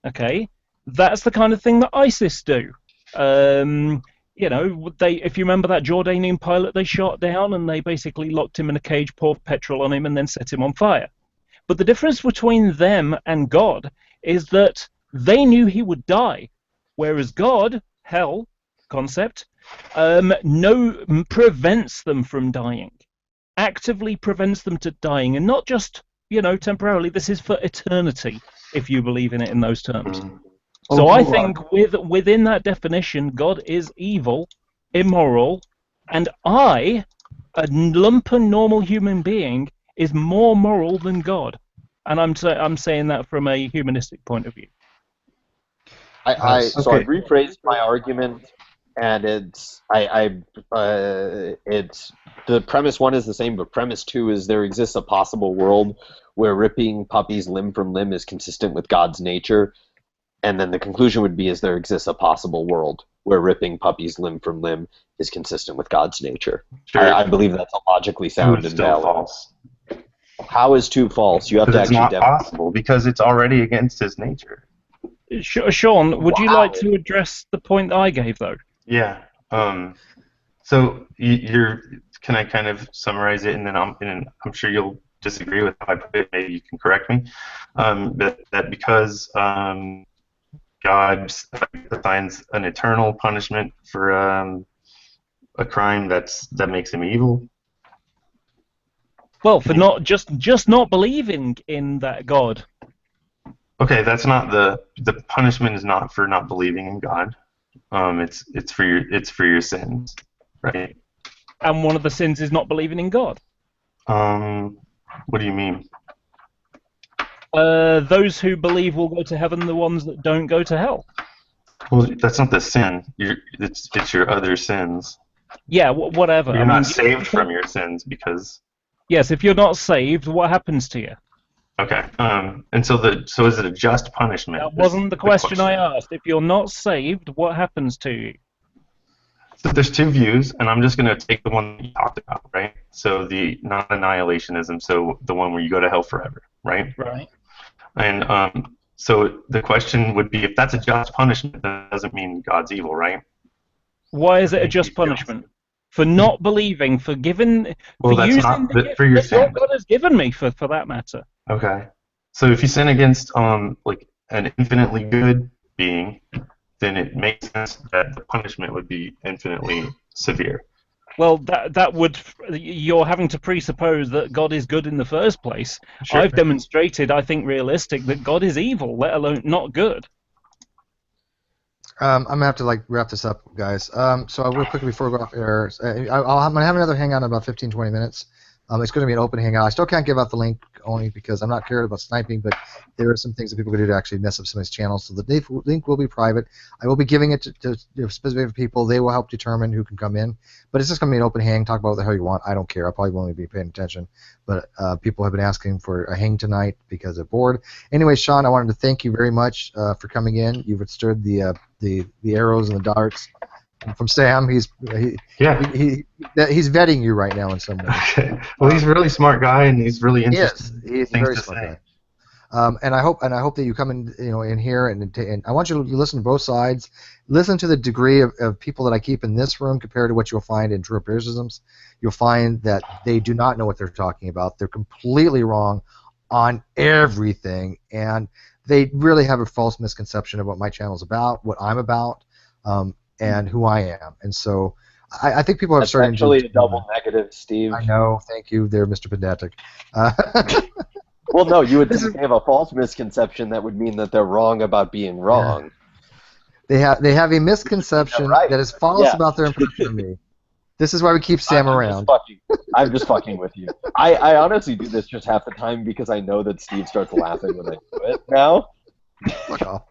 Okay. That's the kind of thing that ISIS do. If you remember that Jordanian pilot they shot down, and they basically locked him in a cage, poured petrol on him, and then set him on fire. But the difference between them and God is that they knew he would die, whereas God, hell concept, prevents them from dying, actively prevents them to dying, and not just temporarily. This is for eternity, if you believe in it in those terms. So I think within that definition, God is evil, immoral, and I, a lumpen normal human being, is more moral than God. And I'm saying that from a humanistic point of view. So I've rephrased my argument, and it's the premise 1 is the same, but premise 2 is there exists a possible world where ripping puppies limb from limb is consistent with God's nature. And then the conclusion would be is there exists a possible world where ripping puppies limb from limb is consistent with God's nature. Sure. I believe that's logically sound and valid. False. How is 2 false? You have to Because it's actually not possible, because it's already against his nature. Shawn, would you like to address the point that I gave, though? Yeah. So you're. Can I kind of summarize it, and then I'm sure you'll disagree with how I put it. Maybe you can correct me. That because God assigns an eternal punishment for a crime that makes him evil. Well, for not just not believing in that God. Okay, that's not the punishment is not for not believing in God. It's for your sins, right? And one of the sins is not believing in God. What do you mean? Those who believe will go to heaven. The ones that don't go to hell. Well, that's not the sin. It's your other sins. Yeah, whatever. You're not saved from your sins because. Yes, if you're not saved, what happens to you? Okay. And so is it a just punishment? That wasn't the question I asked. If you're not saved, what happens to you? So there's 2 views, and I'm just going to take the one that you talked about, right? So the non-annihilationism, so the one where you go to hell forever, right? Right. And so the question would be, if that's a just punishment, that doesn't mean God's evil, right? Why is it a just punishment? For not believing, for giving, well, for that's using not the gift for your that sin. God has given me, for that matter. Okay. So if you sin against like an infinitely good being, then it makes sense that the punishment would be infinitely severe. Well, that would, you're having to presuppose that God is good in the first place. Sure. I've demonstrated, I think, realistic that God is evil, let alone not good. I'm gonna have to wrap this up, guys. So real quickly before we go off air, I'm gonna have another hangout in about 15-20 minutes. It's going to be an open hangout. I still can't give out the link only because I'm not cared about sniping, but there are some things that people can do to actually mess up somebody's channels. So the link will be private. I will be giving it to specific people. They will help determine who can come in. But it's just going to be an open hang. Talk about what the hell you want. I don't care. I probably won't even be paying attention. But people have been asking for a hang tonight because they're bored. Anyway, Shawn, I wanted to thank you very much for coming in. You've withstood the arrows and the darts from Sam. He's vetting you right now in some way. Okay. Well, he's a really smart guy, and he's really interesting. He is. He's a very smart guy. And I hope that you come in here and I want you to listen to both sides. Listen to the degree of people that I keep in this room compared to what you'll find in TrueEmpiricisms. You'll find that they do not know what they're talking about. They're completely wrong on everything, and they really have a false misconception of what my channel is about, what I'm about, and who I am. And so I think people are starting to... That's actually a double negative, Steve. I know. Thank you there, Mr. Pedantic. Well, no, you would think they have a false misconception that would mean that they're wrong about being wrong. Yeah. They have a misconception that is false about their impression of me. This is why we keep Sam around. I'm just fucking with you. I honestly do this just half the time because I know that Steve starts laughing when I do it now. Fuck off.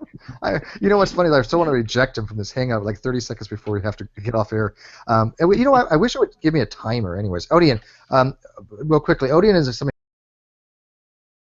You know what's funny? I still want to reject him from this hangout like 30 seconds before we have to get off air. And you know what? I wish it would give me a timer anyways. Odian, real quickly, Odian is somebody